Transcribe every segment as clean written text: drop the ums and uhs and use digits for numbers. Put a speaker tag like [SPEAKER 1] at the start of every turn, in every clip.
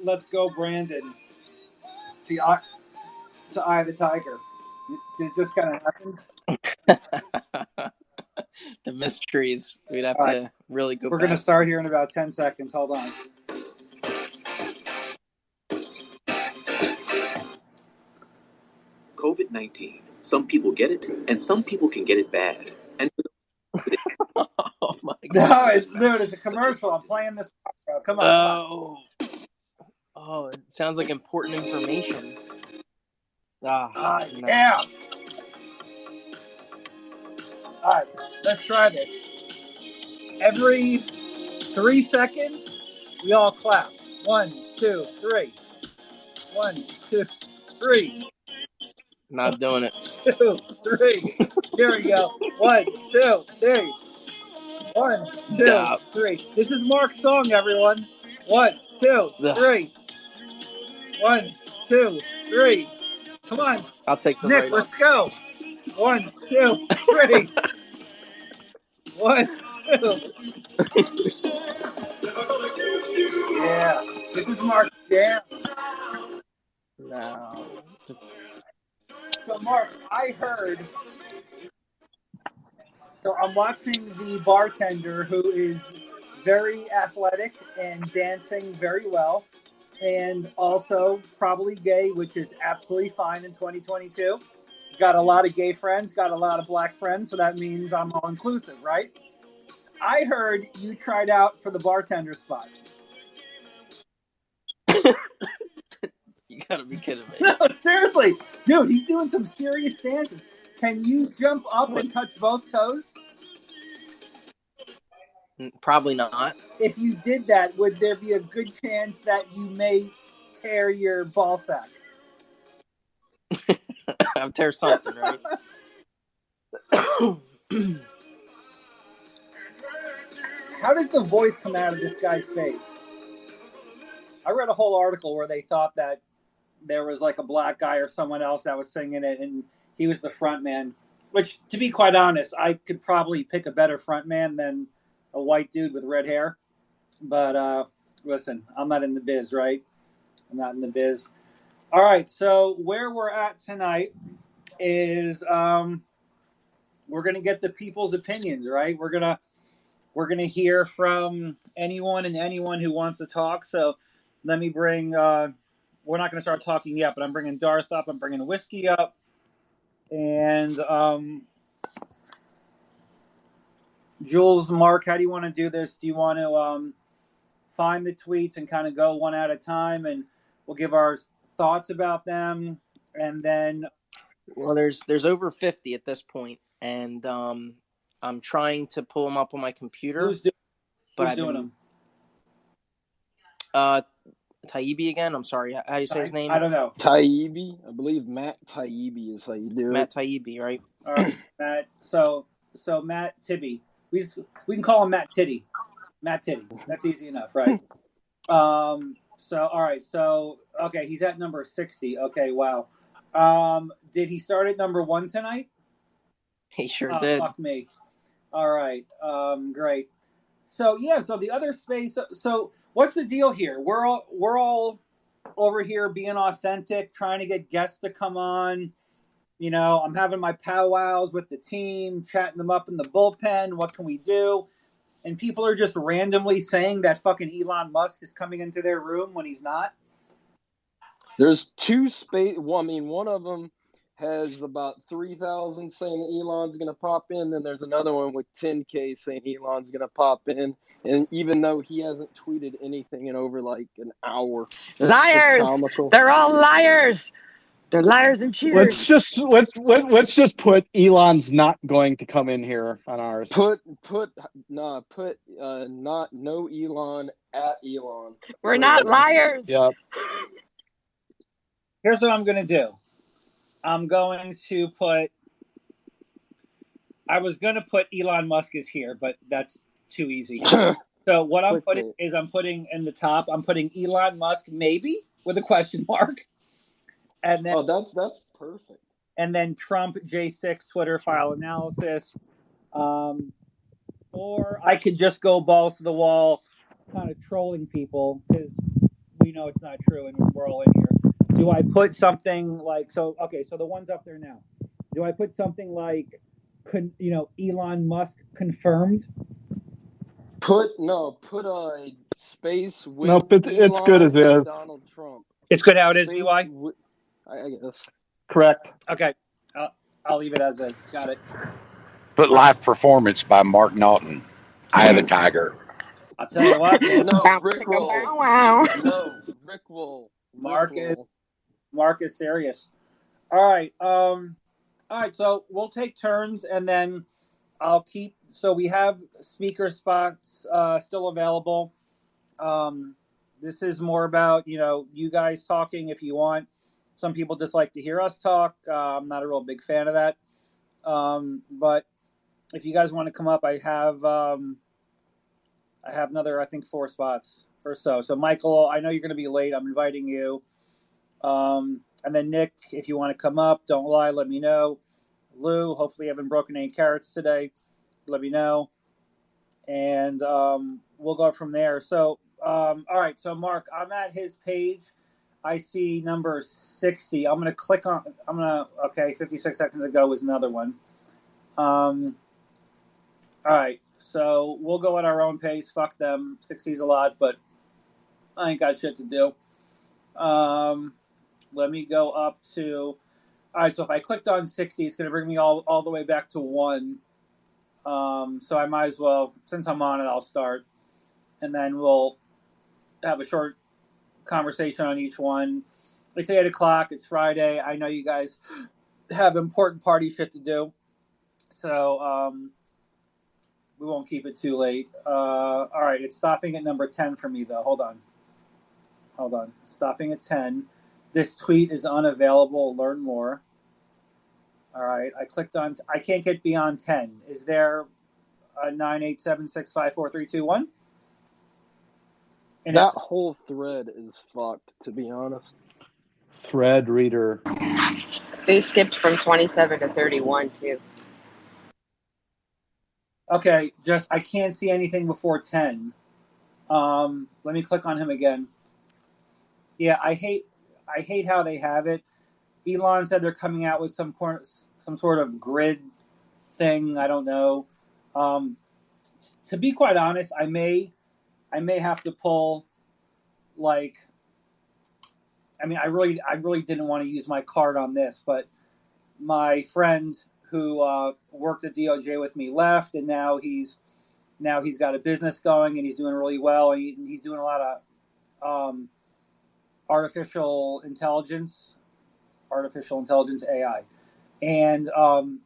[SPEAKER 1] Let's go, Brandon. To Eye of the Tiger. Did it just kind of happen?
[SPEAKER 2] The mysteries. We'd have to really go
[SPEAKER 1] We're
[SPEAKER 2] back.
[SPEAKER 1] going to start here in about 10 seconds. Hold on.
[SPEAKER 3] COVID-19. Some people get it, and some people can get it bad. And
[SPEAKER 2] Oh my
[SPEAKER 1] God! No, it's a commercial. I'm playing this. Come on.
[SPEAKER 2] Oh, it sounds like important information. No.
[SPEAKER 1] Yeah. All right, let's try this. Every 3 seconds, we all clap. 1, 2, 3. 1, 2, 3.
[SPEAKER 2] Not doing it.
[SPEAKER 1] 2, 3. Here we go. 1, 2, 3. 1, 2, 3. This is Mark's song, everyone. 1, 2, 3. 1, 2, 3. Come on.
[SPEAKER 2] I'll take the
[SPEAKER 1] Nick, let's go. 1, 2, 3. 1, 2. Yeah. This is Mark's jam.
[SPEAKER 2] No.
[SPEAKER 1] So, Mark, I heard. So I'm watching the bartender who is very athletic and dancing very well, and also probably gay, which is absolutely fine in 2022. Got a lot of gay friends, got a lot of black friends, so that means I'm all inclusive, right? I heard you tried out for the bartender spot.
[SPEAKER 2] You gotta be kidding me.
[SPEAKER 1] No, seriously. Dude, he's doing some serious dances. Can you jump up and touch both toes?
[SPEAKER 2] Probably not.
[SPEAKER 1] If you did that, would there be a good chance that you may tear your ball sack?
[SPEAKER 2] I'll tear something, right?
[SPEAKER 1] How does the voice come out of this guy's face? I read a whole article where they thought that there was like a black guy or someone else that was singing it, and he was the front man. Which, to be quite honest, I could probably pick a better front man than a white dude with red hair. But listen, I'm not in the biz, right? I'm not in the biz. All right, so where we're at tonight is we're gonna get the people's opinions, right? We're gonna hear from anyone who wants to talk. So let me bring. We're not gonna start talking yet, but I'm bringing Darth up. I'm bringing Whiskey up, and Jules, Mark, how do you want to do this? Do you want to find the tweets and kind of go one at a time, and we'll give our thoughts about them, and then.
[SPEAKER 2] Well, there's over 50 at this point, and I'm trying to pull them up on my computer.
[SPEAKER 1] Who's doing them?
[SPEAKER 2] Taibbi again. I'm sorry. How do you say his name?
[SPEAKER 1] I don't know.
[SPEAKER 4] Taibbi, I believe Matt Taibbi is how you do it.
[SPEAKER 2] Matt Taibbi, right?
[SPEAKER 1] All right, Matt. So Matt Tibby. We can call him Matt Titty. Matt Titty. That's easy enough, right? So all right. So okay, he's at number 60. Okay, wow. Did he start at number 1 tonight?
[SPEAKER 2] He sure did.
[SPEAKER 1] Fuck me. All right. Great. So yeah. So the other space. So what's the deal here? We're all over here being authentic, trying to get guests to come on. You know, I'm having my powwows with the team, chatting them up in the bullpen. What can we do? And people are just randomly saying that fucking Elon Musk is coming into their room when he's not.
[SPEAKER 4] There's two space. Well, I mean, one of them has about 3,000 saying that Elon's going to pop in. Then there's another one with 10K saying Elon's going to pop in. And even though he hasn't tweeted anything in over like an hour.
[SPEAKER 5] Liars! They're all liars! They're liars and cheaters.
[SPEAKER 6] Let's just put Elon's not going to come in here on ours.
[SPEAKER 4] Put not no Elon at Elon.
[SPEAKER 5] We're not liars.
[SPEAKER 6] Yep.
[SPEAKER 1] Here's what I'm going to do. I'm going to put. I was going to put Elon Musk is here, but that's too easy. So what I'm putting is I'm putting in the top. I'm putting Elon Musk maybe with a question mark. And then,
[SPEAKER 4] that's perfect.
[SPEAKER 1] And then Trump J6 Twitter file analysis. Or I could just go balls to the wall, kind of trolling people, because we know it's not true, and we're all in here. Do I put something like so? Okay, so the one's up there now. Do I put something like, Elon Musk confirmed?
[SPEAKER 4] Put a space with
[SPEAKER 6] Nope, it's good as
[SPEAKER 4] Elon and
[SPEAKER 6] is.
[SPEAKER 4] Donald Trump.
[SPEAKER 1] It's good how it is,
[SPEAKER 4] Space
[SPEAKER 1] BY?
[SPEAKER 4] I guess.
[SPEAKER 6] Correct.
[SPEAKER 1] Okay, I'll leave it as is. Got it.
[SPEAKER 7] Put live performance by Mark Naughton. Eye of the Tiger.
[SPEAKER 1] I'll tell you what, man.
[SPEAKER 4] No,
[SPEAKER 5] Bow,
[SPEAKER 4] Rickroll.
[SPEAKER 5] bow, wow.
[SPEAKER 4] No, Rickroll.
[SPEAKER 1] Mark is serious. All right. So we'll take turns, and then I'll keep. So we have speaker spots still available. This is more about you guys talking if you want. Some people just like to hear us talk. I'm not a real big fan of that. But if you guys want to come up, I have another, I think, 4 spots or so. So Michael, I know you're going to be late. I'm inviting you. And then Nick, if you want to come up, don't lie, let me know. Lou, hopefully you haven't broken any carrots today. Let me know. And we'll go from there. So, all right. So Mark, I'm at his page. I see number 60. I'm going to click on, okay, 56 seconds ago was another one. All right. So we'll go at our own pace. Fuck them. 60's a lot, but I ain't got shit to do. Let me go up to, all right, so if I clicked on 60, it's going to bring me all the way back to 1. So I might as well, since I'm on it, I'll start. And then we'll have a short conversation on each one. It's 8 o'clock. It's Friday. I know you guys have important party shit to do. So we won't keep it too late. All right, it's stopping at number 10 for me, though. Hold on. Stopping at 10. This tweet is unavailable. Learn more. All right. I clicked on. I can't get beyond 10. Is there a 987654321?
[SPEAKER 4] That whole thread is fucked, to be honest.
[SPEAKER 6] Thread reader.
[SPEAKER 5] They skipped from 27 to 31 too.
[SPEAKER 1] Okay. Just I can't see anything before 10. Let me click on him again. Yeah, I hate how they have it. Elon said they're coming out with some sort of grid thing. I don't know. To be quite honest, I may have to pull, like, I mean, I really didn't want to use my card on this, but my friend who worked at DOJ with me left, and now he's got a business going, and he's doing really well, and he's doing a lot of artificial intelligence AI, and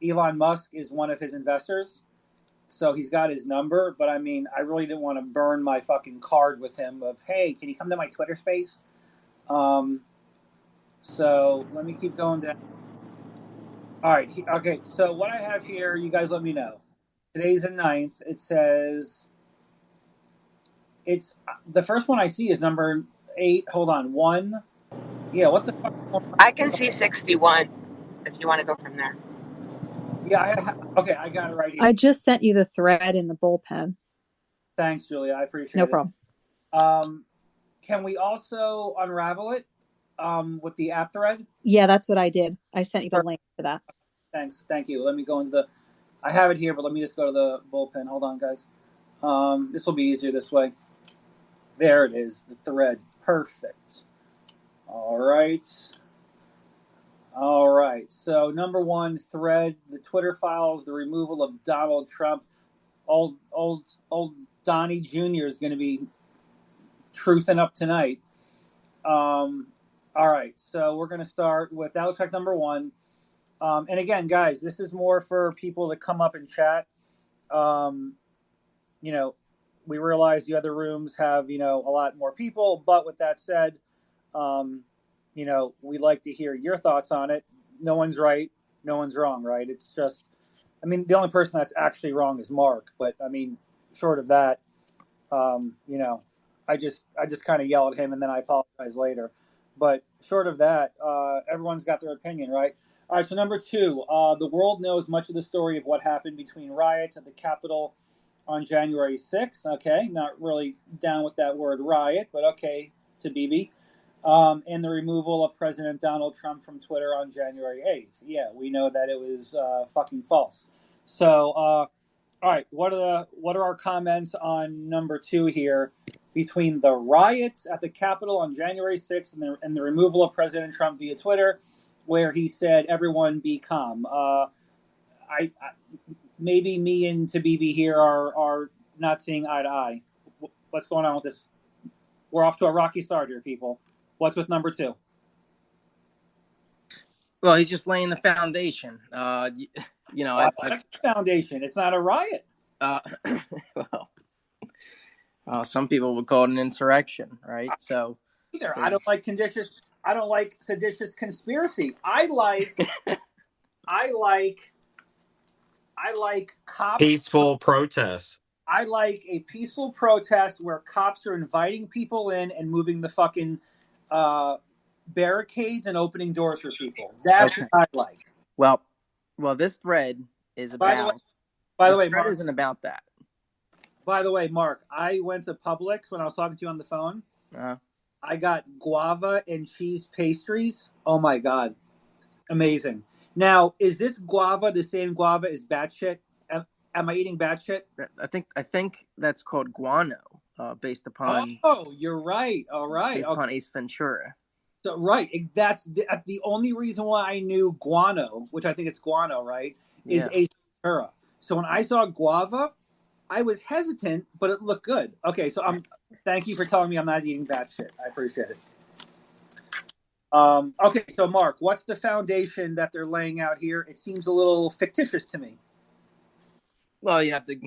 [SPEAKER 1] Elon Musk is one of his investors. So he's got his number, but I mean, I really didn't want to burn my fucking card with him of, hey, can you come to my Twitter space? So let me keep going down. All right. Okay. So what I have here, you guys let me know. Today's the 9th. It says it's the first one I see is number 8. Hold on. 1. Yeah. What the fuck?
[SPEAKER 5] I can see 61 if you want to go from there.
[SPEAKER 1] Yeah. Okay. I got it right here.
[SPEAKER 8] I just sent you the thread in the bullpen.
[SPEAKER 1] Thanks, Julia. I appreciate
[SPEAKER 8] No
[SPEAKER 1] it.
[SPEAKER 8] problem.
[SPEAKER 1] Can we also unravel it with the app thread?
[SPEAKER 8] Yeah, that's what I did. I sent you the link for that.
[SPEAKER 1] Thanks. Thank you. Let me go into I have it here, but let me just go to the bullpen. Hold on, guys. This will be easier this way. There it is, the thread. Perfect. All right. So number 1 thread, the Twitter files, the removal of Donald Trump. Old Donnie Jr. is going to be truthing up tonight. All right. So we're going to start with that'll check number 1. And again, guys, this is more for people to come up and chat. We realize the other rooms have, a lot more people. But with that said, we'd like to hear your thoughts on it. No one's right. No one's wrong, right? It's just, I mean, the only person that's actually wrong is Mark. But, I mean, short of that, I just kind of yell at him and then I apologize later. But short of that, everyone's got their opinion, right? All right, so number 2, the world knows much of the story of what happened between riots at the Capitol on January 6th. Okay, not really down with that word riot, but okay, to BB. And the removal of President Donald Trump from Twitter on January 8th. Yeah, we know that it was fucking false. So, all right, what are our comments on number 2 here between the riots at the Capitol on January 6th and the removal of President Trump via Twitter, where he said, "Everyone be calm." I maybe me and Tabibi here are not seeing eye to eye. What's going on with this? We're off to a rocky start here, people. What's with number 2?
[SPEAKER 2] Well, he's just laying the foundation.
[SPEAKER 1] Foundation. It's not a riot.
[SPEAKER 2] Well, some people would call it an insurrection, right? So
[SPEAKER 1] either I don't like seditious conspiracy. I like cops.
[SPEAKER 9] Peaceful protests.
[SPEAKER 1] I like a peaceful protest where cops are inviting people in and moving the fucking barricades and opening doors for people. That's what I like.
[SPEAKER 2] Well, this thread is about. By the way, Mark isn't about that.
[SPEAKER 1] By the way, Mark, I went to Publix when I was talking to you on the phone. I got guava and cheese pastries. Oh my god, amazing! Now, is this guava the same guava as batshit? Am I eating batshit?
[SPEAKER 2] I think that's called guano, based upon.
[SPEAKER 1] Oh, you're right. All right,
[SPEAKER 2] based upon Ace Ventura.
[SPEAKER 1] So that's the only reason why I knew guano, which I think it's guano, right? Is Ace Ventura. So when I saw guava, I was hesitant, but it looked good. Okay, so thank you for telling me I'm not eating batshit. I appreciate it. Okay, so Mark, what's the foundation that they're laying out here? It seems a little fictitious to me.
[SPEAKER 2] Well, you have to,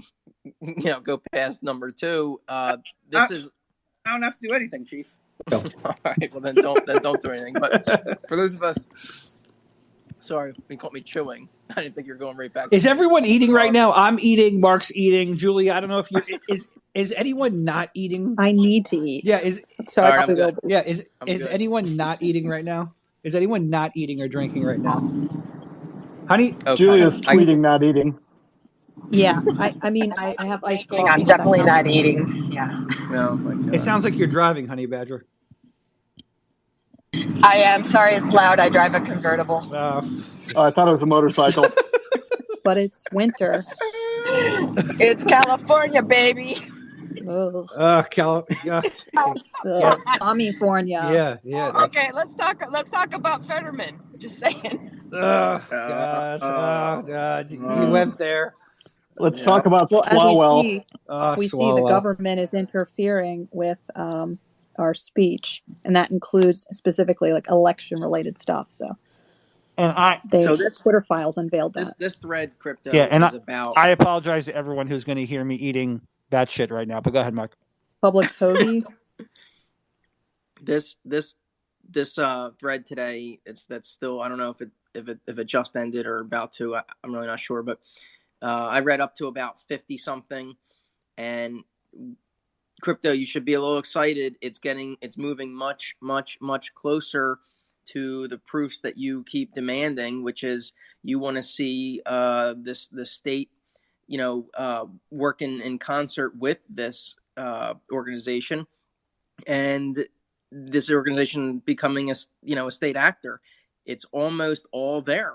[SPEAKER 2] go past number 2.
[SPEAKER 1] I don't have to do anything, Chief.
[SPEAKER 2] All right, well then don't do anything. But for those of us, sorry, you caught me chewing. I didn't think you were going right back.
[SPEAKER 1] Is everyone eating right now? I'm eating. Mark's eating. Julie, I don't know if you is anyone not eating?
[SPEAKER 8] I need to eat.
[SPEAKER 1] Yeah,
[SPEAKER 8] is
[SPEAKER 1] anyone not eating right now? Is anyone not eating or drinking right now? Honey,
[SPEAKER 6] Julia's tweeting not eating.
[SPEAKER 8] Yeah, I have iced coffee.
[SPEAKER 5] I'm definitely not eating. Yeah.
[SPEAKER 2] Oh my God.
[SPEAKER 1] It sounds like you're driving, Honey Badger.
[SPEAKER 5] I am. Sorry, it's loud. I drive a convertible.
[SPEAKER 6] I thought it was a motorcycle.
[SPEAKER 8] But it's winter.
[SPEAKER 5] It's California, baby.
[SPEAKER 8] California.
[SPEAKER 1] Yeah.
[SPEAKER 5] Okay, let's talk about Fetterman. Just saying.
[SPEAKER 1] Oh God. You went there.
[SPEAKER 6] Let's talk about
[SPEAKER 8] As
[SPEAKER 6] Swalwell.
[SPEAKER 8] we see the government is interfering with our speech, and that includes specifically like election-related stuff. Twitter files unveiled that.
[SPEAKER 2] This thread, Crypto,
[SPEAKER 1] is
[SPEAKER 2] about.
[SPEAKER 1] I apologize to everyone who's going to hear me eating that shit right now. But go ahead, Mark.
[SPEAKER 8] Publix hoagie.
[SPEAKER 2] This thread today. That's still. I don't know if it just ended or about to. I'm really not sure, but. I read up to about 50 something, and Crypto, you should be a little excited. It's moving much, much, much closer to the proofs that you keep demanding, which is you want to see the state, working in concert with this organization, and this organization becoming a state actor. It's almost all there.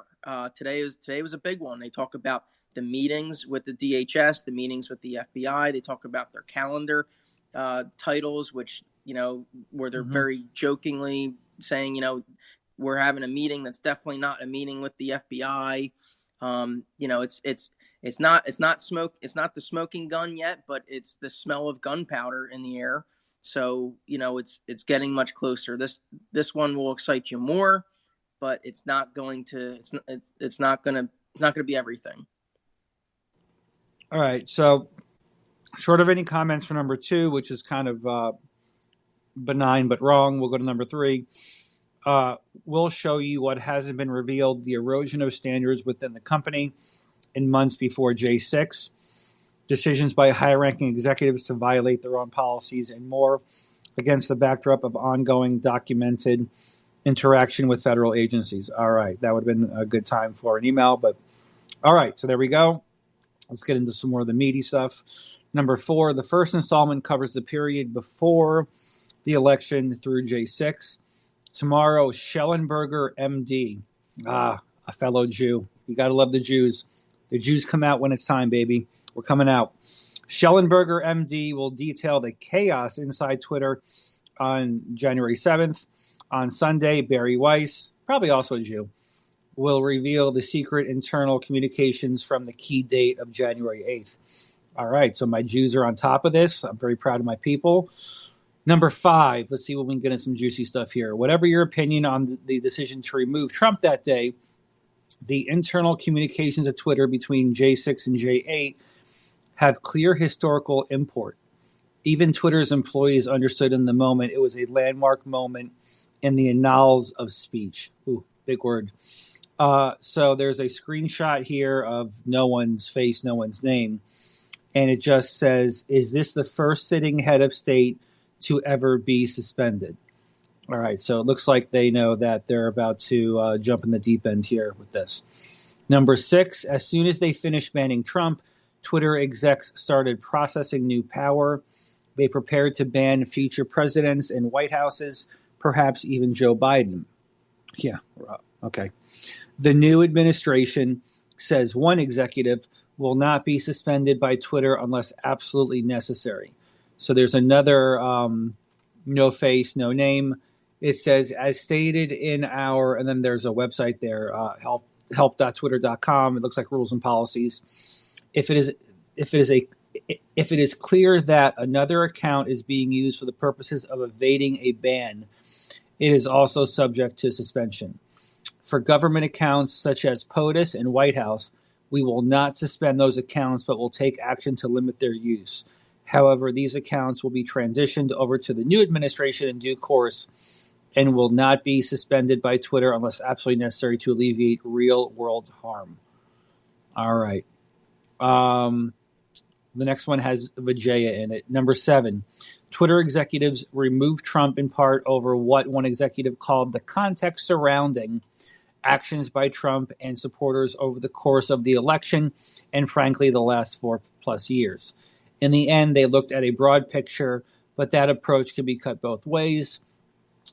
[SPEAKER 2] Today was a big one. They talk about the meetings with the DHS, the meetings with the FBI. They talk about their calendar titles, which, where they're very jokingly saying, we're having a meeting that's definitely not a meeting with the FBI. It's not smoke. It's not the smoking gun yet, but it's the smell of gunpowder in the air. So, it's getting much closer. This one will excite you more, but it's not going to be everything.
[SPEAKER 1] All right, so short of any comments for number 2, which is kind of benign but wrong, we'll go to number 3. We'll show you what hasn't been revealed, the erosion of standards within the company in months before J6, decisions by high-ranking executives to violate their own policies, and more against the backdrop of ongoing documented interaction with federal agencies. All right, that would have been a good time for an email, but all right, so there we go. Let's get into some more of the meaty stuff. Number 4, the first installment covers the period before the election through J6. Tomorrow, Schellenberger, MD. A fellow Jew. You got to love the Jews. The Jews come out when it's time, baby. We're coming out. Schellenberger, MD, will detail the chaos inside Twitter on January 7th. On Sunday, Barry Weiss, probably also a Jew, will reveal the secret internal communications from the key date of January 8th. All right, so my Jews are on top of this. I'm very proud of my people. Number 5, let's see what we can get in some juicy stuff here. Whatever your opinion on the decision to remove Trump that day, the internal communications of Twitter between J6 and J8 have clear historical import. Even Twitter's employees understood in the moment it was a landmark moment in the annals of speech. Ooh, big word. So there's a screenshot here of no one's face, no one's name. And it just says, is this the first sitting head of state to ever be suspended? All right, so it looks like they know that they're about to jump in the deep end here with this. Number 6, as soon as they finished banning Trump, Twitter execs started processing new power. They prepared to ban future presidents and White Houses, perhaps even Joe Biden. Yeah, okay. The new administration, says one executive, will not be suspended by Twitter unless absolutely necessary. So there's another no face, no name. It says, as stated in our, and then there's a website there, help.twitter.com. It looks like rules and policies. If it is clear that another account is being used for the purposes of evading a ban, it is also subject to suspension. For government accounts such as POTUS and White House, we will not suspend those accounts, but will take action to limit their use. However, these accounts will be transitioned over to the new administration in due course and will not be suspended by Twitter unless absolutely necessary to alleviate real-world harm. All right. The next one has Vijaya in it. Number 7, Twitter executives removed Trump in part over what one executive called the context surrounding actions by Trump and supporters over the course of the election and, frankly, the last 4+ years. In the end, they looked at a broad picture, but that approach can be cut both ways.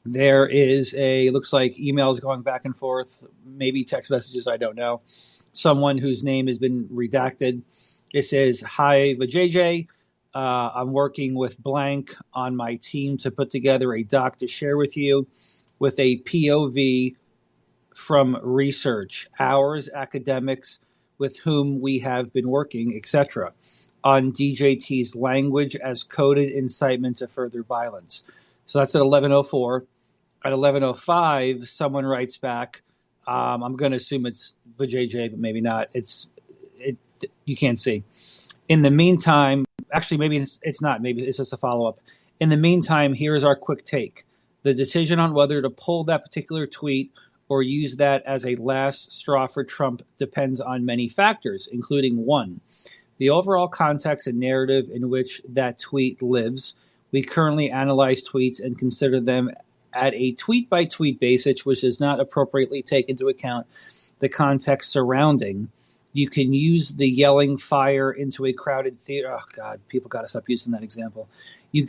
[SPEAKER 1] There is looks like emails going back and forth, maybe text messages, I don't know. Someone whose name has been redacted. It says, hi, Vijay. I'm working with blank on my team to put together a doc to share with you with a POV from research, ours, academics with whom we have been working, etc., on DJT's language as coded incitement to further violence. So that's at 11:04. At 11:05, someone writes back. I'm going to assume it's Vijay, but maybe not. You can't see. In the meantime, actually, maybe it's not. Maybe it's just a follow-up. In the meantime, here's our quick take. The decision on whether to pull that particular tweet or use that as a last straw for Trump depends on many factors, including 1, the overall context and narrative in which that tweet lives. We currently analyze tweets and consider them at a tweet-by-tweet basis, which does not appropriately take into account the context surrounding. You can use the yelling fire into a crowded theater. Oh, God, people got to stop using that example. You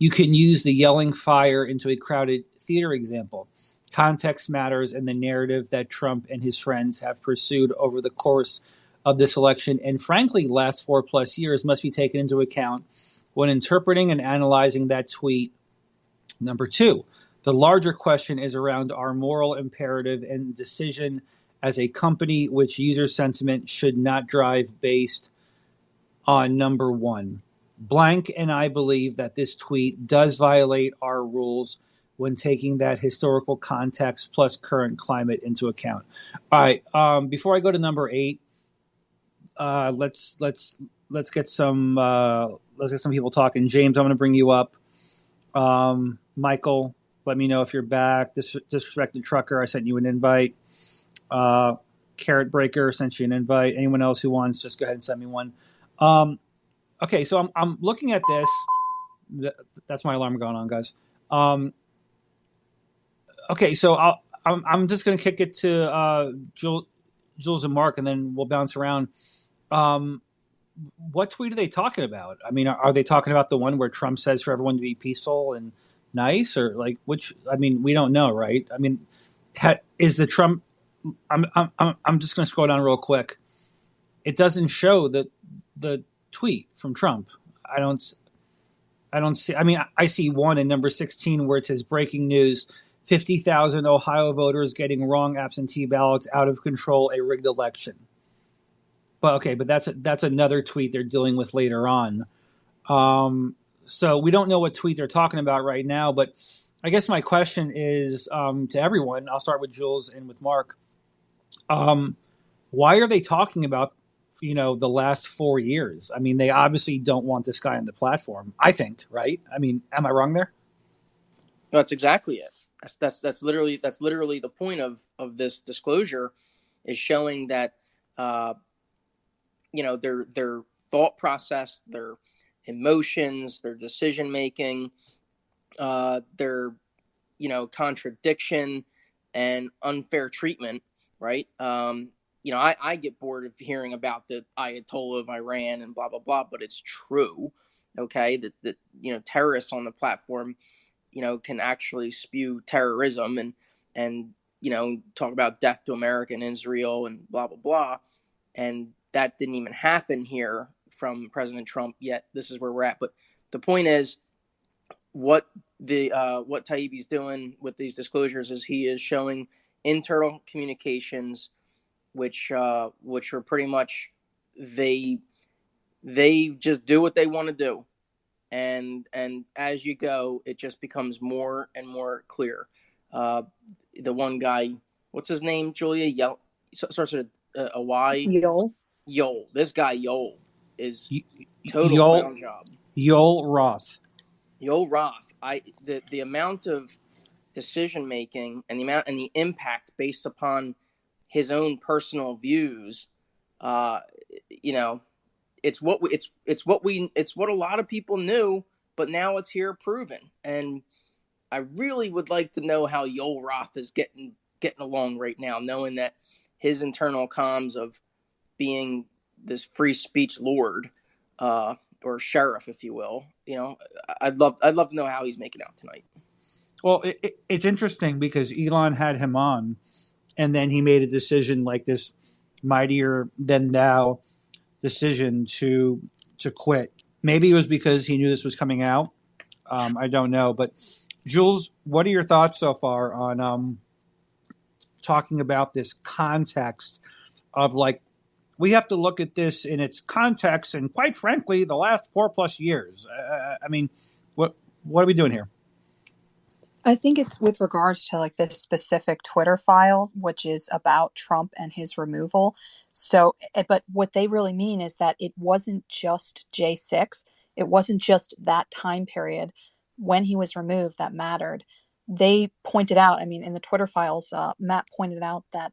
[SPEAKER 1] can use the yelling fire into a crowded theater example. Context matters in the narrative that Trump and his friends have pursued over the course of this election and, frankly, last 4+ years must be taken into account when interpreting and analyzing that tweet. Number 2, the larger question is around our moral imperative and decision as a company which user sentiment should not drive based on number 1. Blank and I believe that this tweet does violate our rules when taking that historical context plus current climate into account. All right. Before I go to number 8, let's get some people talking. James, I'm going to bring you up. Michael, let me know if you're back. Disrespected Trucker, I sent you an invite. Carrot Breaker sent you an invite. Anyone else who wants, just go ahead and send me one. Okay, so I'm looking at this. That's my alarm going on, guys. Okay, so I'm just going to kick it to Jules and Mark, and then we'll bounce around. What tweet are they talking about? I mean, are they talking about the one where Trump says for everyone to be peaceful and
[SPEAKER 9] nice or like which? I mean, we don't know, right? I mean, is the Trump? I'm just going to scroll down real quick. It doesn't show the tweet from Trump. I don't see. I mean, I see one in number 16 where it says breaking news: 50,000 Ohio voters getting wrong absentee ballots, out of control, a rigged election. But okay, but that's another tweet they're dealing with later on. So we don't know what tweet they're talking about right now. But I guess my question is to everyone. I'll start with Jules and with Mark. Why are they talking about the last 4 years? I mean, they obviously don't want this guy on the platform. I think, right? I mean, am I wrong there?
[SPEAKER 2] That's exactly it. That's literally the point of this disclosure, is showing that their thought process, their emotions, their decision making, their contradiction and unfair treatment, right? I get bored of hearing about the Ayatollah of Iran and blah blah blah, but it's true, okay? That terrorists on the platform, can actually spew terrorism and talk about death to America and Israel and blah blah blah, and that didn't even happen here from President Trump yet. This is where we're at. But the point is, what Taibbi's doing with these disclosures is he is showing internal communications, which are pretty much they just do what they want to do, and as you go, it just becomes more and more clear. The one guy, what's his name, Julia? Starts with a Y.
[SPEAKER 8] Yoel.
[SPEAKER 2] This guy Yoel is total clown job.
[SPEAKER 9] Yoel Roth.
[SPEAKER 2] The amount of decision making and the impact based upon his own personal views, it's what a lot of people knew, but now it's here proven. And I really would like to know how Yoel Roth is getting along right now, knowing that his internal comms of being this free speech lord, or sheriff, if you will, I'd love to know how he's making out tonight.
[SPEAKER 9] Well, it's interesting because Elon had him on, and then he made a decision like this mightier than thou decision to quit. Maybe it was because he knew this was coming out. I don't know. But Jules, what are your thoughts so far on talking about this context of, like, we have to look at this in its context, and quite frankly, the last 4+ years. I mean, what are we doing here?
[SPEAKER 8] I think it's with regards to like this specific Twitter file, which is about Trump and his removal. So, but what they really mean is that it wasn't just J6. It wasn't just that time period when he was removed that mattered. They pointed out, I mean, in the Twitter files, Matt pointed out that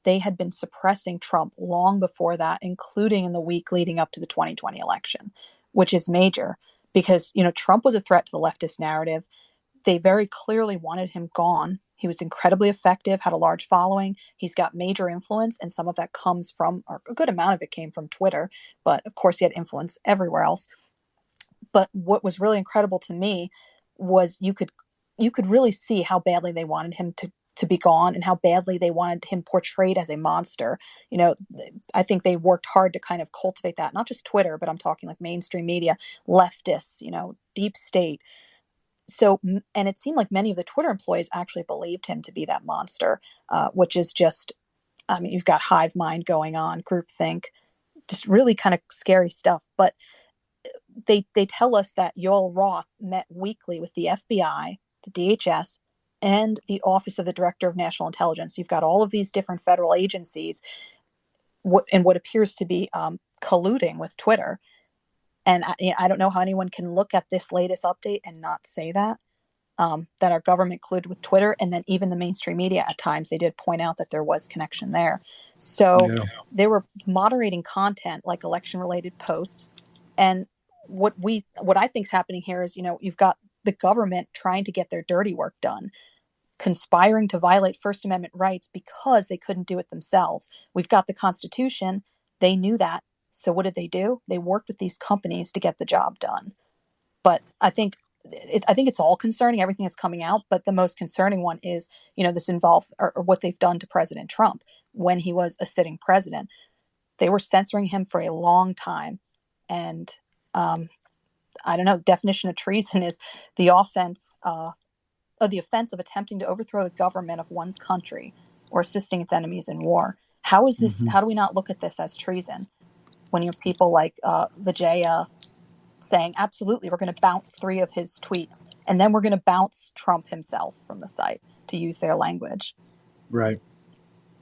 [SPEAKER 8] they had been suppressing Trump long before that, including in the week leading up to the 2020 election, which is major because, Trump was a threat to the leftist narrative. They very clearly wanted him gone. He was incredibly effective, had a large following. He's got major influence, and some of that comes from, or a good amount of it came from Twitter. But of course, he had influence everywhere else. But what was really incredible to me was you could really see how badly they wanted him to be gone and how badly they wanted him portrayed as a monster. I think they worked hard to kind of cultivate that, not just Twitter, but I'm talking like mainstream media, leftists, deep state. So, and it seemed like many of the Twitter employees actually believed him to be that monster, which is just, I mean, you've got hive mind going on, groupthink, just really kind of scary stuff. But they tell us that Yoel Roth met weekly with the FBI, the DHS, and the Office of the Director of National Intelligence. You've got all of these different federal agencies in what appears to be colluding with Twitter. And I don't know how anyone can look at this latest update and not say that our government colluded with Twitter. And then even the mainstream media at times, they did point out that there was connection there. So they were moderating content like election-related posts. And what I think is happening here is, you've got the government trying to get their dirty work done, conspiring to violate First Amendment rights because they couldn't do it themselves. We've got the Constitution. They knew that. So what did they do? They worked with these companies to get the job done. But I think I think it's all concerning, everything that's coming out, but the most concerning one is, this involved or what they've done to President Trump when he was a sitting president. They were censoring him for a long time. And I don't know, the definition of treason is the offense of attempting to overthrow the government of one's country or assisting its enemies in war. How is this? How do we not look at this as treason when you have people like Vijaya saying, absolutely, we're going to bounce 3 of his tweets, and then we're going to bounce Trump himself from the site, to use their language.
[SPEAKER 9] Right.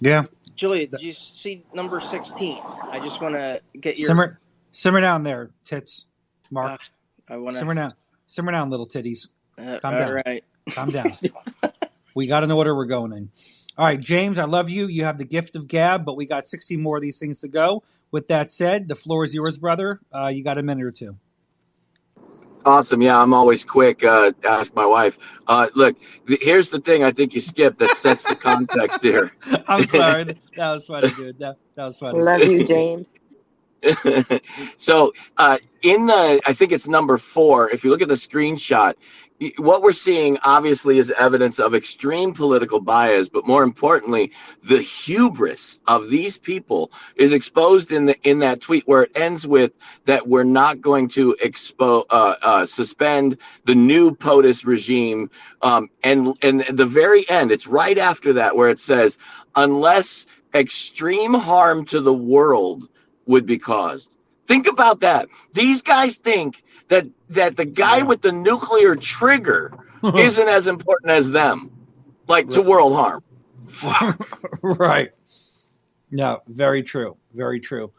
[SPEAKER 9] Yeah.
[SPEAKER 2] Julia, did you see number 16? I just want to get your...
[SPEAKER 9] Simmer down there, tits. Mark.
[SPEAKER 2] I want
[SPEAKER 9] to... Simmer down, little titties. Calm down.
[SPEAKER 2] All right.
[SPEAKER 9] Calm down. We got an order we're going in. All right, James, I love you. You have the gift of gab, but we got 60 more of these things to go. With that said, the floor is yours, brother. You got a minute or two.
[SPEAKER 10] Awesome. Yeah, I'm always quick. Ask my wife. Look, here's the thing I think you skipped that sets the context here.
[SPEAKER 9] I'm sorry. That was funny, dude. That was funny.
[SPEAKER 5] Love you, James.
[SPEAKER 10] So I think it's number 4. If you look at the screenshot, what we're seeing obviously is evidence of extreme political bias, but more importantly, the hubris of these people is exposed in that tweet, where it ends with that we're not going to suspend the new POTUS regime, and the very end, it's right after that where it says, unless extreme harm to the world would be caused. Think about that. These guys think that the guy with the nuclear trigger isn't as important as them, to world harm.
[SPEAKER 9] Right. No, very true. Very true.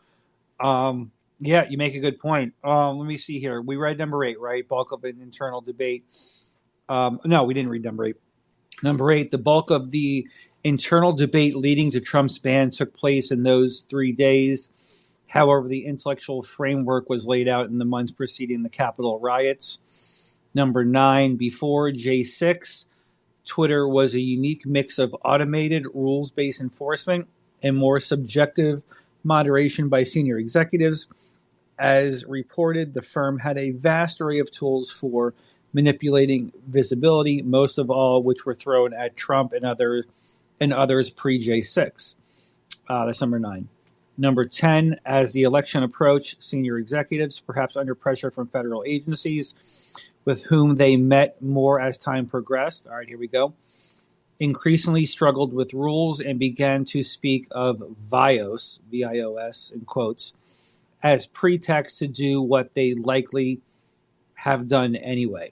[SPEAKER 9] Yeah, you make a good point. Let me see here. We read number 8, right? Bulk of an internal debate. No, we didn't read number 8. Number 8, the bulk of the internal debate leading to Trump's ban took place in those 3 days. However, the intellectual framework was laid out in the months preceding the Capitol riots. Number 9, before J6, Twitter was a unique mix of automated rules-based enforcement and more subjective moderation by senior executives. As reported, the firm had a vast array of tools for manipulating visibility, most of all which were thrown at Trump and others pre-J6. That's number 9. Number 10, as the election approached, senior executives, perhaps under pressure from federal agencies with whom they met more as time progressed, all right, here we go, increasingly struggled with rules and began to speak of VIOS, V-I-O-S, in quotes, as pretext to do what they likely have done anyway.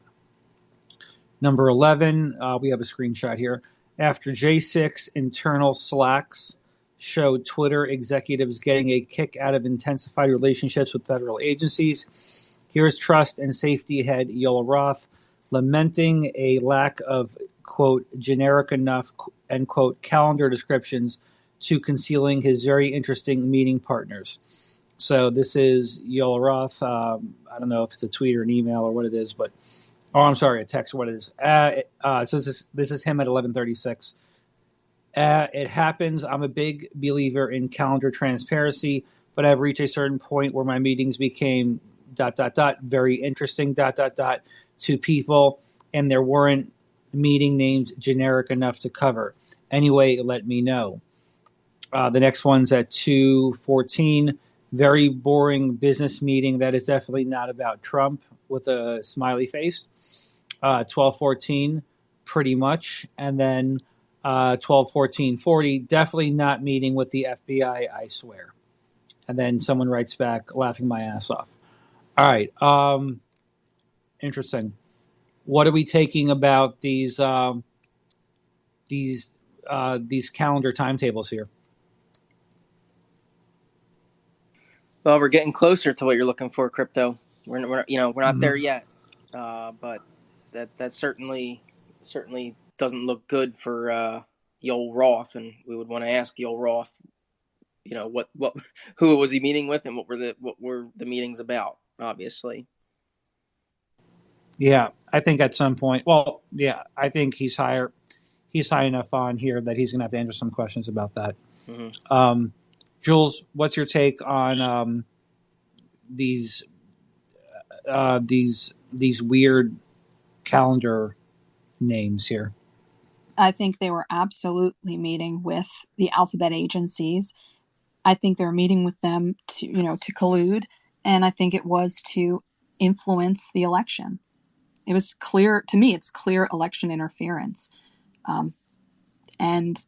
[SPEAKER 9] Number 11, we have a screenshot here. After J6, internal slacks showed Twitter executives getting a kick out of intensified relationships with federal agencies. Here's trust and safety head Yoel Roth lamenting a lack of, quote, generic enough, end quote, calendar descriptions to concealing his very interesting meeting partners. So this is Yoel Roth. I don't know if it's a tweet or an email or what it is, but, I'm sorry, a text or what it is. So this is him at 11:36. It happens. I'm a big believer in calendar transparency, but I've reached a certain point where my meetings became ... very interesting ... to people, and there weren't meeting names generic enough to cover. Anyway, let me know. The next one's at 2:14. Very boring business meeting that is definitely not about Trump, with a smiley face. 12:14, pretty much. And then 12:14:40, definitely not meeting with the FBI, I swear. And then someone writes back, laughing my ass off. All right. Interesting. What are we taking about these calendar timetables here?
[SPEAKER 2] Well, we're getting closer to what you're looking for, Crypto. We're not there yet, but that certainly doesn't look good for Yoel Roth, and we would want to ask Yoel Roth, who was he meeting with, and what were the meetings about? Obviously.
[SPEAKER 9] Yeah, I think at some point. Well, yeah, I think he's high enough on here that he's going to have to answer some questions about that. Mm-hmm. Jules, what's your take on these weird calendar names here.
[SPEAKER 8] I think they were absolutely meeting with the alphabet agencies. I think they were meeting with them to collude, and I think it was to influence the election. It was clear to me. It's clear election interference, and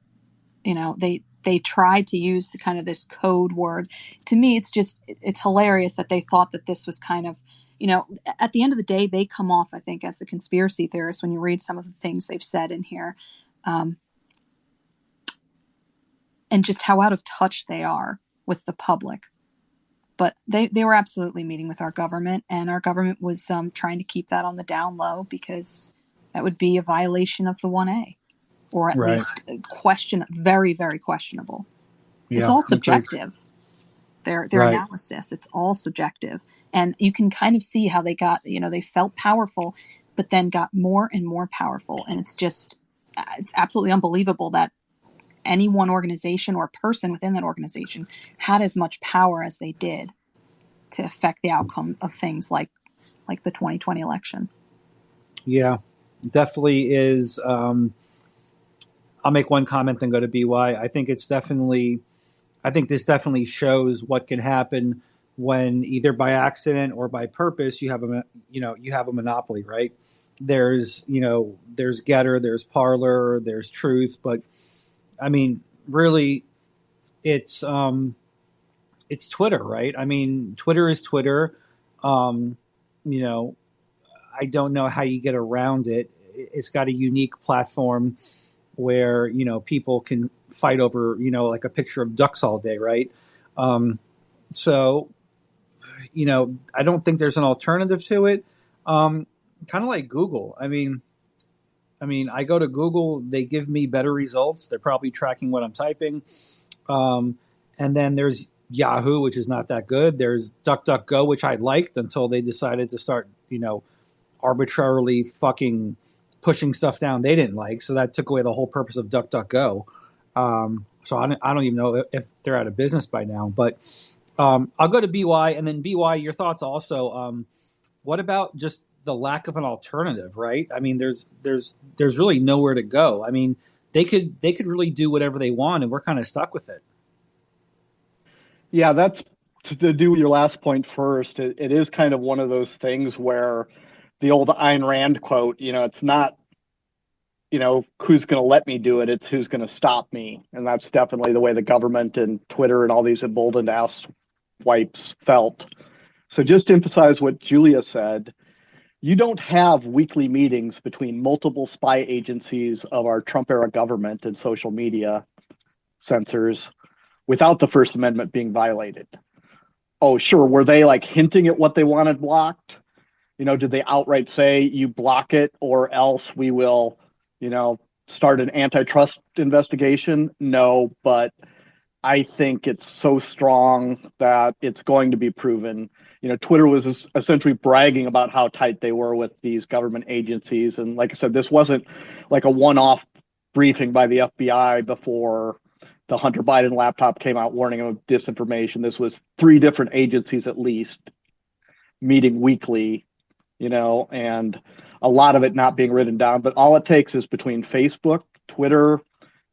[SPEAKER 8] they tried to use the kind of this code word. To me, it's hilarious that they thought that this was kind of, at the end of the day, they come off, I think, as the conspiracy theorists when you read some of the things they've said in here, and just how out of touch they are with the public. But they were absolutely meeting with our government, and our government was trying to keep that on the down low because that would be a violation of the 1A, or at least very, very questionable. Yeah, it's all subjective. Their analysis, it's all subjective. And you can kind of see how they got, they felt powerful, but then got more and more powerful. And it's absolutely unbelievable that any one organization or person within that organization had as much power as they did to affect the outcome of things like the 2020 election.
[SPEAKER 9] Yeah, definitely is. I'll make one comment, then go to BY. I think this definitely shows what can happen when either by accident or by purpose you have a monopoly, right? There's Getter, there's Parler, there's Truth, but I mean, really, it's Twitter, right? I mean, Twitter is Twitter. I don't know how you get around it. It's got a unique platform where, people can fight over, like a picture of ducks all day, right? So, I don't think there's an alternative to it. Kind of like Google. I mean, I go to Google, they give me better results. They're probably tracking what I'm typing. And then there's Yahoo, which is not that good. There's DuckDuckGo, which I liked until they decided to start, arbitrarily fucking pushing stuff down they didn't like. So that took away the whole purpose of DuckDuckGo. So I don't even know if they're out of business by now. But I'll go to BY, and then BY, your thoughts also. What about just the lack of an alternative, right? I mean, there's really nowhere to go. I mean, they could really do whatever they want, and we're kind of stuck with it.
[SPEAKER 6] Yeah, that's to do your last point first. It is kind of one of those things where the old Ayn Rand quote, it's not, who's going to let me do it. It's who's going to stop me. And that's definitely the way the government and Twitter and all these emboldened ass wipes felt. So just to emphasize what Julia said, you don't have weekly meetings between multiple spy agencies of our Trump-era government and social media censors without the First Amendment being violated. Oh, sure. Were they like hinting at what they wanted blocked? Did they outright say you block it or else we will, start an antitrust investigation? No, but I think it's so strong that it's going to be proven. Twitter was essentially bragging about how tight they were with these government agencies. And like I said, this wasn't like a one-off briefing by the FBI before the Hunter Biden laptop came out warning him of disinformation. This was 3 different agencies at least meeting weekly, and a lot of it not being written down. But all it takes is between Facebook, Twitter,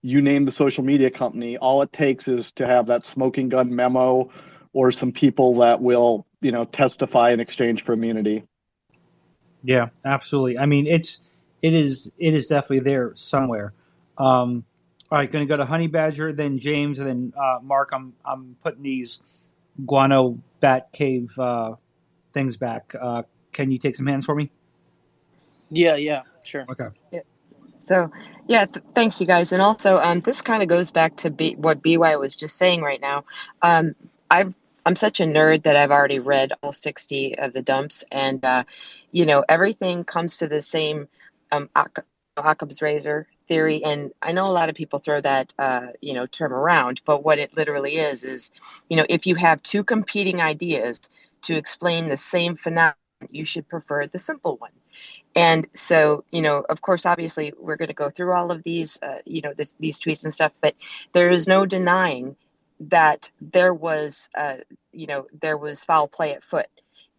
[SPEAKER 6] you name the social media company, all it takes is to have that smoking gun memo or some people that will, testify in exchange for immunity.
[SPEAKER 9] Yeah, absolutely. I mean, it is definitely there somewhere. All right, going to go to Honey Badger, then James, and then Mark. I'm putting these guano bat cave things back. Can you take some hands for me?
[SPEAKER 2] Yeah, sure.
[SPEAKER 9] Okay.
[SPEAKER 5] Yeah. So, yeah, thanks, you guys. And also, this kind of goes back to what BY was just saying right now. I'm such a nerd that I've already read all 60 of the dumps, and everything comes to the same Occam's razor theory. And I know a lot of people throw that term around, but what it literally is if you have 2 competing ideas to explain the same phenomenon, you should prefer the simple one. And so, of course, obviously, we're going to go through all of these, these tweets and stuff, but there is no denying that there was foul play at foot.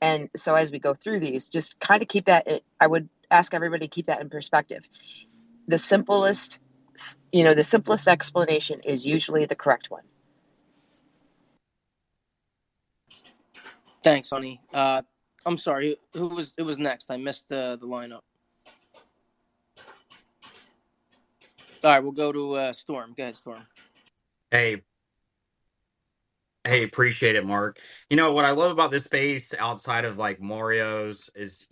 [SPEAKER 5] And so as we go through these, just kind of keep that, I would ask everybody to keep that in perspective. The simplest explanation is usually the correct one.
[SPEAKER 2] Thanks, honey. I'm sorry. Who was it? Was next? I missed the lineup. All right, we'll go to Storm. Go ahead, Storm.
[SPEAKER 11] Hey, appreciate it, Mark. What I love about this space outside of like Mario's is,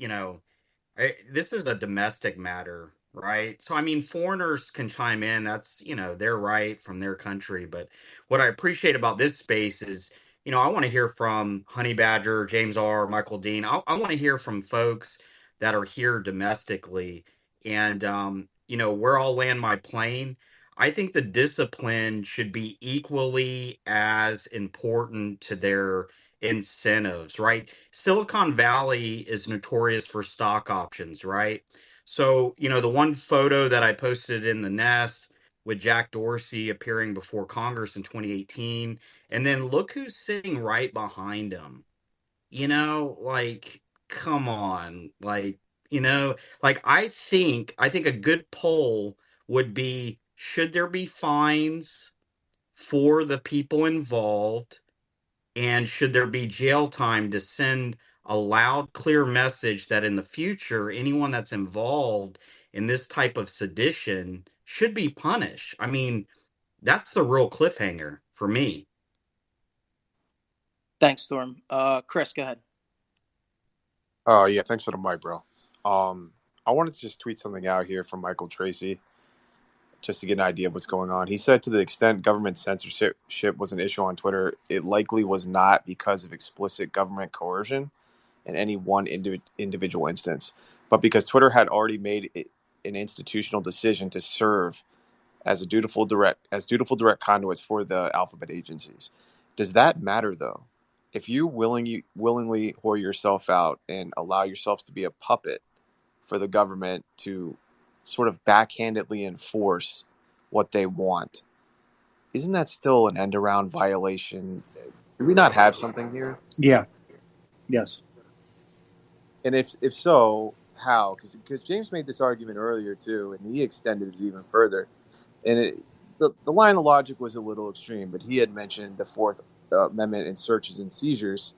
[SPEAKER 11] this is a domestic matter, right? So, I mean, foreigners can chime in. That's, their right from their country. But what I appreciate about this space is, I want to hear from Honey Badger, James R., Michael Dean. I want to hear from folks that are here domestically. And, where I'll land my plane, I think the discipline should be equally as important to their incentives, right? Silicon Valley is notorious for stock options, right? So, the one photo that I posted in the Nest with Jack Dorsey appearing before Congress in 2018, and then look who's sitting right behind him. Like, come on. Like I think a good poll would be, should there be fines for the people involved? And should there be jail time to send a loud, clear message that in the future, anyone that's involved in this type of sedition should be punished? I mean, that's the real cliffhanger for me.
[SPEAKER 2] Thanks, Storm. Chris, go ahead.
[SPEAKER 12] Oh, yeah. Thanks for the mic, bro. I wanted to just tweet something out here from Michael Tracy just to get an idea of what's going on. He said, to the extent government censorship was an issue on Twitter, it likely was not because of explicit government coercion in any one individual instance, but because Twitter had already made an institutional decision to serve as dutiful direct conduits for the alphabet agencies. Does that matter, though? If you willingly whore yourself out and allow yourselves to be a puppet for the government to sort of backhandedly enforce what they want, isn't that still an end-around violation? Do we not have something here?
[SPEAKER 9] Yeah. Yes.
[SPEAKER 12] And if so, how? Because James made this argument earlier too, and he extended it even further. And the line of logic was a little extreme, but he had mentioned the Fourth Amendment in searches and seizures.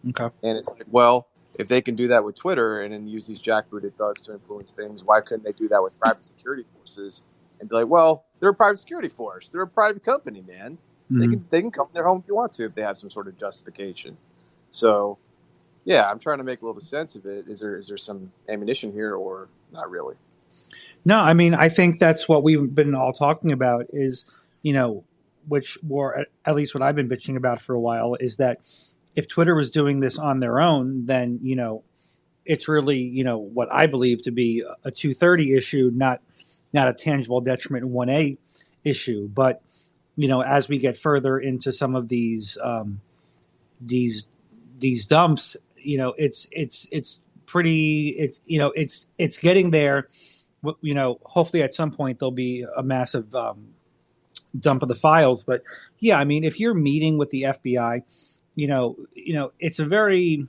[SPEAKER 9] Okay.
[SPEAKER 12] And it's like, well, if they can do that with Twitter and then use these jackbooted thugs to influence things, why couldn't they do that with private security forces? And be like, well, they're a private security force. They're a private company, man.
[SPEAKER 9] Mm-hmm.
[SPEAKER 12] They can come to their home if you want to, if they have some sort of justification. So, yeah, I'm trying to make a little sense of it. Is there some ammunition here or not really?
[SPEAKER 9] No, I mean, I think that's what we've been all talking about is, or at least what I've been bitching about for a while is that if Twitter was doing this on their own, then, it's really, what I believe to be a 230 issue, not a tangible detriment 1A issue. But, as we get further into some of these dumps, it's getting there. Hopefully at some point there'll be a massive dump of the files. But yeah, I mean, if you're meeting with the FBI, it's a very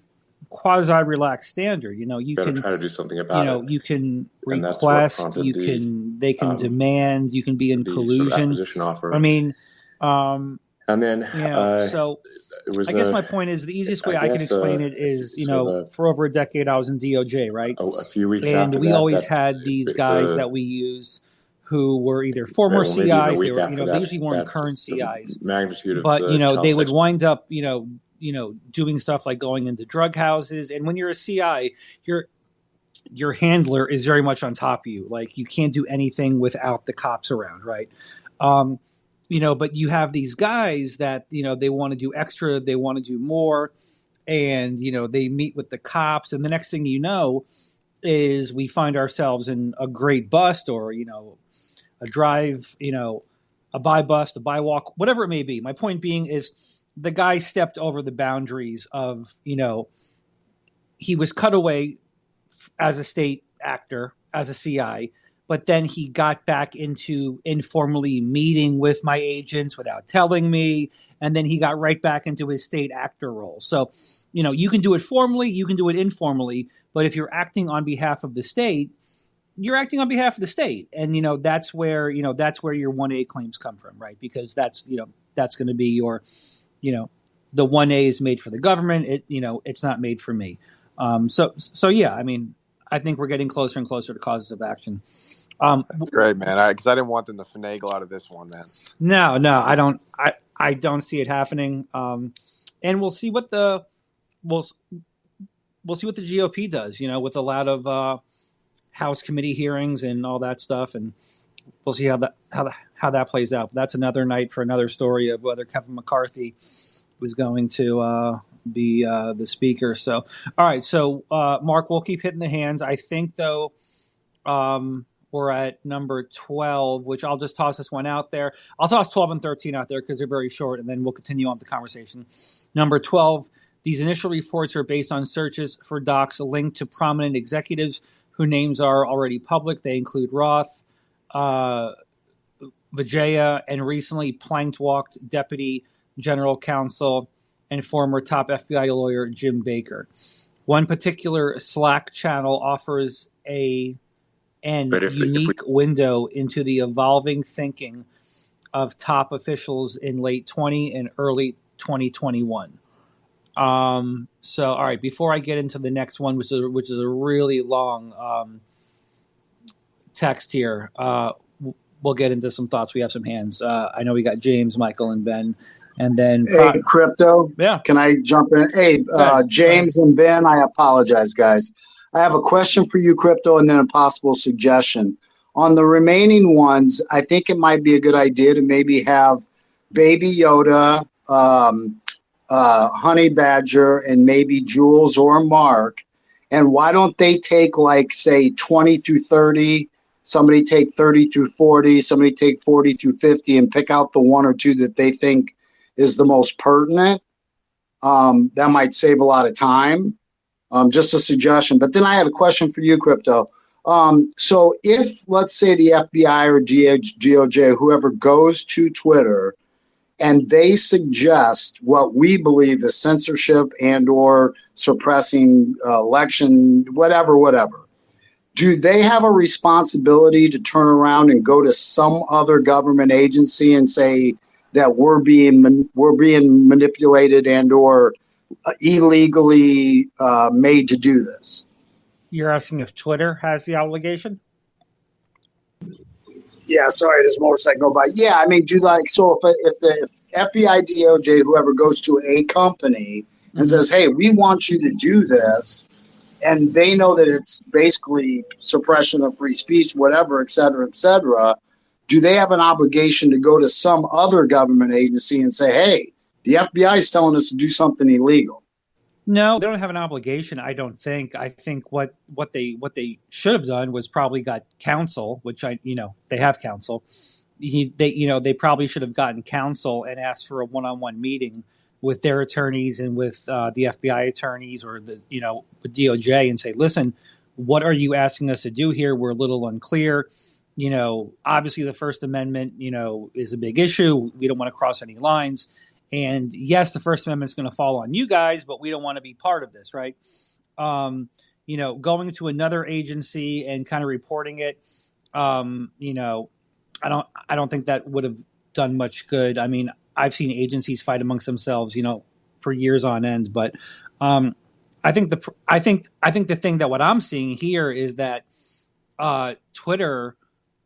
[SPEAKER 9] quasi-relaxed standard. You can
[SPEAKER 13] try to do something about it.
[SPEAKER 9] You can request, they can demand, you can be in collusion. I mean,
[SPEAKER 13] and then
[SPEAKER 9] so I guess my point is the easiest way I can explain it is, for over a decade I was in DOJ, right?
[SPEAKER 13] A few weeks
[SPEAKER 9] and
[SPEAKER 13] after
[SPEAKER 9] we
[SPEAKER 13] that,
[SPEAKER 9] always had these guys that we use who were either former CIs, they were, they usually weren't current CIs, but they would wind up, doing stuff like going into drug houses. And when you're a CI, your handler is very much on top of you. Like you can't do anything without the cops around, right? But you have these guys that, they want to do extra, they want to do more, and, they meet with the cops. And the next thing you know is we find ourselves in a great bust or, a drive, a buy bust, a buy walk, whatever it may be. My point being is the guy stepped over the boundaries of, he was cut away as a state actor, as a CI, but then he got back into informally meeting with my agents without telling me. And then he got right back into his state actor role. So, you can do it formally, you can do it informally, but if you're acting on behalf of the state, you're acting on behalf of the state, and that's where your 1A claims come from, right? Because that's going to be your, the 1A is made for the government. It's not made for me. So yeah, I mean, I think we're getting closer and closer to causes of action.
[SPEAKER 12] That's great, man. Because I didn't want them to finagle out of this one, man.
[SPEAKER 9] No, I don't. I don't see it happening. And we'll see what we'll see what the GOP does. With a lot of House committee hearings and all that stuff, and we'll see how that plays out. But that's another night for another story of whether Kevin McCarthy was going to be the speaker. So, all right. So, Mark, we'll keep hitting the hands. I think though. We're at number 12, which I'll just toss this one out there. I'll toss 12 and 13 out there because they're very short, and then we'll continue on the conversation. Number 12, these initial reports are based on searches for docs linked to prominent executives whose names are already public. They include Roth, Vijaya, and recently planked-walked Deputy General Counsel and former top FBI lawyer Jim Baker. One particular Slack channel offers an unique window into the evolving thinking of top officials in late 20 and early 2021. So, all right, before I get into the next one, which is a really long text here, we'll get into some thoughts. We have some hands. I know we got James, Michael, and Ben. And then
[SPEAKER 14] Crypto.
[SPEAKER 9] Yeah.
[SPEAKER 14] Can I jump in? Hey, James and Ben, I apologize, guys. I have a question for you, Crypto, and then a possible suggestion. On the remaining ones, I think it might be a good idea to maybe have Baby Yoda, Honey Badger, and maybe Jules or Mark. And why don't they take, like, say, 20 through 30, somebody take 30 through 40, somebody take 40 through 50, and pick out the one or two that they think is the most pertinent. That might save a lot of time. Just a suggestion. But then I had a question for you, Crypto. So if, let's say, the FBI or DOJ, whoever goes to Twitter and they suggest what we believe is censorship and or suppressing election, whatever, do they have a responsibility to turn around and go to some other government agency and say that we're being manipulated and or illegally made to do this?
[SPEAKER 9] You're asking if Twitter has the obligation?
[SPEAKER 14] Yeah, sorry, this motorcycle go by. Yeah, I mean, if FBI, DOJ, whoever goes to a company and says, hey, we want you to do this, and they know that it's basically suppression of free speech, whatever, et cetera, do they have an obligation to go to some other government agency and say, hey, the FBI is telling us to do something illegal?
[SPEAKER 9] No, they don't have an obligation, I don't think. I think what they should have done was probably got counsel, which they have counsel. They probably should have gotten counsel and asked for a one-on-one meeting with their attorneys and with the FBI attorneys or the DOJ and say, listen, what are you asking us to do here? We're a little unclear. Obviously the First Amendment, is a big issue. We don't want to cross any lines. And yes, the First Amendment is going to fall on you guys, but we don't want to be part of this, right? Going to another agency and kind of reporting it, I don't think that would have done much good. I mean, I've seen agencies fight amongst themselves, for years on end. But I think the thing that what I'm seeing here is that Twitter,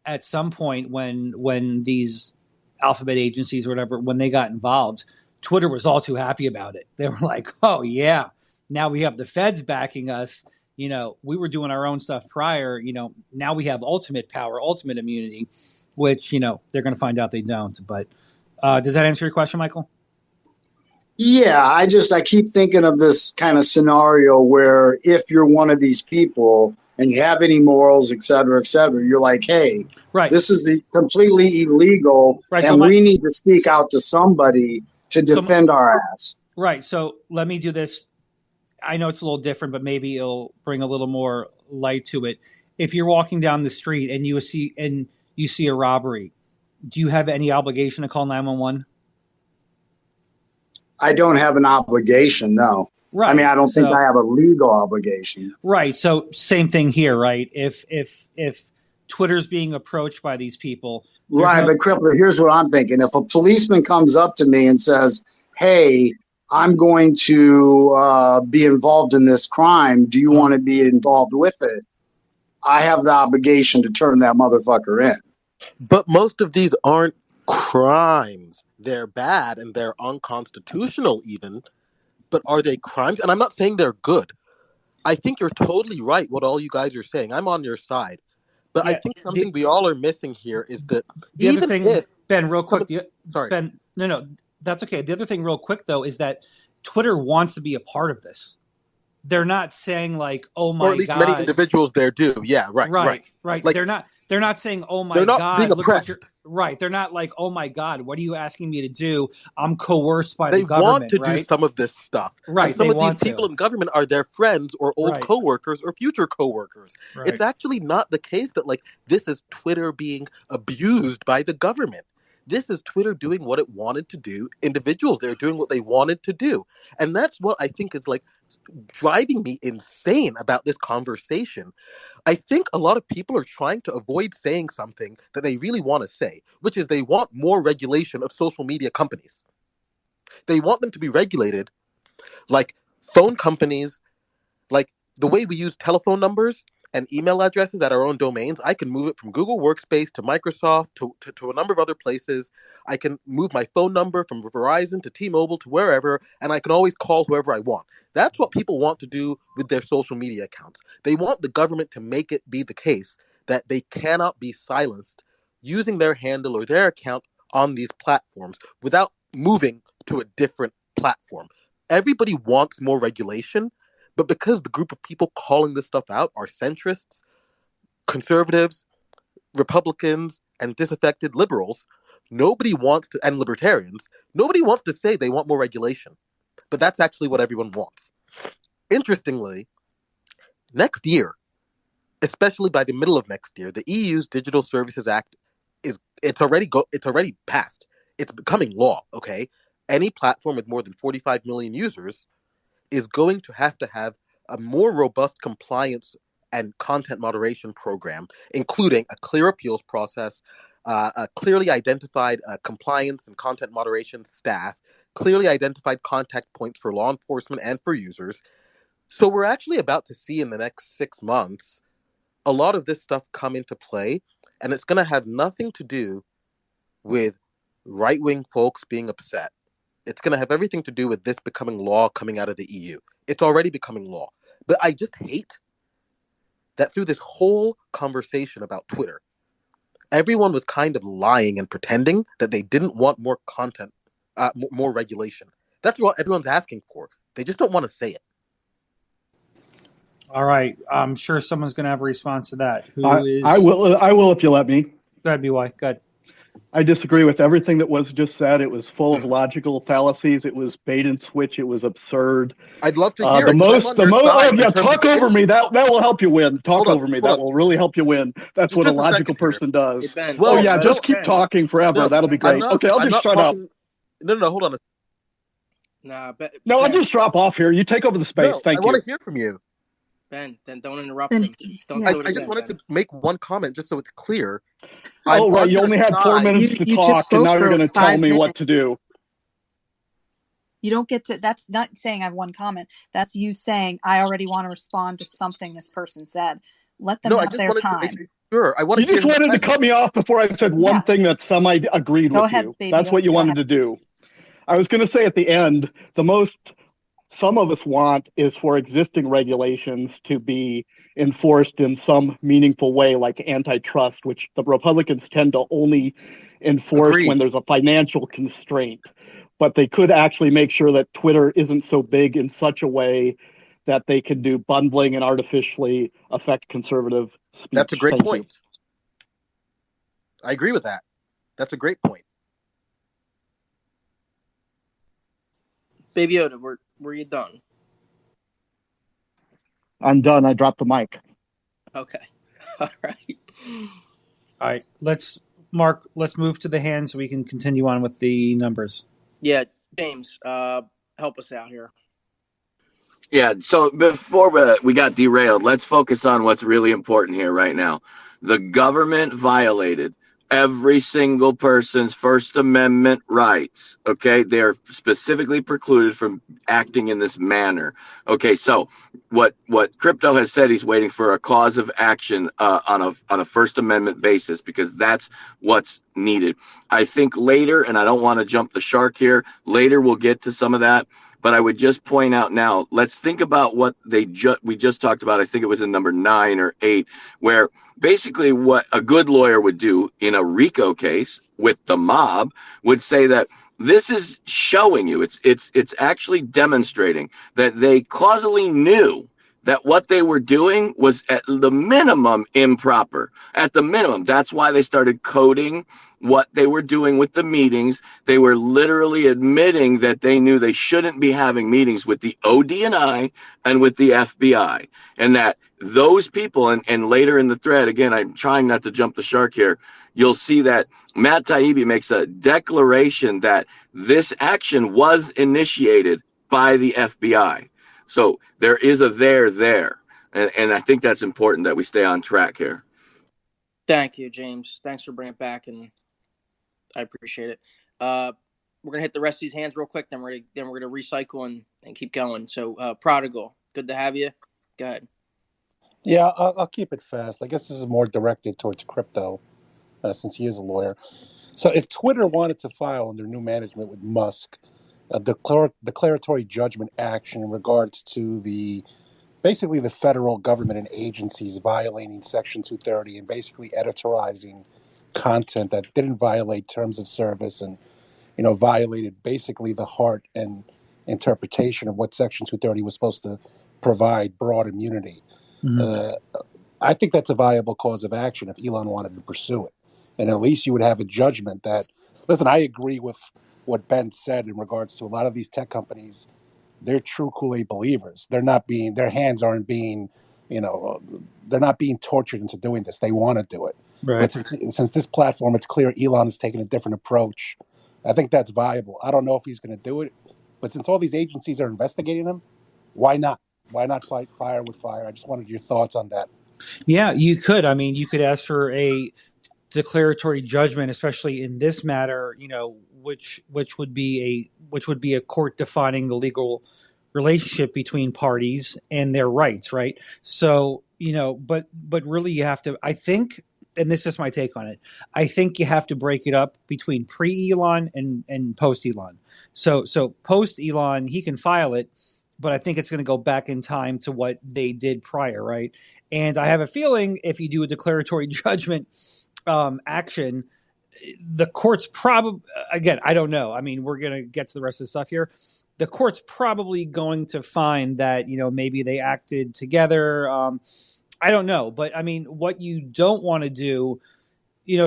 [SPEAKER 9] at some point when these alphabet agencies or whatever, when they got involved, Twitter was all too happy about it. They were like, oh yeah, now we have the feds backing us. We were doing our own stuff prior, now we have ultimate power, ultimate immunity, which, they're going to find out they don't. But does that answer your question, Michael?
[SPEAKER 14] Yeah, I keep thinking of this kind of scenario where if you're one of these people and you have any morals, et cetera, you're like, hey,
[SPEAKER 9] right,
[SPEAKER 14] this is completely illegal, right, and we need to speak out to somebody to defend our ass.
[SPEAKER 9] Right. So let me do this. I know it's a little different, but maybe it'll bring a little more light to it. If you're walking down the street and you see a robbery, do you have any obligation to call 911?
[SPEAKER 14] I don't have an obligation, no.
[SPEAKER 9] Right.
[SPEAKER 14] I mean, I don't think
[SPEAKER 9] So,
[SPEAKER 14] I have a legal obligation.
[SPEAKER 9] right. So same thing here, right? If Twitter's being approached by these people,
[SPEAKER 14] Right, but Crippler, here's what I'm thinking. If a policeman comes up to me and says, hey, I'm going to be involved in this crime. Do you want to be involved with it? I have the obligation to turn that motherfucker in.
[SPEAKER 15] But most of these aren't crimes. They're bad and they're unconstitutional even. But are they crimes? And I'm not saying they're good. I think you're totally right what all you guys are saying. I'm on your side. But I think something we all are missing here is that
[SPEAKER 9] the other thing, Ben, real quick.
[SPEAKER 15] Sorry.
[SPEAKER 9] Ben, no, that's okay. The other thing real quick, though, is that Twitter wants to be a part of this. They're not saying like, oh my God.
[SPEAKER 15] Or at least many individuals there do. Yeah, right.
[SPEAKER 9] Right.
[SPEAKER 15] Like,
[SPEAKER 9] they're not saying, oh my
[SPEAKER 15] they're not
[SPEAKER 9] God,
[SPEAKER 15] being
[SPEAKER 9] look what
[SPEAKER 15] oppressed.
[SPEAKER 9] you're right. They're not like, oh my God, what are you asking me to do? I'm coerced by
[SPEAKER 15] they
[SPEAKER 9] the government.
[SPEAKER 15] Want to
[SPEAKER 9] right?
[SPEAKER 15] do some of this stuff.
[SPEAKER 9] Right.
[SPEAKER 15] And some of these people in government are their friends or old coworkers or future coworkers.
[SPEAKER 9] Right.
[SPEAKER 15] It's actually not the case that like this is Twitter being abused by the government. This is Twitter doing what it wanted to do. Individuals there doing what they wanted to do. And that's what I think is like driving me insane about this conversation. I think a lot of people are trying to avoid saying something that they really want to say, which is they want more regulation of social media companies. They want them to be regulated like phone companies, like the way we use telephone numbers and email addresses at our own domains. I can move it from Google Workspace to Microsoft to a number of other places. I can move my phone number from Verizon to T-Mobile to wherever, and I can always call whoever I want. That's what people want to do with their social media accounts. They want the government to make it be the case that they cannot be silenced using their handle or their account on these platforms without moving to a different platform. Everybody wants more regulation, but because the group of people calling this stuff out are centrists, conservatives, Republicans, and disaffected liberals, nobody wants to, and libertarians, nobody wants to say they want more regulation. But that's actually what everyone wants. Interestingly, next year, especially by the middle of next year, the EU's Digital Services Act it's already passed. It's becoming law, okay? Any platform with more than 45 million users is going to have a more robust compliance and content moderation program, including a clear appeals process, a clearly identified compliance and content moderation staff, clearly identified contact points for law enforcement and for users. So we're actually about to see in the next 6 months a lot of this stuff come into play, and it's going to have nothing to do with right-wing folks being upset. It's going to have everything to do with this becoming law coming out of the EU. It's already becoming law. But I just hate that through this whole conversation about Twitter, everyone was kind of lying and pretending that they didn't want more content, more regulation. That's what everyone's asking for. They just don't want to say it.
[SPEAKER 9] All right. I'm sure someone's going to have a response to that.
[SPEAKER 6] I will if you let me.
[SPEAKER 9] Go ahead, BY. Go ahead.
[SPEAKER 6] I disagree with everything that was just said. It was full of logical fallacies. It was bait and switch. It was absurd.
[SPEAKER 15] I'd love to hear it.
[SPEAKER 6] Talk over me. That will help you win. Talk over me. That
[SPEAKER 15] on.
[SPEAKER 6] will really help you win. That's what a logical person does.
[SPEAKER 2] Hey, Ben,
[SPEAKER 6] just keep talking forever.
[SPEAKER 15] No,
[SPEAKER 6] that'll be great. Okay, I'll just shut up.
[SPEAKER 15] No, hold on.
[SPEAKER 6] No, I'll just drop off here. You take over the space. Thank you.
[SPEAKER 15] I want to hear from you.
[SPEAKER 2] Ben, then don't interrupt him.
[SPEAKER 15] I just wanted to make one comment just so it's clear.
[SPEAKER 6] Oh, right. You only had 4 minutes to talk, and now you're going to tell me what to do.
[SPEAKER 8] You don't get to, that's not saying I have one comment. That's you saying, I already want to respond to something this person said. Let them have their time.
[SPEAKER 15] Sure.
[SPEAKER 6] You just wanted to cut me off before I said one thing that I agreed with you.
[SPEAKER 8] Baby,
[SPEAKER 6] that's what you wanted to do. I was going to say at the end, the most some of us want is for existing regulations to be enforced in some meaningful way, like antitrust, which the Republicans tend to only enforce when there's a financial constraint. But they could actually make sure that Twitter isn't so big in such a way that they can do bundling and artificially affect conservative speech.
[SPEAKER 15] That's a great point. I agree with that. That's a great point.
[SPEAKER 2] Baby Yoda, were you done?
[SPEAKER 6] I'm done. I dropped the mic.
[SPEAKER 2] Okay. All right.
[SPEAKER 9] All right. Let's move to the hand so we can continue on with the numbers.
[SPEAKER 2] Yeah, James, help us out here.
[SPEAKER 10] Yeah, so before we got derailed, let's focus on what's really important here right now. The government violated every single person's First Amendment rights. Okay, they're specifically precluded from acting in this manner. Okay, so what Crypto has said, he's waiting for a cause of action on a First Amendment basis, because that's what's needed. I think later, and I don't want to jump the shark here, later we'll get to some of that. But I would just point out now, let's think about what we just talked about. I think it was in number 9 or 8, where basically what a good lawyer would do in a RICO case with the mob would say that this is showing you, it's actually demonstrating that they causally knew that what they were doing was at the minimum improper. At the minimum, that's why they started coding what they were doing with the meetings. They were literally admitting that they knew they shouldn't be having meetings with the ODNI and with the FBI, and that those people, and later in the thread, again, I'm trying not to jump the shark here, you'll see that Matt Taibbi makes a declaration that this action was initiated by the FBI. So there is a there. And I think that's important that we stay on track here.
[SPEAKER 2] Thank you, James. Thanks for bringing it back, and I appreciate it. We're gonna hit the rest of these hands real quick, then we're gonna recycle and keep going. So, Prodigal, good to have you. Go ahead.
[SPEAKER 13] Yeah, I'll keep it fast. I guess this is more directed towards Crypto, since he is a lawyer. So if Twitter wanted to file under new management with Musk a declaratory judgment action in regards to basically the federal government and agencies violating Section 230 and basically editorializing content that didn't violate terms of service and violated basically the heart and interpretation of what Section 230 was supposed to provide, broad immunity. I think that's a viable cause of action if Elon wanted to pursue it. And at least you would have a judgment that, listen, I agree with what Ben said in regards to a lot of these tech companies. They're true Kool-Aid believers. Their hands aren't being, they're not being tortured into doing this. They want to do it.
[SPEAKER 9] Right.
[SPEAKER 13] But since this platform, it's clear Elon is taking a different approach. I think that's viable. I don't know if he's going to do it, but since all these agencies are investigating him, why not? Why not fight fire with fire? I just wanted your thoughts on that.
[SPEAKER 9] Yeah, you could. I mean, you could ask for a declaratory judgment, especially in this matter, which would be a court defining the legal relationship between parties and their rights, right? So, but really you have to, I think, and this is my take on it, I think you have to break it up between pre-Elon and post-Elon. So post-Elon, he can file it, but I think it's going to go back in time to what they did prior, right? And I have a feeling if you do a declaratory judgment action, the court's probably, again, I don't know. I mean, we're going to get to the rest of the stuff here. The court's probably going to find that, maybe they acted together. I don't know. But I mean, what you don't want to do,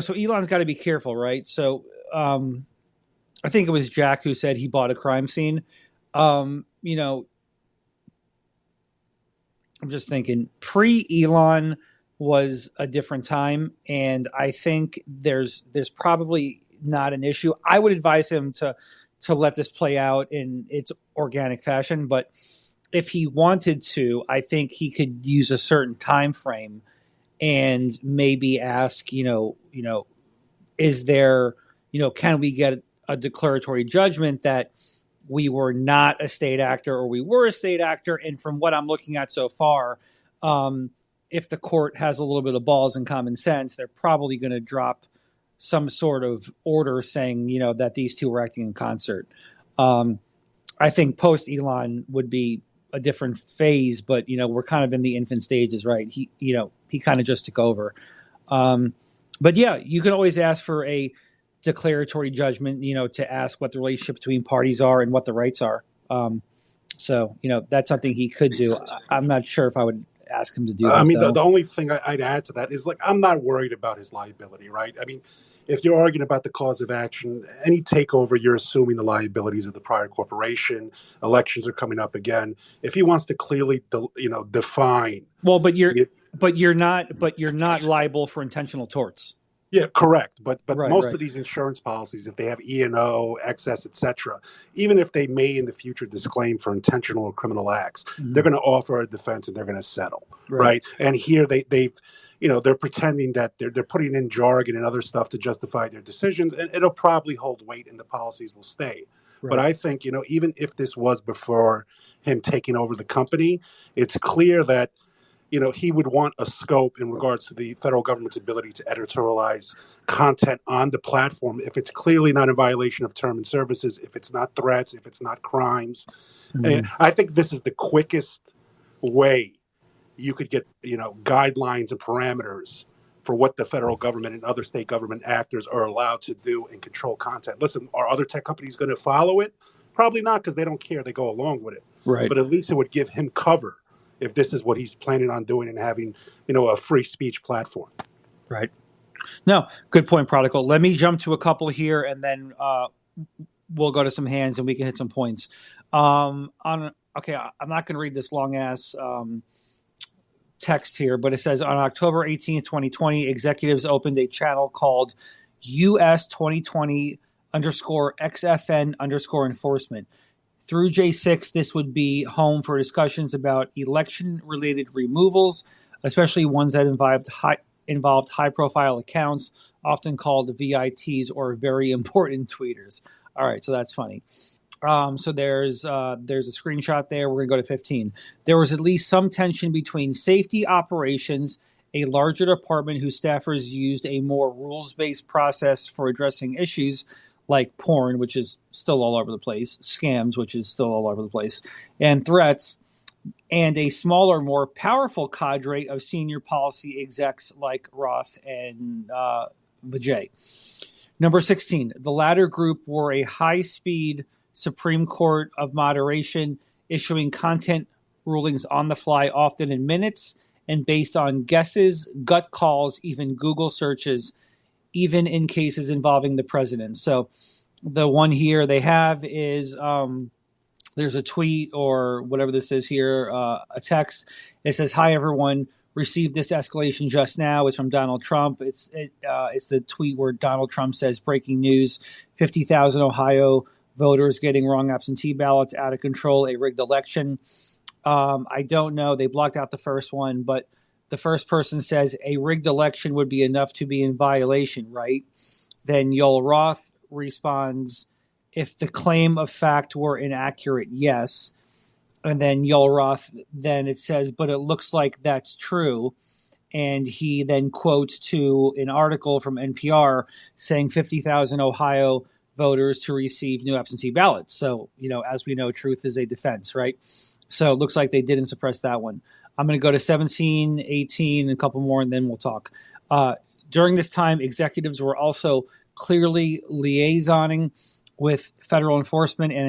[SPEAKER 9] so Elon's got to be careful, right? So I think it was Jack who said he bought a crime scene. I'm just thinking pre-Elon was a different time, and I think there's probably not an issue. I would advise him to let this play out in its organic fashion, but if he wanted to, I think he could use a certain time frame and maybe ask, is there, can we get a declaratory judgment that we were not a state actor or we were a state actor? And from what I'm looking at so far, if the court has a little bit of balls and common sense, they're probably going to drop some sort of order saying, that these two were acting in concert. I think post Elon would be a different phase, but we're kind of in the infant stages, right? He kind of just took over. But yeah, you can always ask for a declaratory judgment, to ask what the relationship between parties are and what the rights are. So that's something he could do. I'm not sure if I would ask him to do that.
[SPEAKER 16] I mean, the only thing I'd add to that is, I'm not worried about his liability, right? I mean, if you're arguing about the cause of action, any takeover, you're assuming the liabilities of the prior corporation. Elections are coming up again. If he wants to clearly, define.
[SPEAKER 9] Well, but you're not liable for intentional torts.
[SPEAKER 16] Yeah, correct. But
[SPEAKER 9] Right,
[SPEAKER 16] most
[SPEAKER 9] right.
[SPEAKER 16] of these insurance policies, if they have E&O, excess, etc., even if they may in the future disclaim for intentional or criminal acts, they're going to offer a defense and they're going to settle,
[SPEAKER 9] Right.
[SPEAKER 16] right? And here they've, they're pretending that they're putting in jargon and other stuff to justify their decisions, and it'll probably hold weight, and the policies will stay. But
[SPEAKER 9] Right.
[SPEAKER 16] I think, even if this was before him taking over the company, it's clear that he would want a scope in regards to the federal government's ability to editorialize content on the platform if it's clearly not in violation of term and services, if it's not threats, if it's not crimes. And I think this is the quickest way you could get, guidelines and parameters for what the federal government and other state government actors are allowed to do and control content. Listen, are other tech companies going to follow it? Probably not, because they don't care. They go along with it.
[SPEAKER 9] Right.
[SPEAKER 16] But at least it would give him cover if this is what he's planning on doing and having, a free speech platform.
[SPEAKER 9] Right. No, good point, Prodigal. Let me jump to a couple here, and then we'll go to some hands and we can hit some points. I'm not going to read this long ass text here, but it says on October 18th, 2020, executives opened a channel called US 2020 _XFN _enforcement. Through J6, this would be home for discussions about election-related removals, especially ones that involved high-profile accounts, often called VITs or very important tweeters. All right, so that's funny. So there's a screenshot there. We're going to go to 15. There was at least some tension between safety operations, a larger department whose staffers used a more rules-based process for addressing issues like porn, which is still all over the place, scams, which is still all over the place, and threats, and a smaller, more powerful cadre of senior policy execs like Roth and Vijay. Number 16, the latter group were a high-speed Supreme Court of moderation, issuing content rulings on the fly, often in minutes, and based on guesses, gut calls, even Google searches, even in cases involving the president. So the one here they have is there's a tweet or whatever this is here, a text. It says, "Hi, everyone. Received this escalation just now." It's from Donald Trump. It's the tweet where Donald Trump says, "Breaking news, 50,000 Ohio voters getting wrong absentee ballots, out of control, a rigged election." I don't know. They blocked out the first one, but the first person says a rigged election would be enough to be in violation, right? Then Yoel Roth responds, if the claim of fact were inaccurate, yes. And then Yoel Roth, then it says, but it looks like that's true. And he then quotes to an article from NPR saying 50,000 Ohio voters to receive new absentee ballots. So, as we know, truth is a defense, right? So it looks like they didn't suppress that one. I'm going to go to 17, 18, and a couple more, and then we'll talk. During this time, executives were also clearly liaisoning with federal enforcement and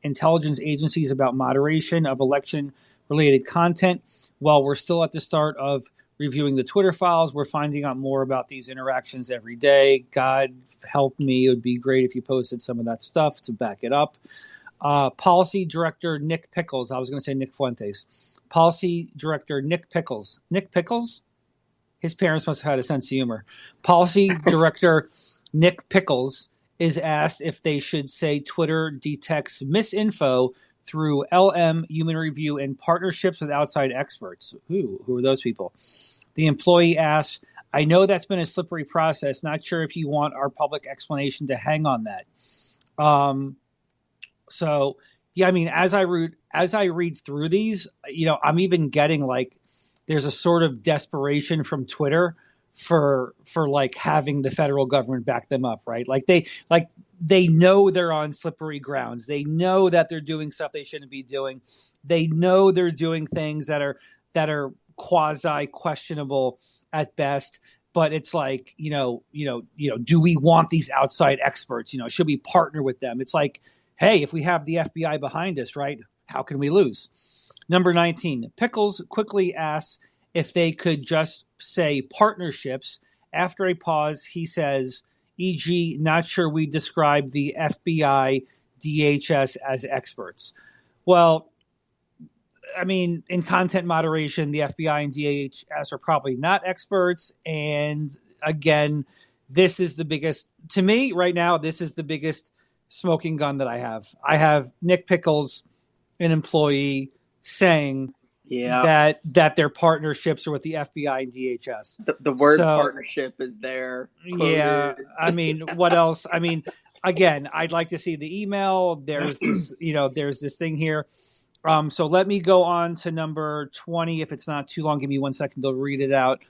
[SPEAKER 9] intelligence agencies about moderation of election-related content. While we're still at the start of reviewing the Twitter files, we're finding out more about these interactions every day. God help me. It would be great if you posted some of that stuff to back it up. Policy Director Nick Pickles. I was going to say Nick Fuentes. Policy Director Nick Pickles. Nick Pickles? His parents must have had a sense of humor. Policy Director Nick Pickles is asked if they should say Twitter detects misinfo through LM, human review, and partnerships with outside experts. Who are those people? The employee asks, I know that's been a slippery process. Not sure if you want our public explanation to hang on that. So, yeah, I mean, as I read through these, I'm even getting like there's a sort of desperation from Twitter for like having the federal government back them up, right? Like they know they're on slippery grounds. They know that they're doing stuff they shouldn't be doing. They know they're doing things that are quasi questionable at best. But it's like, do we want these outside experts? Should we partner with them? It's like, hey, if we have the FBI behind us, right, how can we lose? Number 19, Pickles quickly asks if they could just say partnerships. After a pause, he says, e.g., not sure we describe the FBI, DHS as experts. Well, I in content moderation, the FBI and DHS are probably not experts, and again, this is the biggest, to me right now, this is the biggest smoking gun that I have. I have Nick Pickles, an employee, saying that their partnerships are with the FBI and DHS.
[SPEAKER 2] The word partnership is there. Quoted.
[SPEAKER 9] Yeah, I mean, what else? I mean, again, I'd like to see the email. There's this, there's this thing here. So let me go on to number 20. If it's not too long, give me 1 second to read it out.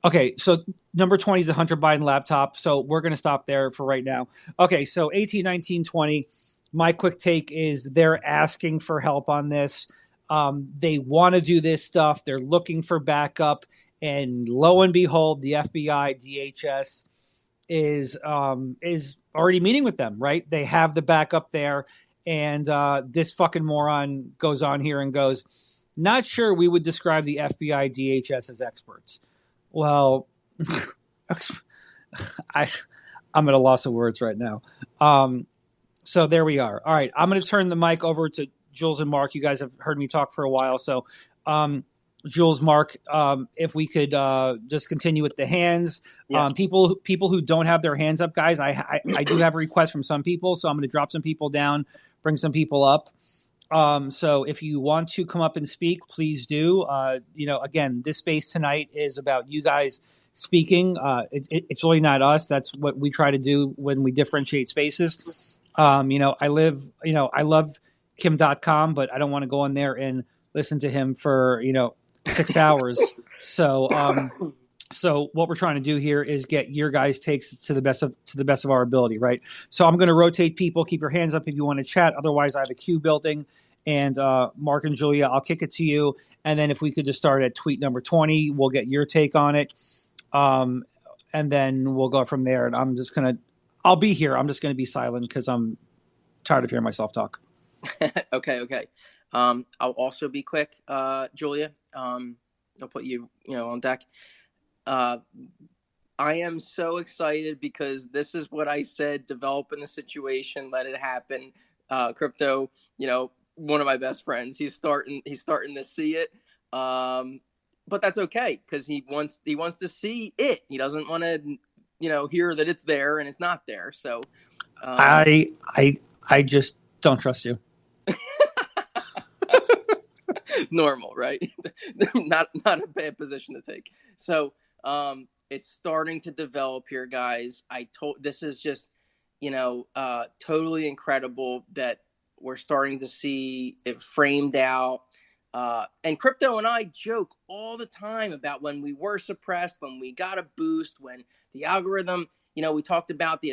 [SPEAKER 9] Okay, so number 20 is the Hunter Biden laptop. So we're going to stop there for right now. Okay, so 18, 19, 20. My quick take is they're asking for help on this. They want to do this stuff. They're looking for backup. And lo and behold, the FBI, DHS is already meeting with them, right? They have the backup there. And this fucking moron goes on here and goes, not sure we would describe the FBI, DHS as experts. Well, I'm at a loss of words right now. So there we are. All right, I'm going to turn the mic over to Jules and Mark. You guys have heard me talk for a while. So Jules, Mark, if we could just continue with the hands. Yes. People who don't have their hands up, guys, I do have a request from some people. So I'm going to drop some people down, bring some people up. So if you want to come up and speak, please do. Again, this space tonight is about you guys speaking. It's really not us. That's what we try to do when we differentiate spaces. I love Kim.com, but I don't want to go in there and listen to him for, 6 hours. So what we're trying to do here is get your guys' takes to the best of our ability, right? So I'm going to rotate people. Keep your hands up if you want to chat. Otherwise, I have a queue building. And Mark and Julia, I'll kick it to you. And then if we could just start at tweet number 20, we'll get your take on it. And then we'll go from there. And I'll be here. I'm just going to be silent because I'm tired of hearing myself talk.
[SPEAKER 2] Okay. I'll also be quick, Julia. I'll put you, on deck. I am so excited because this is what I said, developing the situation, let it happen. Crypto, one of my best friends, he's starting to see it. But that's okay because he wants to see it. He doesn't want to, hear that it's there and it's not there. So
[SPEAKER 9] I just don't trust you.
[SPEAKER 2] Normal, right? not a bad position to take. So it's starting to develop here, guys. This is just totally incredible that we're starting to see it framed out. And Crypto and I joke all the time about when we were suppressed, when we got a boost, when the algorithm, we talked about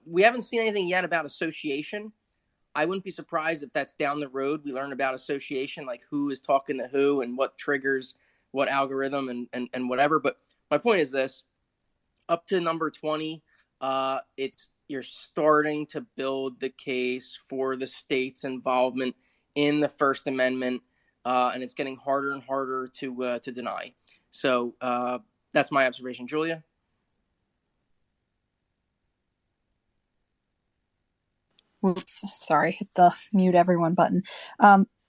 [SPEAKER 2] we haven't seen anything yet about association. I wouldn't be surprised if that's down the road. We learn about association, like who is talking to who and what triggers what algorithm and whatever. But my point is this: up to number 20, you're starting to build the case for the state's involvement in the First Amendment, and it's getting harder and harder to deny. So that's my observation, Julia.
[SPEAKER 8] Oops, sorry, hit the mute everyone button.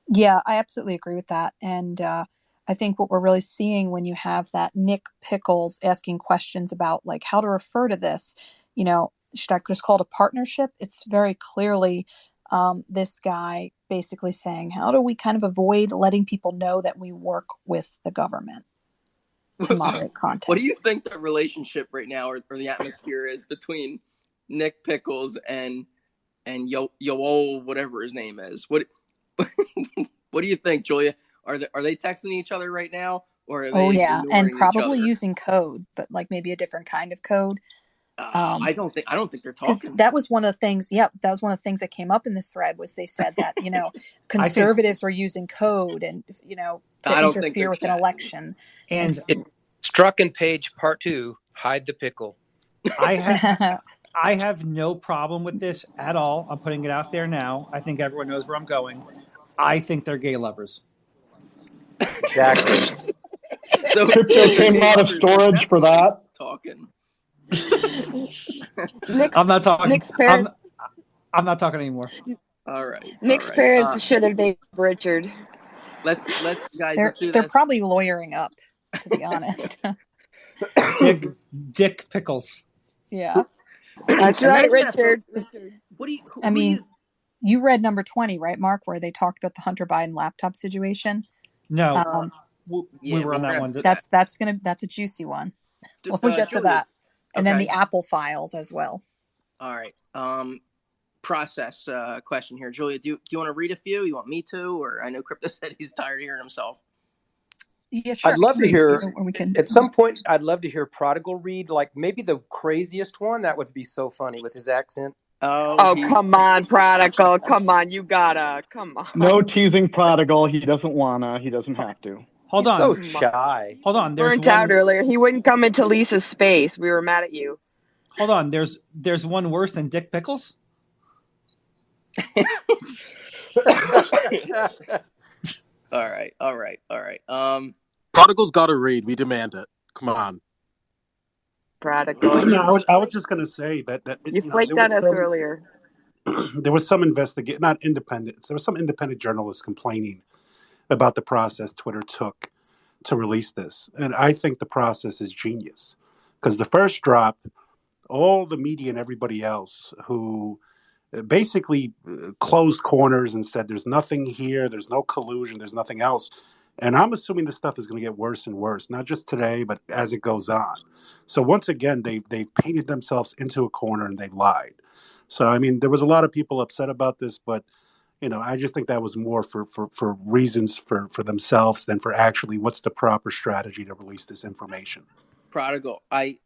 [SPEAKER 8] Yeah, I absolutely agree with that. And I think what we're really seeing when you have that Nick Pickles asking questions about like how to refer to this, should I just call it a partnership? It's very clearly this guy basically saying, how do we kind of avoid letting people know that we work with the government to moderate content?
[SPEAKER 2] What do you think the relationship right now or the atmosphere is between Nick Pickles and Yoel, whatever his name is? What do you think, Julia? Are they texting each other right now, or are they
[SPEAKER 8] and probably using code, but like maybe a different kind of code?
[SPEAKER 2] I don't think they're talking.
[SPEAKER 8] That was one of the things. Yep, that was one of the things that came up in this thread. Was they said that conservatives were using code and to interfere with an election.
[SPEAKER 17] And Struck and Page Part 2, hide the pickle.
[SPEAKER 9] I have no problem with this at all. I'm putting it out there now. I think everyone knows where I'm going. I think they're gay lovers.
[SPEAKER 6] Exactly. So Crypto came out of storage for that.
[SPEAKER 2] Talking.
[SPEAKER 9] I'm not talking. I'm not talking anymore.
[SPEAKER 2] All right.
[SPEAKER 5] Nick's parents should have named Richard.
[SPEAKER 2] Let's guys. Let's do this.
[SPEAKER 8] They're probably lawyering up, to be honest.
[SPEAKER 9] Dick Pickles.
[SPEAKER 8] Yeah.
[SPEAKER 5] That's
[SPEAKER 2] And then
[SPEAKER 5] right,
[SPEAKER 2] we got to throw.
[SPEAKER 5] Richard.
[SPEAKER 2] What do you?
[SPEAKER 8] I
[SPEAKER 2] Who do
[SPEAKER 8] mean,
[SPEAKER 2] you?
[SPEAKER 8] you read number 20, right, Mark, where they talked about the Hunter Biden laptop situation.
[SPEAKER 9] No, we
[SPEAKER 2] Yeah,
[SPEAKER 9] were
[SPEAKER 2] well,
[SPEAKER 9] on
[SPEAKER 2] we're
[SPEAKER 9] that
[SPEAKER 2] gonna have
[SPEAKER 9] one.
[SPEAKER 2] to do that.
[SPEAKER 8] That's a juicy one. When we get to
[SPEAKER 2] Julia.
[SPEAKER 8] that, and then
[SPEAKER 2] Okay.
[SPEAKER 8] the Apple files as well.
[SPEAKER 2] All right. Process question here, Julia. Do you want to read a few? You want me to, or I know Crypto said he's tired of hearing himself.
[SPEAKER 8] Yeah, sure.
[SPEAKER 17] I'd love to hear
[SPEAKER 8] When we can.
[SPEAKER 17] at some point. I'd love to hear Prodigal read, like maybe the craziest one. That would be so funny with his accent.
[SPEAKER 5] Oh, come on, Prodigal. Come on, you gotta. Come on.
[SPEAKER 6] No teasing Prodigal. He doesn't wanna. He doesn't have to.
[SPEAKER 9] Hold
[SPEAKER 17] He's so
[SPEAKER 9] on.
[SPEAKER 17] shy.
[SPEAKER 9] Hold on. There's
[SPEAKER 5] Burnt out
[SPEAKER 9] one.
[SPEAKER 5] earlier. He wouldn't come into Lisa's space. We were mad at you.
[SPEAKER 9] Hold on. There's one worse than Dick Pickles.
[SPEAKER 2] All right.
[SPEAKER 15] Prodigal's got to read. We demand it. Come on.
[SPEAKER 5] Prodigal.
[SPEAKER 16] No, I was just going to say that
[SPEAKER 5] You
[SPEAKER 16] there
[SPEAKER 5] flaked
[SPEAKER 16] was
[SPEAKER 5] on us
[SPEAKER 16] some
[SPEAKER 5] earlier.
[SPEAKER 16] there was some not independent. There was some independent journalists complaining about the process Twitter took to release this, and I think the process is genius because the first drop, all the media and everybody else who basically closed corners and said there's nothing here, there's no collusion, there's nothing else. And I'm assuming this stuff is going to get worse and worse, not just today, but as it goes on. So once again, they've painted themselves into a corner and they lied. So I mean, there was a lot of people upset about this, but I just think that was more for reasons for themselves than for actually what's the proper strategy to release this information.
[SPEAKER 2] Prodigal. I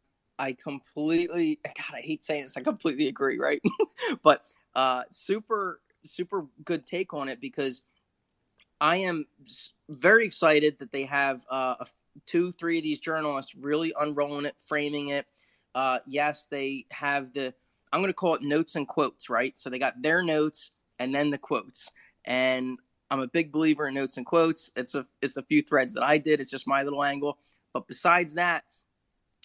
[SPEAKER 2] completely. God, I hate saying this. I completely agree. Right, but super good take on it because I am very excited that they have 2-3 of these journalists really unrolling it, framing it. Yes, they have I'm going to call it notes and quotes, right? So they got their notes and then the quotes. And I'm a big believer in notes and quotes. It's a few threads that I did. It's just my little angle. But besides that,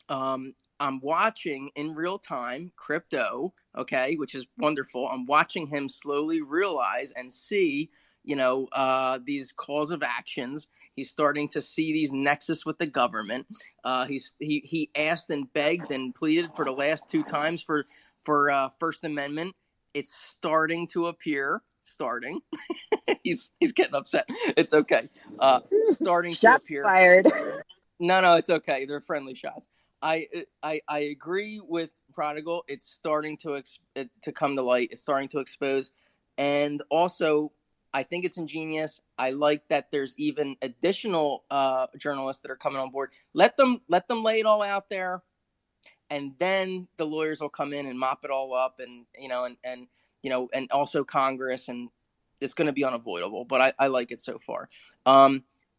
[SPEAKER 2] I'm watching in real time Crypto, okay, which is wonderful. I'm watching him slowly realize and see, these calls of actions. He's starting to see these nexus with the government. He asked and begged and pleaded for the last 2 times for First Amendment. It's starting to appear. He's getting upset. It's okay. Starting to
[SPEAKER 5] Shots
[SPEAKER 2] appear.
[SPEAKER 5] fired.
[SPEAKER 2] No, it's okay. They're friendly shots. I agree with Prodigal. It's starting to come to light. It's starting to expose, and also I think it's ingenious. I like that there's even additional journalists that are coming on board. Let them lay it all out there, and then the lawyers will come in and mop it all up, and and also Congress, and it's going to be unavoidable. But I like it so far.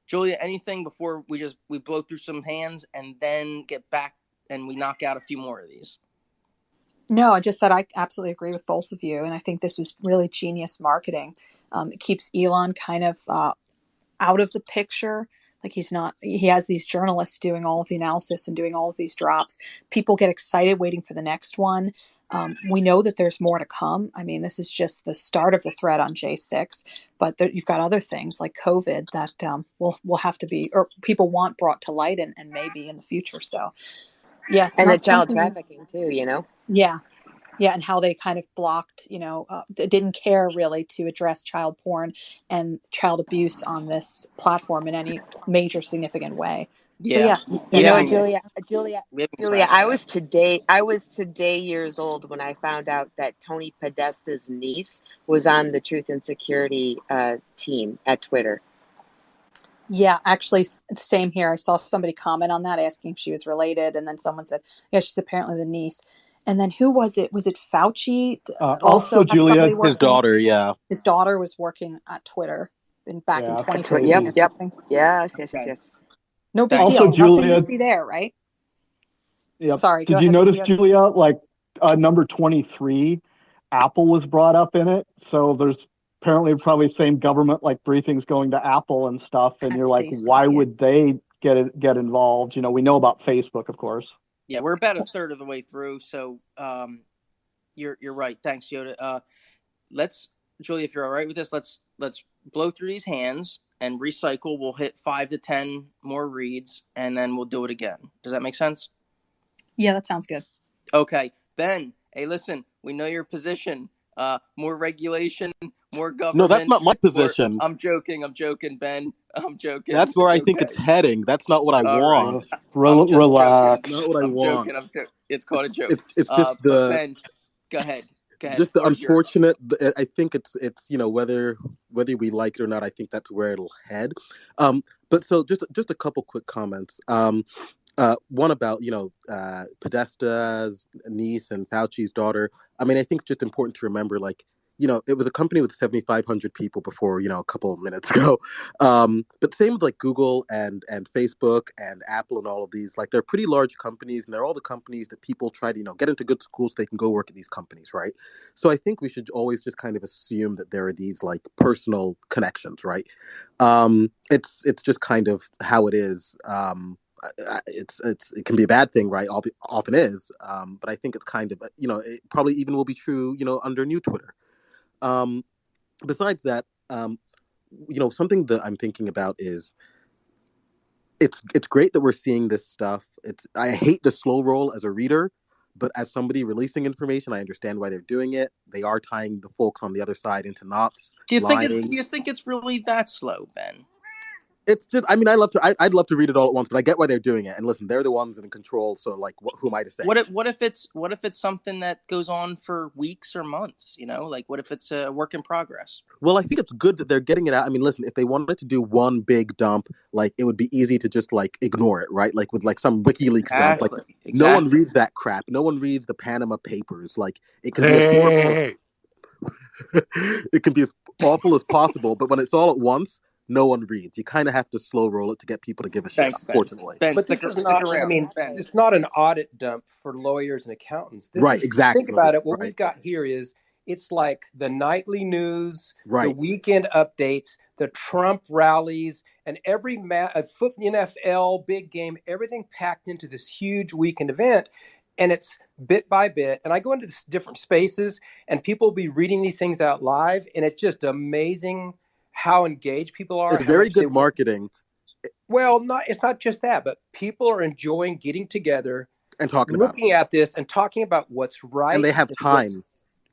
[SPEAKER 2] Julia, anything before we blow through some hands and then get back and we knock out a few more of these?
[SPEAKER 8] No, just that I absolutely agree with both of you, and I think this was really genius marketing. It keeps Elon kind of out of the picture. Like he has these journalists doing all of the analysis and doing all of these drops. People get excited waiting for the next one. We know that there's more to come. I mean, this is just the start of the thread on J6, but you've got other things like COVID that will have to be, or people want brought to light and maybe in the future. So, yeah, it's
[SPEAKER 5] And the
[SPEAKER 8] not
[SPEAKER 5] child
[SPEAKER 8] something.
[SPEAKER 5] trafficking too,
[SPEAKER 8] Yeah. Yeah, and how they kind of blocked, didn't care really to address child porn and child abuse on this platform in any major significant way. So
[SPEAKER 2] Yeah,
[SPEAKER 5] Julia,
[SPEAKER 2] we haven't
[SPEAKER 5] Julia,
[SPEAKER 2] scratched that.
[SPEAKER 5] I was today years old when I found out that Tony Podesta's niece was on the Truth and Security team at Twitter.
[SPEAKER 8] Yeah, actually, same here. I saw somebody comment on that asking if she was related, and then someone said, yeah, she's apparently the niece. And then who was it? Was it Fauci?
[SPEAKER 6] Also, Julia,
[SPEAKER 15] his daughter, yeah.
[SPEAKER 8] His daughter was working at Twitter back in 2015
[SPEAKER 5] Yep.
[SPEAKER 8] or something.
[SPEAKER 5] Yes.
[SPEAKER 8] No big
[SPEAKER 6] Also,
[SPEAKER 8] deal.
[SPEAKER 6] Julia,
[SPEAKER 8] Nothing to see there, right?
[SPEAKER 6] Yep.
[SPEAKER 8] Sorry, go
[SPEAKER 6] Did you
[SPEAKER 8] ahead.
[SPEAKER 6] notice, Julia, like number 23, Apple was brought up in it? So there's apparently probably the same government like briefings going to Apple and stuff. And you're like,
[SPEAKER 8] Facebook,
[SPEAKER 6] why would they get involved? We know about Facebook, of course.
[SPEAKER 2] Yeah, we're about a third of the way through. So you're right. Thanks, Yoda. Julia, if you're all right with this, let's blow through these hands and recycle. We'll hit 5 to 10 more reads, and then we'll do it again. Does that make sense?
[SPEAKER 8] Yeah, that sounds good.
[SPEAKER 2] Okay, Ben. Hey, listen, we know your position. More regulation, more government.
[SPEAKER 15] No, that's not my position.
[SPEAKER 2] I'm joking, Ben. I'm joking.
[SPEAKER 15] That's where I think
[SPEAKER 2] okay.
[SPEAKER 15] it's heading. That's not what I
[SPEAKER 2] All
[SPEAKER 15] want.
[SPEAKER 2] right. I'm just
[SPEAKER 6] Relax.
[SPEAKER 2] joking.
[SPEAKER 15] Not what I
[SPEAKER 2] I'm
[SPEAKER 15] want.
[SPEAKER 2] joking. It's called a joke.
[SPEAKER 15] It's just
[SPEAKER 2] but Ben, go ahead.
[SPEAKER 15] Just the
[SPEAKER 2] Floor's yours.
[SPEAKER 15] unfortunate. I think it's whether we like it or not. I think that's where it'll head. But so just a couple quick comments. One about Podesta's niece and Fauci's daughter. I mean, I think it's just important to remember, like, it was a company with 7,500 people before, a couple of minutes ago. But same with like Google and Facebook and Apple and all of these, like, they're pretty large companies, and they're all the companies that people try to, get into good schools so they can go work at these companies, right? So I think we should always just kind of assume that there are these like personal connections, right? It's just kind of how it is. It can be a bad thing, right? Often is, but I think it's kind of it probably even will be true, under new Twitter. Besides that, something that I'm thinking about is it's great that we're seeing this stuff. I hate the slow roll as a reader, but as somebody releasing information, I understand why they're doing it. They are tying the folks on the other side into knots.
[SPEAKER 2] Do you think it's really that slow, Ben?
[SPEAKER 15] It's just, I mean, I'd love to read it all at once, but I get why they're doing it. And listen, they're the ones in control. So like, who am I to say?
[SPEAKER 2] What if it's something that goes on for weeks or months? Like what if it's a work in progress?
[SPEAKER 15] Well, I think it's good that they're getting it out. I mean, listen, if they wanted to do one big dump, like, it would be easy to just like ignore it, right? Like with like some WikiLeaks dump, like no one reads that crap. No one reads the Panama Papers. Like it can be as horrible. It can be as awful as possible, but when it's all at once, no one reads. You kind of have to slow roll it to get people to give a shit, unfortunately.
[SPEAKER 2] Ben,
[SPEAKER 17] but this is not,
[SPEAKER 2] around.
[SPEAKER 17] I mean,
[SPEAKER 2] Ben.
[SPEAKER 17] It's not an audit dump for lawyers and accountants.
[SPEAKER 15] Exactly.
[SPEAKER 17] Think about it. What we've got here is, it's like the nightly news, the weekend updates, the Trump rallies, and every NFL, big game, everything packed into this huge weekend event. And it's bit by bit. And I go into different spaces, and people will be reading these things out live, and it's just amazing how engaged people are.
[SPEAKER 15] It's very good marketing.
[SPEAKER 17] Well, it's not just that, but people are enjoying getting together
[SPEAKER 15] and talking
[SPEAKER 17] looking at this and talking about what's right.
[SPEAKER 15] And they have time.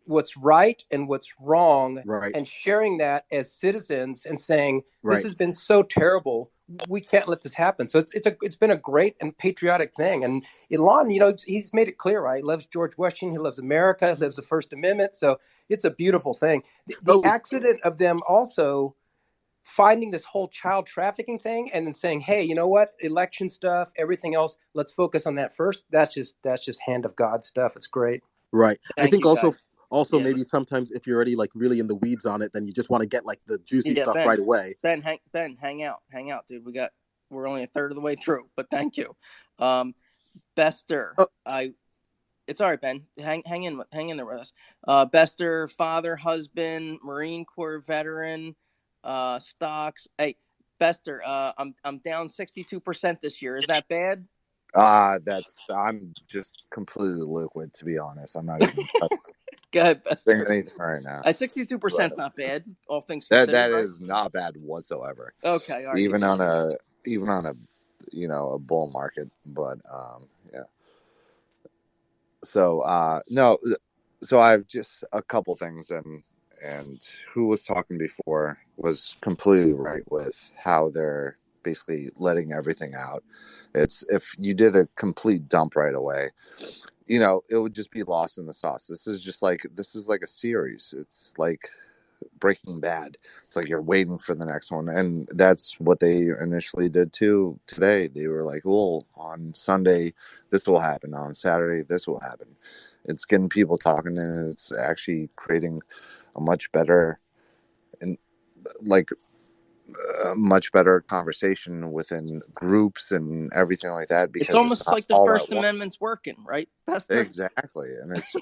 [SPEAKER 17] What's right and what's wrong,
[SPEAKER 15] right.
[SPEAKER 17] And sharing that as citizens and saying, this has been so terrible. We can't let this happen. So it's been a great and patriotic thing. And Elon, he's made it clear, right? He loves George Washington. He loves America. He loves the First Amendment. So it's a beautiful thing. The accident of them also finding this whole child trafficking thing and then saying, hey, you know what? Election stuff, everything else, let's focus on that first. That's just hand of God stuff. It's great.
[SPEAKER 15] Right. I think also maybe sometimes if you're already like really in the weeds on it, then you just want to get like the juicy stuff right away.
[SPEAKER 2] Ben, hang out, dude. We're only a third of the way through, but thank you. Bester, it's all right, Ben. Hang in there with us. Bester, father, husband, Marine Corps veteran, stocks. Hey, Bester, I'm down 62% this year. Is that bad?
[SPEAKER 18] I'm just completely liquid, to be honest. I'm not even
[SPEAKER 2] Go ahead, Bester.
[SPEAKER 18] saying anything right now.
[SPEAKER 2] 62% is not bad. All things considered.
[SPEAKER 18] That is not bad whatsoever.
[SPEAKER 2] Okay, all right.
[SPEAKER 18] Even on a a bull market, but yeah. So no, so I have just a couple things, and who was talking before was completely right with how they're basically letting everything out. It's if you did a complete dump right away, it would just be lost in the sauce. This is like a series. It's like Breaking Bad. It's like you're waiting for the next one, and that's what they initially did too today. They were like, well, on Sunday this will happen, on Saturday this will happen. It's getting people talking, and it's actually creating a much better conversation within groups and everything like that. Because
[SPEAKER 2] it's almost like the First Amendment's working, right?
[SPEAKER 18] Exactly, and it's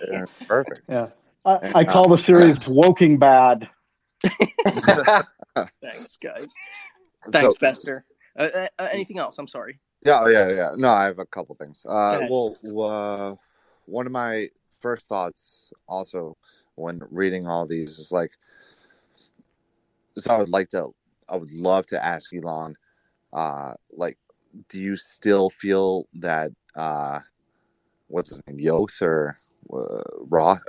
[SPEAKER 18] perfect.
[SPEAKER 6] Yeah, I call the series "Woking Bad."
[SPEAKER 2] Thanks, guys. Thanks, Bester. Anything else? I'm sorry.
[SPEAKER 18] Yeah. No, I have a couple things. One of my first thoughts also when reading all these is like, so I would like to I would love to ask Elon, like, do you still feel that what's his name, Yoth or Roth,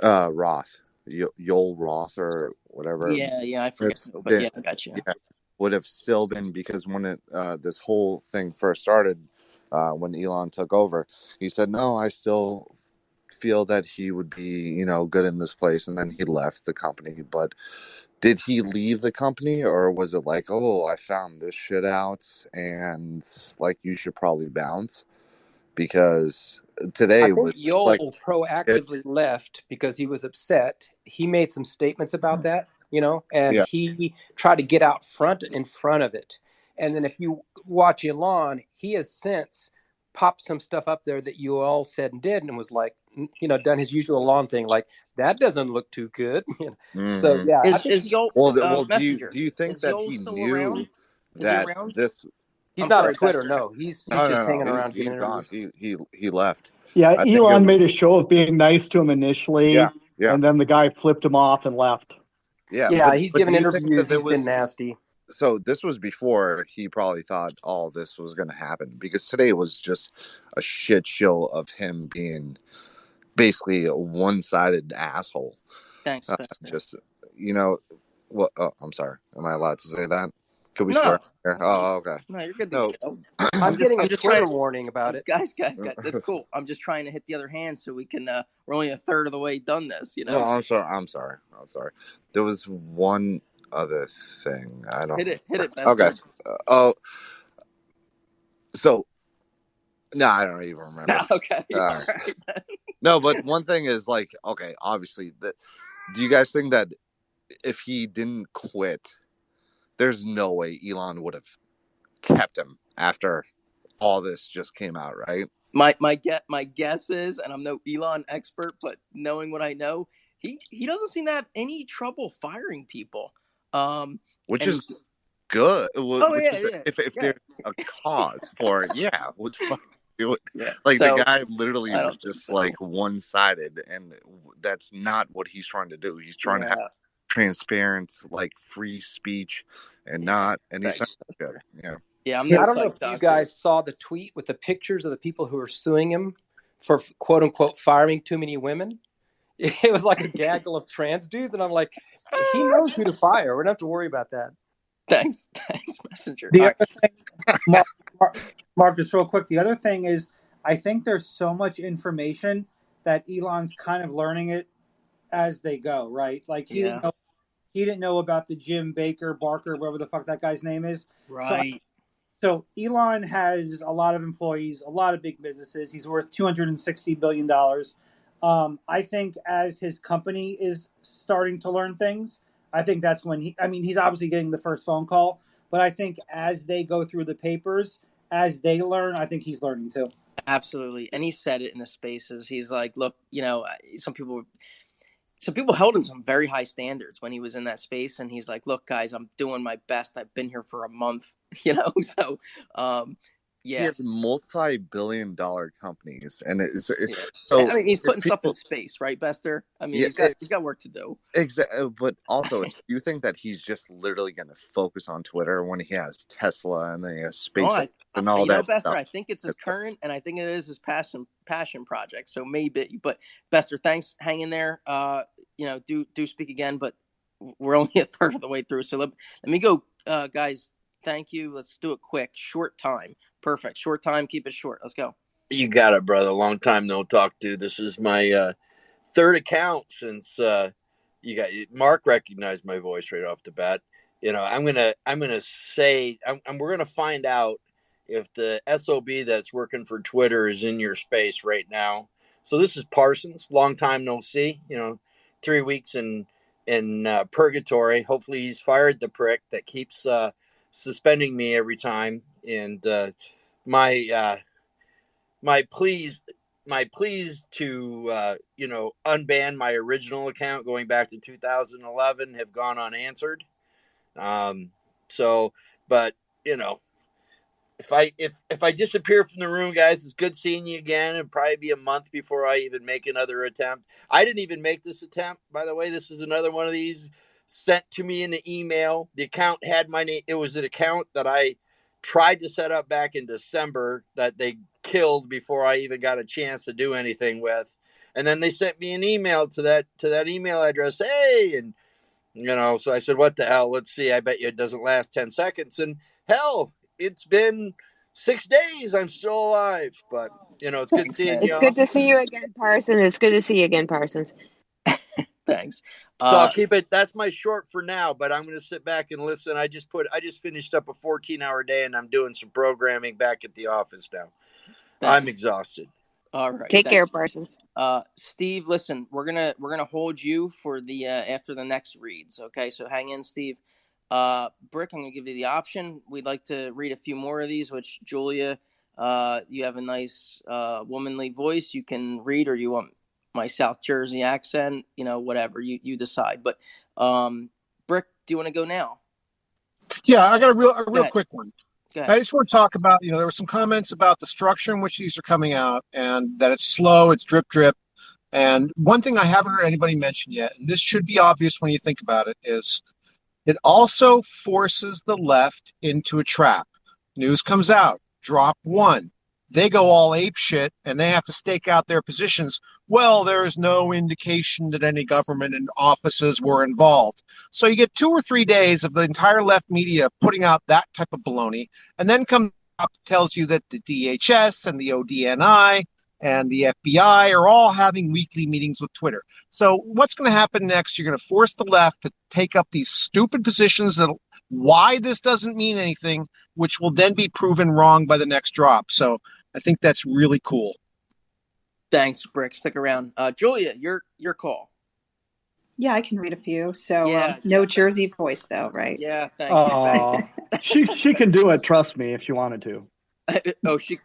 [SPEAKER 18] Yoel Roth or whatever,
[SPEAKER 2] Yeah, I
[SPEAKER 18] would
[SPEAKER 2] forget
[SPEAKER 18] have
[SPEAKER 2] too, but
[SPEAKER 18] been,
[SPEAKER 2] yeah, I got you.
[SPEAKER 18] yeah, would have still been, because when this whole thing first started, when Elon took over, he said, no, I still feel that he would be, good in this place, and then he left the company. But did he leave the company, or was it like, oh, I found this shit out and like you should probably bounce? Because
[SPEAKER 17] I
[SPEAKER 18] today
[SPEAKER 17] think
[SPEAKER 18] was like
[SPEAKER 17] Yoel
[SPEAKER 18] it,
[SPEAKER 17] proactively left because he was upset. He made some statements about that, and
[SPEAKER 18] yeah.
[SPEAKER 17] he tried to get out in front of it. And then if you watch Elon, he has since popped some stuff up there that you all said and did, and was like, done his usual Elon thing, like that doesn't look too good. So
[SPEAKER 18] Hmm.
[SPEAKER 17] yeah, I think
[SPEAKER 2] Is Yoel
[SPEAKER 18] Well,
[SPEAKER 2] Messenger?
[SPEAKER 18] do you think
[SPEAKER 2] Is
[SPEAKER 18] that
[SPEAKER 2] Yoel
[SPEAKER 18] he
[SPEAKER 2] still
[SPEAKER 18] knew
[SPEAKER 2] around? Is he
[SPEAKER 18] that
[SPEAKER 2] around?
[SPEAKER 18] this?
[SPEAKER 17] he's
[SPEAKER 2] I'm
[SPEAKER 17] not on
[SPEAKER 2] sorry,
[SPEAKER 17] Twitter.
[SPEAKER 2] Bester.
[SPEAKER 17] No, he's
[SPEAKER 18] No,
[SPEAKER 17] just
[SPEAKER 18] no,
[SPEAKER 17] hanging
[SPEAKER 18] no.
[SPEAKER 17] around giving
[SPEAKER 18] He's gone.
[SPEAKER 17] interviews.
[SPEAKER 18] He left.
[SPEAKER 6] Yeah,
[SPEAKER 18] I think it
[SPEAKER 6] Elon made
[SPEAKER 18] was.
[SPEAKER 6] a show of being nice to him
[SPEAKER 18] Yeah,
[SPEAKER 6] initially,
[SPEAKER 18] yeah,
[SPEAKER 6] and then the guy flipped him off and left.
[SPEAKER 18] yeah.
[SPEAKER 17] Yeah, he's
[SPEAKER 18] But do
[SPEAKER 17] given
[SPEAKER 18] you think that
[SPEAKER 17] interviews.
[SPEAKER 18] there
[SPEAKER 17] He's been
[SPEAKER 18] was?
[SPEAKER 17] nasty.
[SPEAKER 18] So this was before he probably thought all this was going to happen, because today was just a shit show of him being basically a one-sided asshole.
[SPEAKER 2] Thanks, Bester.
[SPEAKER 18] Just you know, what? Oh, I'm sorry. Am I allowed to say that? Could we swear
[SPEAKER 2] No,
[SPEAKER 18] here? Oh, okay.
[SPEAKER 2] no, you're good to
[SPEAKER 18] No.
[SPEAKER 2] go.
[SPEAKER 17] I'm getting a
[SPEAKER 2] I'm just trying.
[SPEAKER 17] Twitter warning about it.
[SPEAKER 2] Guys, that's cool. I'm just trying to hit the other hand so we can. We're only a third of the way done this,
[SPEAKER 18] No, I'm sorry. I'm sorry. There was one other thing. I don't
[SPEAKER 2] Hit it,
[SPEAKER 18] Okay.
[SPEAKER 2] Bester.
[SPEAKER 18] Oh, so no, I don't even remember.
[SPEAKER 2] Okay,
[SPEAKER 18] All
[SPEAKER 2] all
[SPEAKER 18] right.
[SPEAKER 2] right.
[SPEAKER 18] No, but one thing is like, okay, obviously, that. Do you guys think that if he didn't quit, there's no way Elon would have kept him after all this just came out, right?
[SPEAKER 2] My guess is, and I'm no Elon expert, but knowing what I know, he doesn't seem to have any trouble firing people.
[SPEAKER 18] Which
[SPEAKER 2] And
[SPEAKER 18] is good.
[SPEAKER 2] oh
[SPEAKER 18] Which is,
[SPEAKER 2] yeah,
[SPEAKER 18] if
[SPEAKER 2] yeah,
[SPEAKER 18] there's a cause for it, yeah, let's fucking do it.
[SPEAKER 2] yeah.
[SPEAKER 18] Like the
[SPEAKER 2] So
[SPEAKER 18] guy literally
[SPEAKER 2] I
[SPEAKER 18] was
[SPEAKER 2] don't think
[SPEAKER 18] just
[SPEAKER 2] so.
[SPEAKER 18] like one sided, and that's not what he's trying to do. He's trying to have
[SPEAKER 2] Yeah,
[SPEAKER 18] transparent, like free speech, and
[SPEAKER 2] yeah.
[SPEAKER 18] not any
[SPEAKER 2] Thanks,
[SPEAKER 18] censorship.
[SPEAKER 2] Bester.
[SPEAKER 18] Yeah.
[SPEAKER 2] Yeah, I'm
[SPEAKER 17] Yeah,
[SPEAKER 2] no
[SPEAKER 17] I don't know
[SPEAKER 2] psych
[SPEAKER 17] if you
[SPEAKER 2] doctor.
[SPEAKER 17] guys saw the tweet with the pictures of the people who are suing him for quote unquote firing too many women. It was like a gaggle of trans dudes, and I'm like, he knows who to fire. We don't have to worry about that.
[SPEAKER 2] Thanks, Messenger. All
[SPEAKER 1] The
[SPEAKER 2] right.
[SPEAKER 1] other thing, Mark, just real quick. The other thing is, I think there's so much information that Elon's kind of learning it as they go, right? Like
[SPEAKER 2] Yeah.
[SPEAKER 1] he didn't know about the Jim Baker Barker, whatever the fuck that guy's name is.
[SPEAKER 2] Right.
[SPEAKER 1] So Elon has a lot of employees, a lot of big businesses. He's worth $260 billion. I think as his company is starting to learn things, I think that's when he's obviously getting the first phone call, but I think as they go through the papers, as they learn, I think he's learning too.
[SPEAKER 2] Absolutely. And he said it in the spaces. He's like, look, some people held him some very high standards when he was in that space, and he's like, look, guys, I'm doing my best. I've been here for a month, so
[SPEAKER 18] He
[SPEAKER 2] yeah.
[SPEAKER 18] has multi-billion-dollar companies, and
[SPEAKER 2] Yeah.
[SPEAKER 18] so
[SPEAKER 2] I mean, he's
[SPEAKER 18] if
[SPEAKER 2] putting stuff in
[SPEAKER 18] people,
[SPEAKER 2] space, right, Bester? I mean,
[SPEAKER 18] yeah,
[SPEAKER 2] he's got work to do.
[SPEAKER 18] exactly. But also, do you think that he's just literally going to focus on Twitter when he has Tesla and then he has
[SPEAKER 2] Oh,
[SPEAKER 18] SpaceX and all that
[SPEAKER 2] Bester,
[SPEAKER 18] stuff?
[SPEAKER 2] I think it's his current, and I think it is his passion project. So maybe, but Bester, thanks, hang in there. Do speak again, but we're only a third of the way through. So let me go, guys. Thank you. Let's do it quick, short time. Perfect, short time. Keep it short. Let's go.
[SPEAKER 19] You got it, brother. Long time no talk to. This is my third account since Mark recognized my voice right off the bat. I'm gonna say we're gonna find out if the SOB that's working for Twitter is in your space right now. So this is Parsons. Long time no see. 3 weeks in purgatory. Hopefully he's fired the prick that keeps suspending me every time. And my pleas to unban my original account going back to 2011 have gone unanswered. But if I disappear from the room, guys, it's good seeing you again. It'll probably be a month before I even make another attempt. I didn't even make this attempt, by the way. This is another one of these sent to me in the email. The account had my name. It was an account that I tried to set up back in December that they killed before I even got a chance to do anything with. And then they sent me an email to that email address. Hey, and so I said, what the hell? Let's see. I bet you it doesn't last 10 seconds. And hell, it's been 6 days. I'm still alive. But it's good seeing
[SPEAKER 5] It's
[SPEAKER 19] you.
[SPEAKER 5] good to see you again, Parsons. It's good to see you again, Parsons.
[SPEAKER 2] Thanks.
[SPEAKER 19] So I'll keep it. That's my short for now, but I'm going to sit back and listen. I just finished up a 14-hour day, and I'm doing some programming back at the office now. I'm exhausted.
[SPEAKER 2] All right.
[SPEAKER 5] Take care,
[SPEAKER 2] Thanks.
[SPEAKER 5] Parsons.
[SPEAKER 2] Steve, listen, we're gonna hold you for the after the next reads. Okay, so hang in, Steve. Brick, I'm gonna give you the option. We'd like to read a few more of these. Which Julia, you have a nice womanly voice. You can read, or you want my South Jersey accent. Whatever you decide. But Brick, do you want to go now?
[SPEAKER 20] Yeah, I got a real quick one.
[SPEAKER 2] I
[SPEAKER 20] just want to talk about, there were some comments about the structure in which these are coming out and that it's slow, it's drip, drip. And one thing I haven't heard anybody mention yet, and this should be obvious when you think about it, is it also forces the left into a trap. News comes out, drop one. They go all ape shit and they have to stake out their positions. Well, there's no indication that any government and offices were involved. So you get 2 or 3 days of the entire left media putting out that type of baloney, and then comes up tells you that the DHS and the ODNI and the FBI are all having weekly meetings with Twitter. So what's going to happen next? You're going to force the left to take up these stupid positions that why this doesn't mean anything, which will then be proven wrong by the next drop. So I think that's really cool.
[SPEAKER 2] Thanks, Brick. Stick around. Julia, your call.
[SPEAKER 8] Yeah, I can read a few. So no Jersey voice though, right?
[SPEAKER 2] Yeah, thank
[SPEAKER 6] you. She can do it. Trust me, if she wanted to.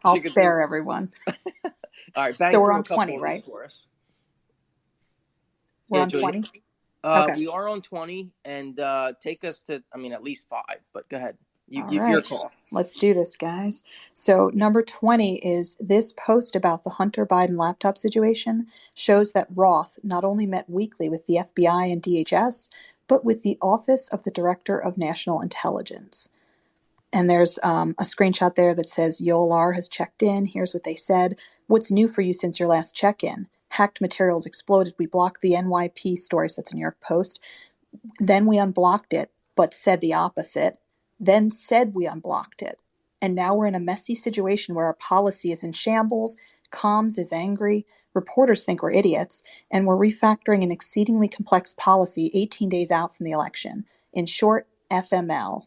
[SPEAKER 8] I'll spare everyone.
[SPEAKER 2] All right, bang
[SPEAKER 8] so we're
[SPEAKER 2] through
[SPEAKER 8] on
[SPEAKER 2] a couple
[SPEAKER 8] 20,
[SPEAKER 2] of
[SPEAKER 8] right?
[SPEAKER 2] these for us.
[SPEAKER 8] We're on 20?
[SPEAKER 2] Okay. We are on 20, and take us to, at least 5, but go ahead. Your call.
[SPEAKER 8] Let's do this, guys. So number 20 is this post about the Hunter Biden laptop situation shows that Roth not only met weekly with the FBI and DHS, but with the Office of the Director of National Intelligence. And there's a screenshot there that says Yolar has checked in. Here's what they said. What's new for you since your last check-in? Hacked materials exploded. We blocked the NYP story. So that's a New York Post. Then we unblocked it, but said the opposite. Then said we unblocked it. And now we're in a messy situation where our policy is in shambles. Comms is angry. Reporters think we're idiots. And we're refactoring an exceedingly complex policy 18 days out from the election. In short, FML.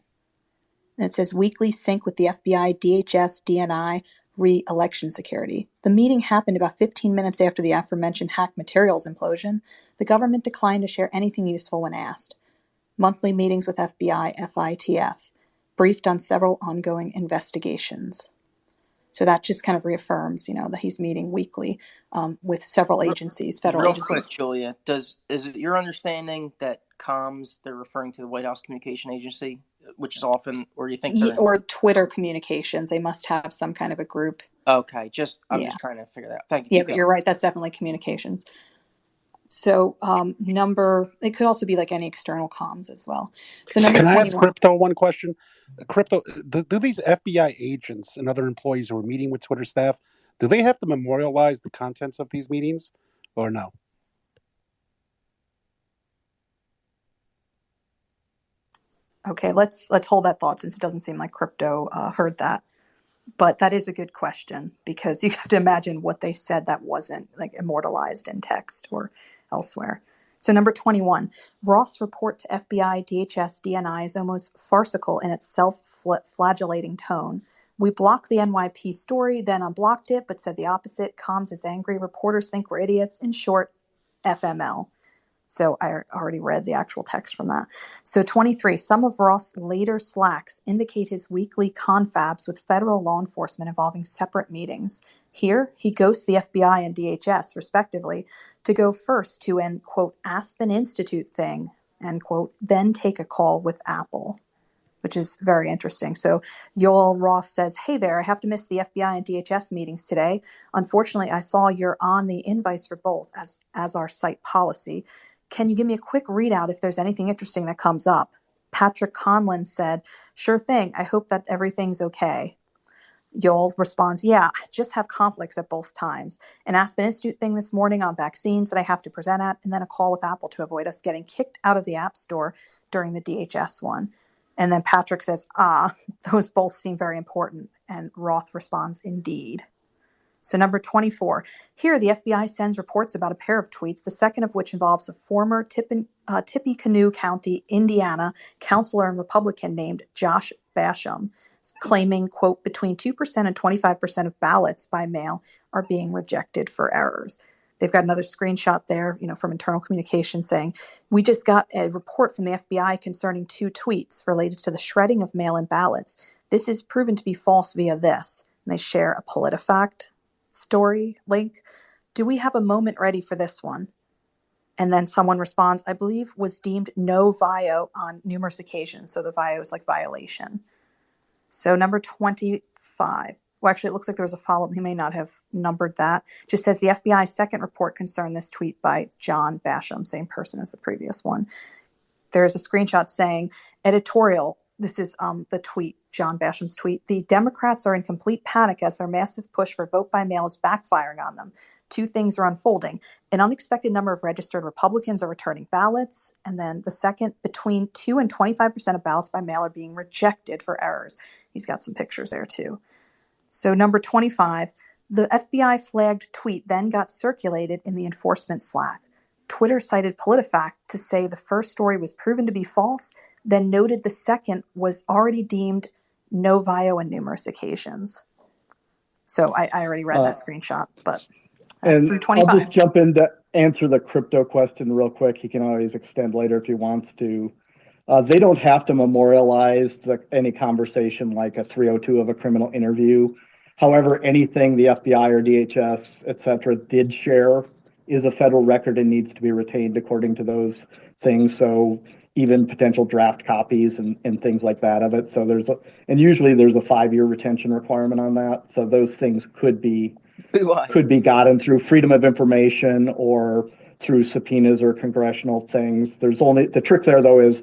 [SPEAKER 8] And it says weekly sync with the FBI, DHS, DNI, re-election security. The meeting happened about 15 minutes after the aforementioned hacked materials implosion. The government declined to share anything useful when asked. Monthly meetings with FBI, FITF. Briefed on several ongoing investigations. So that just kind of reaffirms, that he's meeting weekly with several agencies, federal agencies.
[SPEAKER 2] Real quick, Julia, is it your understanding that comms, they're referring to the White House Communication Agency, which is often, or you think they're...
[SPEAKER 8] Or Twitter communications, they must have some kind of a group.
[SPEAKER 2] Okay, I'm just trying to figure that out. Thank you.
[SPEAKER 8] Yeah, but you're right, that's definitely communications. So it could also be like any external comms as well. So number 21.
[SPEAKER 16] Can I ask Crypto one question? Crypto, do these FBI agents and other employees who are meeting with Twitter staff, do they have to memorialize the contents of these meetings or no?
[SPEAKER 8] Okay, let's hold that thought since it doesn't seem like Crypto heard that. But that is a good question because you have to imagine what they said that wasn't like immortalized in text or elsewhere. So number 21, Roth's report to FBI, DHS, DNI is almost farcical in its self-flagellating tone. We blocked the NYP story, then unblocked it, but said the opposite. Comms is angry. Reporters think we're idiots. In short, FML. So I already read the actual text from that. So 23, some of Roth's later slacks indicate his weekly confabs with federal law enforcement involving separate meetings. Here, he ghosts the FBI and DHS, respectively, to go first to an, quote, Aspen Institute thing, end quote, then take a call with Apple, which is very interesting. So Yoel Roth says, hey there, I have to miss the FBI and DHS meetings today. Unfortunately, I saw you're on the invites for both as our site policy. Can you give me a quick readout if there's anything interesting that comes up? Patrick Conlon said, sure thing. I hope that everything's okay. Yoel responds, yeah, I just have conflicts at both times. An Aspen Institute thing this morning on vaccines that I have to present at, and then a call with Apple to avoid us getting kicked out of the App Store during the DHS one. And then Patrick says, those both seem very important. And Roth responds, indeed. So number 24, here the FBI sends reports about a pair of tweets, the second of which involves a former Tippecanoe County, Indiana, counselor and Republican named Josh Basham, claiming, quote, between 2% and 25% of ballots by mail are being rejected for errors. They've got another screenshot there, from internal communication saying, we just got a report from the FBI concerning 2 tweets related to the shredding of mail-in ballots. This is proven to be false via this. And they share a PolitiFact story link. Do we have a moment ready for this one? And then someone responds, I believe was deemed no vio on numerous occasions. So the vio is like violation. So number 25. Well, actually, it looks like there was a follow-up. He may not have numbered that. Just says the FBI's second report concerned this tweet by John Basham, same person as the previous one. There's a screenshot saying, editorial, this is the tweet, John Basham's tweet. The Democrats are in complete panic as their massive push for vote by mail is backfiring on them. 2 things are unfolding. An unexpected number of registered Republicans are returning ballots. And then the second, between 2 and 25% of ballots by mail are being rejected for errors. He's got some pictures there too. So number 25, the FBI flagged tweet then got circulated in the enforcement Slack. Twitter cited PolitiFact to say the first story was proven to be false, then noted the second was already deemed no vio on numerous occasions. So I already read that screenshot, but that's through 25.
[SPEAKER 6] I'll just jump in to answer the crypto question real quick. He can always extend later if he wants to. They don't have to memorialize any conversation like a 302 of a criminal interview. However, anything the FBI or DHS, et cetera, did share is a federal record and needs to be retained according to those things. So even potential draft copies and things like that of it. So usually there's a 5-year retention requirement on that. So those things could be gotten through Freedom of Information or through subpoenas or congressional things. The trick there though is,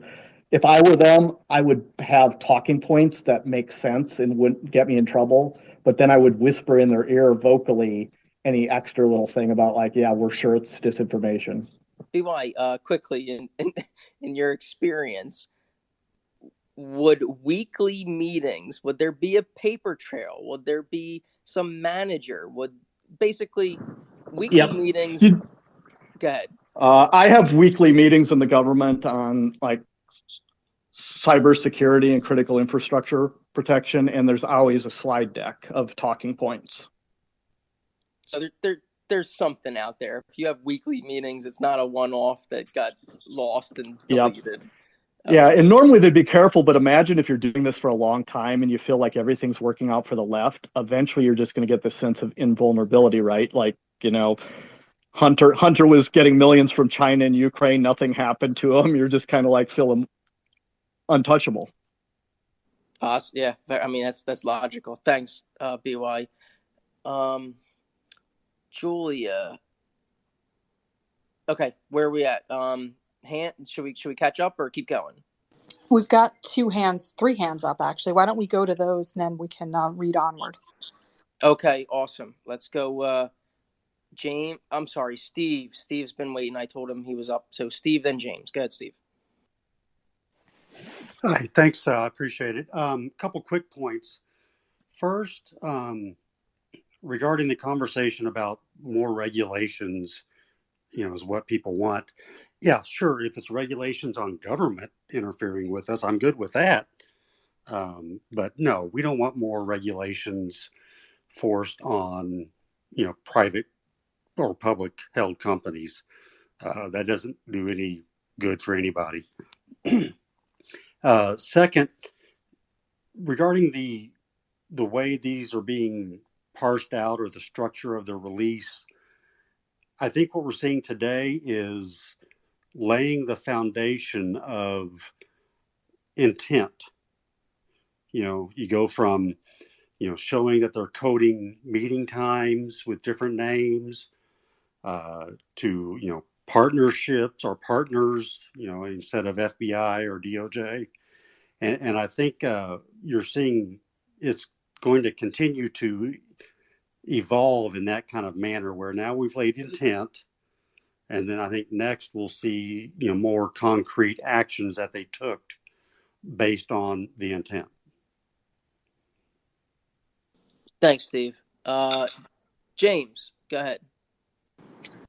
[SPEAKER 6] if I were them, I would have talking points that make sense and wouldn't get me in trouble. But then I would whisper in their ear vocally any extra little thing about we're sure it's disinformation.
[SPEAKER 2] BY, quickly, in your experience, would weekly meetings, would there be a paper trail? Would there be some manager? Would basically weekly meetings? Go ahead.
[SPEAKER 6] I have weekly meetings in the government on cybersecurity and critical infrastructure protection, and there's always a slide deck of talking points.
[SPEAKER 2] So there's something out there. If you have weekly meetings, it's not a one-off that got lost and deleted.
[SPEAKER 6] Yeah, and normally they'd be careful, but imagine if you're doing this for a long time and you feel like everything's working out for the left, eventually you're just going to get this sense of invulnerability, right? Hunter was getting millions from China and Ukraine, nothing happened to him. You're just kind of feeling untouchable.
[SPEAKER 2] Yeah, I mean that's logical. Thanks, BY. Julia. Okay, where are we at? Should we catch up or keep going?
[SPEAKER 8] We've got 3 hands up actually. Why don't we go to those and then we can read onward?
[SPEAKER 2] Okay, awesome. Let's go. James. I'm sorry, Steve. Steve's been waiting. I told him he was up. So Steve, then James. Go ahead, Steve.
[SPEAKER 21] Hi, thanks. I appreciate it. Couple quick points. First, regarding the conversation about more regulations, is what people want. Yeah, sure. If it's regulations on government interfering with us, I'm good with that. But no, we don't want more regulations forced on, private or public held companies. That doesn't do any good for anybody. Second, regarding the way these are being parsed out or the structure of the release, I think what we're seeing today is laying the foundation of intent. You go from, showing that they're coding meeting times with different names, to, partnerships or partners, instead of FBI or DOJ. And I think you're seeing it's going to continue to evolve in that kind of manner where now we've laid intent. And then I think next we'll see, more concrete actions that they took based on the intent.
[SPEAKER 2] Thanks, Steve. James, go ahead.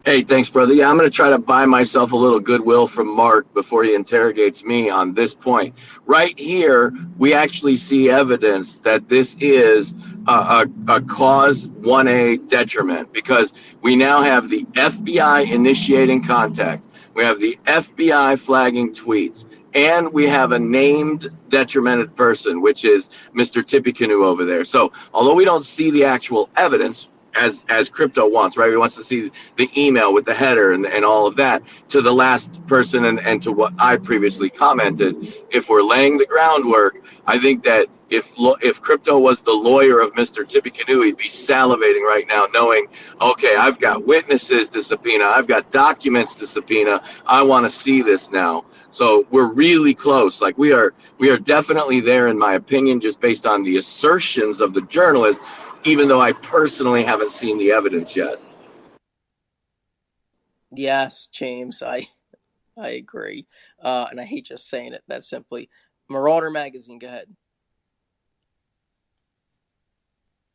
[SPEAKER 10] Hey, thanks, brother. Yeah, I'm going to try to buy myself a little goodwill from Mark before he interrogates me on this point. Right here, we actually see evidence that this is a cause 1A detriment, because we now have the FBI initiating contact. We have the FBI flagging tweets. And we have a named detrimented person, which is Mr. Tippy Canoe over there. So although we don't see the actual evidence, as crypto wants, right? He wants to see the email with the header and all of that, to the last person and to what I previously commented. If we're laying the groundwork, I think that if crypto was the lawyer of Mr. Tippy Canoe, he'd be salivating right now, knowing, okay, I've got witnesses to subpoena, I've got documents to subpoena, I want to see this now. So we're really close. Like we are definitely there, in my opinion, just based on the assertions of the journalist, even though I personally haven't seen the evidence yet.
[SPEAKER 2] Yes, James, I agree. And I hate just saying it that simply. Marauder Magazine, go ahead.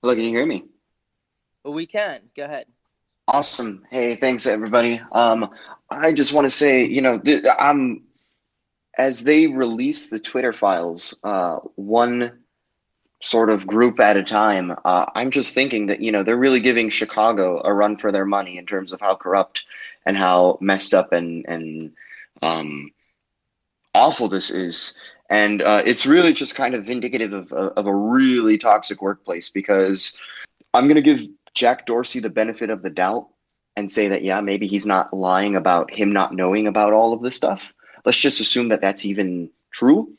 [SPEAKER 3] Hello, can you hear me?
[SPEAKER 2] We can. Go ahead.
[SPEAKER 3] Awesome. Hey, thanks everybody. I just want to say, as they release the Twitter files, one sort of group at a time, I'm just thinking that, they're really giving Chicago a run for their money in terms of how corrupt and how messed up and awful this is. And it's really just kind of indicative of a really toxic workplace, because I'm going to give Jack Dorsey the benefit of the doubt and say that, yeah, maybe he's not lying about him not knowing about all of this stuff. Let's just assume that that's even true.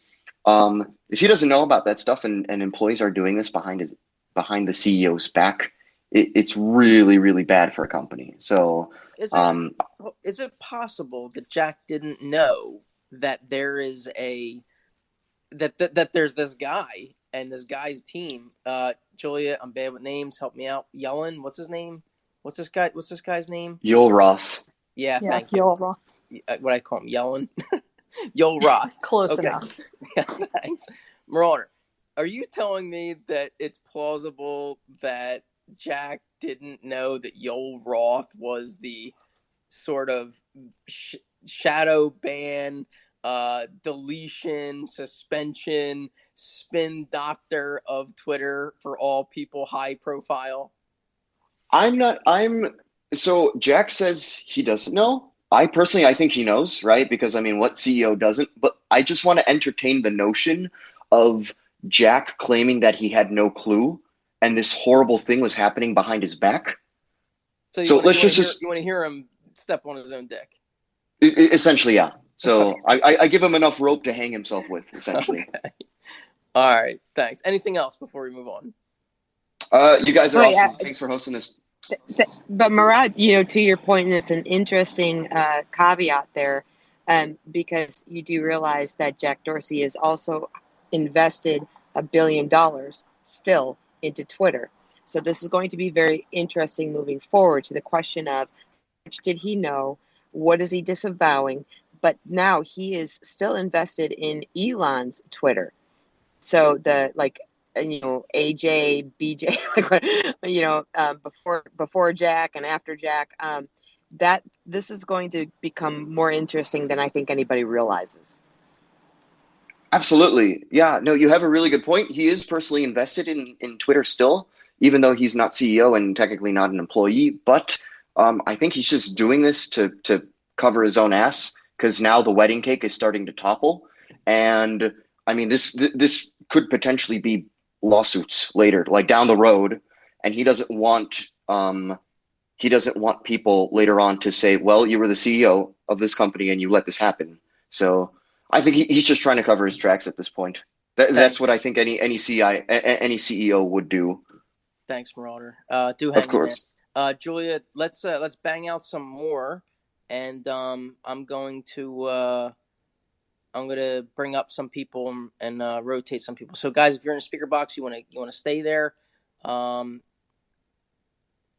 [SPEAKER 3] If he doesn't know about that stuff and employees are doing this behind the CEO's back, it's really, really bad for a company. So
[SPEAKER 2] is it possible that Jack didn't know that there is that there's this guy and this guy's team? Julia, I'm bad with names. Help me out. Yellen, what's his name? What's this guy's name?
[SPEAKER 3] Yoel Roth.
[SPEAKER 2] Yeah, thank you.
[SPEAKER 8] Yoel Roth.
[SPEAKER 2] What I call him, Yellen. Yoel Roth.
[SPEAKER 8] Close enough.
[SPEAKER 2] Yeah, thanks. Marauder, are you telling me that it's plausible that Jack didn't know that Yoel Roth was the sort of shadow ban, deletion, suspension, spin doctor of Twitter for all people high profile?
[SPEAKER 3] So Jack says he doesn't know. I think he knows, right? Because what CEO doesn't? But I just want to entertain the notion of Jack claiming that he had no clue and this horrible thing was happening behind his back.
[SPEAKER 2] So you want to hear him step on his own dick?
[SPEAKER 3] Essentially, yeah. So I give him enough rope to hang himself with, essentially.
[SPEAKER 2] Okay. All right, thanks. Anything else before we move on?
[SPEAKER 3] You guys are awesome. Yeah. Thanks for hosting this.
[SPEAKER 5] But Murad, to your point, and it's an interesting caveat there, because you do realize that Jack Dorsey has also invested $1 billion still into Twitter. So this is going to be very interesting moving forward to the question of, which did he know? What is he disavowing? But now he is still invested in Elon's Twitter. So AJ, BJ, before Jack and after Jack, that this is going to become more interesting than I think anybody realizes.
[SPEAKER 3] Absolutely. Yeah, no, you have a really good point. He is personally invested in Twitter still, even though he's not CEO and technically not an employee. But I think he's just doing this to cover his own ass, because now the wedding cake is starting to topple. And this could potentially be lawsuits later, like down the road, and he doesn't want people later on to say, well, you were the CEO of this company and you let this happen. So I think he's just trying to cover his tracks at this point. That's what I think any CEO would do.
[SPEAKER 2] Thanks, Marauder. Do hang
[SPEAKER 3] of course.
[SPEAKER 2] in there. Julia, let's bang out some more, and I'm going to bring up some people and rotate some people. So, guys, if you're in the speaker box, you want to stay there.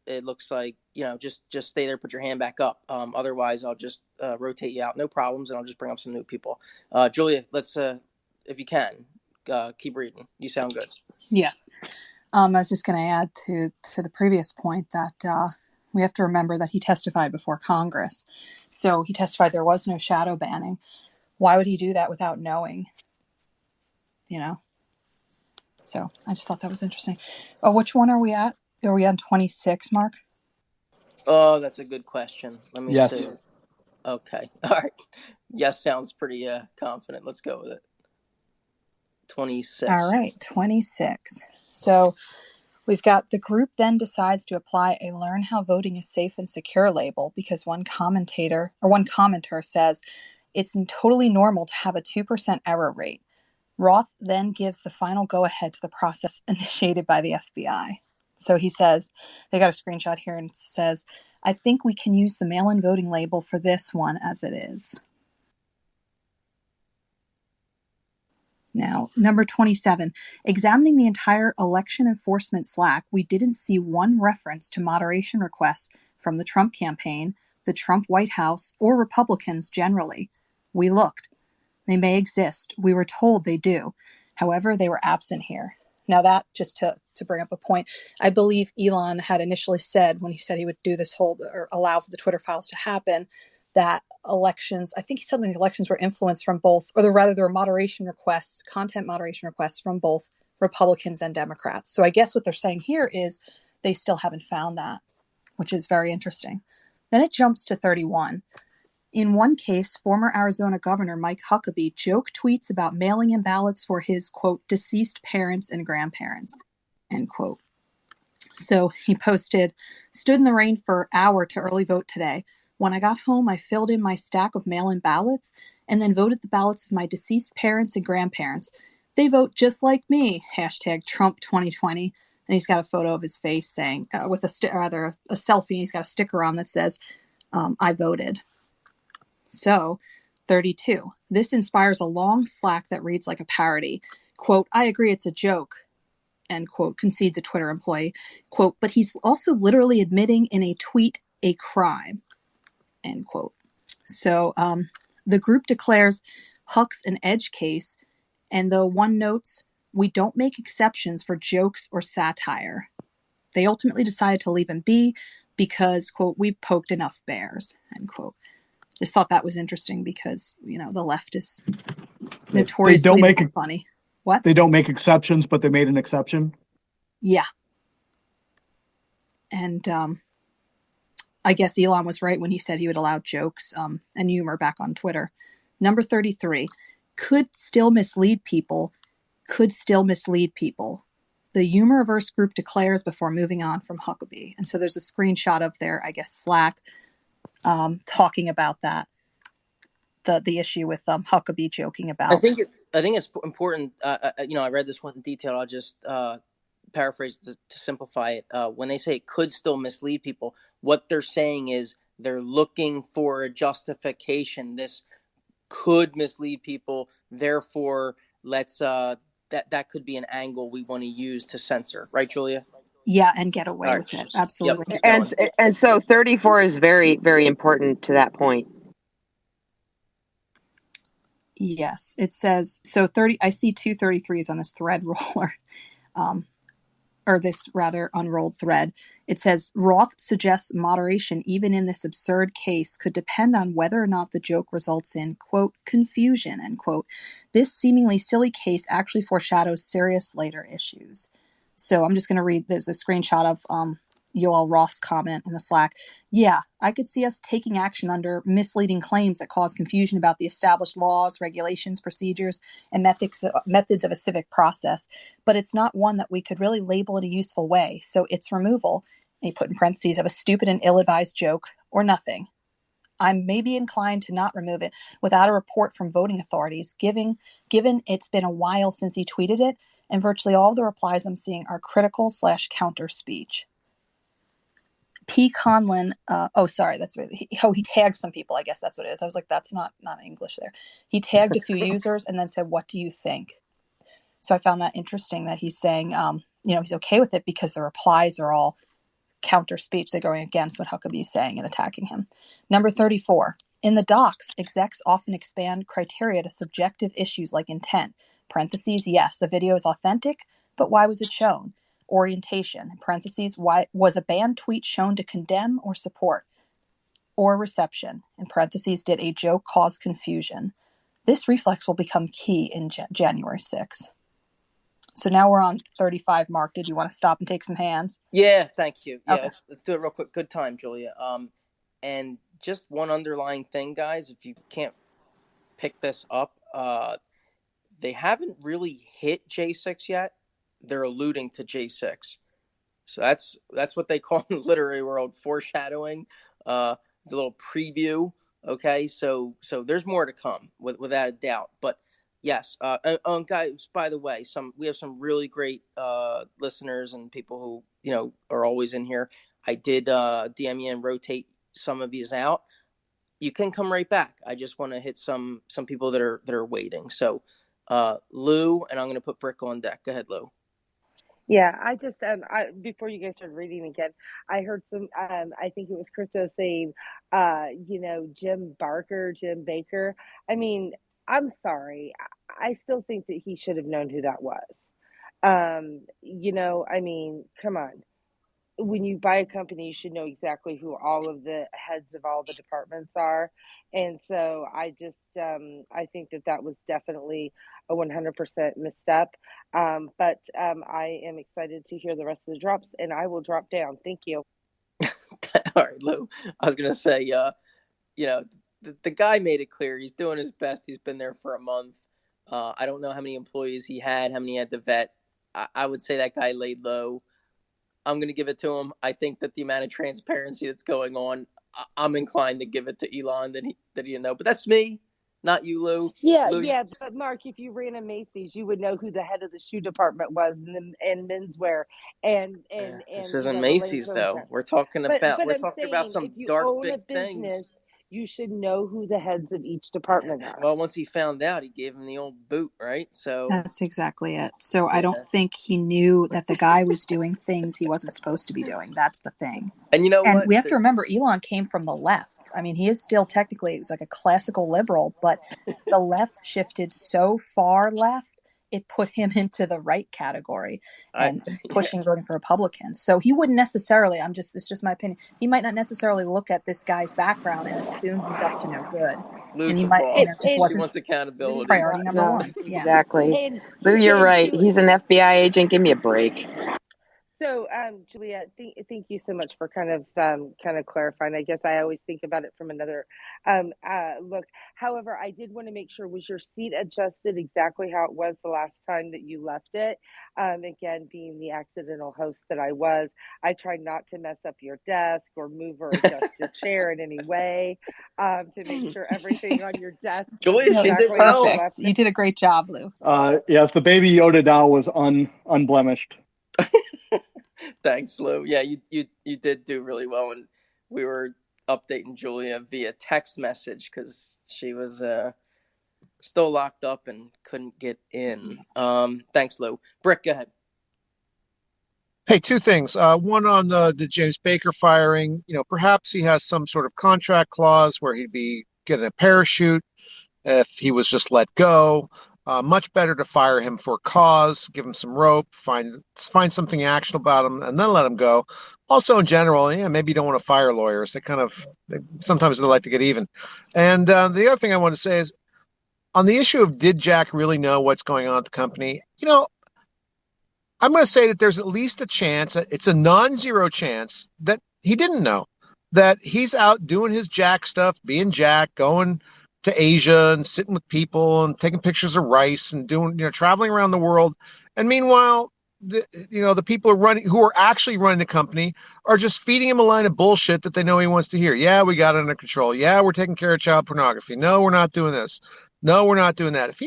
[SPEAKER 2] It looks like just stay there. Put your hand back up. Otherwise, I'll just rotate you out. No problems, and I'll just bring up some new people. Julia, let's if you can keep reading. You sound good.
[SPEAKER 8] Yeah. I was just going to add to the previous point that we have to remember that he testified before Congress. So he testified there was no shadow banning. Why would he do that without knowing? So I just thought that was interesting. Which one are we at? Are we on 26, Mark?
[SPEAKER 2] Oh, that's a good question. Let me
[SPEAKER 6] Yes.
[SPEAKER 2] see. Okay. All right. Yes, sounds pretty confident. Let's go with it. 26.
[SPEAKER 8] All right, 26. So we've got the group then decides to apply a learn how voting is safe and secure label because one commenter says it's totally normal to have a 2% error rate. Roth then gives the final go-ahead to the process initiated by the FBI. So he says, they got a screenshot here and it says, I think we can use the mail-in voting label for this one as it is. Now, number 27, examining the entire election enforcement Slack, we didn't see one reference to moderation requests from the Trump campaign, the Trump White House, or Republicans generally. We looked. They may exist. We were told they do. However, they were absent here. Now that, just to bring up a point, I believe Elon had initially said, when he said he would do this whole, or allow for the Twitter files to happen, that elections, I think he said the elections were influenced from both, or rather there were moderation requests, content moderation requests from both Republicans and Democrats. So I guess what they're saying here is they still haven't found that, which is very interesting. Then it jumps to 31. In one case, former Arizona Governor Mike Huckabee joke tweets about mailing in ballots for his, quote, deceased parents and grandparents, end quote. So he posted, stood in the rain for an hour to early vote today. When I got home, I filled in my stack of mail-in ballots and then voted the ballots of my deceased parents and grandparents. They vote just like me, hashtag Trump 2020. And he's got a photo of his face saying, with a selfie, he's got a sticker on that says, I voted. So, 32. This inspires a long Slack that reads like a parody. Quote, I agree it's a joke, end quote, concedes a Twitter employee. Quote, but he's also literally admitting in a tweet a crime, end quote. So, the group declares Huck's an edge case, and though one notes, we don't make exceptions for jokes or satire. They ultimately decided to leave him be because, quote, we've poked enough bears, end quote. Just thought that was interesting because, the left is notoriously funny. What?
[SPEAKER 6] They don't make exceptions, but they made an exception?
[SPEAKER 8] Yeah. And I guess Elon was right when he said he would allow jokes and humor back on Twitter. Number 33, could still mislead people. The humor-averse group declares before moving on from Huckabee. And so there's a screenshot of their, I guess, Slack talking about that, the issue with Huckabee joking about.
[SPEAKER 2] I think it's important. I read this one in detail. I'll just paraphrase to simplify it. When they say it could still mislead people, what they're saying is they're looking for a justification. This could mislead people. Therefore, let's that could be an angle we want to use to censor. Right, Julia?
[SPEAKER 8] Yeah, and get away with it. Absolutely.
[SPEAKER 2] Yep,
[SPEAKER 5] and so 34 is very, very important to that point.
[SPEAKER 8] Yes, it says, so 30, I see 2 33s on this thread roller, or this rather unrolled thread. It says, Roth suggests moderation even in this absurd case could depend on whether or not the joke results in, quote, confusion, end quote. This seemingly silly case actually foreshadows serious later issues. So I'm just going to read, there's a screenshot of Yoel Roth's comment in the Slack. Yeah, I could see us taking action under misleading claims that cause confusion about the established laws, regulations, procedures, and methods of a civic process, but it's not one that we could really label in a useful way. So its removal, and he put in parentheses, of a stupid and ill-advised joke, or nothing. I'm maybe inclined to not remove it without a report from voting authorities, given it's been a while since he tweeted it, and virtually all the replies I'm seeing are critical/counter speech. P. Conlon, oh, sorry, that's right. He tagged some people. I guess that's what it is. I was like, that's not English there. He tagged a few users and then said, "What do you think?" So I found that interesting that he's saying, he's okay with it because the replies are all counter speech. They're going against what Huckabee's saying and attacking him. Number 34. In the docs, execs often expand criteria to subjective issues like intent. Parentheses, yes, the video is authentic, but why was it shown? Orientation, parentheses, why was a banned tweet shown to condemn or support? Or reception, in parentheses, did a joke cause confusion? This reflex will become key in January 6th. So now we're on 35. Mark, did you want to stop and take some hands?
[SPEAKER 2] Yeah, thank you. Yeah,
[SPEAKER 8] Okay.
[SPEAKER 2] let's do it real quick. Good time, Julia. And just one underlying thing, guys, if you can't pick this up, they haven't really hit J6 yet. They're alluding to J6. So that's what they call in the literary world foreshadowing. It's a little preview. Okay, so there's more to come without a doubt. But yes, guys, by the way, we have some really great listeners and people who are always in here. I did DM you and rotate some of these out. You can come right back. I just want to hit some people that are waiting. So Lou, and I'm going to put Brick on deck. Go ahead, Lou.
[SPEAKER 7] Yeah, I just before you guys started reading again, I heard some. I think it was Crypto saying, Jim Baker. I mean, I'm sorry. I still think that he should have known who that was. I mean, come on. When you buy a company, you should know exactly who all of the heads of all the departments are. And so I just, I think that was definitely a 100% misstep. But I am excited to hear the rest of the drops, and I will drop down. Thank you.
[SPEAKER 2] All right, Lou. I was going to say, the guy made it clear he's doing his best. He's been there for a month. I don't know how many employees he had, how many he had to vet. I would say that guy laid low. I'm going to give it to him. I think that the amount of transparency that's going on, I'm inclined to give it to Elon that he didn't know. But that's me, not you, Lou.
[SPEAKER 7] Yeah,
[SPEAKER 2] Lou,
[SPEAKER 7] yeah. But Mark, if you ran a Macy's, you would know who the head of the shoe department was and menswear and
[SPEAKER 2] this isn't
[SPEAKER 7] the
[SPEAKER 2] Macy's though.
[SPEAKER 7] lingerie.
[SPEAKER 2] We're talking
[SPEAKER 7] But I'm
[SPEAKER 2] about
[SPEAKER 7] saying, if
[SPEAKER 2] some
[SPEAKER 7] you
[SPEAKER 2] dark
[SPEAKER 7] own a
[SPEAKER 2] big things.
[SPEAKER 7] business, you should know who the heads of each department are.
[SPEAKER 2] Well, once he found out, he gave him the old boot, right? So
[SPEAKER 8] that's exactly it. So I don't think he knew that the guy was doing things he wasn't supposed to be doing. That's the thing.
[SPEAKER 2] And what?
[SPEAKER 8] We have to remember, Elon came from the left. I mean, he is still technically, he's like a classical liberal, but the left shifted so far left, it put him into the right category and voting for Republicans. So he wouldn't necessarily, it's just my opinion, he might not necessarily look at this guy's background and assume he's up to no good.
[SPEAKER 2] Lose
[SPEAKER 8] and he
[SPEAKER 2] the
[SPEAKER 8] might,
[SPEAKER 2] boss.
[SPEAKER 8] just wasn't
[SPEAKER 2] he wants accountability.
[SPEAKER 8] priority number one.
[SPEAKER 5] Exactly.
[SPEAKER 7] And
[SPEAKER 5] Lou, you're right. He's an FBI agent. Give me a break.
[SPEAKER 7] So, Juliet, thank you so much for kind of clarifying. I guess I always think about it from another look. However, I did want to make sure, was your seat adjusted exactly how it was the last time that you left it? Again, being the accidental host that I was, I tried not to mess up your desk or move or adjust your chair in any way to make sure everything on your desk was exactly how you left it.
[SPEAKER 8] You did a great job, Lou.
[SPEAKER 6] Yes, the baby Yoda doll was unblemished.
[SPEAKER 2] Thanks, Lou. Yeah, you did do really well, and we were updating Julia via text message because she was still locked up and couldn't get in. Thanks, Lou. Brick, go ahead.
[SPEAKER 20] Hey, two things. One on the James Baker firing. Perhaps he has some sort of contract clause where he'd be getting a parachute if he was just let go. Much better to fire him for cause, give him some rope, find something actionable about him, and then let him go. Also, in general, maybe you don't want to fire lawyers. Sometimes they like to get even. And the other thing I want to say is, on the issue of did Jack really know what's going on at the company, I'm going to say that there's at least a chance, it's a non-zero chance, that he didn't know, that he's out doing his Jack stuff, being Jack, going to Asia and sitting with people and taking pictures of rice and doing, traveling around the world. And meanwhile, the people who are actually running the company are just feeding him a line of bullshit that they know he wants to hear. Yeah, we got it under control. Yeah, we're taking care of child pornography. No, we're not doing this. No, we're not doing that. If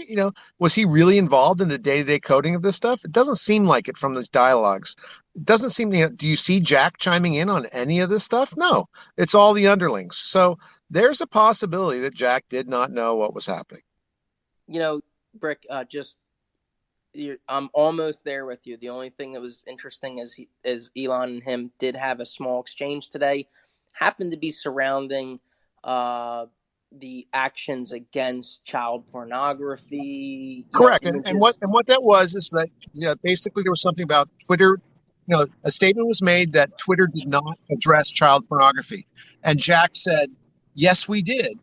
[SPEAKER 20] was he really involved in the day-to-day coding of this stuff? It doesn't seem like it from these dialogues. doesn't seem to. Do you see Jack chiming in on any of this stuff? No, it's all the underlings. So there's a possibility that Jack did not know what was happening.
[SPEAKER 2] Brick, I'm almost there with you. The only thing that was interesting is Elon and him did have a small exchange today. Happened to be surrounding the actions against child pornography.
[SPEAKER 20] Correct. And what that was is that basically there was something about Twitter. A statement was made that Twitter did not address child pornography, and Jack said, "Yes, we did."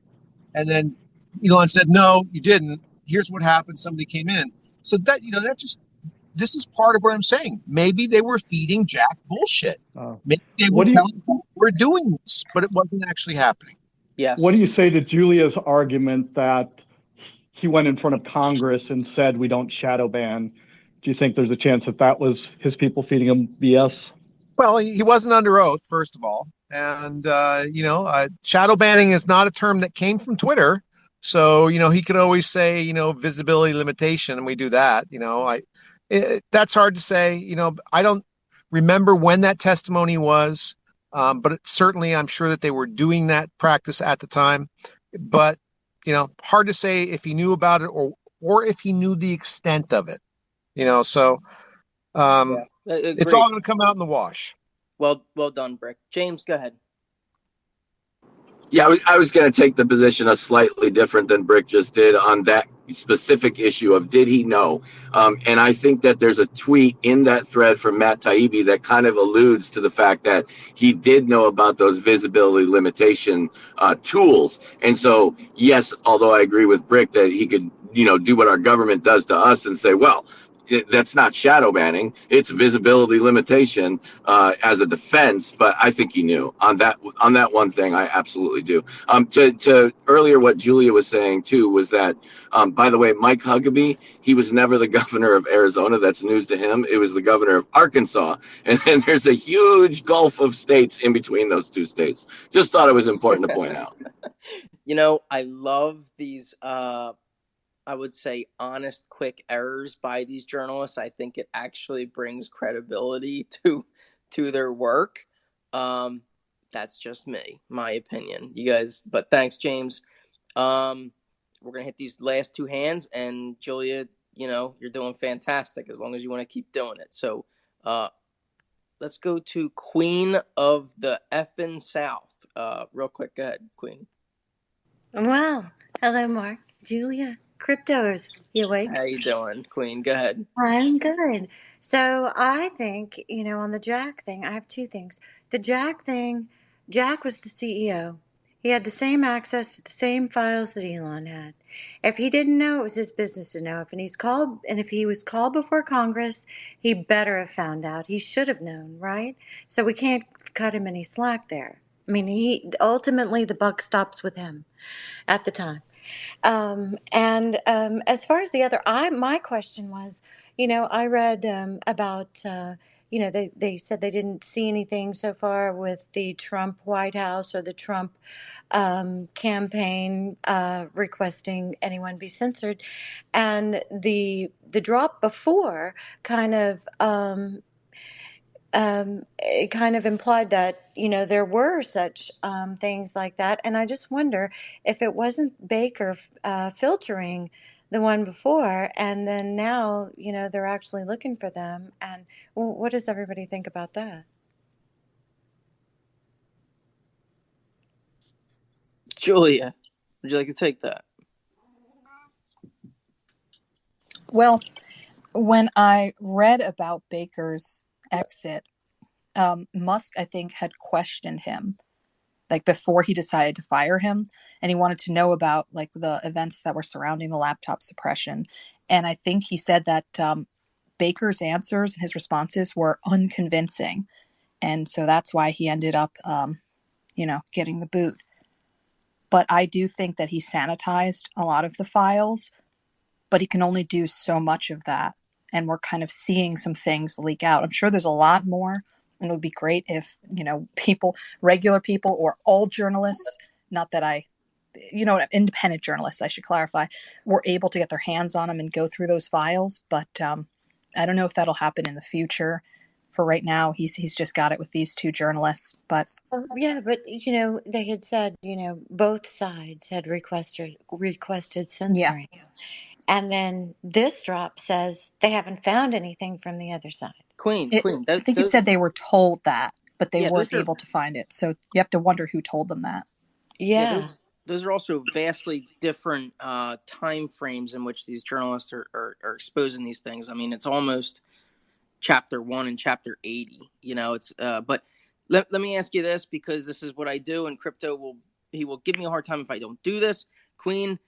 [SPEAKER 20] And then Elon said, "No, you didn't. Here's what happened. Somebody came in." So this is part of what I'm saying. Maybe they were feeding Jack bullshit. Maybe they were telling him we're doing this, but it wasn't actually happening.
[SPEAKER 2] Yes.
[SPEAKER 6] What do you say to Julia's argument that he went in front of Congress and said we don't shadow ban? Do you think there's a chance that was his people feeding him BS?
[SPEAKER 20] Well, he wasn't under oath, first of all. And, shadow banning is not a term that came from Twitter. So, he could always say, visibility limitation, and we do that. That's hard to say. I don't remember when that testimony was, but certainly I'm sure that they were doing that practice at the time. But, hard to say if he knew about it or if he knew the extent of it. So it's all going to come out in the wash.
[SPEAKER 2] Well done, Brick. James, go ahead.
[SPEAKER 10] Yeah, I was going to take the position a slightly different than Brick just did on that specific issue of did he know? And I think that there's a tweet in that thread from Matt Taibbi that kind of alludes to the fact that he did know about those visibility limitation tools. And so, yes, although I agree with Brick that he could, do what our government does to us and say, well, that's not shadow banning, it's visibility limitation as a defense. But I think he knew on that one thing. I absolutely do. To earlier what Julia was saying too was that by the way, Mike Huckabee, he was never the governor of Arizona. That's news to him. It was the governor of Arkansas, and there's a huge gulf of states in between those two states. Just thought it was important to point out.
[SPEAKER 2] I love these I would say honest, quick errors by these journalists. I think it actually brings credibility to their work. That's just my opinion. You guys, but thanks, James. We're gonna hit these last two hands, and Julia, you're doing fantastic as long as you want to keep doing it. So, let's go to Queen of the effing South. Real quick, go ahead, Queen.
[SPEAKER 4] Well, hello, Mark, Julia. Cryptos, you awake?
[SPEAKER 2] How you doing, Queen? Go ahead.
[SPEAKER 4] I'm good. So I think, on the Jack thing, I have two things. The Jack thing, Jack was the CEO. He had the same access to the same files that Elon had. If he didn't know, it was his business to know. If he was called before Congress, he better have found out. He should have known, right? So we can't cut him any slack there. I mean, ultimately the buck stops with him at the time. As far as the other, my question was, I read about, they said they didn't see anything so far with the Trump White House or the Trump campaign requesting anyone be censored, and the drop before kind of. It kind of implied that, there were such things like that. And I just wonder if it wasn't Baker filtering the one before, and then now, they're actually looking for them. And what does everybody think about that?
[SPEAKER 2] Julia, would you like to take that?
[SPEAKER 8] Well, when I read about Baker's exit, Musk, I think, had questioned him like before he decided to fire him, and he wanted to know about like the events that were surrounding the laptop suppression. And I think he said that Baker's answers and his responses were unconvincing, and so that's why he ended up getting the boot. But I do think that he sanitized a lot of the files, but he can only do so much of that, and we're kind of seeing some things leak out. I'm sure there's a lot more. And it would be great if, regular people or all journalists, not that independent journalists, I should clarify, were able to get their hands on them and go through those files. But I don't know if that'll happen in the future. for right now. He's just got it with these two journalists. But
[SPEAKER 4] Yeah, but they had said both sides had requested censoring, and then this drop says they haven't found anything from the other side.
[SPEAKER 2] Queen.
[SPEAKER 8] I think it said they were told that, but they weren't
[SPEAKER 2] those are,
[SPEAKER 8] able to find it. So you have to wonder who told them that.
[SPEAKER 4] Yeah.
[SPEAKER 2] Those are also vastly different time frames in which these journalists are exposing these things. I mean, it's almost chapter 1 and chapter 80. It's but let me ask you this, because this is what I do, and Crypto will give me a hard time if I don't do this. Queen,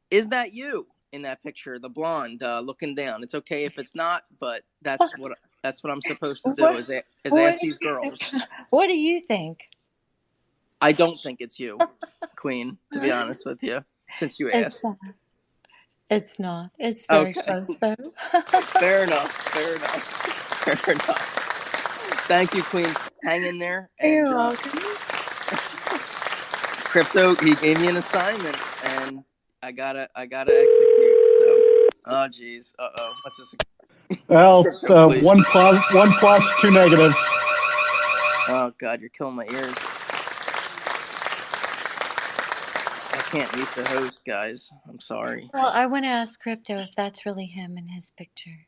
[SPEAKER 2] is that you in that picture, the blonde looking down? It's okay if it's not, but that's what I'm supposed to do. Is ask these girls.
[SPEAKER 4] What do you think?
[SPEAKER 2] I don't think it's you, Queen, to be honest with you, since you asked.
[SPEAKER 4] It's not. It's very close, though.
[SPEAKER 2] Fair enough. Thank you, Queen. Hang in there.
[SPEAKER 4] You're welcome.
[SPEAKER 2] Crypto, he gave me an assignment, and I gotta execute. So, oh geez, what's this?
[SPEAKER 6] Well, one plus, two negatives.
[SPEAKER 2] Oh God, you're killing my ears. I can't meet the host, guys. I'm sorry.
[SPEAKER 4] Well, I want to ask Crypto if that's really him in his picture.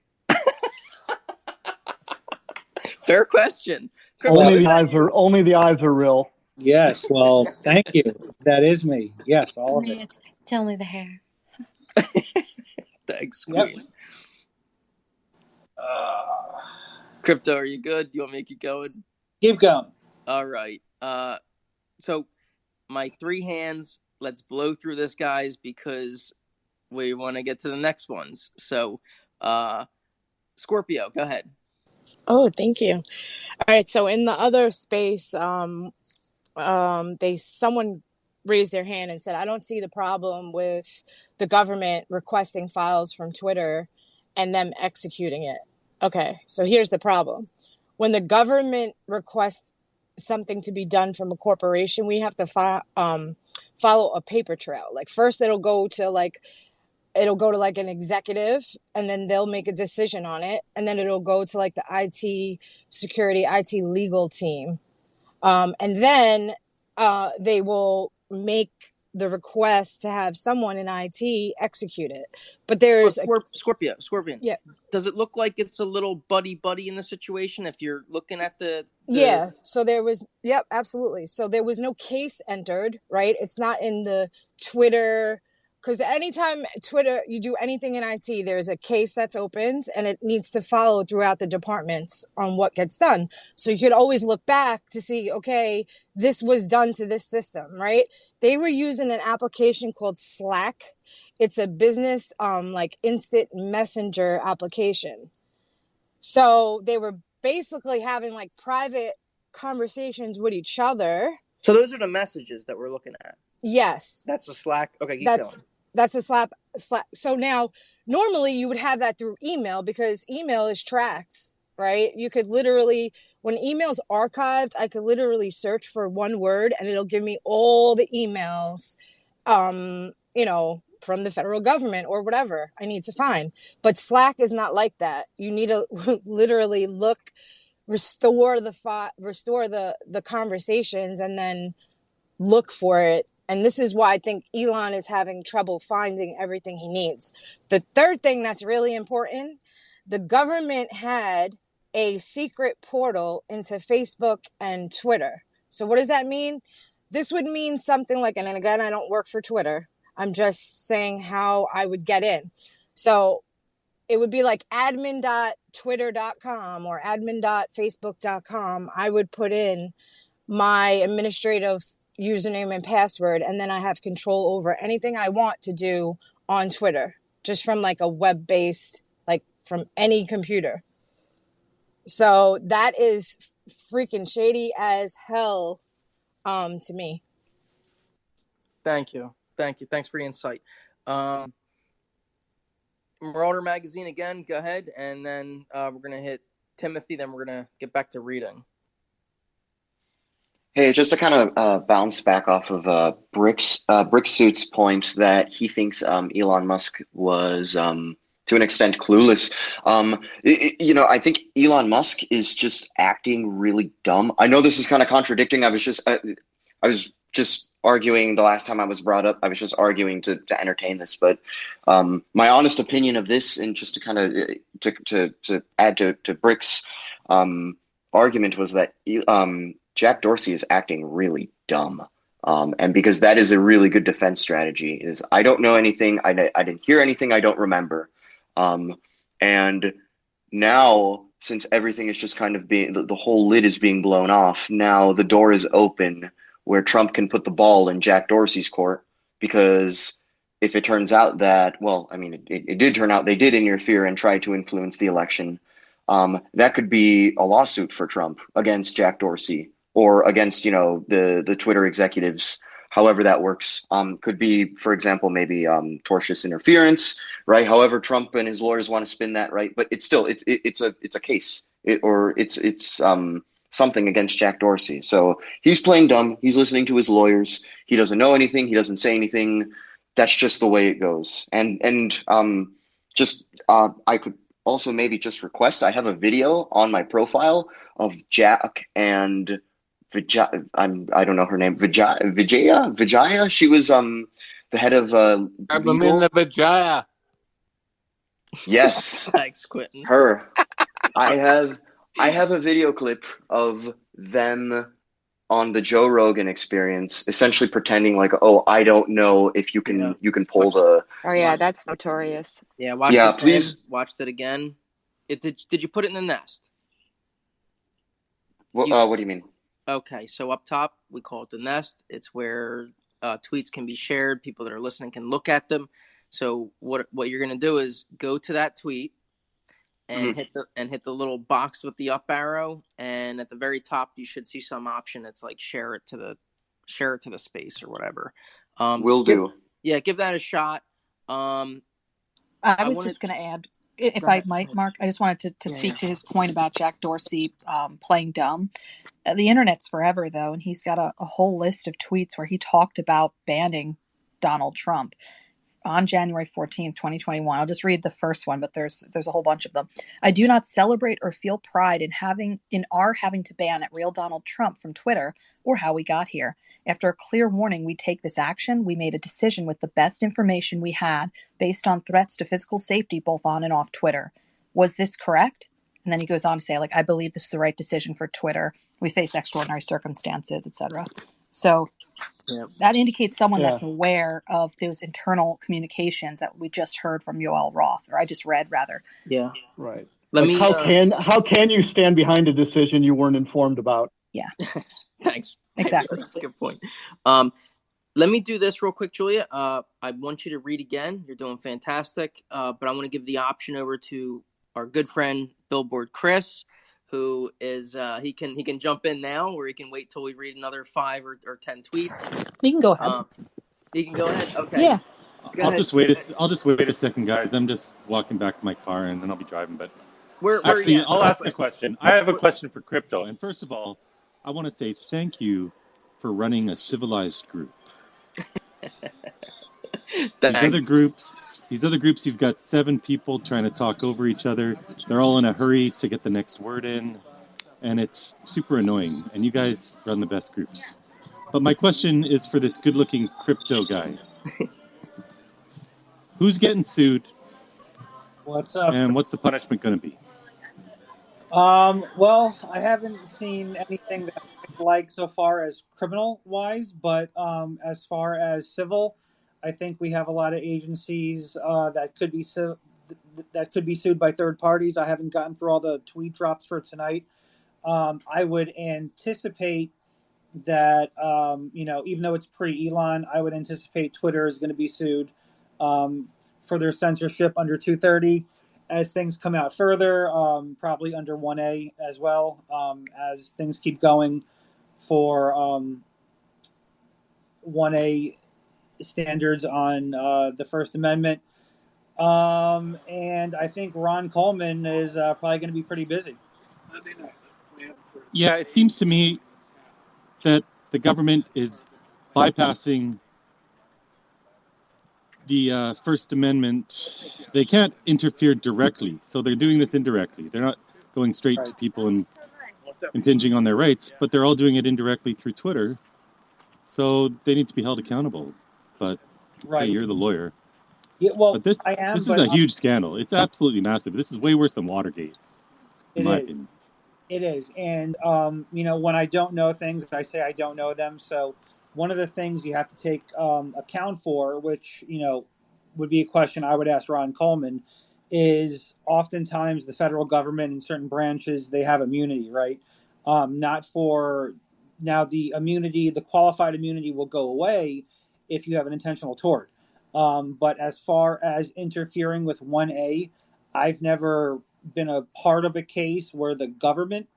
[SPEAKER 2] Fair question.
[SPEAKER 6] Only the eyes are real.
[SPEAKER 9] Yes. Well, thank you. That is me. Yes, all of it.
[SPEAKER 4] It's only the hair.
[SPEAKER 2] Thanks, Queen. Crypto, are you good? Do you want me to keep going?
[SPEAKER 9] Keep going.
[SPEAKER 2] All right. So my 3 hands. Let's blow through this, guys, because we want to get to the next ones. So, Scorpio, go ahead.
[SPEAKER 11] Oh, thank you. All right. So in the other space, someone raised their hand and said, I don't see the problem with the government requesting files from Twitter and them executing it. Okay. So here's the problem. When the government requests something to be done from a corporation, we have to follow a paper trail. Like first it'll go to an executive, and then they'll make a decision on it, and then it'll go to like the IT security, IT legal team, and then they will make the request to have someone in IT execute it. But there's
[SPEAKER 2] Scorpion.
[SPEAKER 11] Yeah.
[SPEAKER 2] Does it look like it's a little buddy in the situation if you're looking at the...
[SPEAKER 11] Yeah. So there was, yep, absolutely. So there was no case entered, right? It's not in the Twitter, because anytime Twitter, you do anything in IT, there's a case that's opened and it needs to follow throughout the departments on what gets done. So you could always look back to see, okay, this was done to this system, right? They were using an application called Slack. It's a business like instant messenger application. So they were basically having like private conversations with each other.
[SPEAKER 2] So those are the messages that we're looking at.
[SPEAKER 11] Yes.
[SPEAKER 2] That's a Slack. Okay, keep going.
[SPEAKER 11] That's a Slack. So now, normally you would have that through email because email is tracked, right? You could literally, when email's archived, I could literally search for one word and it'll give me all the emails, from the federal government or whatever I need to find. But Slack is not like that. You need to literally restore the conversations and then look for it. And this is why I think Elon is having trouble finding everything he needs. The third thing that's really important, the government had a secret portal into Facebook and Twitter. So what does that mean? This would mean something like, and again, I don't work for Twitter. I'm just saying how I would get in. So it would be like admin.twitter.com or admin.facebook.com. I would put in my administrative username and password, and then I have control over anything I want to do on Twitter, just from like a web-based, like from any computer. So that is freaking shady as hell to me.
[SPEAKER 2] Thank you. Thanks for the insight. Marauder Magazine again, go ahead, and then we're going to hit Timothy, then we're going to get back to reading.
[SPEAKER 3] Hey, just to kind of bounce back off of Bricksuit's point that he thinks Elon Musk was to an extent clueless. I think Elon Musk is just acting really dumb. I know this is kind of contradicting. I was just arguing the last time I was brought up. I was just arguing to entertain this, but my honest opinion of this, and just to kind of to add to Brick's argument, was that Jack Dorsey is acting really dumb. And because that is a really good defense strategy, is I don't know anything, I didn't hear anything, I don't remember. And now, since everything is just kind of being, the whole lid is being blown off, now the door is open where Trump can put the ball in Jack Dorsey's court. Because if it turns out that, well, I mean, it did turn out they did interfere and try to influence the election, that could be a lawsuit for Trump against Jack Dorsey or against, the Twitter executives. However that works, could be, for example, maybe tortious interference, right? However Trump and his lawyers want to spin that, right? But it's still it's a case, it's something against Jack Dorsey. So he's playing dumb. He's listening to his lawyers. He doesn't know anything. He doesn't say anything. That's just the way it goes. And I could also maybe just request. I have a video on my profile of Jack and I don't know her name. Vijaya. She was the head of
[SPEAKER 19] I'm in the Vijaya.
[SPEAKER 3] Yes.
[SPEAKER 2] Thanks, Quentin.
[SPEAKER 3] Her. I have a video clip of them on the Joe Rogan Experience, essentially pretending like, oh, I don't know if you can pull the.
[SPEAKER 5] Oh yeah, that's notorious.
[SPEAKER 2] Yeah, watch
[SPEAKER 3] Yeah,
[SPEAKER 2] it
[SPEAKER 3] please.
[SPEAKER 2] again, watched it again. Did you put it in the nest?
[SPEAKER 3] What do you mean?
[SPEAKER 2] Okay, so up top we call it the nest. It's where tweets can be shared. People that are listening can look at them. So what you're going to do is go to that tweet and hit the little box with the up arrow, and at the very top you should see some option that's like share it to the space or whatever.
[SPEAKER 3] Will do.
[SPEAKER 2] Give that a shot.
[SPEAKER 8] I was just going to add, if I might, Mark, I just wanted to speak to his point about Jack Dorsey playing dumb. The internet's forever, though, and he's got a whole list of tweets where he talked about banning Donald Trump on January 14th, 2021. I'll just read the first one, but there's a whole bunch of them. I do not celebrate or feel pride in our having to ban at real Donald Trump from Twitter or how we got here. After a clear warning we take this action, we made a decision with the best information we had based on threats to physical safety both on and off Twitter. Was this correct? And then he goes on to say, I believe this is the right decision for Twitter. We face extraordinary circumstances, etc. So that indicates someone that's aware of those internal communications that we just heard from Yoel Roth, or I just read, rather.
[SPEAKER 2] Yeah.
[SPEAKER 6] Right.
[SPEAKER 2] Let me.
[SPEAKER 6] How can you stand behind a decision you weren't informed about?
[SPEAKER 8] Yeah.
[SPEAKER 2] Thanks.
[SPEAKER 8] Exactly.
[SPEAKER 2] That's a good point. Let me do this real quick, Julia. I want you to read again. You're doing fantastic. But I want to give the option over to our good friend Billboard Chris, who is he can jump in now, or he can wait till we read another 5 or 10 tweets.
[SPEAKER 8] He can go ahead.
[SPEAKER 2] He can go ahead. Okay.
[SPEAKER 8] Yeah.
[SPEAKER 2] I'll
[SPEAKER 12] just wait a second, guys. I'm just walking back to my car, and then I'll be driving. But I'll ask a question. I have a question for crypto. And first of all, I want to say thank you for running a civilized group. These other groups, you've got 7 people trying to talk over each other. They're all in a hurry to get the next word in, and it's super annoying. And you guys run the best groups. But my question is for this good-looking crypto guy. Who's getting sued?
[SPEAKER 1] What's up?
[SPEAKER 12] And what's the punishment going to be?
[SPEAKER 1] Well, I haven't seen anything that I like so far as criminal-wise, but as far as civil, I think we have a lot of agencies that could be sued by third parties. I haven't gotten through all the tweet drops for tonight. I would anticipate that even though it's pre-Elon, I would anticipate Twitter is going to be sued for their censorship under 230. As things come out further, probably under 1A as well, as things keep going for 1A standards on the First Amendment. And I think Ron Coleman is probably going to be pretty busy.
[SPEAKER 12] Yeah, it seems to me that the government is bypassing the First Amendment, they can't interfere directly, so they're doing this indirectly. They're not going straight to people and impinging on their rights, but they're all doing it indirectly through Twitter, so they need to be held accountable. But hey, you're the lawyer.
[SPEAKER 1] Yeah, well,
[SPEAKER 12] But this
[SPEAKER 1] I am.
[SPEAKER 12] this is a huge scandal. It's absolutely massive. This is way worse than Watergate, in my opinion.
[SPEAKER 1] It is. And, when I don't know things, I say I don't know them. So one of the things you have to take account for, which, would be a question I would ask Ron Coleman, is oftentimes the federal government in certain branches, they have immunity, right? Not for now, the immunity, the qualified immunity will go away if you have an intentional tort. But as far as interfering with 1A, I've never been a part of a case where the government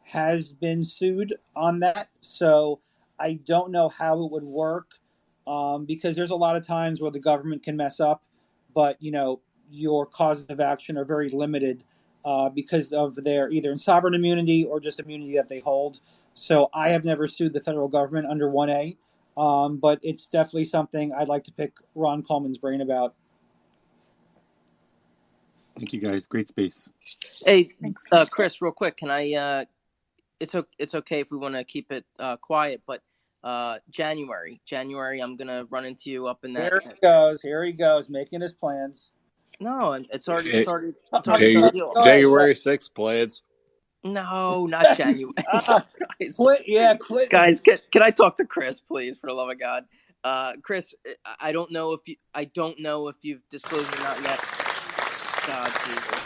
[SPEAKER 1] has been sued on that. So I don't know how it would work because there's a lot of times where the government can mess up, but your causes of action are very limited because of their either sovereign immunity or just immunity that they hold. So I have never sued the federal government under 1A, but it's definitely something I'd like to pick Ron Coleman's brain about.
[SPEAKER 12] Thank you, guys. Great space.
[SPEAKER 2] Hey, Chris, real quick, can I? It's okay if we want to keep it quiet, but January, I'm gonna run into you up in that.
[SPEAKER 1] Here he goes, making his plans.
[SPEAKER 2] No, it's already done deal.
[SPEAKER 14] January 6th plans.
[SPEAKER 2] No, not January.
[SPEAKER 1] Quit.
[SPEAKER 2] Guys, can I talk to Chris, please, for the love of God? Chris, I don't know if you've disclosed or not yet. God, Jesus.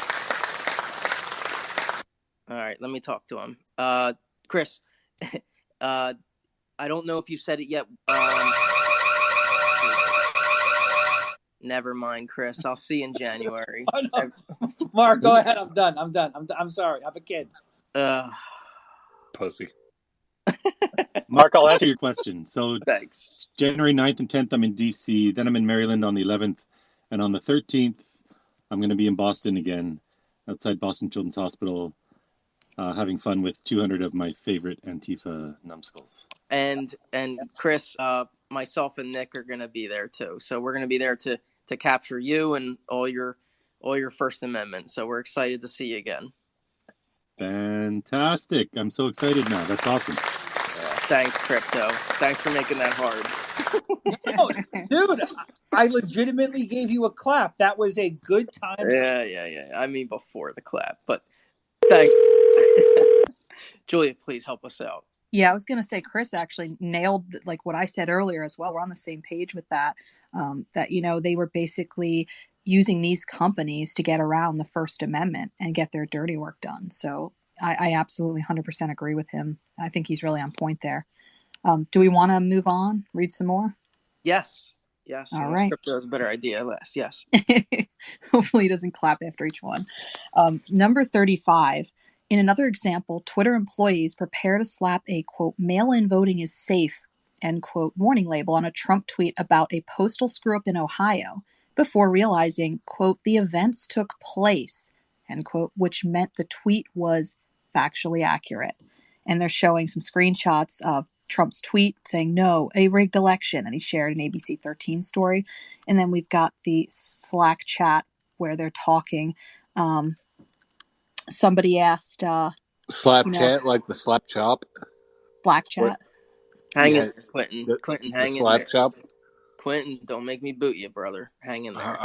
[SPEAKER 2] All right, let me talk to him. Chris, I don't know if you said it yet. Never mind, Chris. I'll see you in January.
[SPEAKER 1] Oh, no. Mark, go ahead. I'm done. I'm sorry. I'm a kid.
[SPEAKER 14] Pussy.
[SPEAKER 12] Mark, I'll answer your question. So
[SPEAKER 2] thanks.
[SPEAKER 12] January 9th and 10th, I'm in D.C. Then I'm in Maryland on the 11th. And on the 13th, I'm going to be in Boston again, outside Boston Children's Hospital, having fun with 200 of my favorite Antifa numbskulls.
[SPEAKER 2] And Chris, myself and Nick are going to be there too. So we're going to be there to capture you and all your First Amendment. So we're excited to see you again.
[SPEAKER 12] Fantastic. I'm so excited now. That's awesome.
[SPEAKER 2] Thanks, Crypto. Thanks for making that hard.
[SPEAKER 1] No, dude, I legitimately gave you a clap. That was a good time.
[SPEAKER 2] Yeah. I mean, before the clap, but thanks. Julia, please help us out.
[SPEAKER 8] Yeah, I was going to say Chris actually nailed like what I said earlier as well. We're on the same page with that, that, they were basically using these companies to get around the First Amendment and get their dirty work done. So I absolutely 100% agree with him. I think he's really on point there. Do we want to move on? Read some more?
[SPEAKER 2] Yes.
[SPEAKER 8] All right.
[SPEAKER 2] Crypto has a better idea. Yes.
[SPEAKER 8] Hopefully he doesn't clap after each one. Number 35. In another example, Twitter employees prepare to slap a, quote, mail-in voting is safe, end quote, warning label on a Trump tweet about a postal screw-up in Ohio before realizing, quote, the events took place, end quote, which meant the tweet was factually accurate. And they're showing some screenshots of Trump's tweet saying, no, a rigged election. And he shared an ABC 13 story. And then we've got the Slack chat where they're talking. Somebody asked
[SPEAKER 14] slap chat, like the slap chop.
[SPEAKER 8] Slack chat.
[SPEAKER 2] Hang in there, Quentin. Quentin, hang in there.
[SPEAKER 14] Slap chop.
[SPEAKER 2] Quentin, don't make me boot you, brother. Hang in there.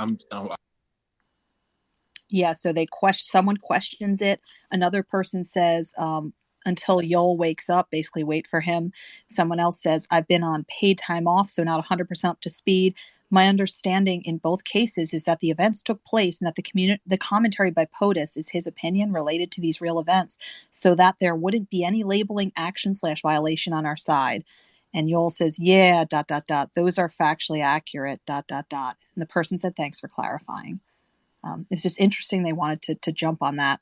[SPEAKER 8] Yeah, so someone questions it. Another person says, until Yoel wakes up, basically wait for him. Someone else says, I've been on paid time off, so not 100% up to speed. My understanding in both cases is that the events took place and that the commentary by POTUS is his opinion related to these real events so that there wouldn't be any labeling action/violation on our side. And Yoel says, yeah, ... Those are factually accurate, ... And the person said, thanks for clarifying. It's just interesting they wanted to jump on that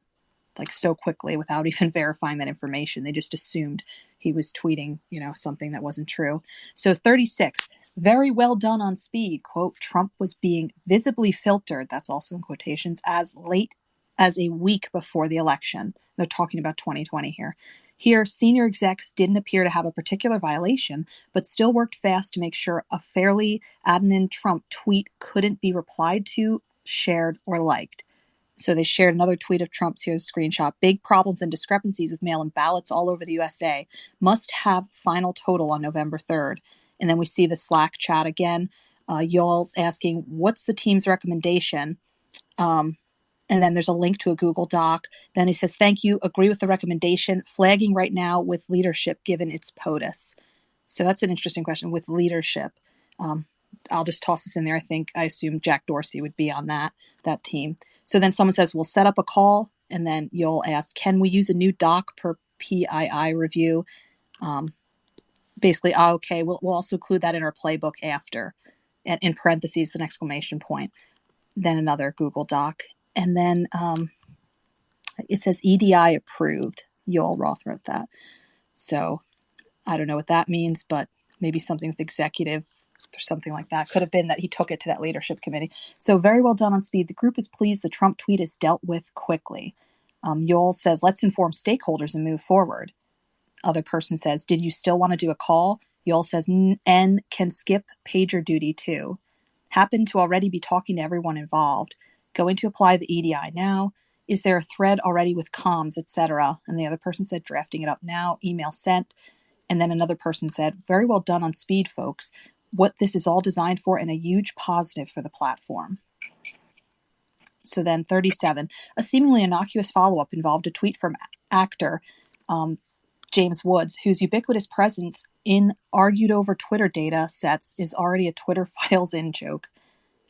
[SPEAKER 8] like so quickly without even verifying that information. They just assumed he was tweeting, something that wasn't true. So 36, very well done on speed. Quote, Trump was being visibly filtered, that's also in quotations, as late as a week before the election. They're talking about 2020 here. Here, senior execs didn't appear to have a particular violation, but still worked fast to make sure a fairly admin Trump tweet couldn't be replied to, shared, or liked. So they shared another tweet of Trump's. Here's a screenshot. Big problems and discrepancies with mail-in ballots all over the USA. Must have final total on November 3rd. And then we see the Slack chat again. Y'all's asking, what's the team's recommendation? And then there's a link to a Google Doc. Then he says, thank you, agree with the recommendation, flagging right now with leadership given its POTUS. So that's an interesting question with leadership. I'll just toss this in there. I assume Jack Dorsey would be on that team. So then someone says, we'll set up a call. And then you'll ask, can we use a new doc per PII review? Basically, okay, we'll also include that in our playbook after. And in parentheses, an exclamation point. Then another Google Doc. And then it says EDI approved. Yoel Roth wrote that. So I don't know what that means, but maybe something with executive or something like that. Could have been that he took it to that leadership committee. So very well done on speed. The group is pleased the Trump tweet is dealt with quickly. Yoel says, let's inform stakeholders and move forward. Other person says, did you still want to do a call? Yoel says, N can skip pager duty too. Happen to already be talking to everyone involved. Going to apply the EDI now. Is there a thread already with comms, etc.? And the other person said, drafting it up now. Email sent. And then another person said, very well done on speed, folks. What this is all designed for and a huge positive for the platform. So then 37, a seemingly innocuous follow-up involved a tweet from actor James Woods, whose ubiquitous presence in argued over Twitter data sets is already a Twitter files in joke.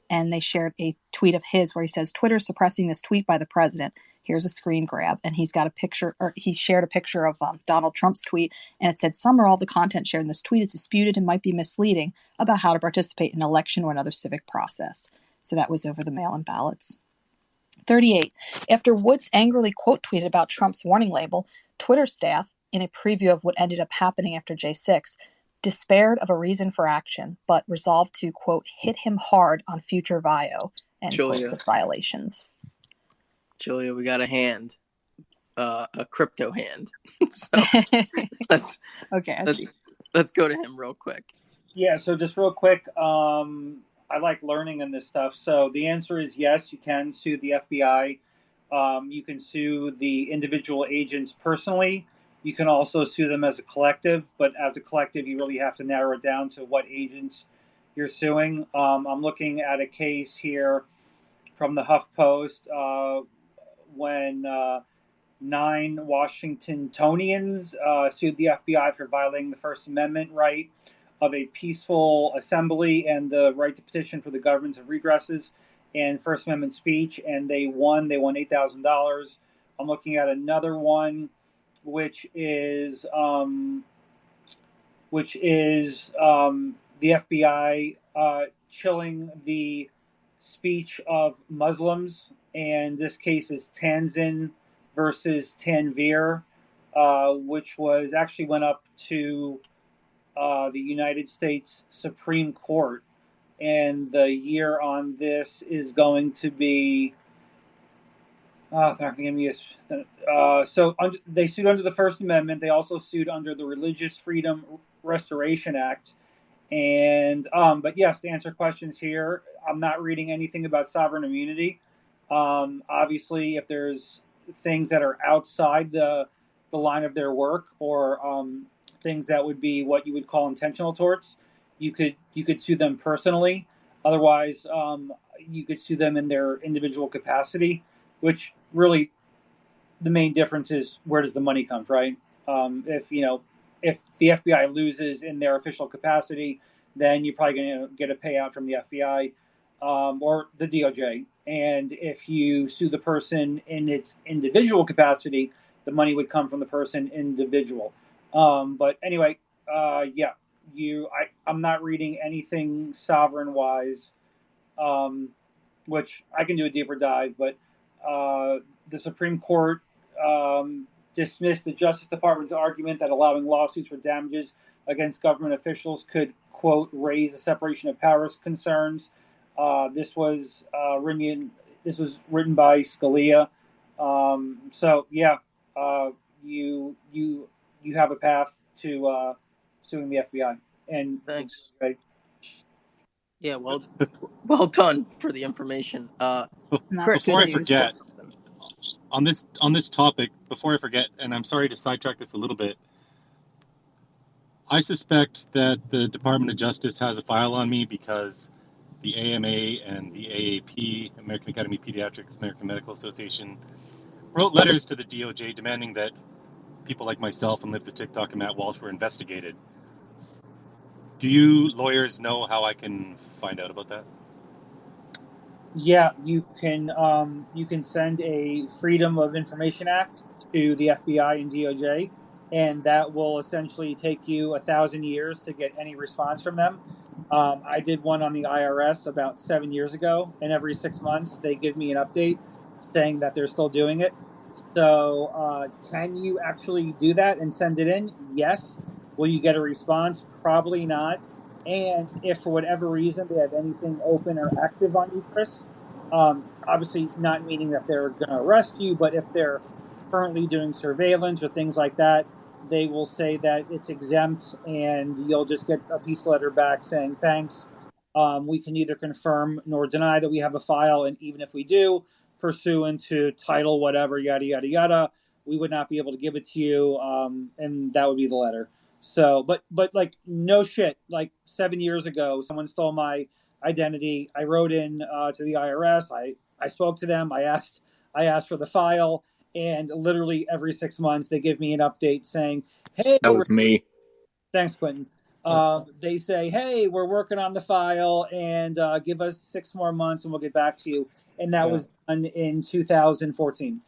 [SPEAKER 8] And they shared a tweet of his where he says, Twitter suppressing this tweet by the president. Here's a screen grab. And he's got a picture, or he shared a picture of Donald Trump's tweet. And it said, some or all the content shared in this tweet is disputed and might be misleading about how to participate in an election or another civic process. So that was over the mail-in ballots. 38. After Woods angrily quote tweeted about Trump's warning label, Twitter staff, in a preview of what ended up happening after J6, despaired of a reason for action, but resolved to, quote, hit him hard on future VIO, end quotes of violations.
[SPEAKER 2] Julia, we got a hand, a crypto hand. So let's go to him real quick.
[SPEAKER 1] Yeah, so just real quick, I like learning in this stuff. So the answer is yes, you can sue the FBI. You can sue the individual agents personally. You can also sue them as a collective, but as a collective, you really have to narrow it down to what agents you're suing. I'm looking at a case here from the HuffPost when 9 Washingtonians sued the FBI for violating the First Amendment right of a peaceful assembly and the right to petition for the government of redresses and First Amendment speech, and they won. They won $8,000. I'm looking at another one, which is the FBI chilling the speech of Muslims, and this case is Tanzin versus Tanvir, which was actually went up to the United States Supreme Court, and the year on this is going to be. They're not going to give me they sued under the First Amendment. They also sued under the Religious Freedom Restoration Act. And but yes, to answer questions here, I'm not reading anything about sovereign immunity. Obviously, if there's things that are outside the line of their work or things that would be what you would call intentional torts, you could sue them personally. Otherwise, you could sue them in their individual capacity, which really the main difference is where does the money come from, right? If the FBI loses in their official capacity, then you're probably going to get a payout from the FBI or the DOJ. And if you sue the person in its individual capacity, the money would come from the person individual. But anyway, I'm not reading anything sovereign-wise, which I can do a deeper dive, but the Supreme Court dismissed the Justice Department's argument that allowing lawsuits for damages against government officials could, quote, raise the separation of powers concerns. This was written by Scalia, So yeah, you have a path to suing the FBI. And
[SPEAKER 2] Thanks.
[SPEAKER 1] right.
[SPEAKER 2] Yeah, well done for the information. Chris,
[SPEAKER 12] Before I
[SPEAKER 2] you said
[SPEAKER 12] forget,
[SPEAKER 2] something.
[SPEAKER 12] on this topic, before I forget, and I'm sorry to sidetrack this a little bit, I suspect that the Department of Justice has a file on me because the AMA and the AAP, American Academy of Pediatrics, American Medical Association, wrote letters to the DOJ demanding that people like myself and Lives of TikTok and Matt Walsh were investigated. Do you lawyers know how I can find out about that?
[SPEAKER 1] Yeah, you can send a Freedom of Information Act to the FBI and DOJ, and that will essentially take you 1,000 years to get any response from them. I did one on the IRS about 7 years ago, and every 6 months they give me an update saying that they're still doing it. So, can you actually do that and send it in? Yes. Will you get a response? Probably not. And if for whatever reason they have anything open or active on you, Chris, obviously not meaning that they're going to arrest you, but if they're currently doing surveillance or things like that, they will say that it's exempt and you'll just get a peace letter back saying thanks. We can neither confirm nor deny that we have a file, and even if we do, pursuant to title whatever, yada yada yada, we would not be able to give it to you, and that would be the letter. So, but like no shit, like 7 years ago, someone stole my identity. I wrote in to the IRS. I spoke to them. I asked for the file, and literally every 6 months they give me an update saying, "Hey,
[SPEAKER 14] That was me.
[SPEAKER 1] thanks, Quentin." They say, "Hey, we're working on the file, and give us 6 more months, and we'll get back to you." And that was done in 2014.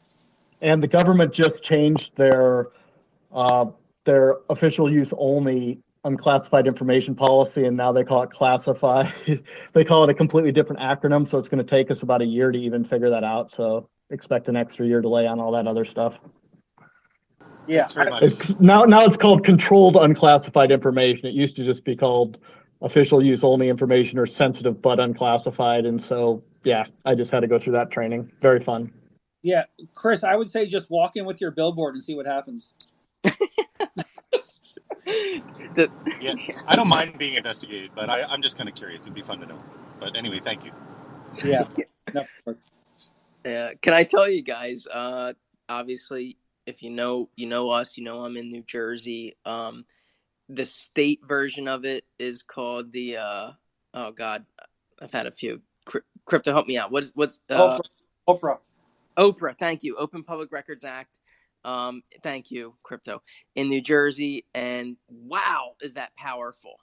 [SPEAKER 6] And the government just changed their official use only unclassified information policy, and now they call it classified. They call it a completely different acronym, so it's going to take us about a year to even figure that out. So expect an extra year delay on all that other stuff.
[SPEAKER 1] Yeah,
[SPEAKER 12] Thanks very much.
[SPEAKER 6] Now it's called controlled unclassified information. It used to just be called official use only information or sensitive but unclassified. And so, yeah, I just had to go through that training. Very fun.
[SPEAKER 1] Yeah, Chris, I would say just walk in with your billboard and see what happens.
[SPEAKER 12] Yeah, I don't mind being investigated, but I'm just kind of curious. It'd be fun to know. But anyway, thank you.
[SPEAKER 1] Yeah. No.
[SPEAKER 2] Can I tell you guys? Obviously, if you know us. You know I'm in New Jersey. The state version of it is called the. Oh God, I've had a few. Crypto, help me out. What's
[SPEAKER 1] Oprah?
[SPEAKER 2] Oprah. Thank you. Open Public Records Act. Thank you, Crypto, in New Jersey, and wow, is that powerful?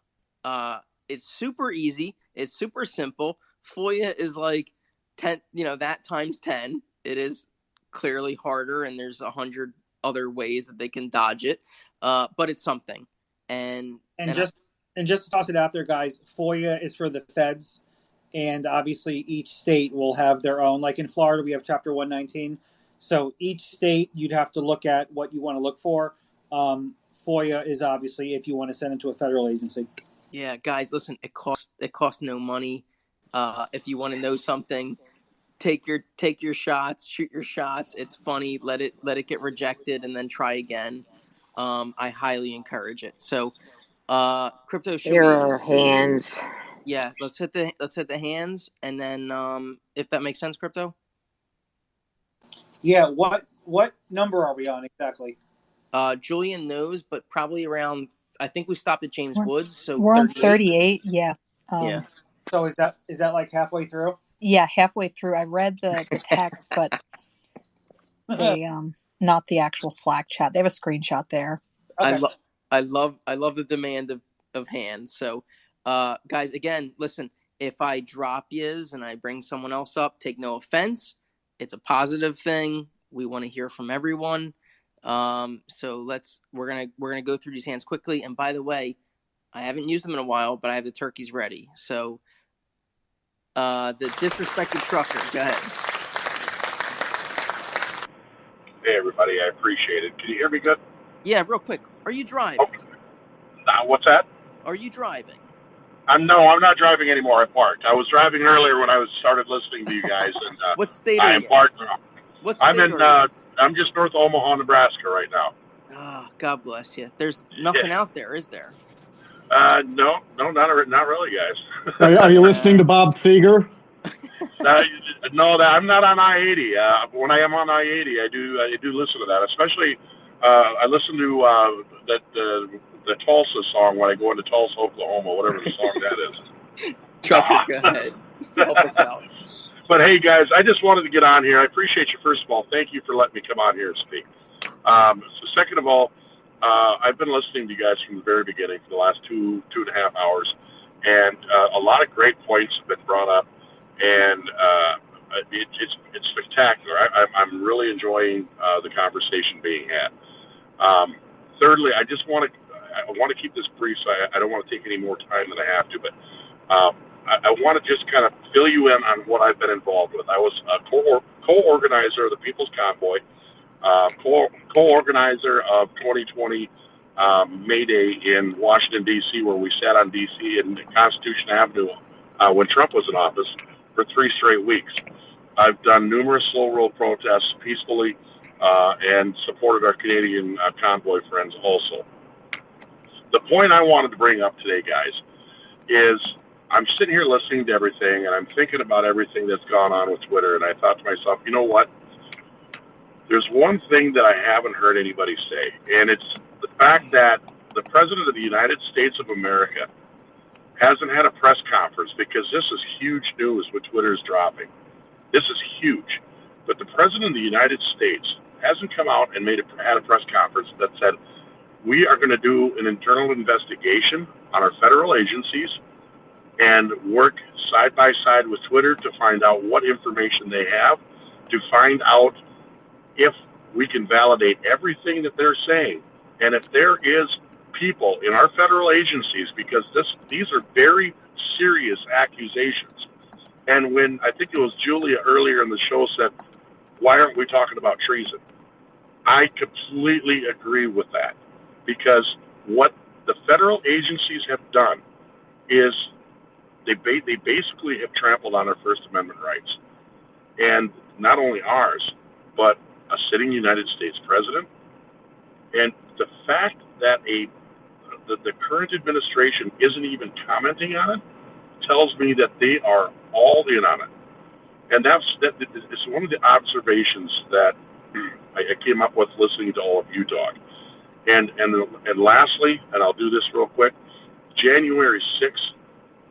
[SPEAKER 2] It's super easy. It's super simple. FOIA is like 10. That times 10. It is clearly harder, and there's 100 other ways that they can dodge it. But it's something. And
[SPEAKER 1] just to toss it out there, guys, FOIA is for the feds, and obviously each state will have their own. Like in Florida, we have Chapter 119. So each state, you'd have to look at what you want to look for. FOIA is obviously if you want to send it to a federal agency.
[SPEAKER 2] Yeah, guys, listen, it costs no money. If you want to know something, take your shots, shoot your shots. It's funny. Let it get rejected and then try again. I highly encourage it. So, Crypto,
[SPEAKER 5] There are hands.
[SPEAKER 2] Yeah, let's hit the hands, and then if that makes sense, Crypto.
[SPEAKER 1] Yeah, what number are we on exactly?
[SPEAKER 2] Julian knows, but probably around. I think we stopped at James Woods, so
[SPEAKER 8] we're on 38. Yeah.
[SPEAKER 2] Yeah.
[SPEAKER 1] So is that like halfway through?
[SPEAKER 8] Yeah, halfway through. I read the text, but they not the actual Slack chat. They have a screenshot there.
[SPEAKER 2] Okay. I love the demand of hands. So, guys, again, listen. If I drop yous and I bring someone else up, take no offense. It's a positive thing. We want to hear from everyone. So we're gonna go through these hands quickly. And by the way, I haven't used them in a while, but I have the turkeys ready. So, the disrespected trucker, go ahead.
[SPEAKER 13] Hey everybody, I appreciate it. Can you hear me good?
[SPEAKER 2] Yeah, real quick. Are you driving?
[SPEAKER 13] What's that?
[SPEAKER 2] Are you driving?
[SPEAKER 13] I'm not driving anymore. I parked. I was driving earlier when I started listening to you guys, and
[SPEAKER 2] what state
[SPEAKER 13] I
[SPEAKER 2] are
[SPEAKER 13] am
[SPEAKER 2] you
[SPEAKER 13] parked.
[SPEAKER 2] What
[SPEAKER 13] I'm
[SPEAKER 2] state
[SPEAKER 13] in.
[SPEAKER 2] are you?
[SPEAKER 13] I'm just north of Omaha, Nebraska, right now.
[SPEAKER 2] Oh, God bless you. There's nothing out there, is there?
[SPEAKER 13] No, not really, guys.
[SPEAKER 6] Are you listening to Bob Seger?
[SPEAKER 13] No, I'm not on I-80. When I am on I-80, I do listen to that. Especially, I listen to the Tulsa song when I go into Tulsa, Oklahoma, whatever the song that is.
[SPEAKER 2] Trucker, go ahead. Help us out.
[SPEAKER 13] But hey, guys, I just wanted to get on here. I appreciate you. First of all, thank you for letting me come on here and speak. So second of all, I've been listening to you guys from the very beginning for the last two and a half hours, and a lot of great points have been brought up, and it's spectacular. I'm really enjoying the conversation being had. Thirdly, I want to keep this brief, so I don't want to take any more time than I have to, but I want to just kind of fill you in on what I've been involved with. I was a co-organizer of the People's Convoy, co-organizer of 2020 May Day in Washington, D.C., where we sat on D.C. and Constitution Avenue when Trump was in office for 3 straight weeks. I've done numerous slow roll protests peacefully and supported our Canadian convoy friends also. The point I wanted to bring up today, guys, is I'm sitting here listening to everything, and I'm thinking about everything that's gone on with Twitter, and I thought to myself, you know what? There's one thing that I haven't heard anybody say, and it's the fact that the President of the United States of America hasn't had a press conference, because this is huge news what Twitter is dropping. This is huge. But the President of the United States hasn't come out and had a press conference that said, we are going to do an internal investigation on our federal agencies and work side by side with Twitter to find out what information they have, to find out if we can validate everything that they're saying. And if there is people in our federal agencies, because these are very serious accusations. And when I think it was Julia earlier in the show said, why aren't we talking about treason? I completely agree with that, because what the federal agencies have done is they basically have trampled on our First Amendment rights. And not only ours, but a sitting United States president. And the fact that the current administration isn't even commenting on it tells me that they are all in on it. And it's one of the observations that I came up with listening to all of you, Dog. And lastly, and I'll do this real quick, January 6th,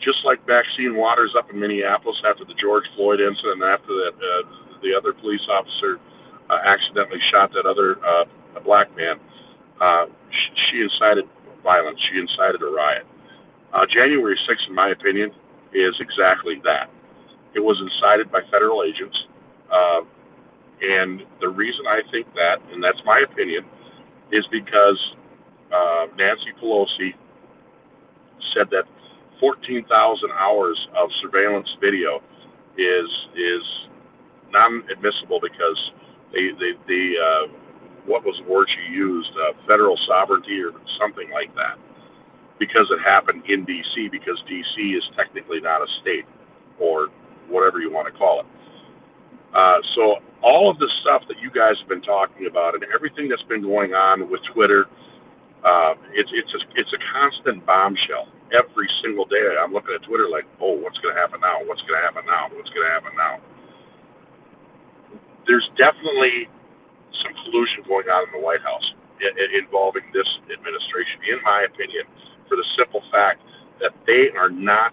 [SPEAKER 13] just like Maxine Waters up in Minneapolis after the George Floyd incident, and after that the other police officer accidentally shot that other black man, she incited violence. She incited a riot. January 6th, in my opinion, is exactly that. It was incited by federal agents. And the reason I think that, and that's my opinion, is because Nancy Pelosi said that 14,000 hours of surveillance video is non-admissible because they what was the word she used, federal sovereignty or something like that, because it happened in D.C., because D.C. is technically not a state, or whatever you want to call it. So all of the stuff that you guys have been talking about and everything that's been going on with Twitter, it's a constant bombshell. Every single day I'm looking at Twitter like, oh, what's going to happen now? What's going to happen now? What's going to happen now? There's definitely some collusion going on in the White House involving this administration, in my opinion, for the simple fact that they are not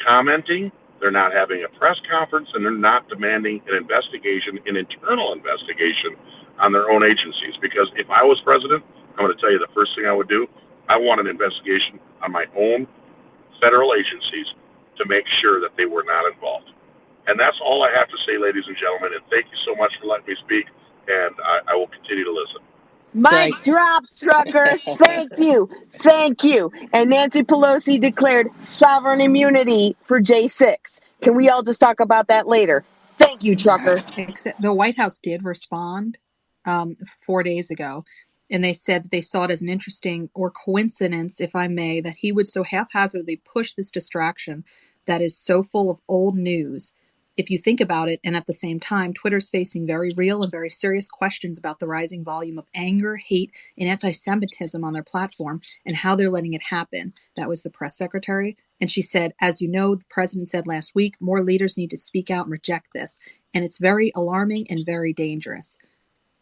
[SPEAKER 13] commenting, they're not having a press conference, and they're not demanding an investigation, an internal investigation on their own agencies. Because if I was president, I'm going to tell you the first thing I would do, I want an investigation on my own federal agencies to make sure that they were not involved. And that's all I have to say, ladies and gentlemen, and thank you so much for letting me speak, and I will continue to listen.
[SPEAKER 5] Mic drop, Trucker. Thank you. Thank you. And Nancy Pelosi declared sovereign immunity for J6. Can we all just talk about that later? Thank you, Trucker.
[SPEAKER 8] Except the White House did respond 4 days ago, and they said that they saw it as an interesting or coincidence, if I may, that he would so haphazardly push this distraction that is so full of old news if you think about it, and at the same time, Twitter's facing very real and very serious questions about the rising volume of anger, hate, and anti-Semitism on their platform and how they're letting it happen. That was the press secretary. And she said, as you know, the president said last week, more leaders need to speak out and reject this. And it's very alarming and very dangerous.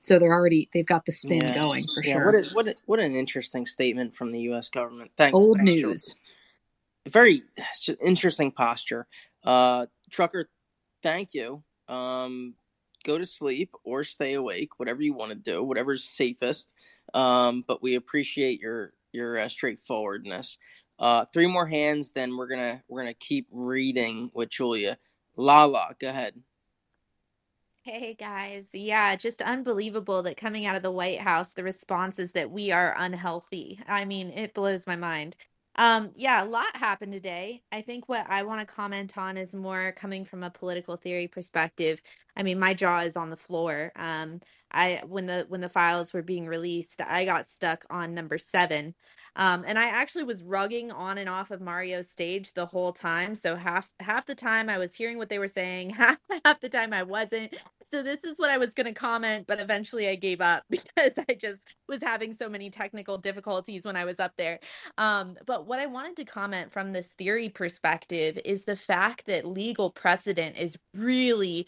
[SPEAKER 8] So they've got the spin going for sure.
[SPEAKER 2] What an interesting statement from the U.S. government. Thanks.
[SPEAKER 8] Old news.
[SPEAKER 2] Very interesting posture. Trucker, thank you. Go to sleep or stay awake, whatever you want to do, whatever's safest. But we appreciate your straightforwardness. 3 more hands, then we're gonna keep reading with Julia. Lala, go ahead.
[SPEAKER 15] Hey guys, yeah, just unbelievable that coming out of the White House, the response is that we are unhealthy. I mean, it blows my mind. Yeah, a lot happened today. I think what I want to comment on is more coming from a political theory perspective. I mean, my jaw is on the floor. When the files were being released, I got stuck on number 7. And I actually was rugging on and off of Mario's stage the whole time. So half the time I was hearing what they were saying, half the time I wasn't. So this is what I was going to comment, but eventually I gave up because I just was having so many technical difficulties when I was up there. But what I wanted to comment from this theory perspective is the fact that legal precedent is really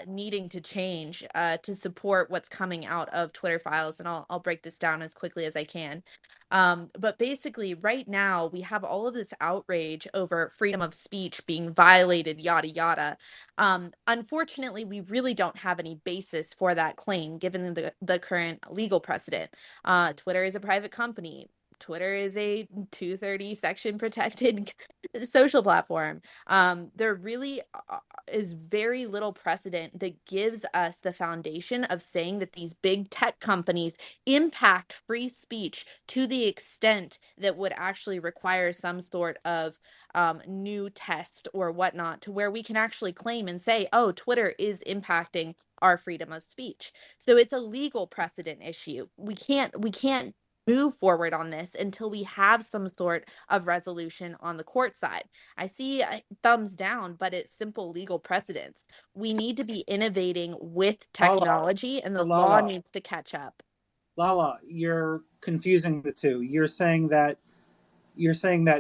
[SPEAKER 15] needing to change to support what's coming out of Twitter files. And I'll break this down as quickly as I can. But basically, right now, we have all of this outrage over freedom of speech being violated, yada, yada. Unfortunately, we really don't have any basis for that claim, given the current legal precedent. Twitter is a private company. Twitter is a 230 section protected social platform. There really is very little precedent that gives us the foundation of saying that these big tech companies impact free speech to the extent that would actually require some sort of new test or whatnot, to where we can actually claim and say, oh, Twitter is impacting our freedom of speech. So it's a legal precedent issue. We can't move forward on this until we have some sort of resolution on the court side. I see thumbs down, but it's simple legal precedents. We need to be innovating with technology, and the law needs to catch up.
[SPEAKER 1] Lala, you're confusing the two. You're saying that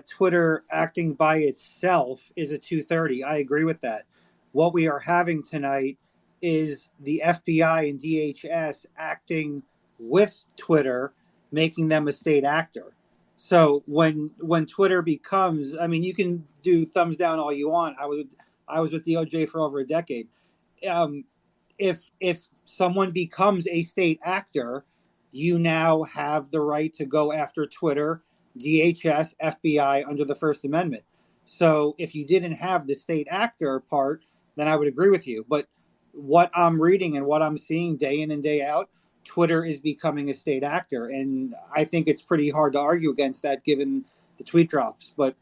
[SPEAKER 1] Twitter acting by itself is a 230. I agree with that. What we are having tonight is the FBI and DHS acting with Twitter, making them a state actor. So when Twitter becomes, I mean, you can do thumbs down all you want. I was with DOJ for over a decade. If someone becomes a state actor, you now have the right to go after Twitter, DHS, FBI under the First Amendment. So if you didn't have the state actor part, then I would agree with you. But what I'm reading and what I'm seeing day in and day out, Twitter is becoming a state actor. And I think it's pretty hard to argue against that given the tweet drops. But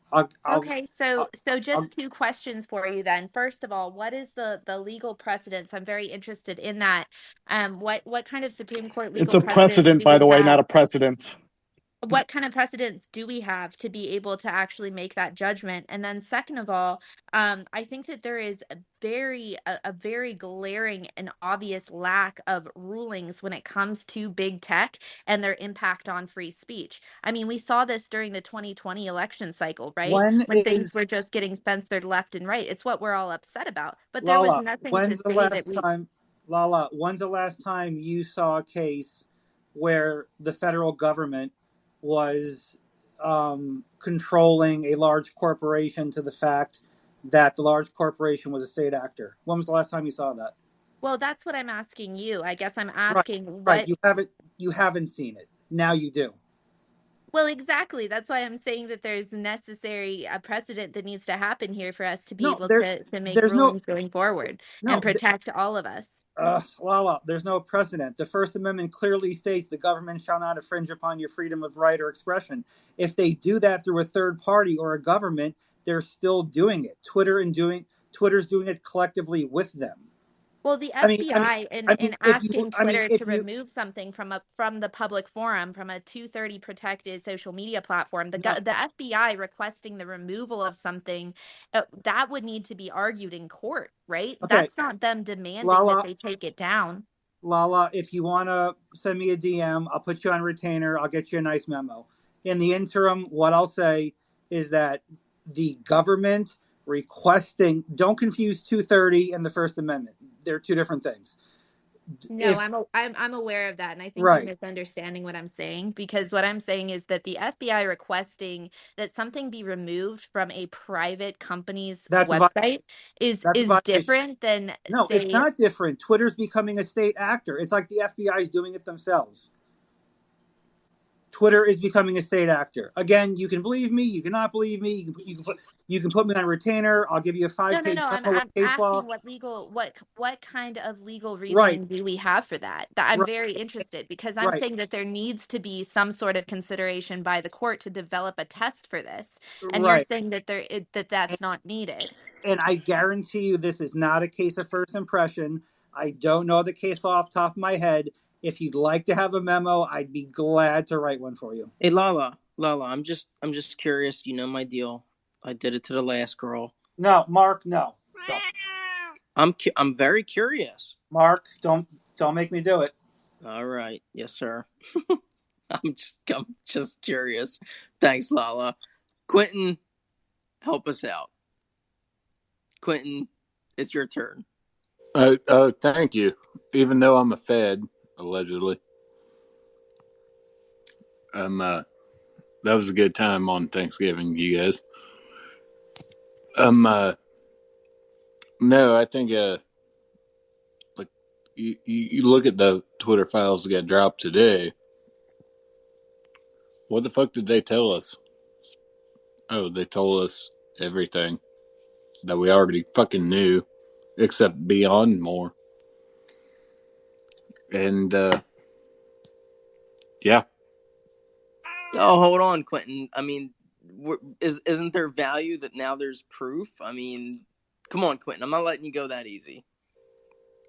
[SPEAKER 15] Okay, so just 2 questions for you then. First of all, what is the legal precedence? I'm very interested in that. What kind of Supreme Court
[SPEAKER 6] It's
[SPEAKER 15] legal
[SPEAKER 6] a
[SPEAKER 15] precedents
[SPEAKER 6] precedent,
[SPEAKER 15] do
[SPEAKER 6] by
[SPEAKER 15] we
[SPEAKER 6] the way,
[SPEAKER 15] have?
[SPEAKER 6] not a precedent.
[SPEAKER 15] What kind of precedents do we have to be able to actually make that judgment? And then second of all, I think that there is a very glaring and obvious lack of rulings when it comes to big tech and their impact on free speech. I mean, we saw this during the 2020 election cycle, right? When things were just getting censored left and right. It's what we're all upset about. But there was nothing to say that we...
[SPEAKER 1] Lala, when's the last time you saw a case where the federal government was controlling a large corporation to the fact that the large corporation was a state actor? When was the last time you saw that?
[SPEAKER 15] Well, that's what I'm asking you. I guess I'm asking
[SPEAKER 1] what... Right, you haven't seen it. Now you do.
[SPEAKER 15] Well, exactly. That's why I'm saying that there's necessary a precedent that needs to happen here for us to be able to make rulings going forward and protect all of us.
[SPEAKER 1] Lala, there's no precedent. The First Amendment clearly states the government shall not infringe upon your freedom of right or expression. If they do that through a third party or a government, they're still doing it. Twitter's doing it collectively with them.
[SPEAKER 15] Well, the
[SPEAKER 1] I mean, I mean,
[SPEAKER 15] FBI
[SPEAKER 1] I
[SPEAKER 15] in
[SPEAKER 1] mean, if you,
[SPEAKER 15] asking
[SPEAKER 1] I mean,
[SPEAKER 15] Twitter
[SPEAKER 1] if
[SPEAKER 15] to
[SPEAKER 1] you,
[SPEAKER 15] remove something from the public forum, from a 230 protected social media platform,
[SPEAKER 1] no,
[SPEAKER 15] the FBI requesting the removal of something, that would need to be argued in court, right?
[SPEAKER 1] okay,
[SPEAKER 15] That's not them demanding that
[SPEAKER 1] Lala,
[SPEAKER 15] they take it down.
[SPEAKER 1] Lala, if you want to send me a DM, I'll put you on retainer. I'll get you a nice memo. In the interim, what I'll say is that the government requesting, don't confuse 230 and the First Amendment. They're two different things.
[SPEAKER 15] No,
[SPEAKER 1] If,
[SPEAKER 15] I'm aware of that, and I think you're
[SPEAKER 1] right,
[SPEAKER 15] misunderstanding what I'm saying, because what I'm saying is that the FBI requesting that something be removed from a private company's
[SPEAKER 1] that's a,
[SPEAKER 15] website
[SPEAKER 1] that's a
[SPEAKER 15] is
[SPEAKER 1] violation.
[SPEAKER 15] different than,
[SPEAKER 1] No, it's
[SPEAKER 15] say,
[SPEAKER 1] not different. Twitter's becoming a state actor. It's like the FBI is doing it themselves. Twitter is becoming a state actor. Again, you can believe me, you cannot believe me. You can put me on retainer. I'll give you a
[SPEAKER 15] no, no,
[SPEAKER 1] 5-page
[SPEAKER 15] no.
[SPEAKER 1] memo with
[SPEAKER 15] I'm
[SPEAKER 1] case law.
[SPEAKER 15] asking what kind of legal
[SPEAKER 1] Right,
[SPEAKER 15] reasoning do we have for that? That I'm
[SPEAKER 1] right,
[SPEAKER 15] very interested, because I'm
[SPEAKER 1] right,
[SPEAKER 15] saying that there needs to be some sort of consideration by the court to develop a test for this, and you're
[SPEAKER 1] right.
[SPEAKER 15] saying that
[SPEAKER 1] And,
[SPEAKER 15] that's not needed.
[SPEAKER 1] and I guarantee you, this is not a case of first impression. I don't know the case law off the top of my head. If you'd like to have a memo, I'd be glad to write one for you.
[SPEAKER 2] Hey, Lala, I'm just curious. You know my deal. I did it to the last girl.
[SPEAKER 1] No, Mark, no. Don't.
[SPEAKER 2] I'm very curious.
[SPEAKER 1] Mark, don't make me do it.
[SPEAKER 2] All right, yes, sir. I'm just curious. Thanks, Lala. Quentin, help us out. Quentin, it's your turn.
[SPEAKER 14] Oh, thank you. Even though I'm a Fed, allegedly. That was a good time on Thanksgiving, you guys. No, I think like you look at the Twitter files that got dropped today. What the fuck did they tell us? Oh, they told us everything that we already fucking knew, except beyond more. And yeah.
[SPEAKER 2] Oh, hold on, Quentin. I mean, isn't there value that now there's proof? I mean, come on, Quentin. I'm not letting you go that easy.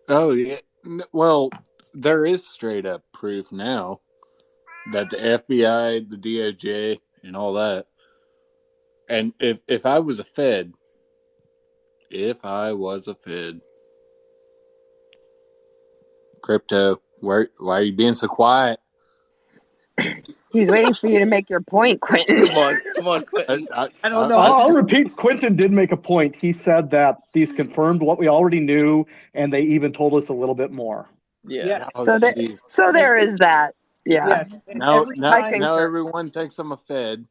[SPEAKER 14] Oh yeah. Well, there is straight up proof now that the FBI, the DOJ, and all that. And if I was a Fed, crypto, why are you being so quiet?
[SPEAKER 5] He's waiting for you to make your point, Quentin.
[SPEAKER 2] Come on, Quentin.
[SPEAKER 1] I don't know.
[SPEAKER 6] I'll repeat. Quentin did make a point. He said that these confirmed what we already knew, and they even told us a little bit more.
[SPEAKER 2] Yeah.
[SPEAKER 14] Oh,
[SPEAKER 5] So there is that. Yeah.
[SPEAKER 1] Yes, and
[SPEAKER 14] Now,
[SPEAKER 1] every
[SPEAKER 14] now,
[SPEAKER 1] time,
[SPEAKER 14] now everyone thinks I'm a Fed.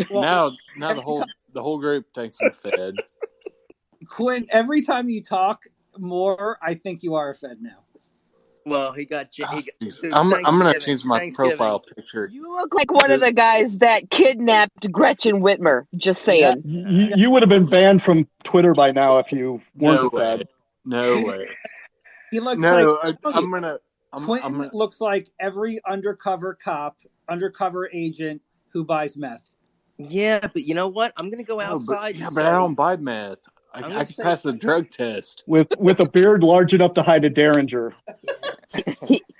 [SPEAKER 1] well,
[SPEAKER 14] Now
[SPEAKER 1] every time,
[SPEAKER 14] the whole group thinks I'm Fed.
[SPEAKER 1] Quinn, every time you talk more, I think you are a Fed now.
[SPEAKER 2] Well, he got so
[SPEAKER 14] I'm gonna
[SPEAKER 2] Thanksgiving.
[SPEAKER 14] change my profile picture.
[SPEAKER 5] You look like one of the guys that kidnapped Gretchen Whitmer. Just saying.
[SPEAKER 6] You would have been banned from Twitter by now if you weren't
[SPEAKER 14] No
[SPEAKER 6] a Fed.
[SPEAKER 14] way. No way.
[SPEAKER 1] He looks
[SPEAKER 14] No,
[SPEAKER 1] like Quentin
[SPEAKER 14] gonna.
[SPEAKER 1] looks like every undercover cop, undercover agent who buys meth.
[SPEAKER 2] Yeah, but you know what? I'm gonna go outside.
[SPEAKER 14] But I don't buy meth. I can pass the drug test
[SPEAKER 6] with a beard large enough to hide a derringer.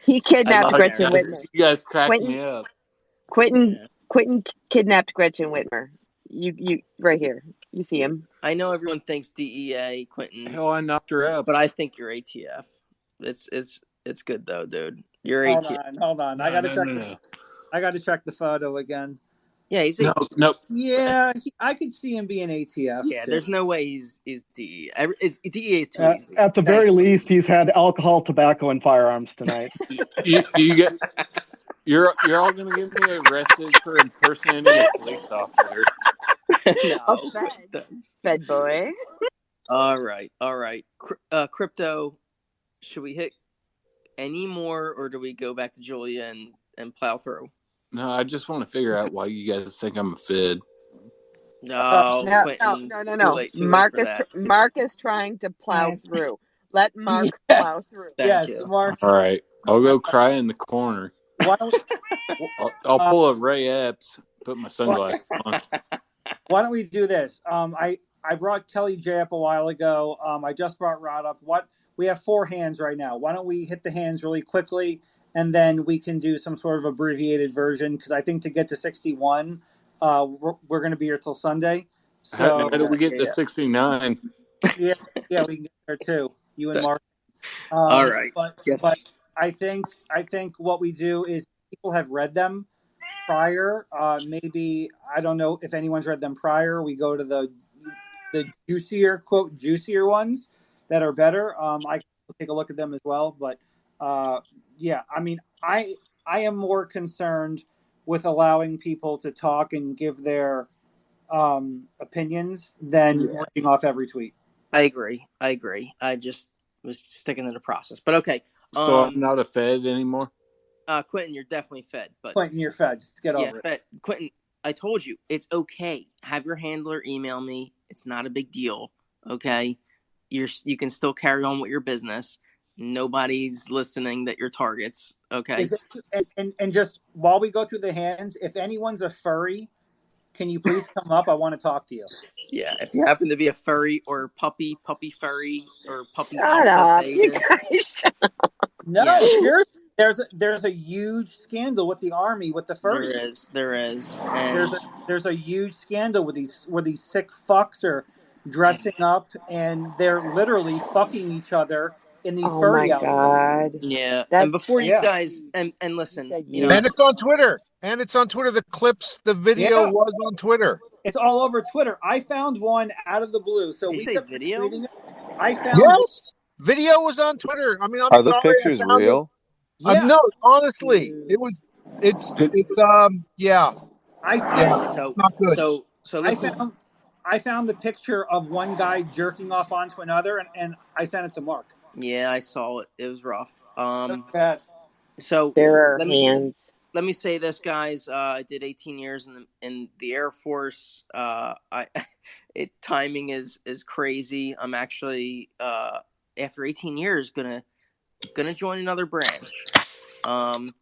[SPEAKER 5] He kidnapped Gretchen Whitmer.
[SPEAKER 14] You guys cracked me up.
[SPEAKER 5] Quentin kidnapped Gretchen Whitmer. You right here. You see him.
[SPEAKER 2] I know everyone thinks DEA, Quentin.
[SPEAKER 14] Hell, I knocked her up.
[SPEAKER 2] But I think you're ATF. It's good though, dude. You're
[SPEAKER 1] Hold
[SPEAKER 2] ATF.
[SPEAKER 1] Hold on. I gotta check the photo again.
[SPEAKER 2] Yeah, he's
[SPEAKER 14] nope.
[SPEAKER 1] Yeah, I could see him being ATF.
[SPEAKER 2] Yeah,
[SPEAKER 1] too.
[SPEAKER 2] there's no way he's DEA. DEA is too easy.
[SPEAKER 6] At the very least, he's had alcohol, tobacco, and firearms tonight.
[SPEAKER 14] You're all gonna get me arrested for impersonating a police officer.
[SPEAKER 2] No,
[SPEAKER 5] Fed boy.
[SPEAKER 2] All right. Crypto. Should we hit any more, or do we go back to Julia and plow through?
[SPEAKER 14] No, I just want to figure out why you guys think I'm a Fed.
[SPEAKER 2] No.
[SPEAKER 5] Marcus trying to plow through. Let Mark plow through.
[SPEAKER 2] Thank you.
[SPEAKER 1] Mark.
[SPEAKER 14] All right, I'll go cry in the corner.
[SPEAKER 1] Why don't
[SPEAKER 14] I'll pull a Ray Epps, put my sunglasses on.
[SPEAKER 1] Why don't we do this? I brought Kelly J up a while ago. I just brought Rod up. Why we have 4 hands right now. Why don't we hit the hands really quickly, and then we can do some sort of abbreviated version, because I think to get to 61, we're going to be here till Sunday.
[SPEAKER 14] How
[SPEAKER 1] So
[SPEAKER 14] do we get to
[SPEAKER 2] Yeah.
[SPEAKER 14] 69?
[SPEAKER 1] yeah, we can get there too. You and Mark.
[SPEAKER 2] All right.
[SPEAKER 1] But
[SPEAKER 2] Yes.
[SPEAKER 1] I think what we do is people have read them prior. Maybe I don't know if anyone's read them prior. We go to the juicier ones that are better. I can take a look at them as well. But yeah, I mean, I am more concerned with allowing people to talk and give their opinions than
[SPEAKER 2] Yeah.
[SPEAKER 1] reading off every tweet.
[SPEAKER 2] I agree. I just was sticking to the process. But okay.
[SPEAKER 14] So I'm not a Fed anymore?
[SPEAKER 2] Quentin, you're definitely fed. But
[SPEAKER 1] Clinton, you're fed. Just get
[SPEAKER 2] yeah,
[SPEAKER 1] over it.
[SPEAKER 2] fed. Quentin, I told you it's okay. Have your handler email me. It's not a big deal. Okay, you can still carry on with your business. Nobody's listening that you're targets. Okay.
[SPEAKER 1] Is it, and just while we go through the hands, if anyone's a furry, can you please come up? I want to talk to you.
[SPEAKER 2] Yeah, if you happen to be a furry or puppy furry or puppy
[SPEAKER 5] Shut
[SPEAKER 2] house, as
[SPEAKER 5] up, you
[SPEAKER 2] David.
[SPEAKER 5] guys.
[SPEAKER 1] No,
[SPEAKER 2] Yeah,
[SPEAKER 1] seriously. There's a huge scandal with the army with the furries.
[SPEAKER 2] there is, and
[SPEAKER 1] There's a huge scandal with these sick fucks are dressing up and they're literally fucking each other in these
[SPEAKER 5] Oh my
[SPEAKER 1] furry outfits.
[SPEAKER 5] God.
[SPEAKER 2] yeah, and
[SPEAKER 5] That's
[SPEAKER 2] before you
[SPEAKER 1] Yeah,
[SPEAKER 2] guys and
[SPEAKER 5] you
[SPEAKER 2] listen,
[SPEAKER 5] said
[SPEAKER 2] you know,
[SPEAKER 20] And
[SPEAKER 5] huge.
[SPEAKER 20] it's on Twitter. And it's on Twitter. The clips, the video
[SPEAKER 1] yeah.
[SPEAKER 20] was on Twitter.
[SPEAKER 1] It's all over Twitter. I found one out of the blue, so
[SPEAKER 2] did you
[SPEAKER 1] we
[SPEAKER 2] say
[SPEAKER 1] kept
[SPEAKER 2] video?
[SPEAKER 1] retweeting it. I found it.
[SPEAKER 20] Yes. Video was on Twitter. I mean, I'm
[SPEAKER 18] Are those
[SPEAKER 20] sorry
[SPEAKER 18] pictures
[SPEAKER 20] I found it.
[SPEAKER 18] real?
[SPEAKER 1] Yeah,
[SPEAKER 20] No, honestly,
[SPEAKER 5] Mm.
[SPEAKER 20] it was,
[SPEAKER 14] Did,
[SPEAKER 20] yeah,
[SPEAKER 1] I
[SPEAKER 20] yeah,
[SPEAKER 1] found
[SPEAKER 2] So
[SPEAKER 20] not good.
[SPEAKER 1] I
[SPEAKER 2] listen.
[SPEAKER 1] found I found the picture of one guy jerking off onto another, and I sent it to Mark.
[SPEAKER 2] Yeah, I saw it. It was rough.
[SPEAKER 1] That's bad.
[SPEAKER 2] So
[SPEAKER 5] There are
[SPEAKER 2] let me
[SPEAKER 5] hands.
[SPEAKER 2] say this, guys. I did 18 years in the Air Force. Timing is crazy. I'm actually after 18 years gonna join another branch. Um,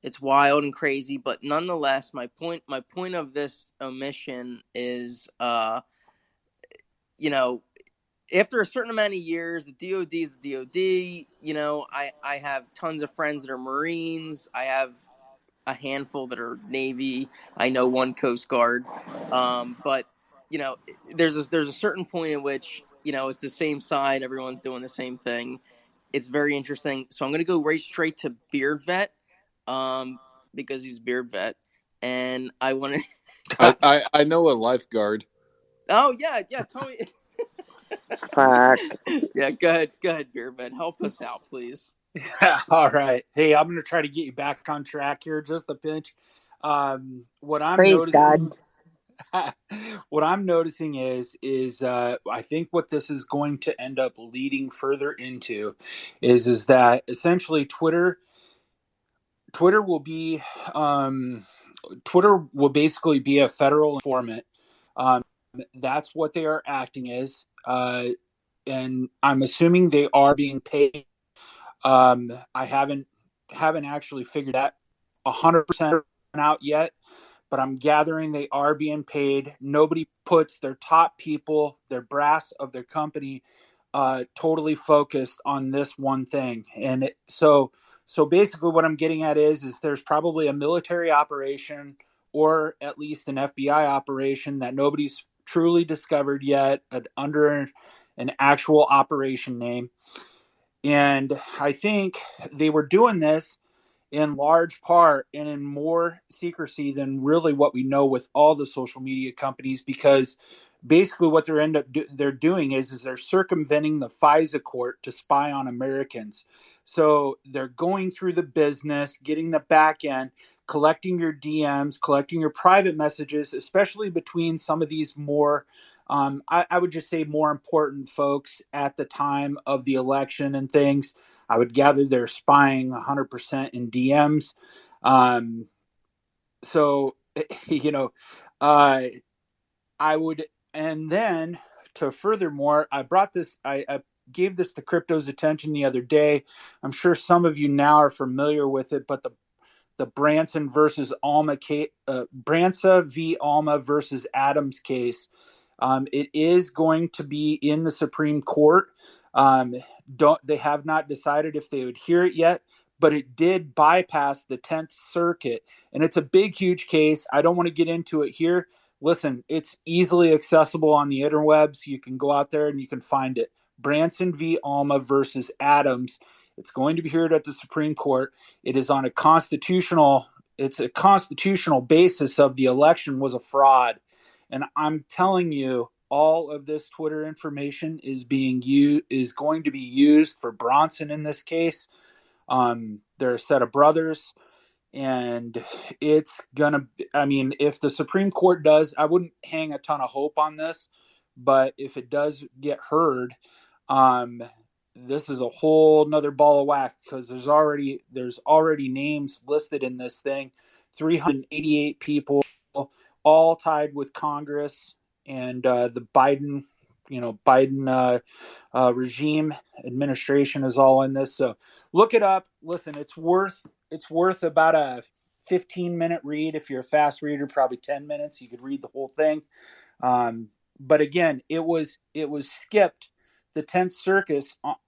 [SPEAKER 2] it's wild and crazy, but nonetheless, my point of this omission is, you know, after a certain amount of years, the DoD is the DoD. You know, I have tons of friends that are Marines. I have a handful that are Navy. I know one Coast Guard. But you know, there's a certain point in which, you know, it's the same side. Everyone's doing the same thing. It's very interesting. So I'm going to go right straight to Beard Vet, because he's Beard Vet, and I want to.
[SPEAKER 14] I know a lifeguard.
[SPEAKER 2] Oh yeah, Tony.
[SPEAKER 5] Fuck.
[SPEAKER 2] Yeah, go ahead, Beard Vet. Help us out, please.
[SPEAKER 17] All right. Hey, I'm going to try to get you back on track here, just a pinch. What I'm
[SPEAKER 5] Praise God.
[SPEAKER 17] noticing, what I'm noticing is I think what this is going to end up leading further into is that essentially Twitter will be Twitter will basically be a federal informant. Um, that's what they are acting as, and I'm assuming they are being paid. I haven't actually figured that 100% out yet, but I'm gathering they are being paid. Nobody puts their top people, their brass of their company, totally focused on this one thing. And so basically what I'm getting at is there's probably a military operation or at least an FBI operation that nobody's truly discovered yet under an actual operation name. And I think they were doing this in large part and in more secrecy than really what we know with all the social media companies, because basically what they're doing is they're circumventing the FISA court to spy on Americans. So they're going through the business, getting the back end, collecting your DMs, collecting your private messages, especially between some of these more I would just say more important folks at the time of the election and things. I would gather they're spying 100% in DMs. So, you know, I would, and then to furthermore, I gave this to crypto's attention the other day. I'm sure some of you now are familiar with it, but the Branson versus Alma case, Branson v. Alma versus Adams case. It is going to be in the Supreme Court. They have not decided if they would hear it yet, but it did bypass the 10th Circuit, and it's a big, huge case. I don't want to get into it here. Listen, it's easily accessible on the interwebs. You can go out there and you can find it. Branson v. Alma versus Adams. It's going to be heard at the Supreme Court. It is on a constitutional basis of the election was a fraud. And I'm telling you, all of this Twitter information is going to be used for Bronson in this case. They're a set of brothers, and it's gonna. I mean, if the Supreme Court does, I wouldn't hang a ton of hope on this, but if it does get heard, this is a whole nother ball of wax, because there's already names listed in this thing, 388 people, all tied with Congress and the Biden regime administration is all in this. So look it up. Listen, it's worth about a 15-minute read. If you're a fast reader, probably 10 minutes. You could read the whole thing. But again, it was skipped the 10th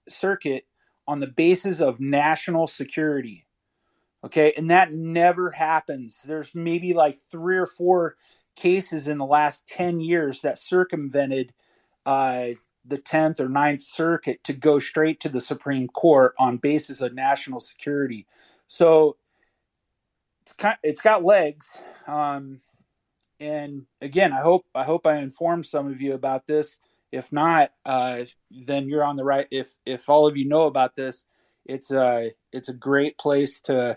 [SPEAKER 17] Circuit on the basis of national security. Okay, and that never happens. There's maybe like 3 or 4 cases in the last 10 years that circumvented the 10th or 9th Circuit to go straight to the Supreme Court on basis of national security. So it's got legs. And again, I hope I informed some of you about this. If not, then you're on the right. If all of you know about this, it's a great place to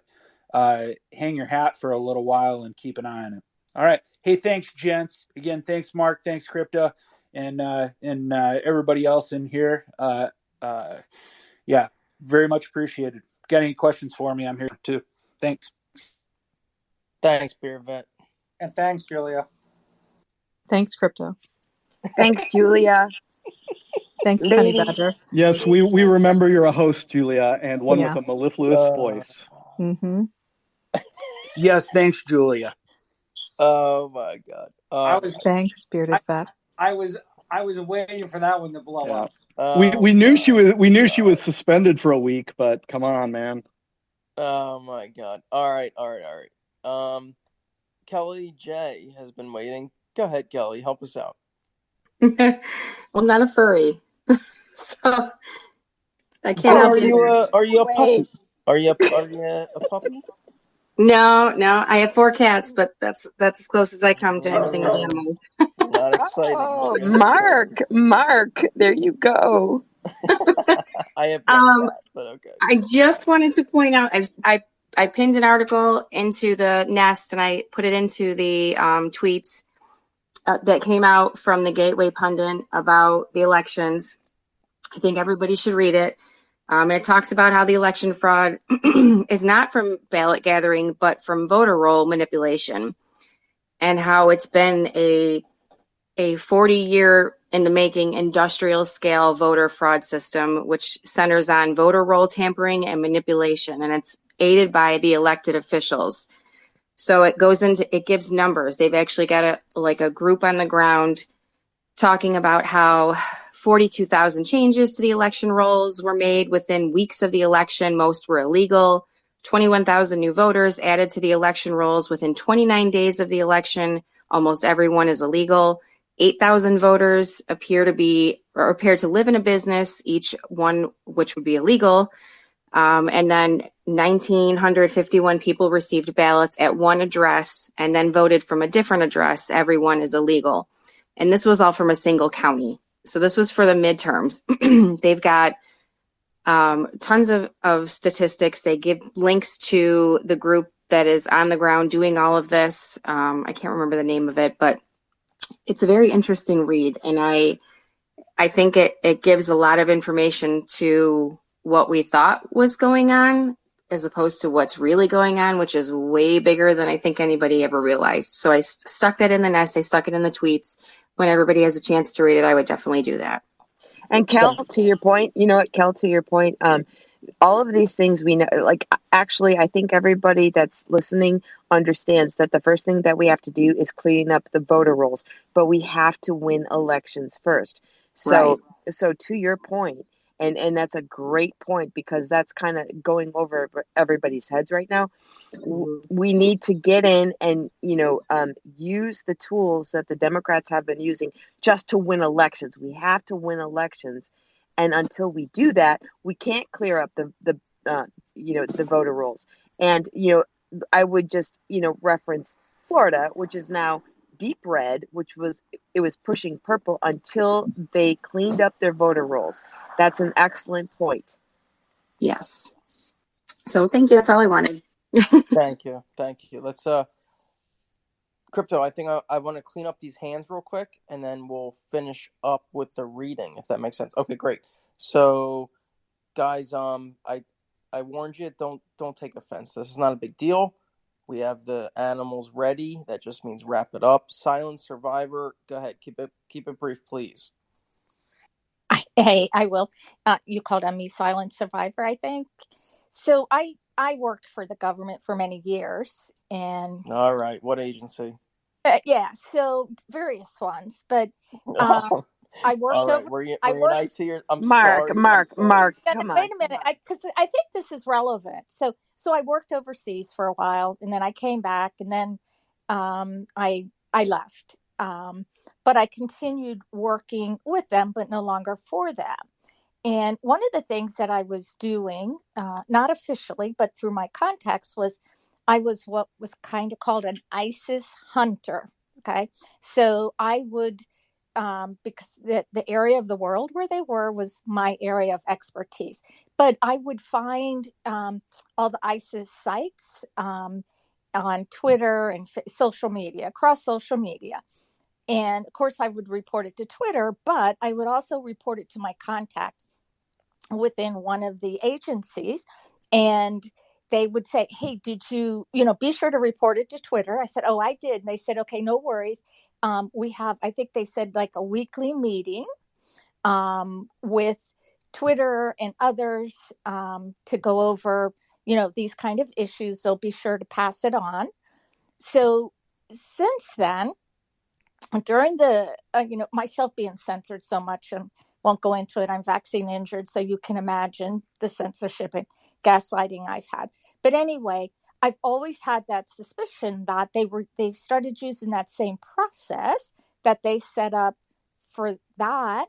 [SPEAKER 17] hang your hat for a little while and keep an eye on it. All right. Hey, thanks, gents. Again, thanks, Mark. Thanks, Crypto, and everybody else in here. Yeah, very much appreciated. Got any questions for me? I'm here too. Thanks.
[SPEAKER 2] Thanks, Beer Vet.
[SPEAKER 1] And thanks, Julia.
[SPEAKER 8] Thanks, Crypto.
[SPEAKER 5] Thanks, Julia.
[SPEAKER 8] Thanks,
[SPEAKER 5] Lady.
[SPEAKER 8] Honey Badger.
[SPEAKER 6] Yes, we remember you're a host, Julia, and one with a mellifluous voice.
[SPEAKER 8] Mm-hmm.
[SPEAKER 17] Yes, thanks, Julia.
[SPEAKER 2] Oh my God.
[SPEAKER 8] Thanks, Spirited Vet.
[SPEAKER 1] I was waiting for that one to blow up.
[SPEAKER 6] We knew she was suspended for a week, but come on, man.
[SPEAKER 2] Oh my God. All right. Kelly J has been waiting. Go ahead, Kelly. Help us out.
[SPEAKER 16] Well, not a furry, so I can't help you.
[SPEAKER 2] Are you a puppy? Are you a puppy?
[SPEAKER 16] No, I have 4 cats, but that's as close as I come to anything animal.
[SPEAKER 2] Not exciting.
[SPEAKER 5] Oh, Mark, there you go.
[SPEAKER 2] I have one cat, but okay.
[SPEAKER 16] I just wanted to point out, I pinned an article into the Nest and I put it into the tweets that came out from the Gateway Pundit about the elections. I think everybody should read it. And it talks about how the election fraud is not from ballot gathering, but from voter roll manipulation, and how it's been a 40-year in the making industrial scale voter fraud system, which centers on voter roll tampering and manipulation. And it's aided by the elected officials. So it gives numbers. They've actually got a group on the ground talking about how 42,000 changes to the election rolls were made within weeks of the election. Most were illegal. 21,000 new voters added to the election rolls within 29 days of the election. Almost everyone is illegal. 8,000 voters appear to live in a business, each one which would be illegal. And then 1,951 people received ballots at one address and then voted from a different address. Everyone is illegal. And this was all from a single county. So this was for the midterms. They've got tons of statistics. They give links to the group that is on the ground doing all of this. I can't remember the name of it, but it's a very interesting read. And I think it gives a lot of information to what we thought was going on as opposed to what's really going on, which is way bigger than I think anybody ever realized. So I stuck that in the Nest. I stuck it in the tweets. When everybody has a chance to read it, I would definitely do that.
[SPEAKER 5] And Kel, to your point, all of these things we know, like, actually, I think everybody that's listening understands that the first thing that we have to do is clean up the voter rolls, but we have to win elections first.
[SPEAKER 16] Right.
[SPEAKER 5] So to your point, and that's a great point, because that's kind of going over everybody's heads right now. We need to get in and, use the tools that the Democrats have been using just to win elections. We have to win elections, and until we do that, we can't clear up the voter rolls. And I would just reference Florida, which is now deep red, which was pushing purple until they cleaned up their voter rolls. That's an excellent point.
[SPEAKER 16] Yes. So thank you. That's all I wanted.
[SPEAKER 2] Thank you. Let's Crypto, I think I want to clean up these hands real quick, and then we'll finish up with the reading, if that makes sense. Okay, great. So, guys, I warned you, don't take offense. This is not a big deal. We have the animals ready. That just means wrap it up. Silent survivor, go ahead. Keep it brief, please. Hey, I will. You called on me silent survivor, I think. So I worked for the government for many years, and All
[SPEAKER 12] right, what agency?
[SPEAKER 2] yeah, so various ones. But I worked
[SPEAKER 12] All right,
[SPEAKER 2] over.
[SPEAKER 12] were you
[SPEAKER 2] I
[SPEAKER 12] in
[SPEAKER 2] worked.
[SPEAKER 12] IT? Or, I'm
[SPEAKER 5] Mark,
[SPEAKER 12] sorry.
[SPEAKER 5] come on.
[SPEAKER 2] Wait a minute, because I think this is relevant. So I worked overseas for a while, and then I came back, and then I left. But I continued working with them, but no longer for them. And one of the things that I was doing, not officially, but through my contacts, was I was what was kind of called an ISIS hunter. Okay. So I would, because the area of the world where they were was my area of expertise, but I would find all the ISIS sites on Twitter and social media, across social media. And of course, I would report it to Twitter, but I would also report it to my contact within one of the agencies, and they would say, hey, did you be sure to report it to Twitter. I said, oh, I did. And they said, okay, no worries. We have, I think they said, like, a weekly meeting with Twitter and others to go over these kind of issues. They'll be sure to pass it on. So since then, during the myself being censored so much, and won't go into it, I'm vaccine injured, so you can imagine the censorship and gaslighting I've had. But anyway, I've always had that suspicion that they started using that same process that they set up for that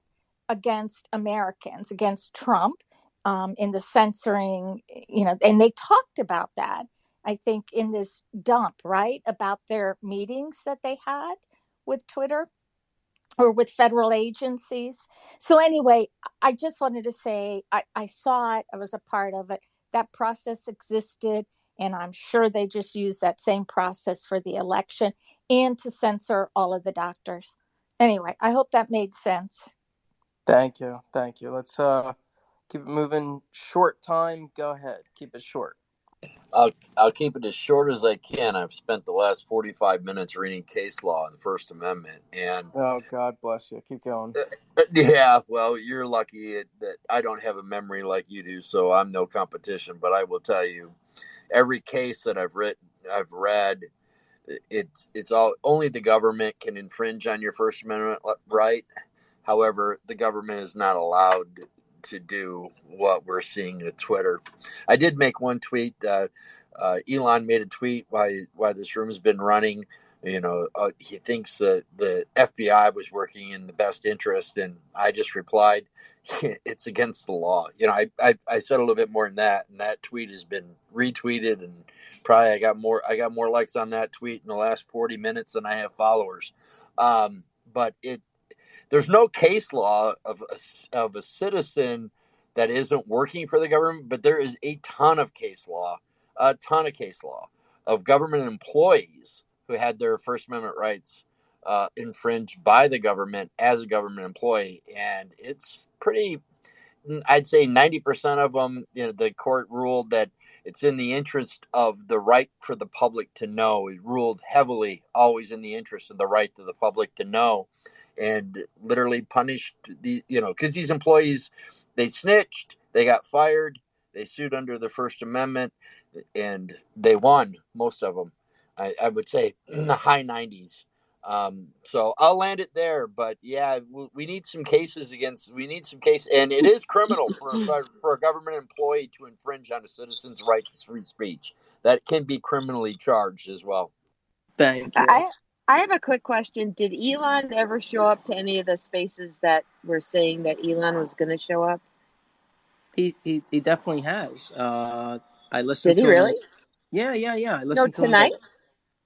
[SPEAKER 2] against Americans, against Trump, in the censoring, and they talked about that, I think, in this dump, right, about their meetings that they had with Twitter or with federal agencies. So anyway, I just wanted to say I saw it, I was a part of it. That process existed, and I'm sure they just used that same process for the election and to censor all of the doctors. Anyway, I hope that made sense. Thank you. Let's keep it moving. Short time. Go ahead. Keep it short.
[SPEAKER 19] I'll keep it as short as I can. I've spent the last 45 minutes reading case law and the First Amendment, and
[SPEAKER 2] Oh, God bless you. Keep going.
[SPEAKER 19] yeah, well, you're lucky that I don't have a memory like you do, so I'm no competition. But I will tell you, every case that I've read, it's all only the government can infringe on your First Amendment right. However, the government is not allowed to do what we're seeing at Twitter. I did make one tweet. Elon made a tweet why this room has been running. He thinks that the FBI was working in the best interest, and I just replied, "It's against the law." I said a little bit more than that, and that tweet has been retweeted, and probably I got more likes on that tweet in the last 40 minutes than I have followers. But there's no case law of a citizen that isn't working for the government, but there is a ton of case law of government employees who had their First Amendment rights infringed by the government as a government employee. And it's pretty, I'd say 90% of them, the court ruled that it's in the interest of the right for the public to know. It ruled heavily, always in the interest of the right of the public to know, and literally punished because these employees, they snitched, they got fired, They sued under the First Amendment, and they won most of them. I would say in the high 90s. So I'll land it there. But yeah, we need some cases We need some cases, and it is criminal for a government employee to infringe on a citizen's right to free speech. That can be criminally charged as well.
[SPEAKER 2] Thank you.
[SPEAKER 5] I have a quick question. Did Elon ever show up to any of the spaces that were saying that Elon was going to show up?
[SPEAKER 2] He definitely has. I listened
[SPEAKER 5] Did he
[SPEAKER 2] to him.
[SPEAKER 5] really?
[SPEAKER 2] Yeah. I
[SPEAKER 5] No,
[SPEAKER 2] listened to him.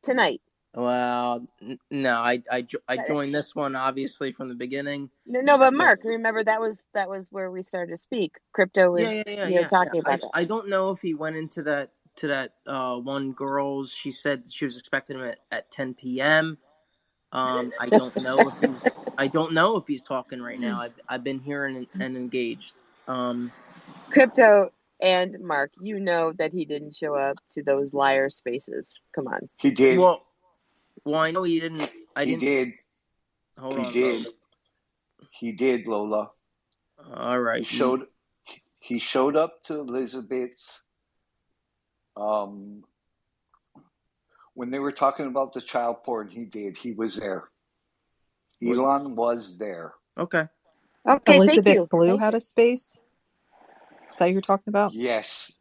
[SPEAKER 5] Tonight.
[SPEAKER 2] Well, no, I joined this one obviously from the beginning.
[SPEAKER 5] No, but Mark, remember that was where we started to speak. Crypto was talking about that.
[SPEAKER 2] I don't know if he went into that one girl's. She said she was expecting him at 10 p.m. I don't know if he's talking right now. I've been hearing and engaged.
[SPEAKER 5] Crypto and Mark, you know that he didn't show up to those liar spaces. Come on.
[SPEAKER 2] He did.
[SPEAKER 5] Well,
[SPEAKER 2] I know he didn't. He did.
[SPEAKER 5] Hold
[SPEAKER 2] on, Lola. He did, Lola.
[SPEAKER 5] All right.
[SPEAKER 2] He showed up to Elizabeth's. When they were talking about the child porn, he did. He was there. Elon was there.
[SPEAKER 8] Okay,
[SPEAKER 5] Elizabeth
[SPEAKER 8] thank you. Blue had a space. Is that who you're talking about?
[SPEAKER 2] Yes.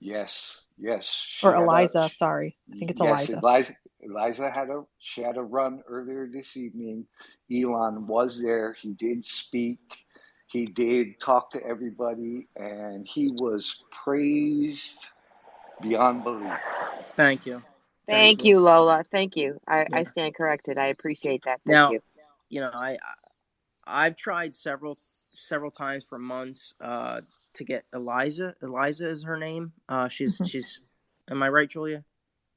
[SPEAKER 8] Or Eliza, sorry. I think it's Eliza.
[SPEAKER 2] Eliza had a run earlier this evening. Elon was there. He did speak. He did talk to everybody, and he was praised beyond belief.
[SPEAKER 8] Thank you.
[SPEAKER 5] Thank you, Lola. Thank you. I stand corrected. I appreciate that. Thank you.
[SPEAKER 2] You know, I've tried several times for months to get Eliza. Eliza is her name. She's. Am I right, Julia?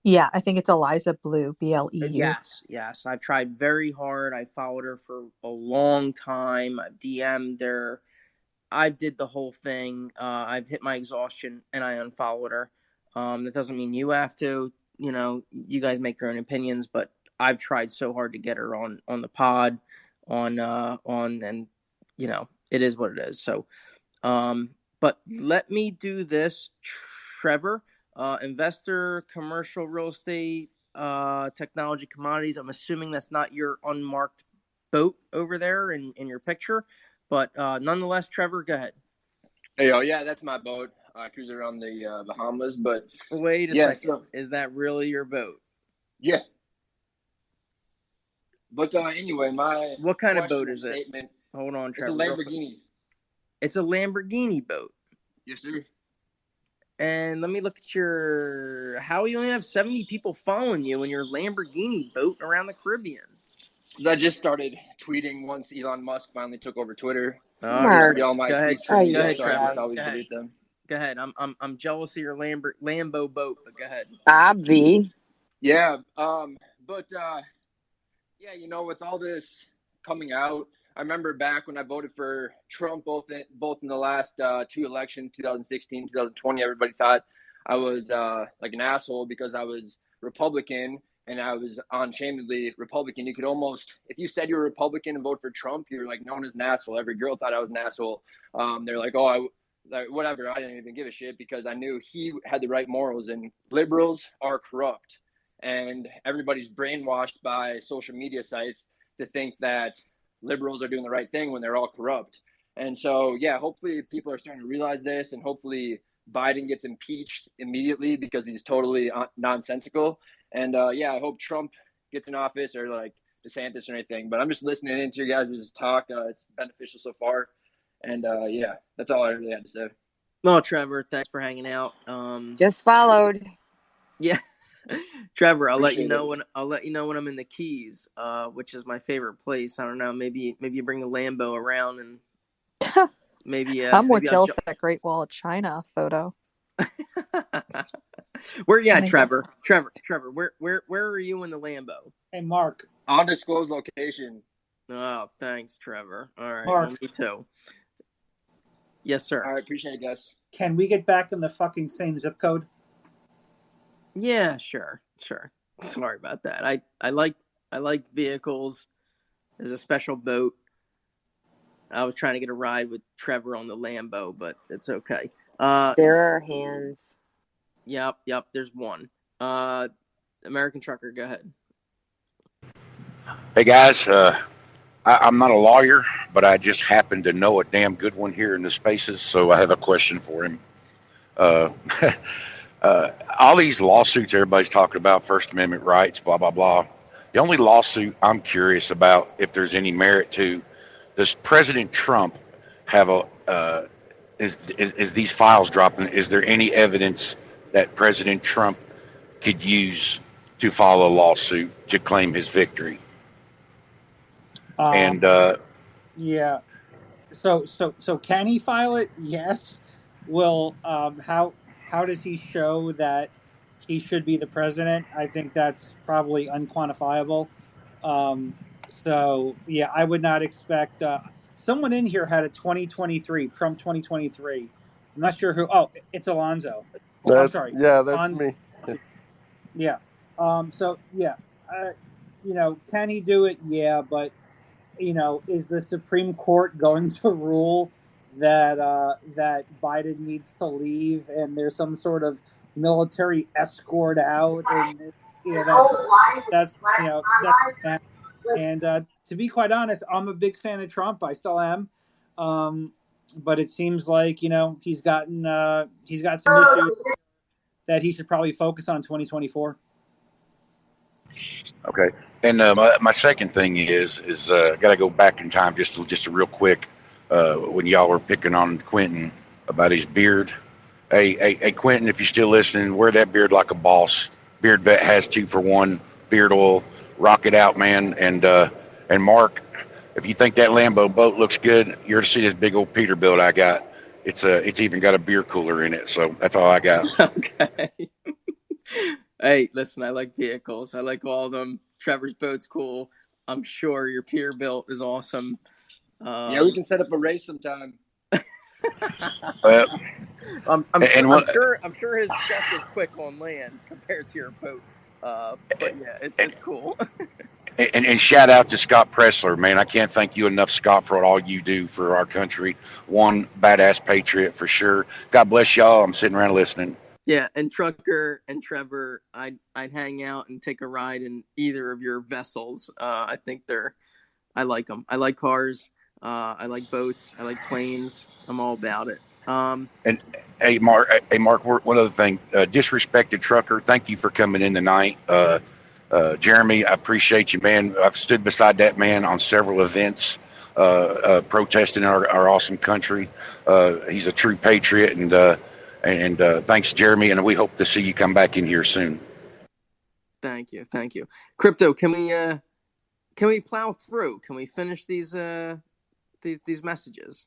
[SPEAKER 8] Yeah, I think it's Eliza Blue, Bleu.
[SPEAKER 2] Yes. I've tried very hard. I followed her for a long time. I've DM'd her. I did the whole thing. I've hit my exhaustion, and I unfollowed her. That doesn't mean you have to. You know, you guys make your own opinions, but I've tried so hard to get her on the pod, and you know, it is what it is. So, but let me do this, Trevor. Investor, commercial real estate, technology, commodities. I'm assuming that's not your unmarked boat over there in your picture, but nonetheless, Trevor, go ahead.
[SPEAKER 21] Hey, yeah, that's my boat. I cruise around the Bahamas, but
[SPEAKER 2] wait a second. Is that really your boat?
[SPEAKER 21] Yeah. But anyway,
[SPEAKER 2] what kind of boat is it? Hold on, Trevor.
[SPEAKER 21] It's a Lamborghini.
[SPEAKER 2] It's a Lamborghini boat.
[SPEAKER 21] Yes, sir.
[SPEAKER 2] And let me look at how you only have 70 people following you in your Lamborghini boat around the Caribbean.
[SPEAKER 21] Because I just started tweeting once Elon Musk finally took over Twitter.
[SPEAKER 2] All right.
[SPEAKER 21] All my tweets
[SPEAKER 2] Go ahead,
[SPEAKER 21] so I just always delete them.
[SPEAKER 2] Go ahead. I'm jealous of your Lambo boat, but go ahead.
[SPEAKER 5] Obvi.
[SPEAKER 21] Yeah. But yeah, you know, with all this coming out, I remember back when I voted for Trump, both in the last two elections, 2016, 2020, everybody thought I was like an asshole because I was Republican and I was unashamedly Republican. You could almost, if you said you were Republican and vote for Trump, you're like known as an asshole. Every girl thought I was an asshole. They're like, whatever. I didn't even give a shit because I knew he had the right morals, and liberals are corrupt. And everybody's brainwashed by social media sites to think that liberals are doing the right thing when they're all corrupt. And so, yeah, hopefully people are starting to realize this, and hopefully Biden gets impeached immediately because he's totally nonsensical. And yeah, I hope Trump gets in office, or like DeSantis or anything. But I'm just listening into your guys' talk. It's beneficial so far. And yeah, that's all I really had to say.
[SPEAKER 2] Well, Trevor, thanks for hanging out.
[SPEAKER 5] Just followed.
[SPEAKER 2] Yeah. Trevor, I'll let you know
[SPEAKER 21] it.
[SPEAKER 2] when I'm in the Keys, which is my favorite place. I don't know, maybe you bring the Lambo around, and maybe
[SPEAKER 8] I'm more jealous of that Great Wall of China photo.
[SPEAKER 2] Where you at, Trevor? Trevor, where are you in the Lambo?
[SPEAKER 1] Hey, Mark.
[SPEAKER 21] Undisclosed location.
[SPEAKER 2] Oh, thanks, Trevor. All right,
[SPEAKER 1] Mark.
[SPEAKER 2] Well, me too. Yes, sir.
[SPEAKER 21] All right, appreciate it, guys.
[SPEAKER 1] Can we get back in the fucking same zip code?
[SPEAKER 2] Yeah, sure. Sorry about that. I like vehicles. There's a special boat. I was trying to get a ride with Trevor on the Lambo, but it's okay.
[SPEAKER 5] There are hands.
[SPEAKER 2] Yep. There's one. American Trucker, go ahead.
[SPEAKER 7] Hey guys, I'm not a lawyer, but I just happen to know a damn good one here in the spaces, so I have a question for him. Uh, all these lawsuits everybody's talking about, First Amendment rights, blah blah blah. The only lawsuit I'm curious about, if there's any merit to, does President Trump have a is these files dropping? Is there any evidence that President Trump could use to file a lawsuit to claim his victory? And
[SPEAKER 1] Yeah. So can he file it? Yes. Will how does he show that he should be the president? I think that's probably unquantifiable. So yeah, I would not expect. Someone in here had a 2023 Trump 2023. I'm not sure who. Oh, it's Alonzo. I'm sorry.
[SPEAKER 22] That's
[SPEAKER 1] On
[SPEAKER 22] me.
[SPEAKER 1] yeah. So yeah. Can he do it? Yeah, but is the Supreme Court going to rule that that Biden needs to leave and there's some sort of military escort out? And that's and to be quite honest, I'm a big fan of Trump. I still am. But it seems like he's got some issues that he should probably focus on 2024.
[SPEAKER 7] okay, and my second thing is got to go back in time just a real quick. When y'all were picking on Quentin about his beard, hey Quentin, if you're still listening, wear that beard like a boss. Beard Vet has 2-for-1 beard oil. Rock it out, man. And Mark, if you think that Lambo boat looks good, you're to see this big old Peterbilt I got. It's even got a beer cooler in it. So that's all I got.
[SPEAKER 2] Okay. Hey, listen, I like vehicles. I like all of them. Trevor's boat's cool. I'm sure your Peterbilt is awesome.
[SPEAKER 21] Yeah, we can set up a race sometime.
[SPEAKER 2] I'm sure his truck is quick on land compared to your boat. But yeah, it's cool.
[SPEAKER 7] And shout out to Scott Pressler, man. I can't thank you enough, Scott, for all you do for our country. One badass patriot for sure. God bless y'all. I'm sitting around listening.
[SPEAKER 2] Yeah, and Trucker and Trevor, I'd hang out and take a ride in either of your vessels. I think I like them. I like cars. I like boats. I like planes. I'm all about it.
[SPEAKER 7] And hey, Mark, one other thing. Disrespected Trucker, thank you for coming in tonight. Jeremy, I appreciate you, man. I've stood beside that man on several events, protesting our awesome country. He's a true patriot, and thanks, Jeremy, and we hope to see you come back in here soon.
[SPEAKER 2] Thank you. Crypto, can we plow through? Can we finish these messages?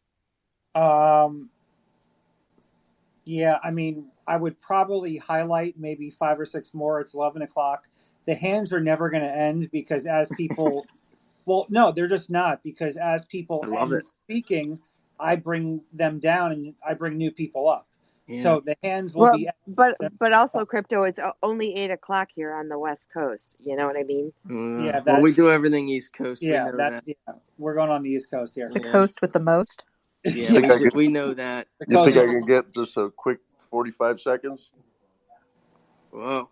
[SPEAKER 1] Yeah, I mean, I would probably highlight maybe 5 or 6 more. It's 11 o'clock. The hands are never going to end because as people, well, no, they're just not, because as people end speaking, I bring them down and I bring new people up. Yeah. So the hands will be.
[SPEAKER 5] But also, Crypto, it's only 8 o'clock here on the West Coast. You know what I mean?
[SPEAKER 1] Yeah.
[SPEAKER 2] Well, we do everything East Coast.
[SPEAKER 1] Yeah,
[SPEAKER 2] we know that.
[SPEAKER 1] Yeah, we're going on the East Coast here.
[SPEAKER 8] The coast with the most.
[SPEAKER 2] Yeah, we know that.
[SPEAKER 22] You think I can get just a quick 45 seconds?
[SPEAKER 2] Whoa.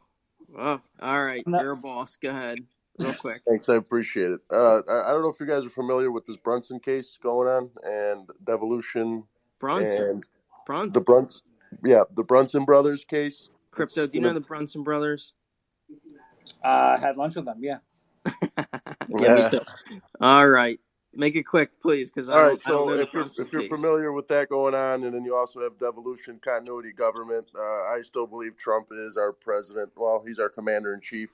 [SPEAKER 2] All right. You're a boss. Go ahead. Real quick.
[SPEAKER 22] Thanks. I appreciate it. I don't know if you guys are familiar with this Brunson case going on and devolution.
[SPEAKER 2] Brunson?
[SPEAKER 22] The Brunson brothers case.
[SPEAKER 2] Crypto, do you know the Brunson brothers?
[SPEAKER 1] Had lunch with them, yeah.
[SPEAKER 2] Me too. All right. Make it quick, please, because I don't know the Brunson
[SPEAKER 22] if you're familiar with that going on, and then you also have devolution, continuity government, I still believe Trump is our president. Well, he's our commander-in-chief.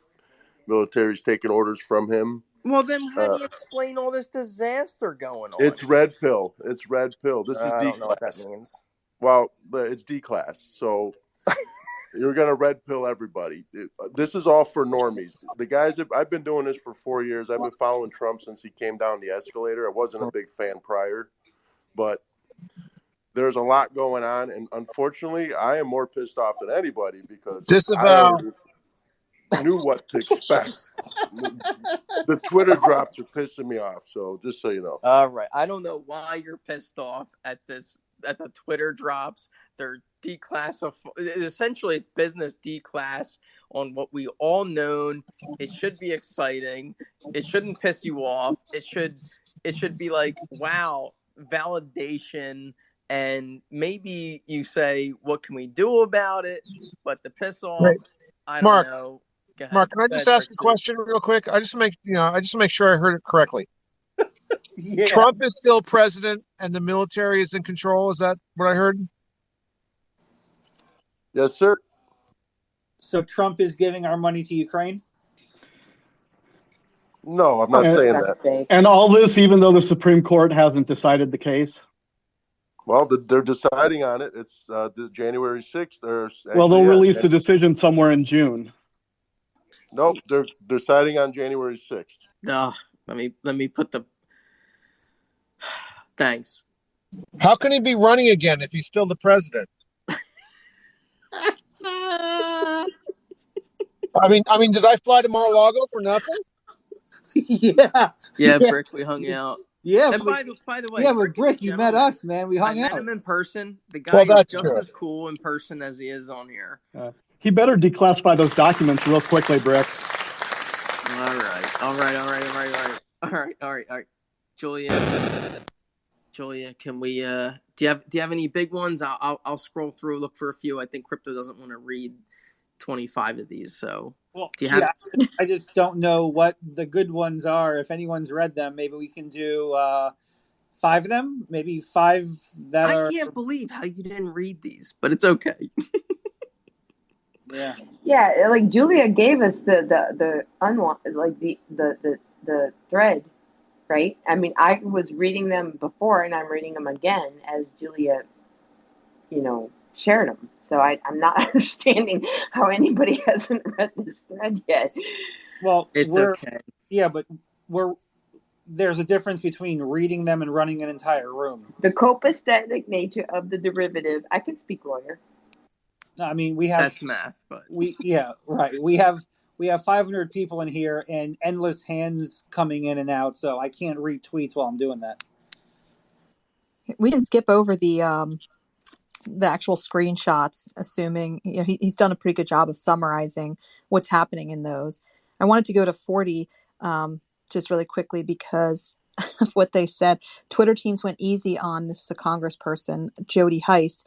[SPEAKER 22] Military's taking orders from him.
[SPEAKER 2] Well, then how do you explain all this disaster going on?
[SPEAKER 22] It's red pill. This is D-class.
[SPEAKER 2] I don't know what that means.
[SPEAKER 22] Well, it's D-class, so you're going to red pill everybody. This is all for normies. The guys, I've been doing this for 4 years. I've been following Trump since he came down the escalator. I wasn't a big fan prior, but there's a lot going on, and unfortunately, I am more pissed off than anybody because I knew what to expect. The Twitter drops are pissing me off, so just so you know.
[SPEAKER 2] All right. I don't know why you're pissed off at this that the Twitter drops. They're essentially it's business declass on what we all known. It should be exciting. It shouldn't piss you off. It should be like, wow, validation. And maybe you say, what can we do about it? But the piss off,
[SPEAKER 20] Great.
[SPEAKER 2] I don't
[SPEAKER 20] Mark,
[SPEAKER 2] know. Go ahead.
[SPEAKER 20] Mark, can I
[SPEAKER 2] Go
[SPEAKER 20] just
[SPEAKER 2] ahead,
[SPEAKER 20] ask a
[SPEAKER 2] 32.
[SPEAKER 20] question real quick? I just to make sure I heard it correctly.
[SPEAKER 1] Yeah.
[SPEAKER 20] Trump is still president and the military is in control. Is that what I heard?
[SPEAKER 22] Yes, sir.
[SPEAKER 1] So Trump is giving our money to Ukraine?
[SPEAKER 22] No, I'm not saying that.
[SPEAKER 6] And all this, even though the Supreme Court hasn't decided the case.
[SPEAKER 22] Well, they're deciding on it. It's the January 6th.
[SPEAKER 6] Well, they'll release the decision somewhere in June.
[SPEAKER 22] Nope, they're deciding on January 6th.
[SPEAKER 2] No, let me put the. Thanks.
[SPEAKER 20] How can he be running again if he's still the president? I mean, did I fly to Mar-a-Lago for nothing?
[SPEAKER 1] Yeah.
[SPEAKER 2] Brick, we hung out.
[SPEAKER 1] Yeah.
[SPEAKER 2] And by the way,
[SPEAKER 1] yeah, but Brick, you met us, man. We
[SPEAKER 2] I
[SPEAKER 1] hung
[SPEAKER 2] met
[SPEAKER 1] out.
[SPEAKER 2] him in person. The guy
[SPEAKER 20] Well,
[SPEAKER 2] is
[SPEAKER 20] that's
[SPEAKER 2] just
[SPEAKER 20] true.
[SPEAKER 2] as cool in person as he is on here.
[SPEAKER 6] He better declassify those documents real quickly, Brick.
[SPEAKER 2] All right. Julia, can we? Do you have any big ones? I'll scroll through, look for a few. I think Crypto doesn't want to read 25 of these, so.
[SPEAKER 1] Well,
[SPEAKER 2] do you have?
[SPEAKER 1] Yeah, I just don't know what the good ones are. If anyone's read them, maybe we can do 5 of them. Maybe 5 that are.
[SPEAKER 2] I can't believe how you didn't read these, but it's okay.
[SPEAKER 1] Yeah.
[SPEAKER 5] Yeah, like Julia gave us the thread, right? I mean, I was reading them before, and I'm reading them again as Julia, shared them. So I'm not understanding how anybody hasn't read this thread yet.
[SPEAKER 1] Well,
[SPEAKER 2] it's okay.
[SPEAKER 1] Yeah, but there's a difference between reading them and running an entire room.
[SPEAKER 5] The copacetic nature of the derivative. I can speak lawyer.
[SPEAKER 1] No, I mean we have
[SPEAKER 2] that's math, but
[SPEAKER 1] we have 500 people in here and endless hands coming in and out, so I can't read tweets while I'm doing that.
[SPEAKER 8] We can skip over the actual screenshots, assuming he's done a pretty good job of summarizing what's happening in those. I wanted to go to 40 just really quickly because of what they said. Twitter teams went easy on, this was a congressperson, Jody Heiss,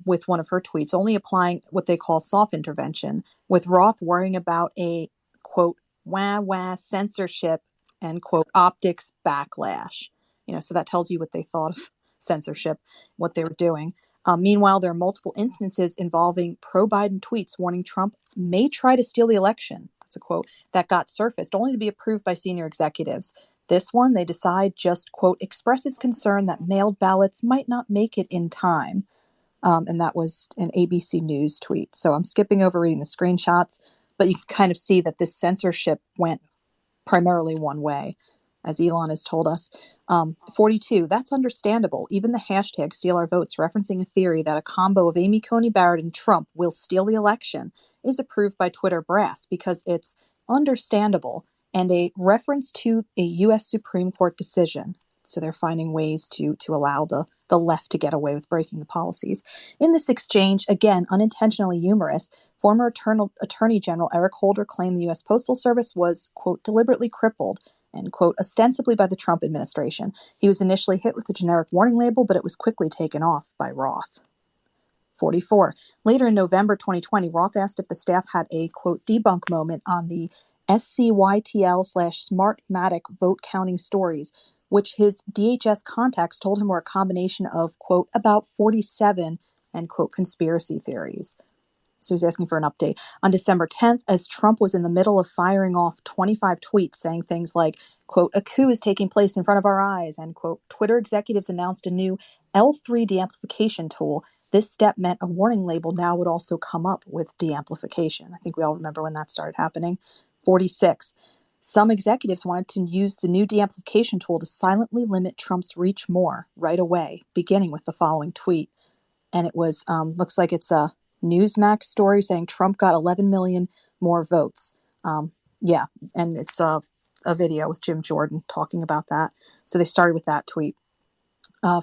[SPEAKER 8] with one of her tweets, only applying what they call soft intervention, with Roth worrying about a, quote, wah censorship and, quote, optics backlash. So that tells you what they thought of censorship, what they were doing. Meanwhile, there are multiple instances involving pro-Biden tweets warning Trump may try to steal the election. That's a quote that got surfaced only to be approved by senior executives. This one, they decide, just, quote, expresses concern that mailed ballots might not make it in time. And that was an ABC News tweet. So I'm skipping over reading the screenshots, but you can kind of see that this censorship went primarily one way, as Elon has told us. 42, that's understandable. Even the hashtag Steal Our Votes, referencing a theory that a combo of Amy Coney Barrett and Trump will steal the election, is approved by Twitter brass because it's understandable and a reference to a U.S. Supreme Court decision. So they're finding ways to allow the left to get away with breaking the policies. In this exchange, again, unintentionally humorous, former Attorney General Eric Holder claimed the U.S. Postal Service was, quote, deliberately crippled, end quote, ostensibly by the Trump administration. He was initially hit with a generic warning label, but it was quickly taken off by Roth. 44. Later in November 2020, Roth asked if the staff had a, quote, debunk moment on the SCYTL/Smartmatic vote counting stories, which his DHS contacts told him were a combination of, quote, about 47, end quote, conspiracy theories. So he's asking for an update. On December 10th, as Trump was in the middle of firing off 25 tweets saying things like, quote, a coup is taking place in front of our eyes, end quote, Twitter executives announced a new L3 deamplification tool. This step meant a warning label now would also come up with deamplification. I think we all remember when that started happening. 46. Some executives wanted to use the new deamplification tool to silently limit Trump's reach more right away, beginning with the following tweet. And it was, looks like it's a Newsmax story saying Trump got 11 million more votes. Yeah, and it's a video with Jim Jordan talking about that. So they started with that tweet.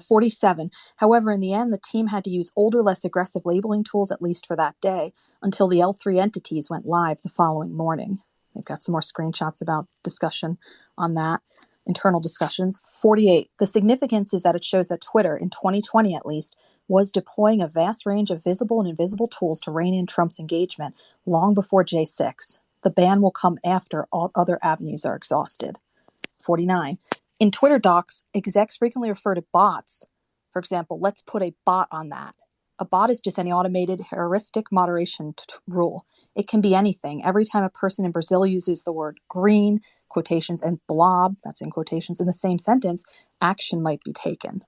[SPEAKER 8] 47. However, in the end, the team had to use older, less aggressive labeling tools, at least for that day, until the L3 entities went live the following morning. They've got some more screenshots about discussion on that, internal discussions. 48. The significance is that it shows that Twitter, in 2020 at least, was deploying a vast range of visible and invisible tools to rein in Trump's engagement long before J6. The ban will come after all other avenues are exhausted. 49. In Twitter docs, execs frequently refer to bots. For example, let's put a bot on that. A bot is just any automated heuristic moderation rule. It can be anything. Every time a person in Brazil uses the word green, quotations, and blob, that's in quotations, in the same sentence, action might be taken.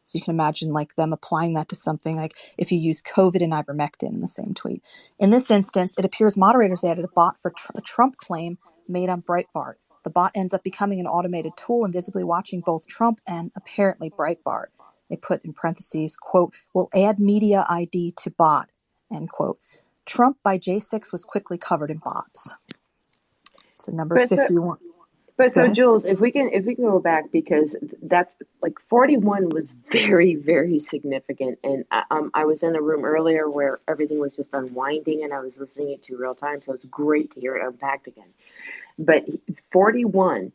[SPEAKER 8] So you can imagine like them applying that to something like if you use COVID and ivermectin in the same tweet. In this instance, it appears moderators added a bot for a Trump claim made on Breitbart. The bot ends up becoming an automated tool and visibly watching both Trump and apparently Breitbart. They put in parentheses, quote, will add media ID to bot, end quote. Trump by J6 was quickly covered in bots. So number 51.
[SPEAKER 5] But so Jules, if we can go back, because that's like 41 was very, very significant. And I was in a room earlier where everything was just unwinding and I was listening it to real time. So it's great to hear it unpacked again. But 41,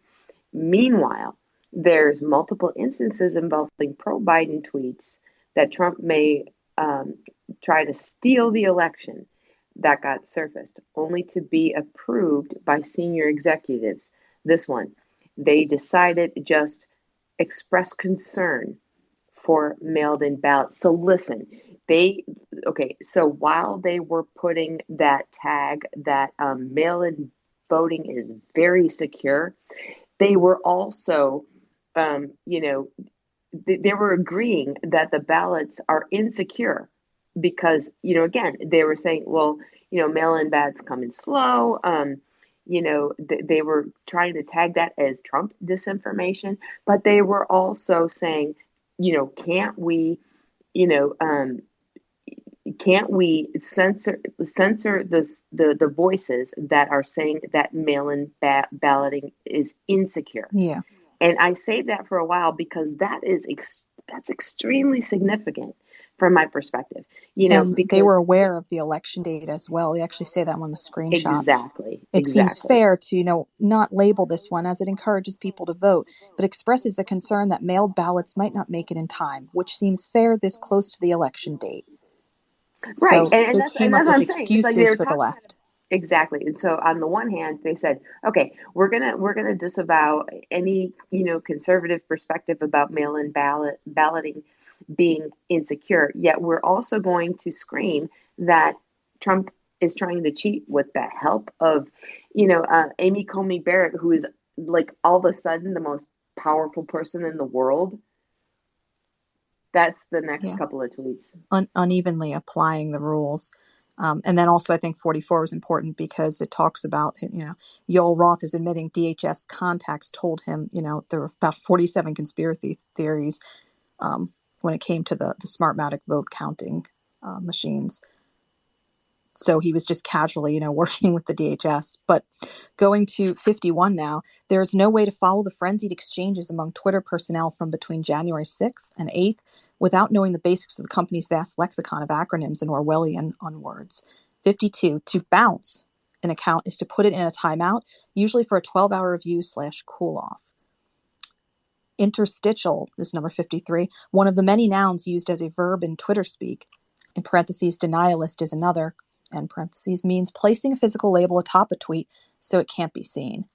[SPEAKER 5] meanwhile, there's multiple instances involving pro-Biden tweets that Trump may try to steal the election that got surfaced, only to be approved by senior executives. This one, they decided just express concern for mailed-in ballots. So listen, so while they were putting that tag that mail-in voting is very secure, they were also, they were agreeing that the ballots are insecure because, again, they were saying, well, mail-in ballots come in slow. They were trying to tag that as Trump disinformation, but they were also saying, can't we censor the voices that are saying that mail-in balloting is insecure?
[SPEAKER 8] Yeah.
[SPEAKER 5] And I saved that for a while because that's extremely significant from my perspective.
[SPEAKER 8] And
[SPEAKER 5] because
[SPEAKER 8] they were aware of the election date as well. They actually say that on the screenshots.
[SPEAKER 5] Exactly.
[SPEAKER 8] It seems fair to, not label this one as it encourages people to vote, but expresses the concern that mailed ballots might not make it in time, which seems fair this close to the election date.
[SPEAKER 5] Right.
[SPEAKER 8] So
[SPEAKER 5] And
[SPEAKER 8] they
[SPEAKER 5] that's
[SPEAKER 8] came
[SPEAKER 5] what
[SPEAKER 8] up with
[SPEAKER 5] I'm saying. It's like they
[SPEAKER 8] excuses
[SPEAKER 5] were
[SPEAKER 8] for the
[SPEAKER 5] talking
[SPEAKER 8] left.
[SPEAKER 5] Exactly. And so on the one hand, they said, okay, we're gonna disavow any, conservative perspective about mail-in balloting being insecure. Yet we're also going to scream that Trump is trying to cheat with the help of, Amy Coney Barrett, who is like all of a sudden the most powerful person in the world. That's the next couple of tweets.
[SPEAKER 8] Unevenly applying the rules. And then also I think 44 was important because it talks about, Yoel Roth is admitting DHS contacts told him, there were about 47 conspiracy theories when it came to the Smartmatic vote counting machines. So he was just casually, working with the DHS. But going to 51 now, there is no way to follow the frenzied exchanges among Twitter personnel from between January 6th and 8th without knowing the basics of the company's vast lexicon of acronyms and Orwellian unwords. 52, to bounce an account is to put it in a timeout, usually for a 12-hour review / cool off. Interstitial, this is number 53, one of the many nouns used as a verb in Twitter speak. In parentheses, denialist is another, end parentheses, means placing a physical label atop a tweet so it can't be seen.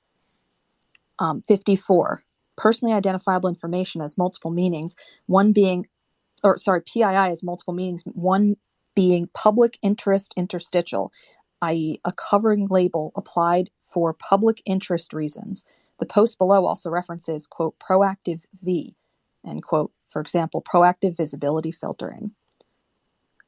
[SPEAKER 8] 54, personally identifiable information has multiple meanings, PII has multiple meanings, one being public interest interstitial, i.e. a covering label applied for public interest reasons. The post below also references, quote, proactive V, end quote, for example, proactive visibility filtering.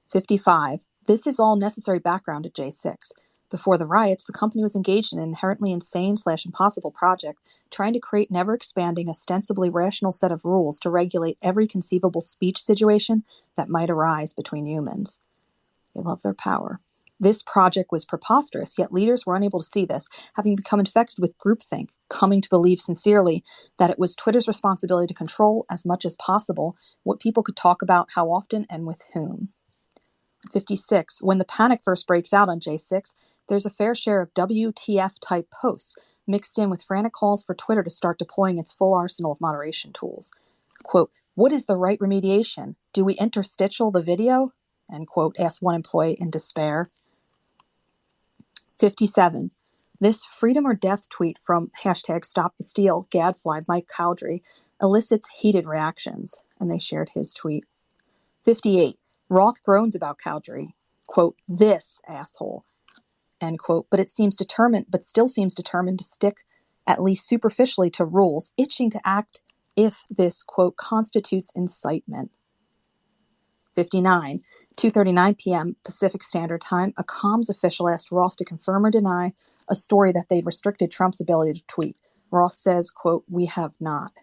[SPEAKER 8] 55, this is all necessary background at J6. Before the riots, the company was engaged in an inherently insane / impossible project, trying to create an ever-expanding, ostensibly rational set of rules to regulate every conceivable speech situation that might arise between humans. They love their power. This project was preposterous, yet leaders were unable to see this, having become infected with groupthink, coming to believe sincerely that it was Twitter's responsibility to control as much as possible what people could talk about, how often, and with whom. 56. When the panic first breaks out on J6, there's a fair share of WTF-type posts mixed in with frantic calls for Twitter to start deploying its full arsenal of moderation tools. Quote, "What is the right remediation? Do we interstitial the video?" End quote, asked one employee in despair. 57. This freedom or death tweet from hashtag Stop the Steal, gadfly Mike Cowdery, elicits heated reactions, and they shared his tweet. 58. Roth groans about Cowdery, quote, "This asshole," end quote, but still seems determined to stick, at least superficially, to rules, itching to act if this, quote, "constitutes incitement." 59. 2:39 p.m. Pacific Standard Time, a comms official asked Roth to confirm or deny a story that they'd restricted Trump's ability to tweet. Roth says, quote, "We have not."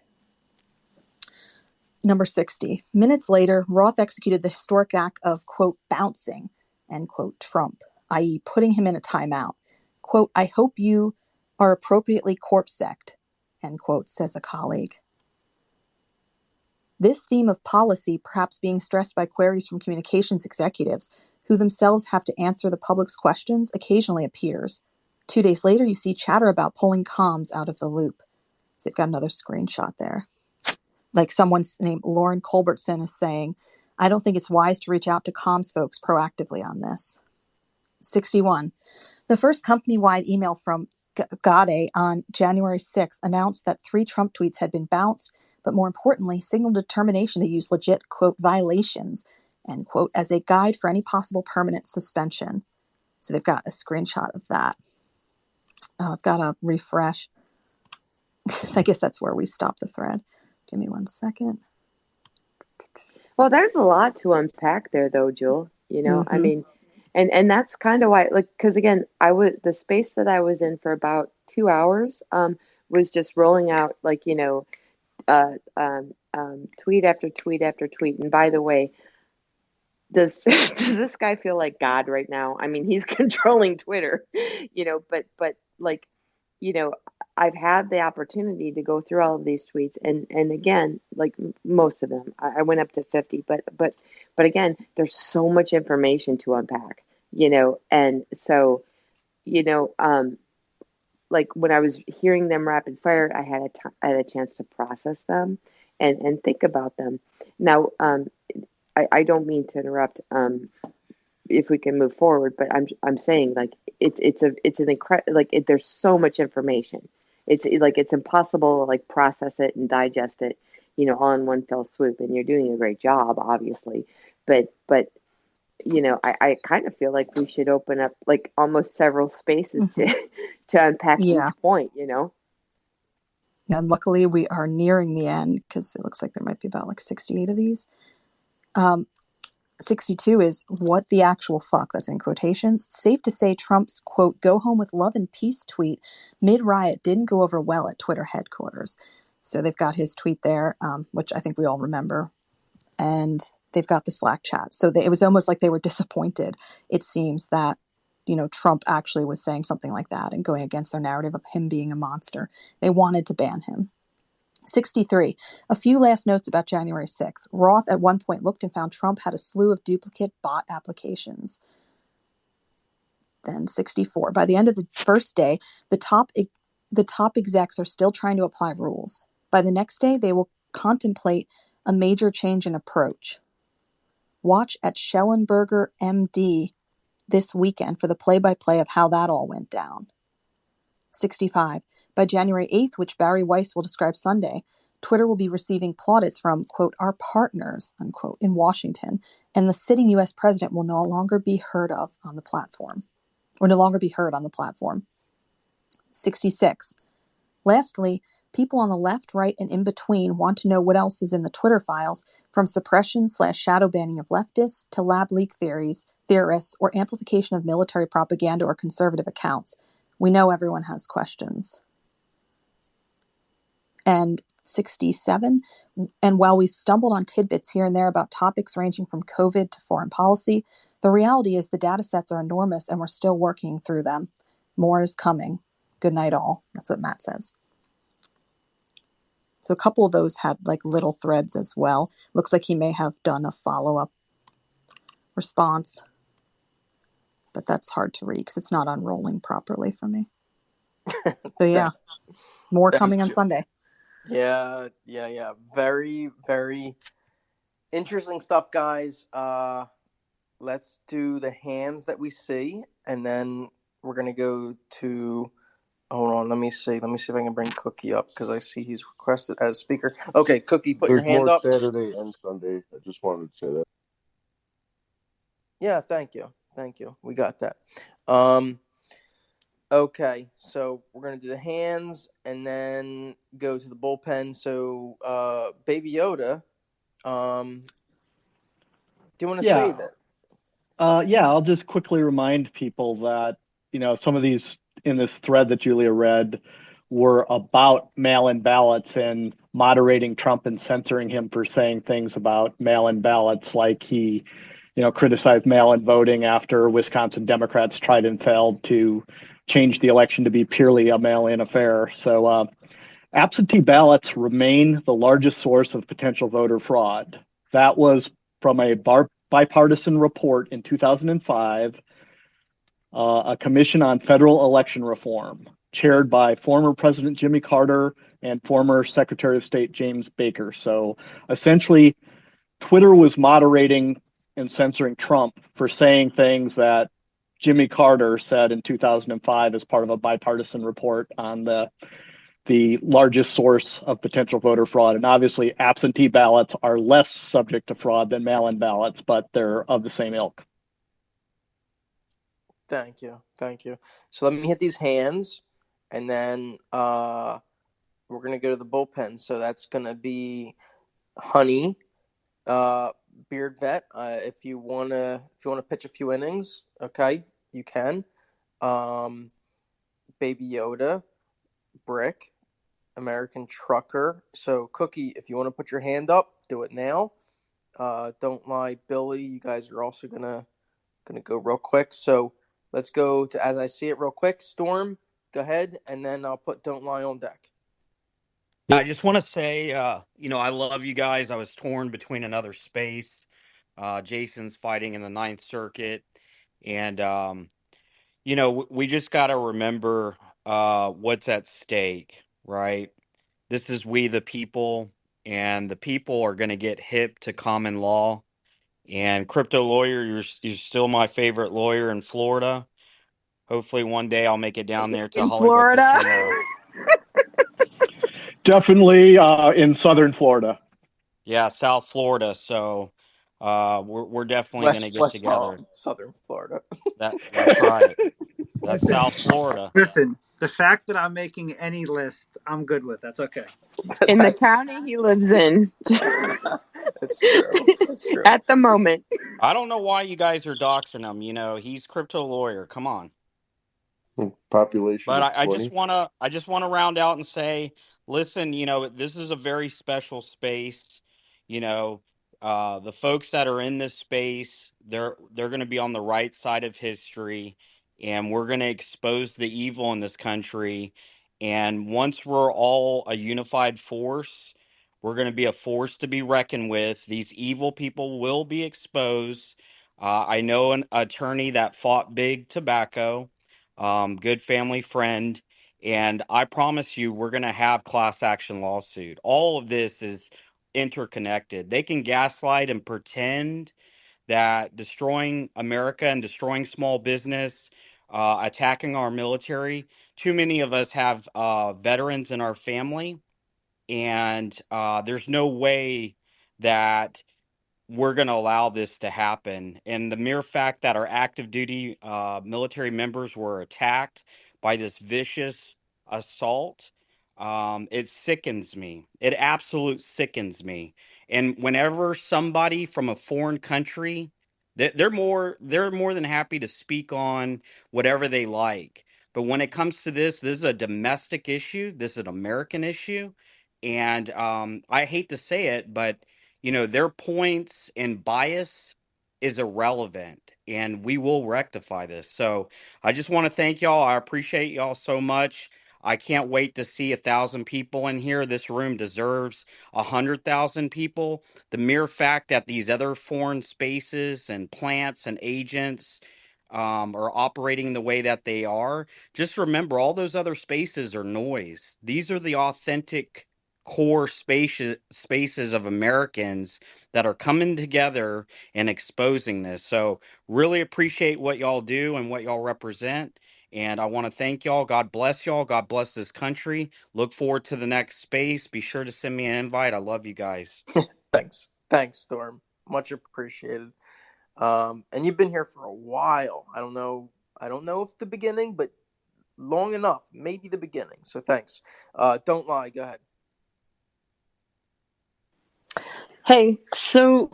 [SPEAKER 8] Number 60. Minutes later, Roth executed the historic act of, quote, "bouncing," end quote, Trump, i.e. putting him in a timeout. Quote, "I hope you are appropriately corpsec'd," end quote, says a colleague. This theme of policy, perhaps being stressed by queries from communications executives, who themselves have to answer the public's questions, occasionally appears. 2 days later, you see chatter about pulling comms out of the loop. So they've got another screenshot there. Like someone's named Lauren Culbertson is saying, "I don't think it's wise to reach out to comms folks proactively on this." 61. The first company-wide email from Gade on January 6th announced that 3 Trump tweets had been bounced, but more importantly, signaled determination to use legit, quote, "violations," end quote, as a guide for any possible permanent suspension. So they've got a screenshot of that. I've got to refresh. So I guess that's where we stop the thread. Give me 1 second.
[SPEAKER 5] Well, there's a lot to unpack there, though, Jewel. I mean, and that's kind of why, like, because again, the space that I was in for about 2 hours was just rolling out, like, tweet after tweet after tweet. And by the way, does this guy feel like God right now? I mean, he's controlling Twitter, but like, I've had the opportunity to go through all of these tweets, and again, like most of them, I went up to 50, but again, there's so much information to unpack, and so, like when I was hearing them rapid fire, I had a chance to process them and think about them. Now, I don't mean to interrupt. If we can move forward, but I'm saying, like, it's an incredible, like, there's so much information. It's impossible to, like, process it and digest it, all in one fell swoop. And you're doing a great job, obviously, but I kind of feel like we should open up, like, almost several spaces to unpack each point. Yeah,
[SPEAKER 8] and luckily we are nearing the end because it looks like there might be about like 68 of these. 62 is what the actual fuck, that's in quotations. Safe to say Trump's, quote, "go home with love and peace" tweet mid-riot didn't go over well at Twitter headquarters. So they've got his tweet there, which I think we all remember. And they've got the Slack chat. So it was almost like they were disappointed, it seems, that, Trump actually was saying something like that and going against their narrative of him being a monster. They wanted to ban him. 63. A few last notes about January 6th. Roth at one point looked and found Trump had a slew of duplicate bot applications. Then 64. By the end of the first day, the top execs are still trying to apply rules. By the next day, they will contemplate a major change in approach. Watch at Schellenberger MD this weekend for the play-by-play of how that all went down. 65. By January 8th, which Barry Weiss will describe Sunday, Twitter will be receiving plaudits from, quote, "our partners," unquote, in Washington, and the sitting U.S. president will no longer be heard on the platform. 66. Lastly, people on the left, right, and in between want to know what else is in the Twitter files, from suppression/shadow banning of leftists to lab leak theorists, or amplification of military propaganda or conservative accounts. We know everyone has questions. And 67, and while we've stumbled on tidbits here and there about topics ranging from COVID to foreign policy, The reality is the data sets are enormous and we're still working through them. More is coming. Good night, all. That's what Matt says. So a couple of those had like little threads as well. Looks like he may have done a follow-up response, but that's hard to read because it's not unrolling properly for me. So yeah, more coming on Sunday.
[SPEAKER 2] Yeah. Very, very interesting stuff, guys. Let's do the hands that we see, and then we're gonna go to. Hold on, let me see. Let me see if I can bring Cookie up because I see he's requested as speaker. Okay, Cookie, put your
[SPEAKER 22] There's
[SPEAKER 2] hand
[SPEAKER 22] more
[SPEAKER 2] up.
[SPEAKER 22] Saturday and Sunday. I just wanted to say that.
[SPEAKER 2] Yeah, thank you. We got that. Okay, so we're gonna do the hands and then go to the bullpen. So, Baby Yoda, do you want to say that?
[SPEAKER 6] Yeah, I'll just quickly remind people that, some of these in this thread that Julia read were about mail-in ballots and moderating Trump and censoring him for saying things about mail-in ballots, like he, criticized mail-in voting after Wisconsin Democrats tried and failed to change the election to be purely a mail-in affair. So absentee ballots remain the largest source of potential voter fraud. That was from a bipartisan report in 2005, a commission on federal election reform, chaired by former President Jimmy Carter and former Secretary of State James Baker. So essentially, Twitter was moderating and censoring Trump for saying things that Jimmy Carter said in 2005 as part of a bipartisan report on the largest source of potential voter fraud. And obviously, absentee ballots are less subject to fraud than mail-in ballots, but they're of the same ilk.
[SPEAKER 2] Thank you. So let me hit these hands, and then we're gonna go to the bullpen. So that's gonna be Honey, Beard Vet. If you wanna pitch a few innings, okay, you can. Baby Yoda, Brick, American Trucker. So Cookie, if you want to put your hand up, do it now. Don't Lie, Billy. You guys are also gonna go real quick. So let's go to As I See It real quick. Storm, go ahead, and then I'll put Don't Lie on deck.
[SPEAKER 4] Yeah, I just want to say, I love you guys. I was torn between another space. Jason's fighting in the Ninth Circuit. And, we just got to remember what's at stake, right? This is we the people, and the people are going to get hip to common law. And Crypto Lawyer, you're still my favorite lawyer in Florida. Hopefully one day I'll make it down there to
[SPEAKER 5] In
[SPEAKER 4] Hollywood
[SPEAKER 5] Florida.
[SPEAKER 4] Casino.
[SPEAKER 6] Definitely in southern Florida.
[SPEAKER 4] Yeah, South Florida. So we're definitely going to get
[SPEAKER 2] West
[SPEAKER 4] together.
[SPEAKER 2] Palm, Southern Florida.
[SPEAKER 4] That's right. That's
[SPEAKER 1] Listen,
[SPEAKER 4] South Florida.
[SPEAKER 1] listen, the fact that I'm making any list, I'm good with. That's okay.
[SPEAKER 5] In the county he lives in.
[SPEAKER 2] That's true.
[SPEAKER 5] At the moment.
[SPEAKER 4] I don't know why you guys are doxing him. He's Crypto Lawyer. Come on.
[SPEAKER 22] Population
[SPEAKER 4] But
[SPEAKER 22] of
[SPEAKER 4] I just
[SPEAKER 22] 20.
[SPEAKER 4] wanna round out and say, listen, this is a very special space. You know, the folks that are in this space, they're gonna be on the right side of history, and we're gonna expose the evil in this country. And once we're all a unified force, we're gonna be a force to be reckoned with. These evil people will be exposed. I know an attorney that fought big tobacco, good family friend. And I promise you, we're going to have class action lawsuit. All of this is interconnected. They can gaslight and pretend that destroying America and destroying small business, attacking our military. Too many of us have veterans in our family, and there's no way that we're going to allow this to happen. And the mere fact that our active duty military members were attacked by this vicious assault, it sickens me. It absolute sickens me. And whenever somebody from a foreign country, they're more than happy to speak on whatever they like. But when it comes to this is a domestic issue. This is an American issue. And I hate to say it, but their points and bias is irrelevant. and we will rectify this. So I just want to thank y'all. I appreciate y'all so much. I can't wait to see 1,000 people in here. This room deserves 100,000 people. The mere fact that these other foreign spaces and plants and agents are operating the way that they are, just remember all those other spaces are noise. These are the authentic core spaces of Americans that are coming together and exposing this. So really appreciate what y'all do and what y'all represent. And I want to thank y'all. God bless y'all. God bless this country. Look forward to the next space. Be sure to send me an invite. I love you guys.
[SPEAKER 2] Thanks, Storm. Much appreciated. And you've been here for a while. I don't know if the beginning, but long enough, maybe the beginning. So thanks. Don't lie. Go ahead.
[SPEAKER 9] Hey, so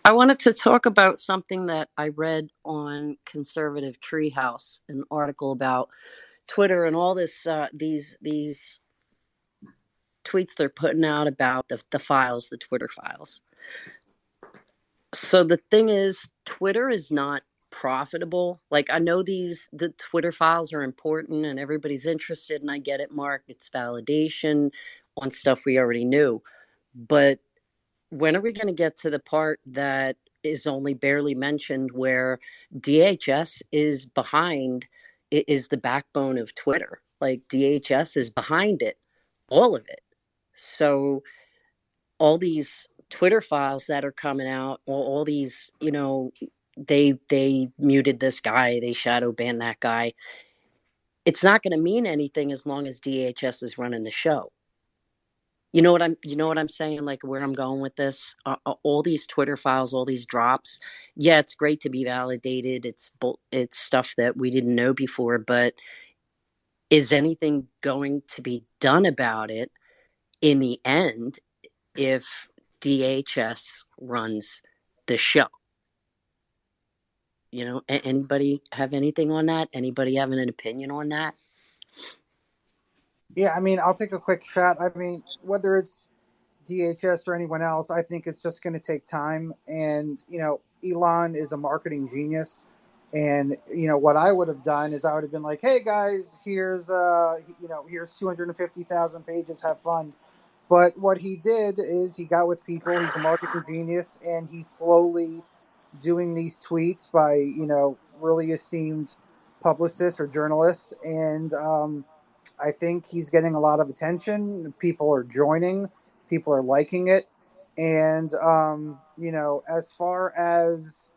[SPEAKER 9] I wanted to talk about something that I read on Conservative Treehouse, an article about Twitter and all this, these tweets they're putting out about the files, the Twitter files. So the thing is, Twitter is not profitable. Like, I know the Twitter files are important and everybody's interested, and I get it, Mark. It's validation on stuff we already knew. But when are we going to get to the part that is only barely mentioned, where DHS is behind, it is the backbone of Twitter? Like, DHS is behind it, all of it. So all these Twitter files that are coming out, all these, they muted this guy, they shadow banned that guy. It's not going to mean anything as long as DHS is running the show. You know what I'm saying? Like, where I'm going with this, all these Twitter files, all these drops. Yeah, it's great to be validated. It's stuff that we didn't know before, but is anything going to be done about it in the end if DHS runs the show? Anybody have anything on that? Anybody having an opinion on that?
[SPEAKER 1] Yeah, I mean, I'll take a quick shot. I mean, whether it's DHS or anyone else, I think it's just going to take time. And, Elon is a marketing genius. And, what I would have done is I would have been like, hey, guys, here's 250,000 pages. Have fun. But what he did is he got with people. He's a marketing genius. And he's slowly doing these tweets by, really esteemed publicists or journalists. And, I think he's getting a lot of attention. People are joining. People are liking it. And, as far as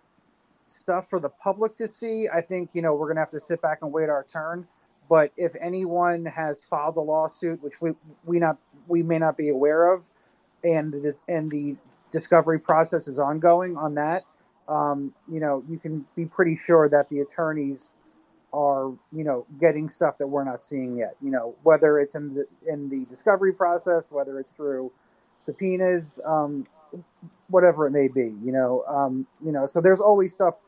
[SPEAKER 1] stuff for the public to see, I think, we're going to have to sit back and wait our turn. But if anyone has filed a lawsuit, which we may not be aware of, and the discovery process is ongoing on that, you can be pretty sure that the attorneys are getting stuff that we're not seeing yet, whether it's in the discovery process, whether it's through subpoenas, whatever it may be, so there's always stuff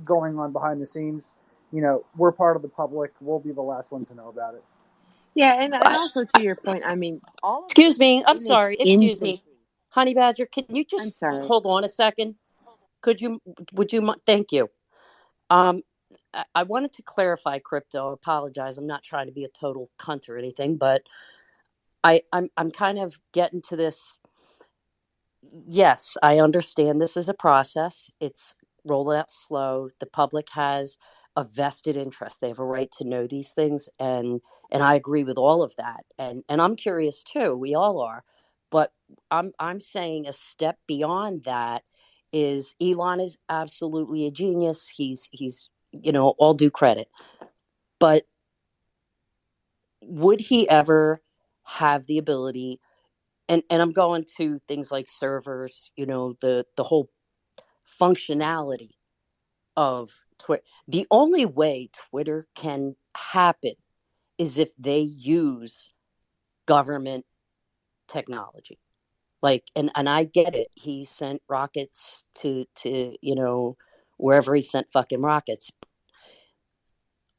[SPEAKER 1] going on behind the scenes. We're part of the public. We'll be the last ones to know about it.
[SPEAKER 5] Yeah, and also to your point, I mean, all of
[SPEAKER 9] Excuse
[SPEAKER 5] this
[SPEAKER 9] me. I'm
[SPEAKER 5] in its
[SPEAKER 9] sorry. Excuse me.
[SPEAKER 5] infancy.
[SPEAKER 9] Honey Badger, can you
[SPEAKER 5] I'm
[SPEAKER 9] just
[SPEAKER 5] sorry.
[SPEAKER 9] hold on a second? Would you, thank you. I wanted to clarify, Crypto. I apologize. I'm not trying to be a total cunt or anything, but I'm kind of getting to this. Yes, I understand this is a process. It's rolled out slow. The public has a vested interest. They have a right to know these things, and I agree with all of that. And I'm curious too. We all are. But I'm saying a step beyond that is Elon is absolutely a genius. He's all due credit. But would he ever have the ability, and I'm going to things like servers, the whole functionality of Twitter. The only way Twitter can happen is if they use government technology. Like, and I get it. He sent rockets to wherever he sent fucking rockets.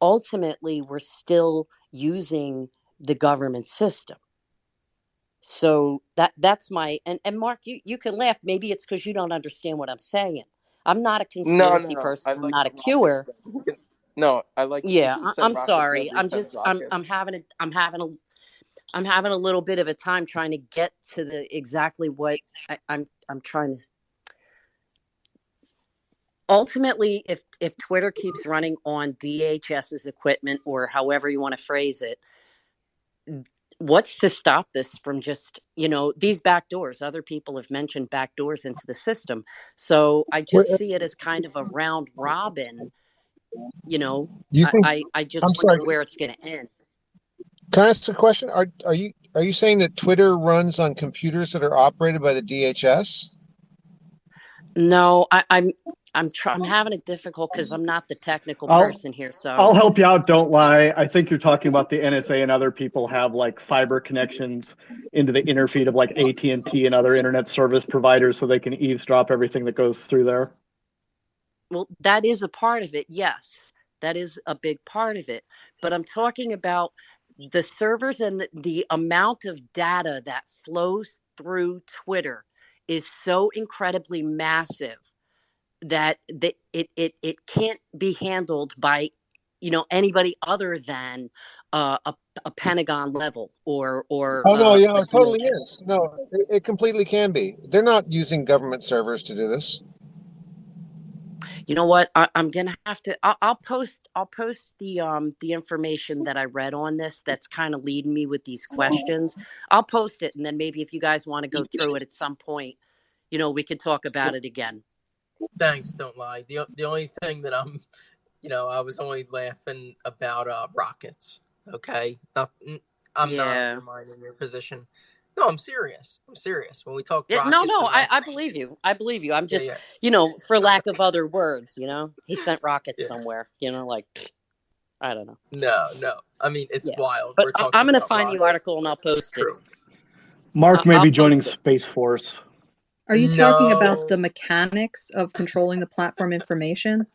[SPEAKER 9] Ultimately, we're still using the government system. So that's my, and Mark, you can laugh. Maybe it's because you don't understand what I'm saying. I'm not a
[SPEAKER 2] No,
[SPEAKER 9] conspiracy
[SPEAKER 2] no.
[SPEAKER 9] person.
[SPEAKER 2] I
[SPEAKER 9] I'm
[SPEAKER 2] like
[SPEAKER 9] not
[SPEAKER 2] the
[SPEAKER 9] a
[SPEAKER 2] rockets
[SPEAKER 9] cure.
[SPEAKER 2] thing. No, I like we
[SPEAKER 9] Yeah,
[SPEAKER 2] can send
[SPEAKER 9] I'm
[SPEAKER 2] rockets.
[SPEAKER 9] sorry.
[SPEAKER 2] Nobody sends
[SPEAKER 9] I'm
[SPEAKER 2] rockets.
[SPEAKER 9] having a little bit of a time trying to get to the exactly what I'm trying to. Ultimately, if Twitter keeps running on DHS's equipment or however you want to phrase it, what's to stop this from just, these back doors? Other people have mentioned back doors into the system. So I just see it as kind of a round robin.
[SPEAKER 20] You think?
[SPEAKER 9] I just
[SPEAKER 20] I'm
[SPEAKER 9] wonder
[SPEAKER 20] sorry.
[SPEAKER 9] where it's going to end.
[SPEAKER 20] Can I ask a question? Are you saying that Twitter runs on computers that are operated by the DHS?
[SPEAKER 9] No, I'm having it difficult because I'm not the technical
[SPEAKER 6] I'll
[SPEAKER 9] person here.
[SPEAKER 6] I'll
[SPEAKER 9] So
[SPEAKER 6] help you out. Don't lie. I think you're talking about the NSA and other people have like fiber connections into the inner feed of like AT&T and other internet service providers, so they can eavesdrop everything that goes through there.
[SPEAKER 9] well, that is a part of it. Yes, that is a big part of it. But I'm talking about the servers and the amount of data that flows through Twitter is so incredibly massive that it can't be handled by anybody other than a Pentagon level or
[SPEAKER 20] Oh no, yeah,
[SPEAKER 9] a
[SPEAKER 20] it totally
[SPEAKER 9] DHS.
[SPEAKER 20] is. No, it completely can be. They're not using government servers to do this.
[SPEAKER 9] You know what? I'm gonna have to. I'll post the information that I read on this. That's kind of leading me with these questions. I'll post it, and then maybe if you guys want to go through it at some point, we could talk about it again.
[SPEAKER 2] Thanks. Don't lie. The only thing that I was only laughing about rockets. Okay, I'm not
[SPEAKER 9] Yeah.
[SPEAKER 2] undermining your position. No, I'm serious. I'm serious. When we talk
[SPEAKER 9] No,
[SPEAKER 2] rockets
[SPEAKER 9] no.
[SPEAKER 2] and
[SPEAKER 9] I believe you. I believe you. I'm
[SPEAKER 2] yeah,
[SPEAKER 9] just,
[SPEAKER 2] yeah,
[SPEAKER 9] for lack of other words, he sent rockets
[SPEAKER 2] yeah.
[SPEAKER 9] somewhere. Like I don't know.
[SPEAKER 2] No. I mean, it's
[SPEAKER 9] Yeah.
[SPEAKER 2] wild.
[SPEAKER 9] But
[SPEAKER 2] We're talking
[SPEAKER 9] I'm gonna
[SPEAKER 2] about
[SPEAKER 9] find the
[SPEAKER 2] rockets,
[SPEAKER 9] article and
[SPEAKER 2] but
[SPEAKER 9] I'll post it.
[SPEAKER 2] true.
[SPEAKER 6] Mark may
[SPEAKER 9] I'll
[SPEAKER 6] be joining
[SPEAKER 9] post it.
[SPEAKER 6] Space Force.
[SPEAKER 8] Are you talking about the
[SPEAKER 2] No.
[SPEAKER 8] mechanics of controlling the platform information?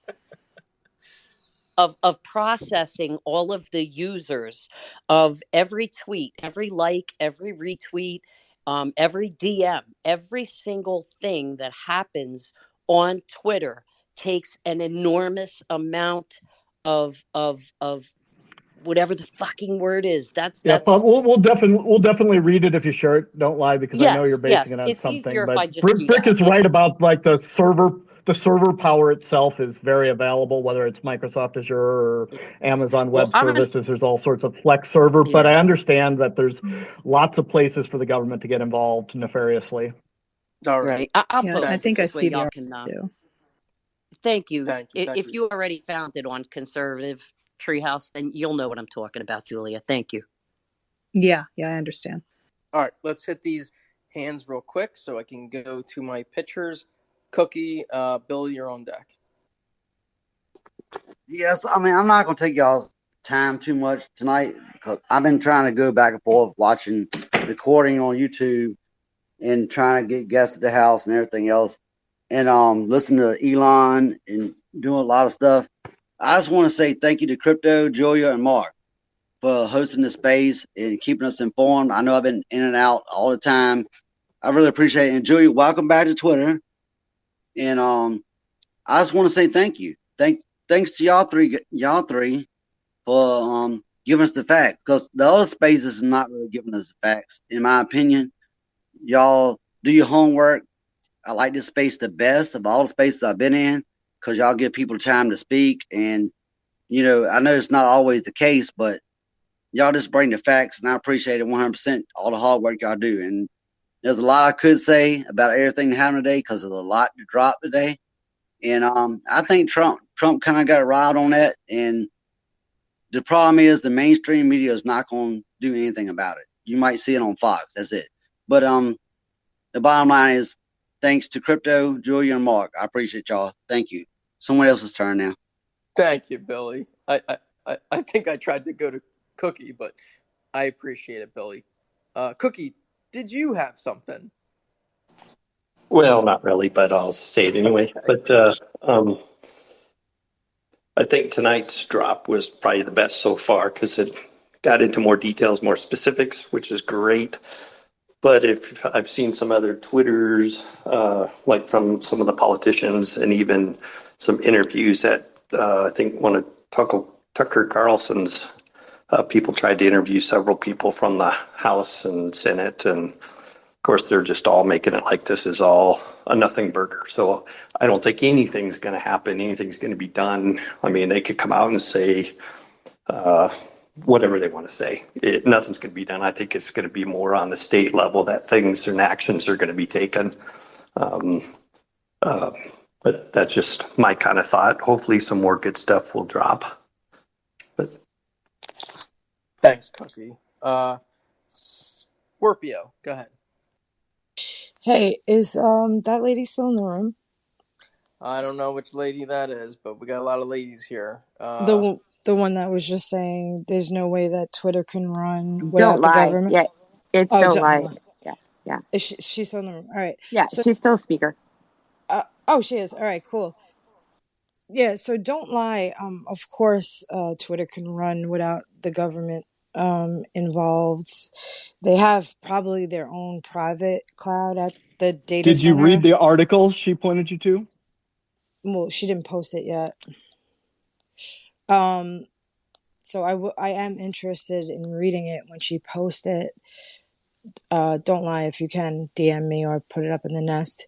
[SPEAKER 9] Of processing all of the users of every tweet, every like, every retweet, every DM, every single thing that happens on Twitter takes an enormous amount of whatever the fucking word is.
[SPEAKER 6] Yeah, but
[SPEAKER 9] That's
[SPEAKER 6] we'll definitely read it if you share it. Don't lie, because I know you're basing
[SPEAKER 9] yes.
[SPEAKER 6] it on
[SPEAKER 9] It's easier
[SPEAKER 6] something.
[SPEAKER 9] if I
[SPEAKER 6] But
[SPEAKER 9] just do
[SPEAKER 6] Brick
[SPEAKER 9] that.
[SPEAKER 6] is right about like the server power itself is very available, whether it's Microsoft Azure or Amazon
[SPEAKER 9] Well,
[SPEAKER 6] Web Services. There's all sorts of Flex server, but I
[SPEAKER 9] yeah.
[SPEAKER 6] understand that there's lots of places for the government to get involved nefariously.
[SPEAKER 2] All right.
[SPEAKER 9] Right. I'll
[SPEAKER 8] Yeah, I
[SPEAKER 9] post
[SPEAKER 2] Thank
[SPEAKER 9] it
[SPEAKER 2] you.
[SPEAKER 8] think I
[SPEAKER 9] this way.
[SPEAKER 8] see the
[SPEAKER 9] Y'all
[SPEAKER 8] article
[SPEAKER 9] can.
[SPEAKER 8] too.
[SPEAKER 9] Thank you.
[SPEAKER 2] Thank you. Thank
[SPEAKER 9] If
[SPEAKER 2] you.
[SPEAKER 9] you already found it on Conservative Treehouse, then you'll know what I'm talking about, Julia. Thank you.
[SPEAKER 8] Yeah, I understand.
[SPEAKER 2] All right. Let's hit these hands real quick so I can go to my pitchers. Cookie, Bill, you're on deck.
[SPEAKER 10] Yes, I mean, I'm not going to take y'all's time too much tonight because I've been trying to go back and forth watching recording on YouTube and trying to get guests at the house and everything else and listen to Elon and doing a lot of stuff. I just want to say thank you to Crypto, Julia, and Mark for hosting the space and keeping us informed. I know I've been in and out all the time. I really appreciate it. And Julia, welcome back to Twitter. And I just want to say thank you. Thanks to y'all three for giving us the facts, because the other spaces is not really giving us the facts, in my opinion. Y'all do your homework. I like this space the best of all the spaces I've been in, because y'all give people time to speak. And I know it's not always the case, but y'all just bring the facts, and I appreciate it 100%, all the hard work y'all do. And there's a lot I could say about everything that happened today, because there's a lot to drop today. And I think Trump kind of got a ride on that. And the problem is the mainstream media is not going to do anything about it. You might see it on Fox. That's it. But the bottom line is, thanks to Crypto, Julia, and Mark. I appreciate y'all. Thank you. Someone else's turn now.
[SPEAKER 2] Thank you, Billy. I think I tried to go to Cookie, but I appreciate it, Billy. Cookie, did you have something?
[SPEAKER 11] Well, not really, but I'll say it anyway.
[SPEAKER 2] Okay.
[SPEAKER 11] But I think tonight's drop was probably the best so far because it got into more details, more specifics, which is great. But if I've seen some other Twitters, like from some of the politicians, and even some interviews that I think one of Tucker Carlson's people tried to interview several people from the House and Senate, and of course they're just all making it like this is all a nothing burger. So I don't think anything's going to happen. Anything's going to be done. I mean, they could come out and say whatever they want to say. Nothing's going to be done. I think it's going to be more on the state level that things and actions are going to be taken. But that's just my kind of thought. Hopefully some more good stuff will drop. But
[SPEAKER 2] Thanks, Cookie. Scorpio, go ahead.
[SPEAKER 3] Hey, is that lady still in the room?
[SPEAKER 2] I don't know which lady that is, but we got a lot of ladies here.
[SPEAKER 3] The one that was just saying there's no way that Twitter can run
[SPEAKER 5] Don't
[SPEAKER 3] without the
[SPEAKER 5] lie.
[SPEAKER 3] government.
[SPEAKER 5] Yeah, it's
[SPEAKER 3] Oh,
[SPEAKER 5] don't
[SPEAKER 3] don't
[SPEAKER 5] lie.
[SPEAKER 3] lie.
[SPEAKER 5] Yeah, yeah,
[SPEAKER 3] Is she's still in the room? All right.
[SPEAKER 5] yeah.
[SPEAKER 3] So,
[SPEAKER 5] She's still a speaker.
[SPEAKER 3] oh, she is. All right, cool. Yeah. So don't lie. Of course, Twitter can run without the government involved. They have probably their own private cloud at the data
[SPEAKER 6] Did you
[SPEAKER 3] center.
[SPEAKER 6] read the article she pointed you to?
[SPEAKER 3] Well, she didn't post it yet. So I am interested in reading it when she posts it. Don't lie, if you can DM me or put it up in the nest.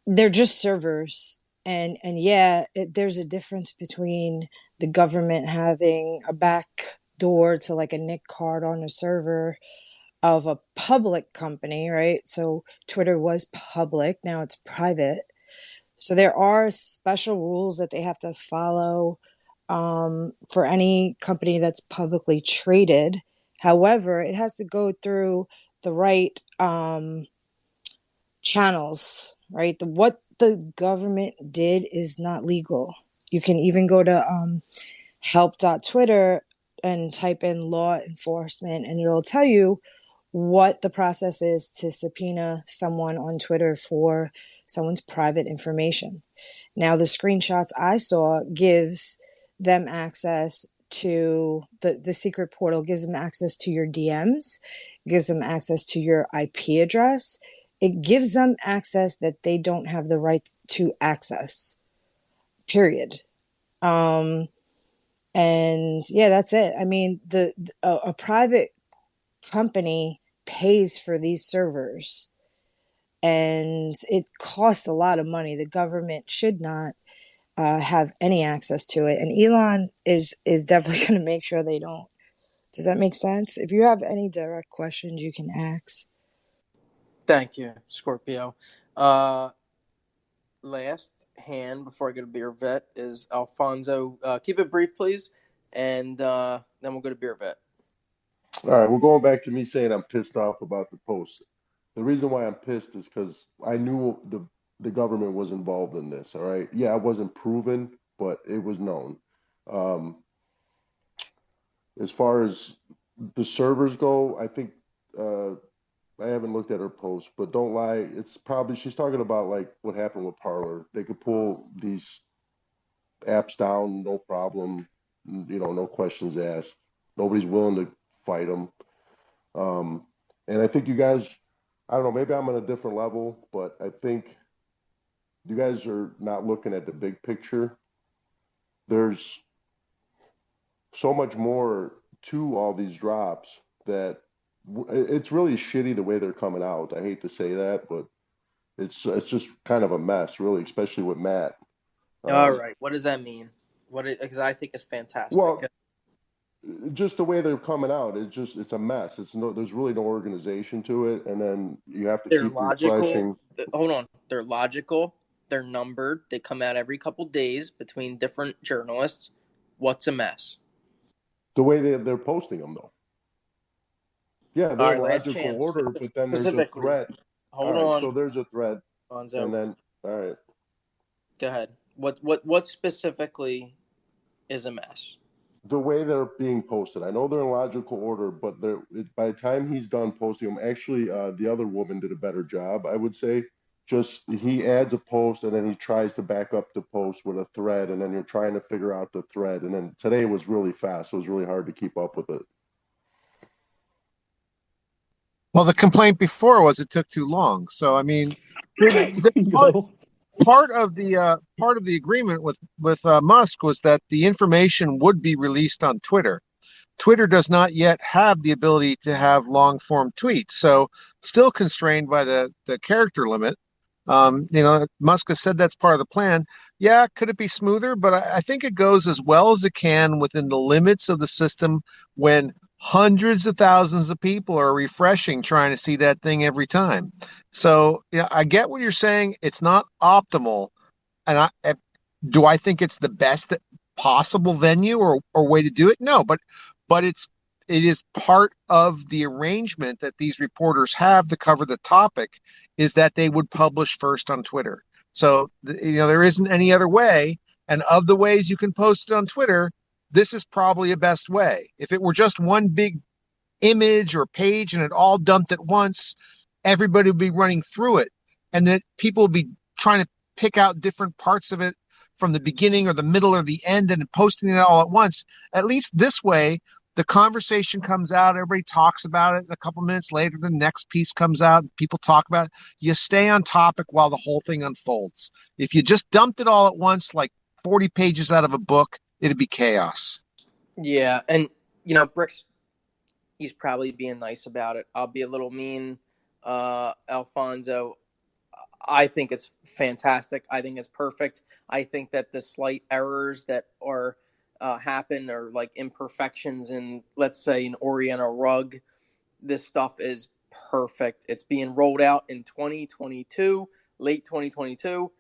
[SPEAKER 3] They're just servers, and yeah, there's a difference between the government having a back door to like a NIC card on a server of a public company, right? So Twitter was public, now it's private. So there are special rules that they have to follow for any company that's publicly traded. However, it has to go through the right channels, right? What the government did is not legal. You can even go to help.twitter and type in law enforcement, and it'll tell you what the process is to subpoena someone on Twitter for someone's private information. Now, the screenshots I saw gives them access to the secret portal, gives them access to your DMs, gives them access to your IP address. It gives them access that they don't have the right to access, period. And yeah, that's it. I mean, a private company pays for these servers, and it costs a lot of money. The government should not have any access to it, and Elon is definitely going to make sure they don't. Does that make sense? If you have any direct questions, you can ask.
[SPEAKER 2] Thank you, Scorpio. Last hand before I go to Beer Vet is Alfonso. Keep it brief, please, and then we'll go to Beer Vet.
[SPEAKER 22] All right, we're going back to me saying I'm pissed off about the post. The reason why I'm pissed is because I knew the government was involved in this. All right, yeah, it wasn't proven, but it was known. Um, as far as the servers go, I think I haven't looked at her post, but don't lie, it's probably she's talking about like what happened with Parler. They could pull these apps down, no problem. No questions asked. Nobody's willing to fight them. And I think you guys, I don't know, maybe I'm on a different level, but I think you guys are not looking at the big picture. There's so much more to all these drops that it's really shitty the way they're coming out. I hate to say that, but it's just kind of a mess, really, especially with Matt.
[SPEAKER 2] All right, what does that mean? Because I think it's fantastic.
[SPEAKER 22] Well, just the way they're coming out, it's a mess. There's really no organization to it, and then you have to
[SPEAKER 2] They're
[SPEAKER 22] keep
[SPEAKER 2] logical.
[SPEAKER 22] refreshing.
[SPEAKER 2] Hold on, they're logical. They're numbered. They come out every couple days between different journalists. What's a mess?
[SPEAKER 22] The way they're posting them, though. Yeah, they're
[SPEAKER 2] All
[SPEAKER 22] in
[SPEAKER 2] right, last
[SPEAKER 22] logical
[SPEAKER 2] chance.
[SPEAKER 22] order, but then there's a
[SPEAKER 2] Specifically,
[SPEAKER 22] thread.
[SPEAKER 2] hold
[SPEAKER 22] All right,
[SPEAKER 2] on.
[SPEAKER 22] so there's a thread,
[SPEAKER 2] Bonzo.
[SPEAKER 22] and then all right.
[SPEAKER 2] Go ahead. What specifically is a mess?
[SPEAKER 22] The way they're being posted. I know they're in logical order, but by the time he's done posting them, actually, the other woman did a better job, I would say. Just he adds a post and then he tries to back up the post with a thread, and then you're trying to figure out the thread. And then today was really fast, so it was really hard to keep up with it.
[SPEAKER 20] Well, the complaint before was it took too long. So, I mean, part,
[SPEAKER 6] Go.
[SPEAKER 20] part of the agreement with Musk was that the information would be released on Twitter. Twitter does not yet have the ability to have long form tweets, so still constrained by the character limit. Musk has said that's part of the plan. Yeah, could it be smoother? But I think it goes as well as it can within the limits of the system when hundreds of thousands of people are refreshing trying to see that thing every time. So, yeah, I get what you're saying. It's not optimal. And do I think it's the best possible venue or way to do it? No, but it is part of the arrangement that these reporters have to cover the topic is that they would publish first on Twitter. So there isn't any other way. And of the ways you can post it on Twitter, this is probably a best way. If it were just one big image or page and it all dumped at once, everybody would be running through it. And then people would be trying to pick out different parts of it from the beginning or the middle or the end and posting it all at once. At least this way, the conversation comes out, everybody talks about it. A couple minutes later, the next piece comes out, people talk about it. You stay on topic while the whole thing unfolds. If you just dumped it all at once, like 40 pages out of a book, it'd be chaos.
[SPEAKER 2] Yeah, and Brick's, he's probably being nice about it. I'll be a little mean, Alfonso. I think it's fantastic. I think it's perfect. I think that the slight errors that are happen or like imperfections in, let's say, an Oriental rug, this stuff is perfect. It's being rolled out in 2022, late 2022.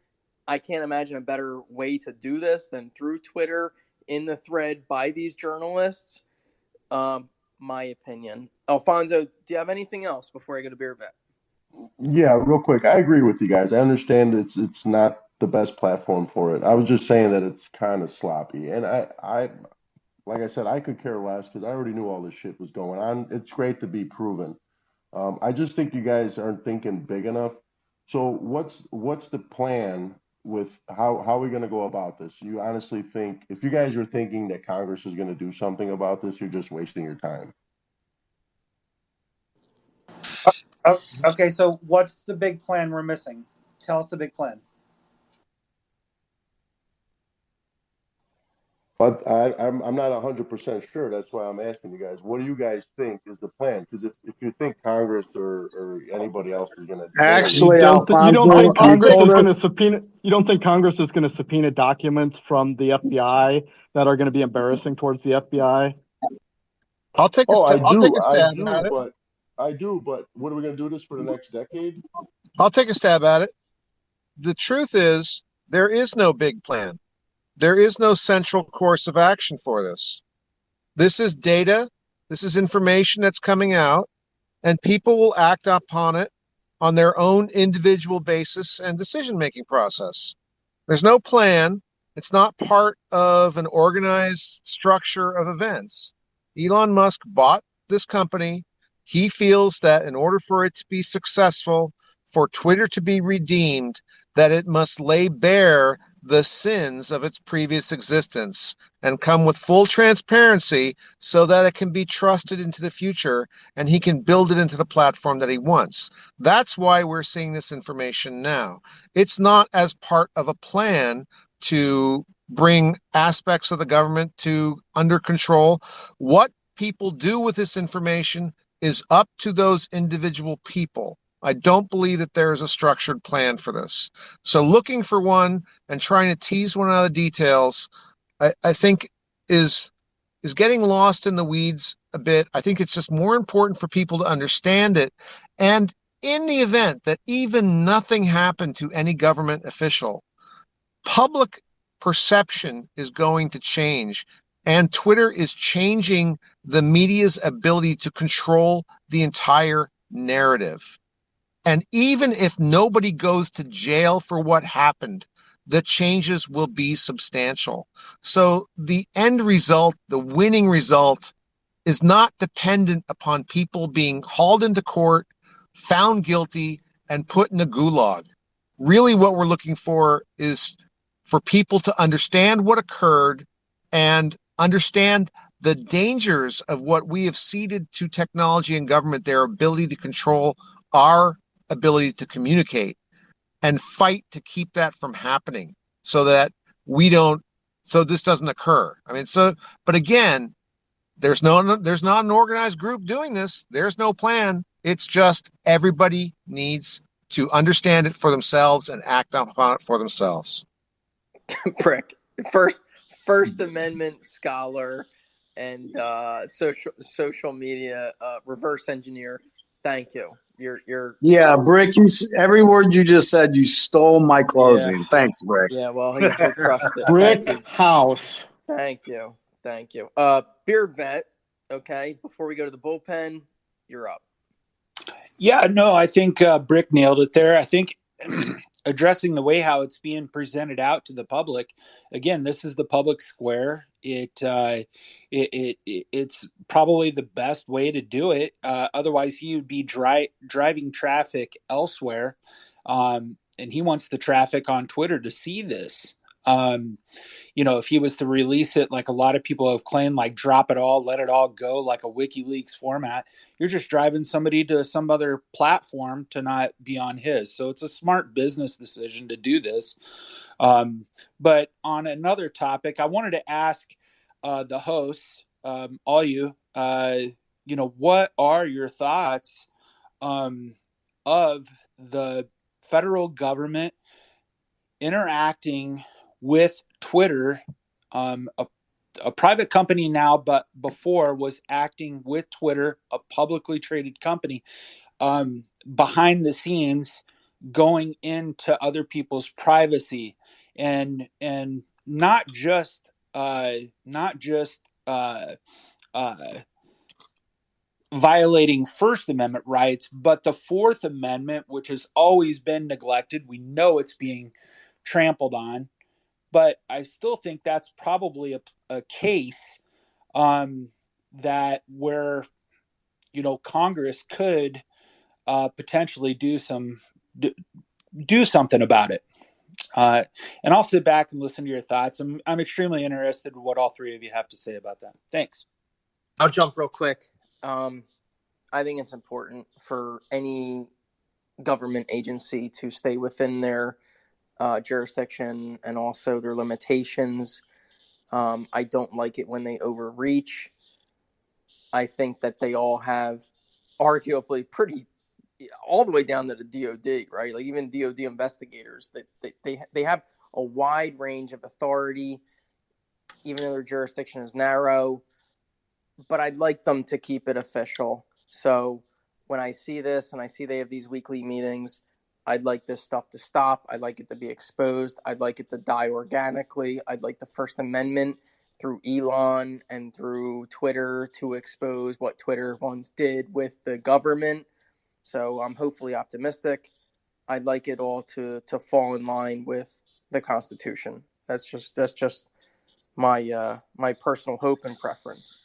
[SPEAKER 2] I can't imagine a better way to do this than through Twitter in the thread by these journalists. My opinion. Alfonso, do you have anything else before I go to beer vet?
[SPEAKER 13] Yeah, real quick. I agree with you guys. I understand it's not the best platform for it. I was just saying that it's kind of sloppy. And I like I said, I could care less because I already knew all this shit was going on. It's great to be proven. I just think you guys aren't thinking big enough. So what's the plan with how are we going to go about this? You honestly think if you guys are thinking that Congress is going to do something about this, you're just wasting your time.
[SPEAKER 1] Okay, so what's the big plan we're missing? Tell us the big plan.
[SPEAKER 13] But I'm not 100% sure. That's why I'm asking you guys. What do you guys think is the plan? Because if you think Congress or anybody else is going to do
[SPEAKER 6] Actually,
[SPEAKER 13] it,
[SPEAKER 6] you don't
[SPEAKER 10] Alfonso,
[SPEAKER 6] think
[SPEAKER 10] you
[SPEAKER 6] Congress
[SPEAKER 10] told
[SPEAKER 6] is going to
[SPEAKER 10] us.
[SPEAKER 6] subpoena? You don't think Congress is going to subpoena documents from the FBI that are going to be embarrassing towards the FBI?
[SPEAKER 20] I'll take a
[SPEAKER 13] oh,
[SPEAKER 20] stab. I'll take a
[SPEAKER 13] I
[SPEAKER 20] stab
[SPEAKER 13] do,
[SPEAKER 20] at it.
[SPEAKER 13] but what are we going to do this for the next decade?
[SPEAKER 20] I'll take a stab at it. The truth is, there is no big plan. There is no central course of action for this. This is data. This is information that's coming out, and people will act upon it on their own individual basis and decision-making process. There's no plan. It's not part of an organized structure of events. Elon Musk bought this company. He feels that in order for it to be successful, for Twitter to be redeemed, that it must lay bare the sins of its previous existence and come with full transparency so that it can be trusted into the future and he can build it into the platform that he wants. That's why we're seeing this information now. It's not as part of a plan to bring aspects of the government to under control. What people do with this information is up to those individual people. I don't believe that there is a structured plan for this. So looking for one and trying to tease one out of the details, I think is getting lost in the weeds a bit. I think it's just more important for people to understand it. And in the event that even nothing happened to any government official, public perception is going to change. And Twitter is changing the media's ability to control the entire narrative. And even if nobody goes to jail for what happened, the changes will be substantial. So the end result, the winning result, is not dependent upon people being hauled into court, found guilty, and put in a gulag. Really, what we're looking for is for people to understand what occurred and understand the dangers of what we have ceded to technology and government, their ability to control our ability to communicate, and fight to keep that from happening so that so this doesn't occur. I mean, but again, there's not an organized group doing this. There's no plan. It's just everybody needs to understand it for themselves and act upon it for themselves.
[SPEAKER 2] Prick. First Amendment scholar and social media reverse engineer. Thank you. You're
[SPEAKER 15] Yeah, Brick. Every word you just said, you stole my closing.
[SPEAKER 2] Yeah.
[SPEAKER 15] Thanks, Brick.
[SPEAKER 2] Yeah, well, he crushed it.
[SPEAKER 6] Brick
[SPEAKER 2] Thank you.
[SPEAKER 6] House.
[SPEAKER 2] Thank you. Beard Vet. Okay, before we go to the bullpen, you're up.
[SPEAKER 17] Yeah, no, I think Brick nailed it there. I think addressing the way how it's being presented out to the public. Again, this is the public square. It's probably the best way to do it. Otherwise, he would be driving traffic elsewhere, and he wants the traffic on Twitter to see this. If he was to release it, like a lot of people have claimed, like drop it all, let it all go, like a WikiLeaks format, you're just driving somebody to some other platform to not be on his. So it's a smart business decision to do this. But on another topic, I wanted to ask the hosts, all you, what are your thoughts of the federal government interacting with Twitter, a private company now, but before was acting with Twitter, a publicly traded company, behind the scenes, going into other people's privacy, and not just violating First Amendment rights, but the Fourth Amendment, which has always been neglected. We know it's being trampled on, but I still think that's probably a case that where Congress could potentially do something about it. And I'll sit back and listen to your thoughts. I'm extremely interested in what all three of you have to say about that. Thanks.
[SPEAKER 2] I'll jump real quick. I think it's important for any government agency to stay within their jurisdiction and also their limitations. I don't like it when they overreach. I think that they all have arguably pretty, all the way down to the DOD, right? Like even DOD investigators, that they have a wide range of authority, even though their jurisdiction is narrow. But I'd like them to keep it official. So when I see this and I see they have these weekly meetings, I'd like this stuff to stop. I'd like it to be exposed. I'd like it to die organically. I'd like the First Amendment through Elon and through Twitter to expose what Twitter once did with the government. So I'm hopefully optimistic. I'd like it all to fall in line with the Constitution. That's just my my personal hope and preference.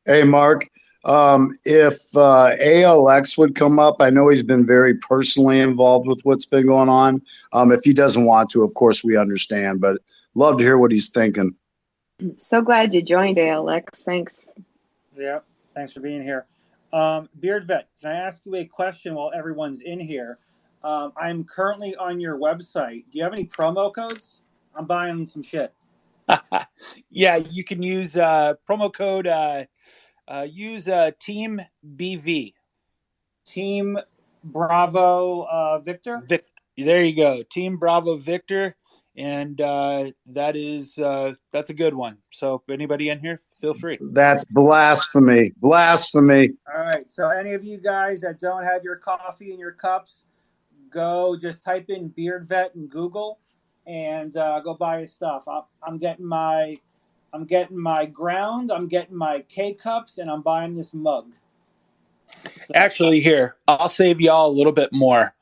[SPEAKER 15] Hey, Mark, if ALX would come up, I know he's been very personally involved with what's been going on. If he doesn't want to, of course, we understand, but love to hear what he's thinking.
[SPEAKER 5] So glad you joined, ALX. Thanks.
[SPEAKER 1] Yeah, thanks for being here. Beard Vet, can I ask you a question while everyone's in here? I'm currently on your website. Do you have any promo codes? I'm buying some shit.
[SPEAKER 17] Yeah, you can use promo code, use Team BV.
[SPEAKER 1] Team Bravo Victor?
[SPEAKER 17] There you go. Team Bravo Victor. And that's a good one. So if anybody in here, feel free.
[SPEAKER 15] That's blasphemy. Blasphemy.
[SPEAKER 1] All right. So any of you guys that don't have your coffee in your cups, go just type in Beard Vet in Google and go buy his stuff. I'm getting my ground, I'm getting my K cups, and I'm buying this mug. So.
[SPEAKER 17] Actually, here, I'll save y'all a little bit more.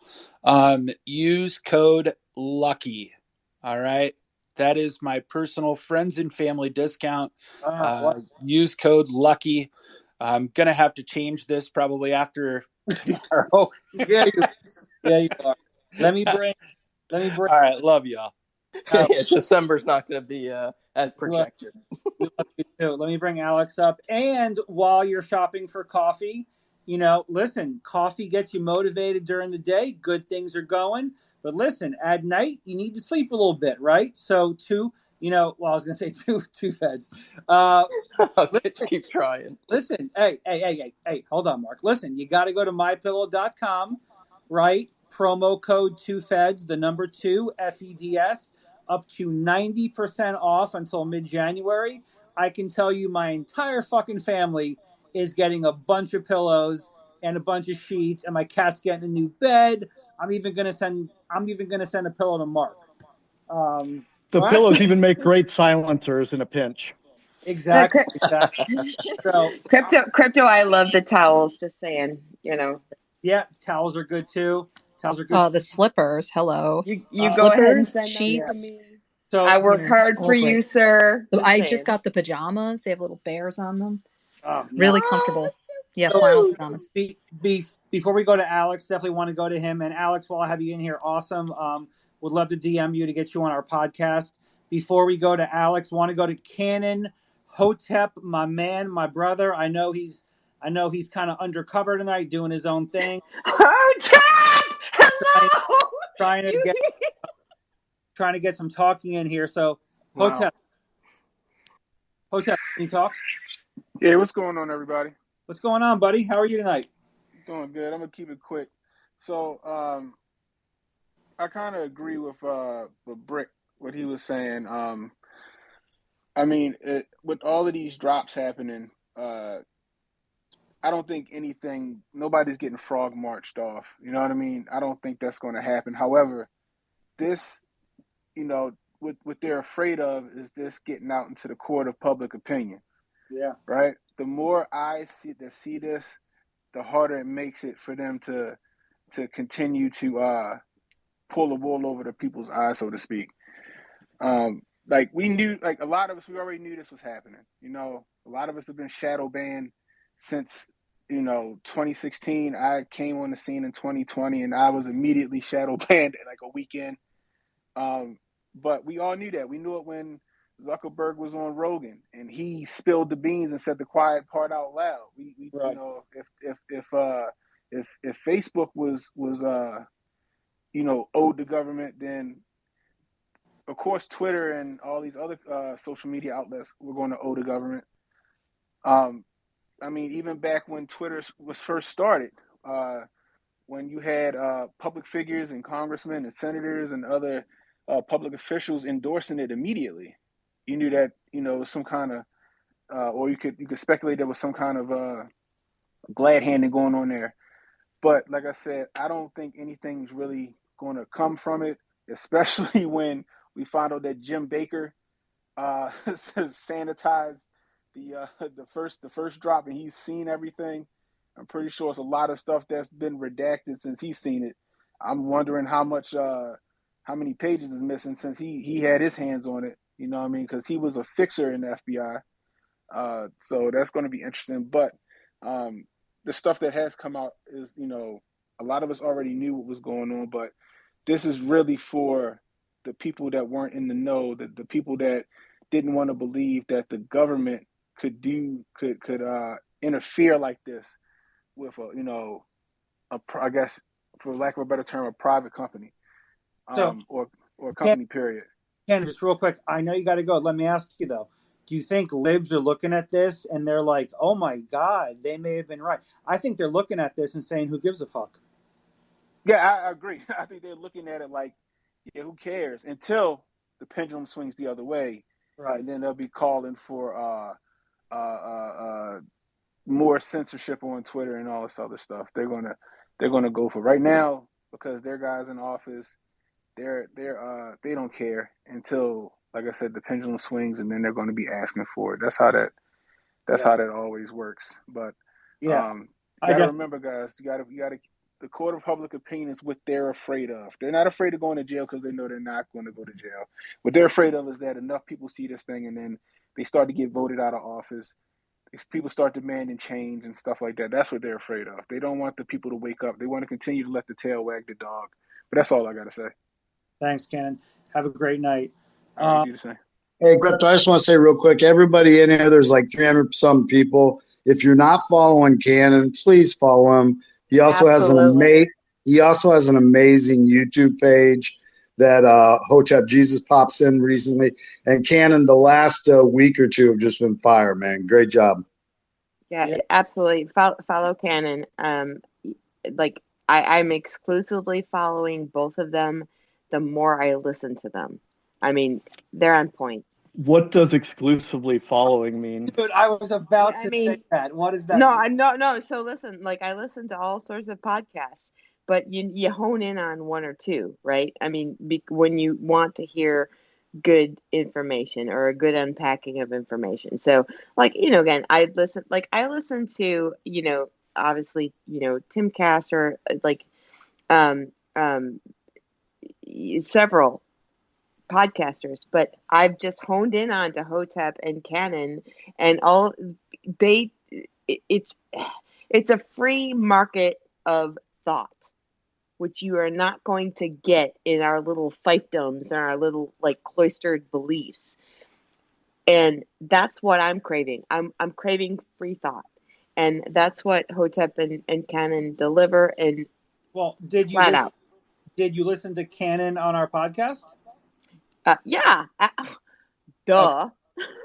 [SPEAKER 17] Use code LUCKY. All right. That is my personal friends and family discount. Use code LUCKY. I'm going to have to change this probably after tomorrow.
[SPEAKER 1] Yeah, you are. Let me bring.
[SPEAKER 17] All right. Love y'all.
[SPEAKER 1] No,
[SPEAKER 2] Yeah, December's not going to be as
[SPEAKER 1] we love,
[SPEAKER 2] projected.
[SPEAKER 1] we love you too. Let me bring Alex up. And while you're shopping for coffee, listen, coffee gets you motivated during the day. Good things are going. But listen, at night, you need to sleep a little bit, right? So I was going to say two feds. Listen,
[SPEAKER 2] Keep trying.
[SPEAKER 1] Listen, hey, hold on, Mark. Listen, you got to go to mypillow.com, right? Promo code 2FEDS, the number 2, FEDS, up to 90% off until mid-January. I can tell you my entire fucking family is getting a bunch of pillows and a bunch of sheets, and my cat's getting a new bed. I'm even gonna send a pillow to Mark.
[SPEAKER 6] The pillows even make great silencers in a pinch.
[SPEAKER 1] Exactly. So
[SPEAKER 5] Crypto. I love the towels. Just saying,
[SPEAKER 1] yeah, towels are good too.
[SPEAKER 8] The slippers. Hello.
[SPEAKER 5] You go
[SPEAKER 8] Slippers,
[SPEAKER 5] ahead and send
[SPEAKER 8] sheets.
[SPEAKER 5] them to me.
[SPEAKER 1] So
[SPEAKER 5] I work hard for you, sir.
[SPEAKER 8] I just got the pajamas. They have little bears on them.
[SPEAKER 1] Oh,
[SPEAKER 8] really comfortable. Yeah,
[SPEAKER 1] So,
[SPEAKER 8] flannel pajamas.
[SPEAKER 1] Before we go to Alex, definitely want to go to him. And Alex, while I have you in here, awesome. Would love to DM you to get you on our podcast. Before we go to Alex, want to go to Cannon Hotep, my man, my brother. I know he's kind of undercover tonight, doing his own thing.
[SPEAKER 5] Hotep, hello.
[SPEAKER 1] Trying to get some talking in here. So,
[SPEAKER 14] Wow.
[SPEAKER 1] Hotep, can you talk?
[SPEAKER 14] Yeah, what's going on, everybody?
[SPEAKER 1] What's going on, buddy? How are you tonight?
[SPEAKER 14] Doing good. I'm gonna keep it quick. So, I kind of agree with Brick what he was saying. I mean, with all of these drops happening, I don't think nobody's getting frog marched off. You know what I mean? I don't think that's going to happen. However, this, what they're afraid of is this getting out into the court of public opinion.
[SPEAKER 1] Yeah.
[SPEAKER 14] Right. The more eyes see this, the harder it makes it for them to continue to pull the wool over the people's eyes, so to speak. Like we knew, like a lot of us, we already knew this was happening. A lot of us have been shadow banned since 2016. I came on the scene in 2020, and I was immediately shadow banned at like a weekend. But we all knew that. We knew it when Zuckerberg was on Rogan and he spilled the beans and said the quiet part out loud. We
[SPEAKER 1] right.
[SPEAKER 14] If Facebook was owed the government, then of course Twitter and all these other social media outlets were going to owe the government. I mean, even back when Twitter was first started, when you had public figures and congressmen and senators and other public officials endorsing it immediately, you knew that some kind of, or you could speculate there was some kind of glad handing going on there. But like I said, I don't think anything's really going to come from it, especially when we found out that Jim Baker sanitized the first drop and he's seen everything. I'm pretty sure it's a lot of stuff that's been redacted since he's seen it. I'm wondering how many pages is missing since he had his hands on it. You know what I mean? Because he was a fixer in the FBI. So that's going to be interesting. But the stuff that has come out is, a lot of us already knew what was going on. But this is really for the people that weren't in the know, the people that didn't want to believe that the government could interfere like this with I guess, for lack of a better term, a private company, or a company, period.
[SPEAKER 1] Ken, just real quick, I know you got to go. Let me ask you though, do you think libs are looking at this and they're like, "Oh my God, they may have been right"? I think they're looking at this and saying, "Who gives a fuck?"
[SPEAKER 14] Yeah, I agree. I think they're looking at it like, yeah, who cares? Until the pendulum swings the other way,
[SPEAKER 1] right?
[SPEAKER 14] And then they'll be calling for more censorship on Twitter and all this other stuff. They're gonna go for right now because their guys in office. They don't care until, like I said, the pendulum swings, and then they're going to be asking for it. That's how that always works. But you gotta remember, guys, you gotta. The court of public opinion is what they're afraid of. They're not afraid of going to jail because they know they're not going to go to jail. What they're afraid of is that enough people see this thing and then they start to get voted out of office. People start demanding change and stuff like that. That's what they're afraid of. They don't want the people to wake up. They want to continue to let the tail wag the dog. But that's all I got to say.
[SPEAKER 1] Thanks, Cannon. Have a great night.
[SPEAKER 14] All right, you do the same.
[SPEAKER 15] Hey, Crypto, I just want to say real quick, everybody in here, there's like 300 some people. If you're not following Cannon, please follow him. He also has
[SPEAKER 5] Absolutely.
[SPEAKER 15] he also has an amazing YouTube page that Hotep Jesus pops in recently. And Cannon, the last week or two have just been fire, man. Great job.
[SPEAKER 5] Yeah, absolutely. Follow Canon. Like I'm exclusively following both of them. The more I listen to them, I mean, they're on point.
[SPEAKER 6] What does exclusively following mean?
[SPEAKER 1] Dude, I was about
[SPEAKER 5] I
[SPEAKER 1] to say
[SPEAKER 5] mean,
[SPEAKER 1] that. What does that mean?
[SPEAKER 5] no. So listen, like I listen to all sorts of podcasts, but you hone in on one or two, right? I mean, when you want to hear good information or a good unpacking of information. So, like again, I listen to obviously Tim Castor, like um um several podcasters, but I've just honed in on to Hotep and Canon and all they it's a free market of thought, which you are not going to get in our little fiefdoms and our little like cloistered beliefs. And that's what I'm craving. I'm craving free thought. And that's what Hotep and Canon deliver, and
[SPEAKER 1] Well,
[SPEAKER 5] flat out.
[SPEAKER 1] did you listen to Cannon on our podcast?
[SPEAKER 5] Yeah.
[SPEAKER 1] Okay.
[SPEAKER 5] Duh.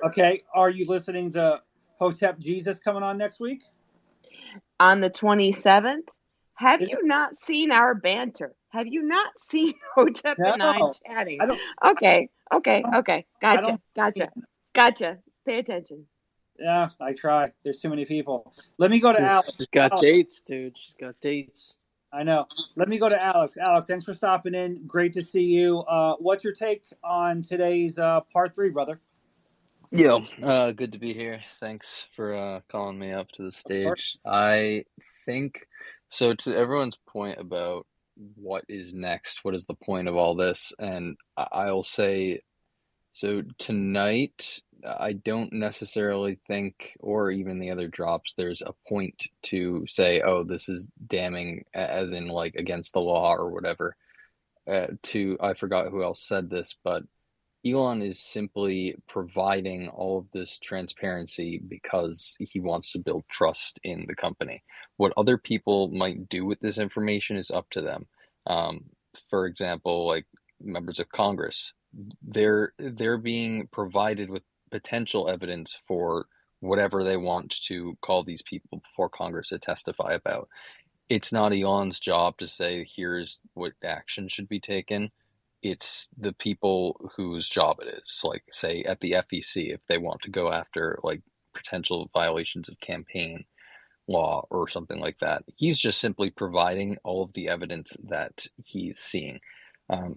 [SPEAKER 1] Okay. Are you listening to Hotep Jesus coming on next week?
[SPEAKER 5] On the 27th? Have
[SPEAKER 1] Is
[SPEAKER 5] you not seen our banter? Have you not seen Hotep
[SPEAKER 1] it?
[SPEAKER 5] and I
[SPEAKER 1] No.
[SPEAKER 5] chatting?
[SPEAKER 1] I don't.
[SPEAKER 5] Okay.
[SPEAKER 1] I don't.
[SPEAKER 5] Gotcha. Pay attention.
[SPEAKER 1] Yeah, I try. There's too many people. Let me go to Alex.
[SPEAKER 2] She's got
[SPEAKER 1] Alex,
[SPEAKER 2] dates, dude. She's got dates.
[SPEAKER 1] I know. Let me go to Alex. Alex, thanks for stopping in. Great to see you. What's your take on today's part 3, brother?
[SPEAKER 16] Yo, good to be here. Thanks for calling me up to the stage. I think so. To everyone's point about what is next, what is the point of all this, and I'll say so tonight. I don't necessarily think, or even the other drops, there's a point to say, oh, this is damning, as in like against the law or whatever. I forgot who else said this, but Elon is simply providing all of this transparency because he wants to build trust in the company. What other people might do with this information is up to them. Um, for example, like members of Congress, they're being provided with potential evidence for whatever they want to call these people before Congress to testify about. It's not Elon's job to say, here's what action should be taken. It's the people whose job it is, like say at the FEC, if they want to go after like potential violations of campaign law or something like that. He's just simply providing all of the evidence that he's seeing.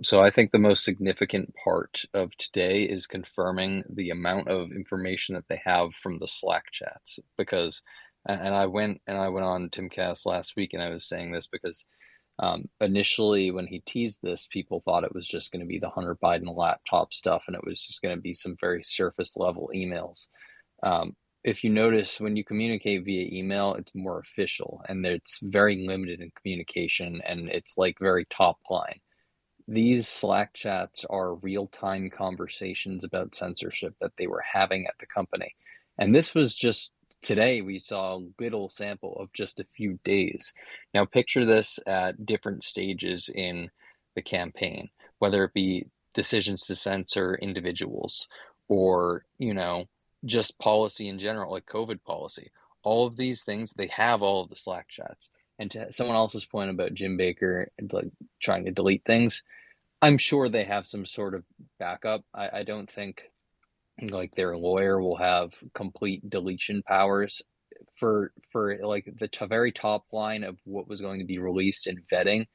[SPEAKER 16] So I think the most significant part of today is confirming the amount of information that they have from the Slack chats. Because, and I went on Timcast last week, and I was saying this because initially, when he teased this, people thought it was just going to be the Hunter Biden laptop stuff, and it was just going to be some very surface level emails. If you notice, when you communicate via email, it's more official, and it's very limited in communication, and it's like very top line. These Slack chats are real-time conversations about censorship that they were having at the company. And this was just today, we saw a little sample of just a few days. Now, picture this at different stages in the campaign, whether it be decisions to censor individuals or, just policy in general, like COVID policy. All of these things, they have all of the Slack chats. And to someone else's point about Jim Baker and like trying to delete things, I'm sure they have some sort of backup. I don't think like their lawyer will have complete deletion powers for like the very top line of what was going to be released in vetting.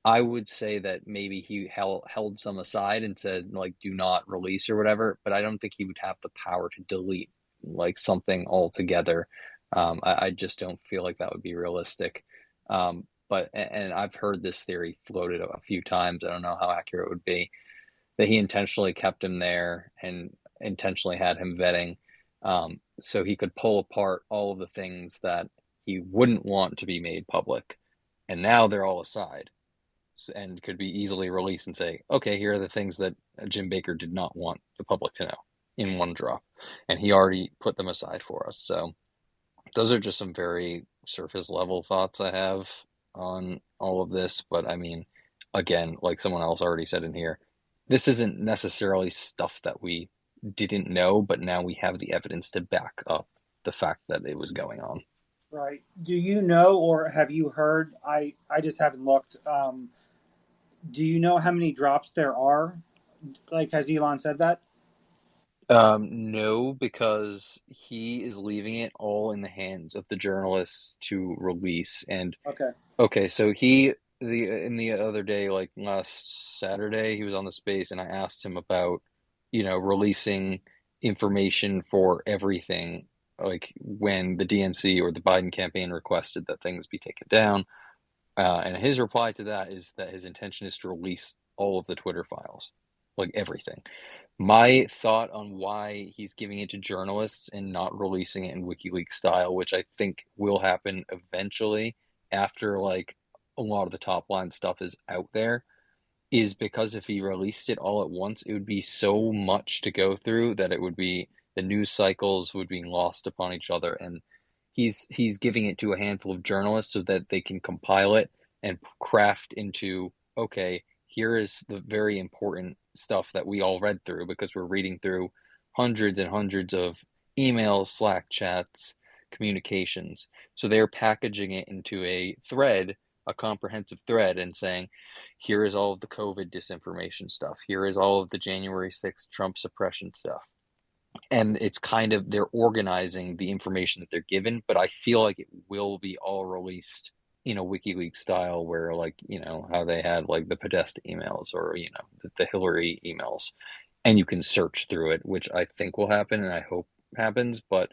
[SPEAKER 16] I would say that maybe he held some aside and said like do not release or whatever, but I don't think he would have the power to delete like something altogether. I just don't feel like that would be realistic. But and I've heard this theory floated a few times. I don't know how accurate it would be that he intentionally kept him there and intentionally had him vetting, so he could pull apart all of the things that he wouldn't want to be made public, and now they're all aside. and could be easily released and say, okay, here are the things that Jim Baker did not want the public to know in one drop. And he already put them aside for us. So those are just some very surface level thoughts I have on all of this. But I mean, again, like someone else already said in here, this isn't necessarily stuff that we didn't know, but now we have the evidence to back up the fact that it was going on.
[SPEAKER 1] Right. Do you know, or have you heard? I just haven't looked. Do you know how many drops there are? Like, has Elon said that?
[SPEAKER 16] No, because he is leaving it all in the hands of the journalists to release. And
[SPEAKER 1] Okay.
[SPEAKER 16] okay, so in the other day, like last Saturday, he was on the space, and I asked him about, releasing information for everything, like when the DNC or the Biden campaign requested that things be taken down. And his reply to that is that his intention is to release all of the Twitter files, like everything. My thought on why he's giving it to journalists and not releasing it in WikiLeaks style, which I think will happen eventually after like a lot of the top line stuff is out there, is because if he released it all at once, it would be so much to go through that it would be the news cycles would be lost upon each other, and he's giving it to a handful of journalists so that they can compile it and craft into, okay, here is the very important stuff that we all read through because we're reading through hundreds and hundreds of emails, Slack chats, communications. So they're packaging it into a thread, a comprehensive thread, and saying, here is all of the COVID disinformation stuff. Here is all of the January 6th Trump suppression stuff. And it's kind of, they're organizing the information that they're given, but I feel like it will be all released in a WikiLeaks style where, like, how they had like the Podesta emails or, the Hillary emails, and you can search through it, which I think will happen and I hope happens. But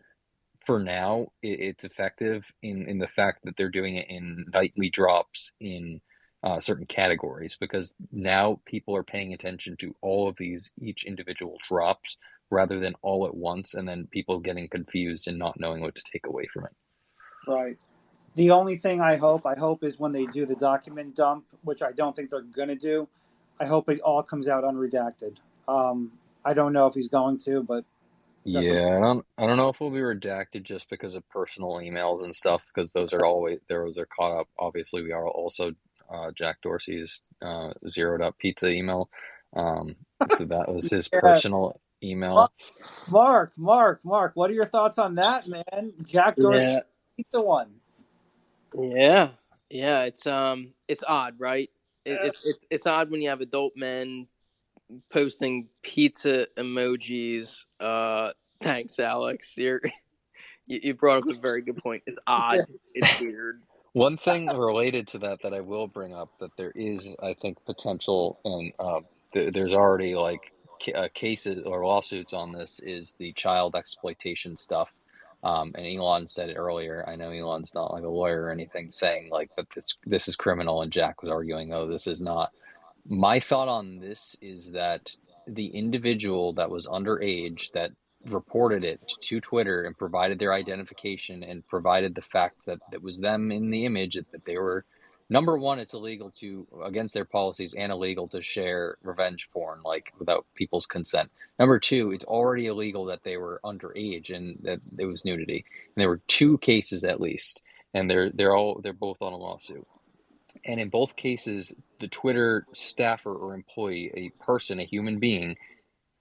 [SPEAKER 16] for now, it's effective in the fact that they're doing it in nightly drops in certain categories, because now people are paying attention to all of these, each individual drops, rather than all at once, and then people getting confused and not knowing what to take away from it.
[SPEAKER 1] Right. The only thing I hope is when they do the document dump, which I don't think they're going to do, I hope it all comes out unredacted. I don't know if he's going to, but that's what.
[SPEAKER 16] Yeah, I don't know if we'll be redacted just because of personal emails and stuff, because those are caught up. Obviously, we are also Jack Dorsey's zeroed up pizza email. So that was his
[SPEAKER 1] Yeah.
[SPEAKER 16] personal email.
[SPEAKER 1] Mark, what are your thoughts on that, man? Jack Dorsey,
[SPEAKER 2] Yeah,
[SPEAKER 1] pizza one.
[SPEAKER 2] yeah, yeah. It's odd, right? It's odd when you have adult men posting pizza emojis. Thanks, Alex. You brought up a very good point. It's odd. It's weird.
[SPEAKER 16] One thing related to that I will bring up, that there is, I think, potential, and there's already like cases or lawsuits on this, is the child exploitation stuff. And Elon said it earlier. I know Elon's not like a lawyer or anything, saying like that this is criminal, and Jack was arguing, oh, this is not. My thought on this is that the individual that was underage that reported it to Twitter and provided their identification and provided the fact that it was them in the image, that they were, number one, it's illegal to, against their policies, and illegal to share revenge porn, like without people's consent. Number two, it's already illegal that they were underage and that it was nudity. And there were two cases at least, and they're both on a lawsuit. And in both cases, the Twitter staffer or employee, a person, a human being,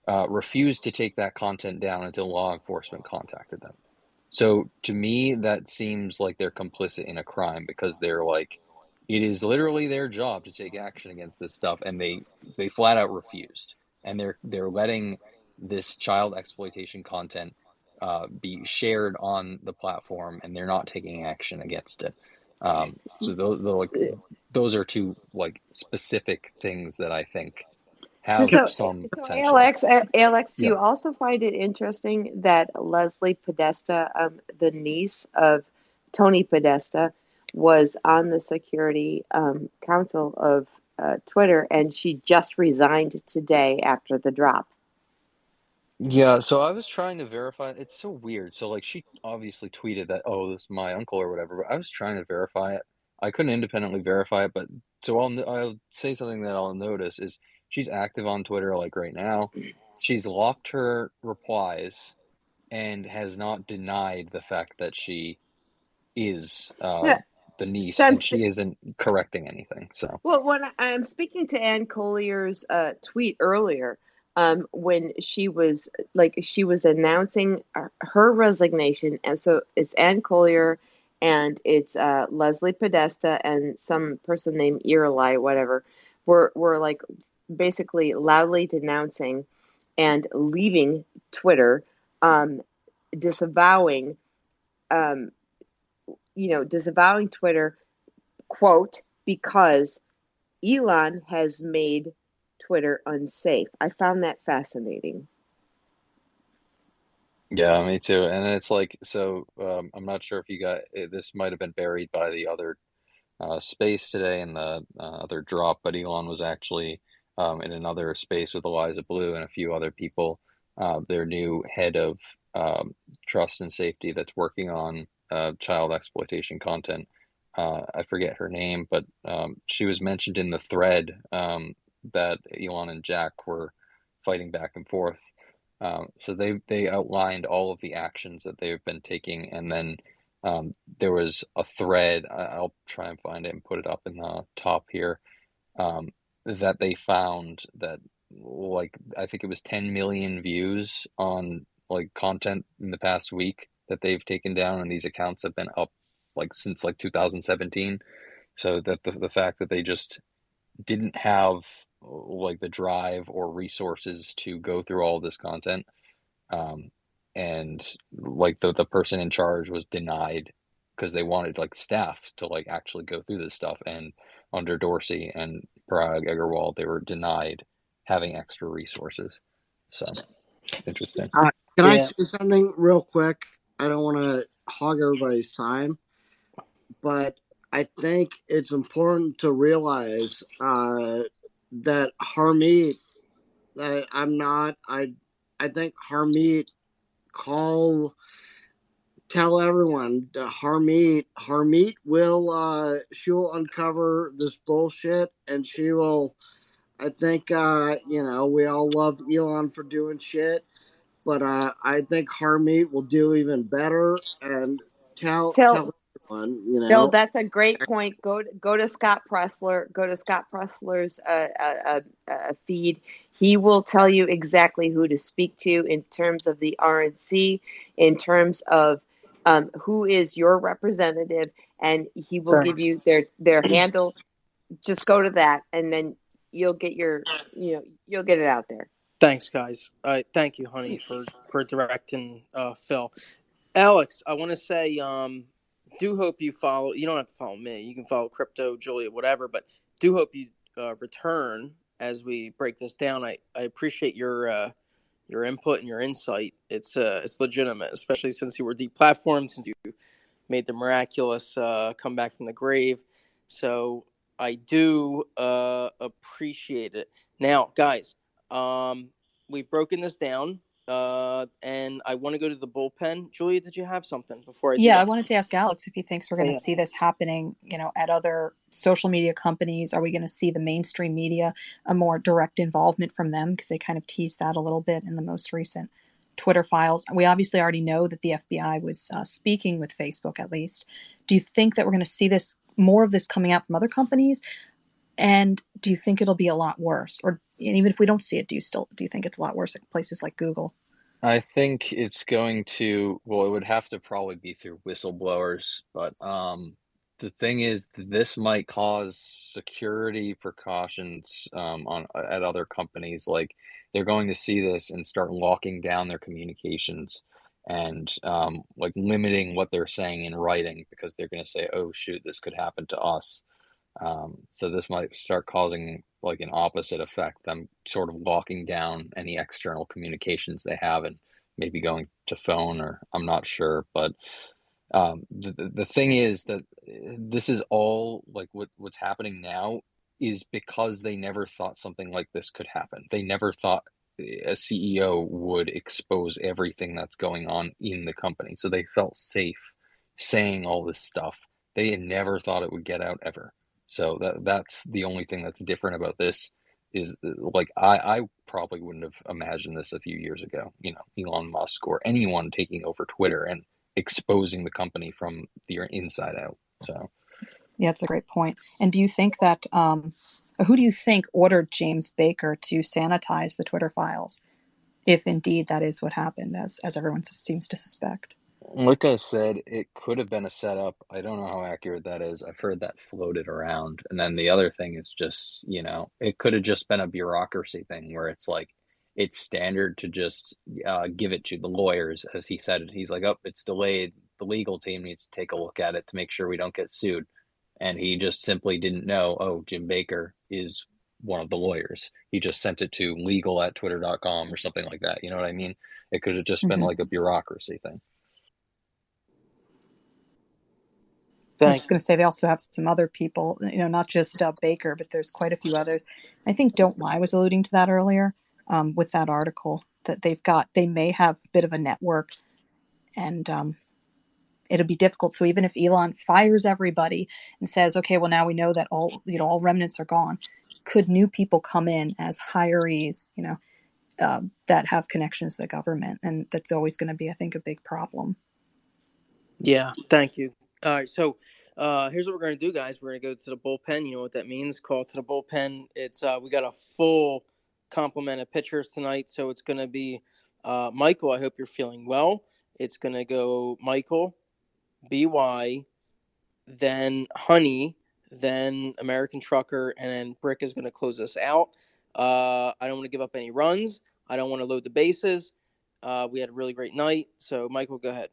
[SPEAKER 16] refused to take that content down until law enforcement contacted them. So to me, that seems like they're complicit in a crime, because they're like, it is literally their job to take action against this stuff, and they flat out refused. And they're letting this child exploitation content be shared on the platform, and they're not taking action against it. So those are two like specific things that I think have some potential.
[SPEAKER 5] Alex,
[SPEAKER 16] Yeah.
[SPEAKER 5] you also find it interesting that Leslie Podesta, the niece of Tony Podesta, was on the security council of Twitter, and she just resigned today after the drop.
[SPEAKER 16] Yeah, so I was trying to verify. It's so weird. So like she obviously tweeted that, oh, this is my uncle or whatever, but I was trying to verify it. I couldn't independently verify it, but so I'll say something that I'll notice is she's active on Twitter like right now. She's locked her replies and has not denied the fact that she is
[SPEAKER 5] Yeah.
[SPEAKER 16] the niece,
[SPEAKER 5] So
[SPEAKER 16] and she isn't correcting anything. So
[SPEAKER 5] well, when I'm speaking to Ann Collier's tweet earlier, when she was announcing her resignation, and so it's Ann Collier, and it's Leslie Podesta, and some person named Irlai, whatever, were like basically loudly denouncing and leaving Twitter, disavowing, disavowing Twitter, quote, because Elon has made Twitter unsafe. I found that fascinating.
[SPEAKER 16] yeah, me too. And it's like, so I'm not sure if you got this might have been buried by the other space today and the other drop, but Elon was actually in another space with Eliza Blue and a few other people. Their new head of trust and safety that's working on child exploitation content. I forget her name, but she was mentioned in the thread that Elon and Jack were fighting back and forth. So they outlined all of the actions that they've been taking, and then there was a thread. I'll try and find it and put it up in the top here. That they found that, like, I think it was 10 million views on like content in the past week that they've taken down, and these accounts have been up like since like 2017. So that the fact that they just didn't have like the drive or resources to go through all this content, um, and like the person in charge was denied because they wanted like staff to like actually go through this stuff, and under Dorsey and Parag Agarwal they were denied having extra resources. So interesting.
[SPEAKER 12] Can I say something real quick? I don't want to hog everybody's time, but I think it's important to realize that Harmeet, I think Harmeet tell everyone that Harmeet will, she'll uncover this bullshit, and she will, I think, we all love Elon for doing shit, but I think Harmeet will do even better and tell everyone,
[SPEAKER 5] Phil, that's a great point. Go to Scott Pressler. Go to Scott Pressler's feed. He will tell you exactly who to speak to in terms of the RNC, in terms of who is your representative, and he will give you their handle. Just go to that, and then you'll get you'll get it out there.
[SPEAKER 2] Thanks, guys. Thank you, honey, for directing Phil. Alex, I want to say, do hope you follow. You don't have to follow me. You can follow Crypto, Julia, whatever. But do hope you return as we break this down. I appreciate your input and your insight. It's legitimate, especially since you were deplatformed, since you made the miraculous comeback from the grave. So I do appreciate it. Now, guys, we've broken this down. And I want to go to the bullpen. Julia, did you have something before I do that?
[SPEAKER 8] I wanted to ask Alex if he thinks we're going to see this happening, at other social media companies. Are we going to see the mainstream media, a more direct involvement from them? Because they kind of teased that a little bit in the most recent Twitter files. We obviously already know that the FBI was speaking with Facebook, at least. Do you think that we're going to see more of this coming out from other companies? And do you think it'll be a lot worse? Or even if we don't see it, do you think it's a lot worse at places like Google?
[SPEAKER 16] I think it's going to, well, it would have to probably be through whistleblowers, but the thing is, this might cause security precautions at other companies. Like they're going to see this and start locking down their communications and like limiting what they're saying in writing because they're going to say, "Oh shoot, this could happen to us." So this might start causing like an opposite effect, them sort of locking down any external communications they have and maybe going to phone, or I'm not sure. But the thing is that this is all like what's happening now is because they never thought something like this could happen. They never thought a CEO would expose everything that's going on in the company. So they felt safe saying all this stuff They never thought it would get out ever. So that's the only thing that's different about this is like I probably wouldn't have imagined this a few years ago. Elon Musk or anyone taking over Twitter and exposing the company from the inside out. So
[SPEAKER 8] Yeah, it's a great point. And do you think that who do you think ordered James Baker to sanitize the Twitter files, if indeed that is what happened, as everyone seems to suspect?
[SPEAKER 16] like I said, it could have been a setup. I don't know how accurate that is. I've heard that floated around. And then the other thing is just, it could have just been a bureaucracy thing where it's like, it's standard to just give it to the lawyers, as he said it. He's like, oh, it's delayed. The legal team needs to take a look at it to make sure we don't get sued. And he just simply didn't know, oh, Jim Baker is one of the lawyers. He just sent it to legal@twitter.com or something like that. You know what I mean? It could have just been like a bureaucracy thing.
[SPEAKER 8] I was just going to say they also have some other people, not just Baker, but there's quite a few others. I think Don't Lie was alluding to that earlier with that article that they may have a bit of a network, and it'll be difficult. So even if Elon fires everybody and says, okay, well, now we know that all remnants are gone, could new people come in as hirees, that have connections to the government? And that's always going to be, I think, a big problem.
[SPEAKER 2] Yeah, thank you. All right, so here's what we're going to do, guys. We're going to go to the bullpen. You know what that means? Call to the bullpen. It's we got a full complement of pitchers tonight, so it's going to be Michael. I hope you're feeling well. It's going to go Michael, BY, then Honey, then American Trucker, and then Brick is going to close us out. I don't want to give up any runs. I don't want to load the bases. We had a really great night. So, Michael, go ahead.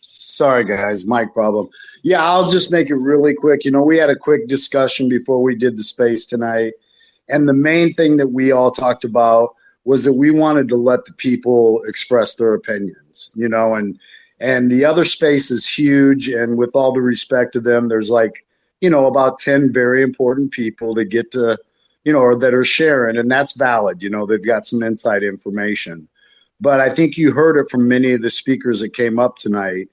[SPEAKER 15] Sorry, guys, mic problem. Yeah, I'll just make it really quick. We had a quick discussion before we did the space tonight. And the main thing that we all talked about was that we wanted to let the people express their opinions, and the other space is huge. And with all due respect to them, there's about 10 very important people that get to, or that are sharing, and that's valid. They've got some inside information. But I think you heard it from many of the speakers that came up tonight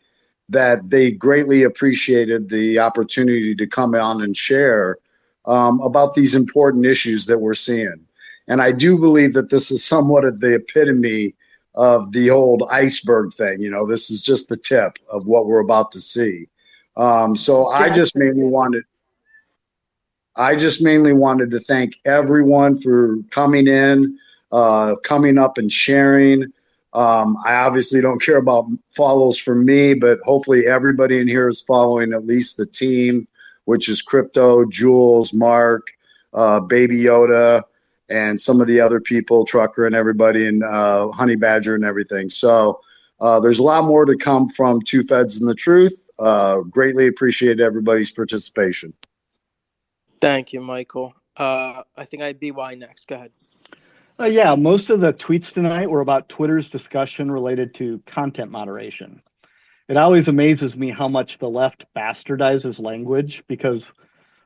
[SPEAKER 15] that they greatly appreciated the opportunity to come on and share about these important issues that we're seeing. And I do believe that this is somewhat of the epitome of the old iceberg thing. This is just the tip of what we're about to see. So I just mainly wanted to thank everyone for coming in, coming up and sharing. I obviously don't care about follows from me, but hopefully everybody in here is following at least the team, which is Crypto, Jules, Mark, Baby Yoda, and some of the other people, Trucker and everybody, and Honey Badger and everything. So there's a lot more to come from Two Feds and the Truth. Greatly appreciate everybody's participation.
[SPEAKER 2] Thank you, Michael. I think I had BY next. Go ahead.
[SPEAKER 6] Yeah, most of the tweets tonight were about Twitter's discussion related to content moderation. It always amazes me how much the left bastardizes language, because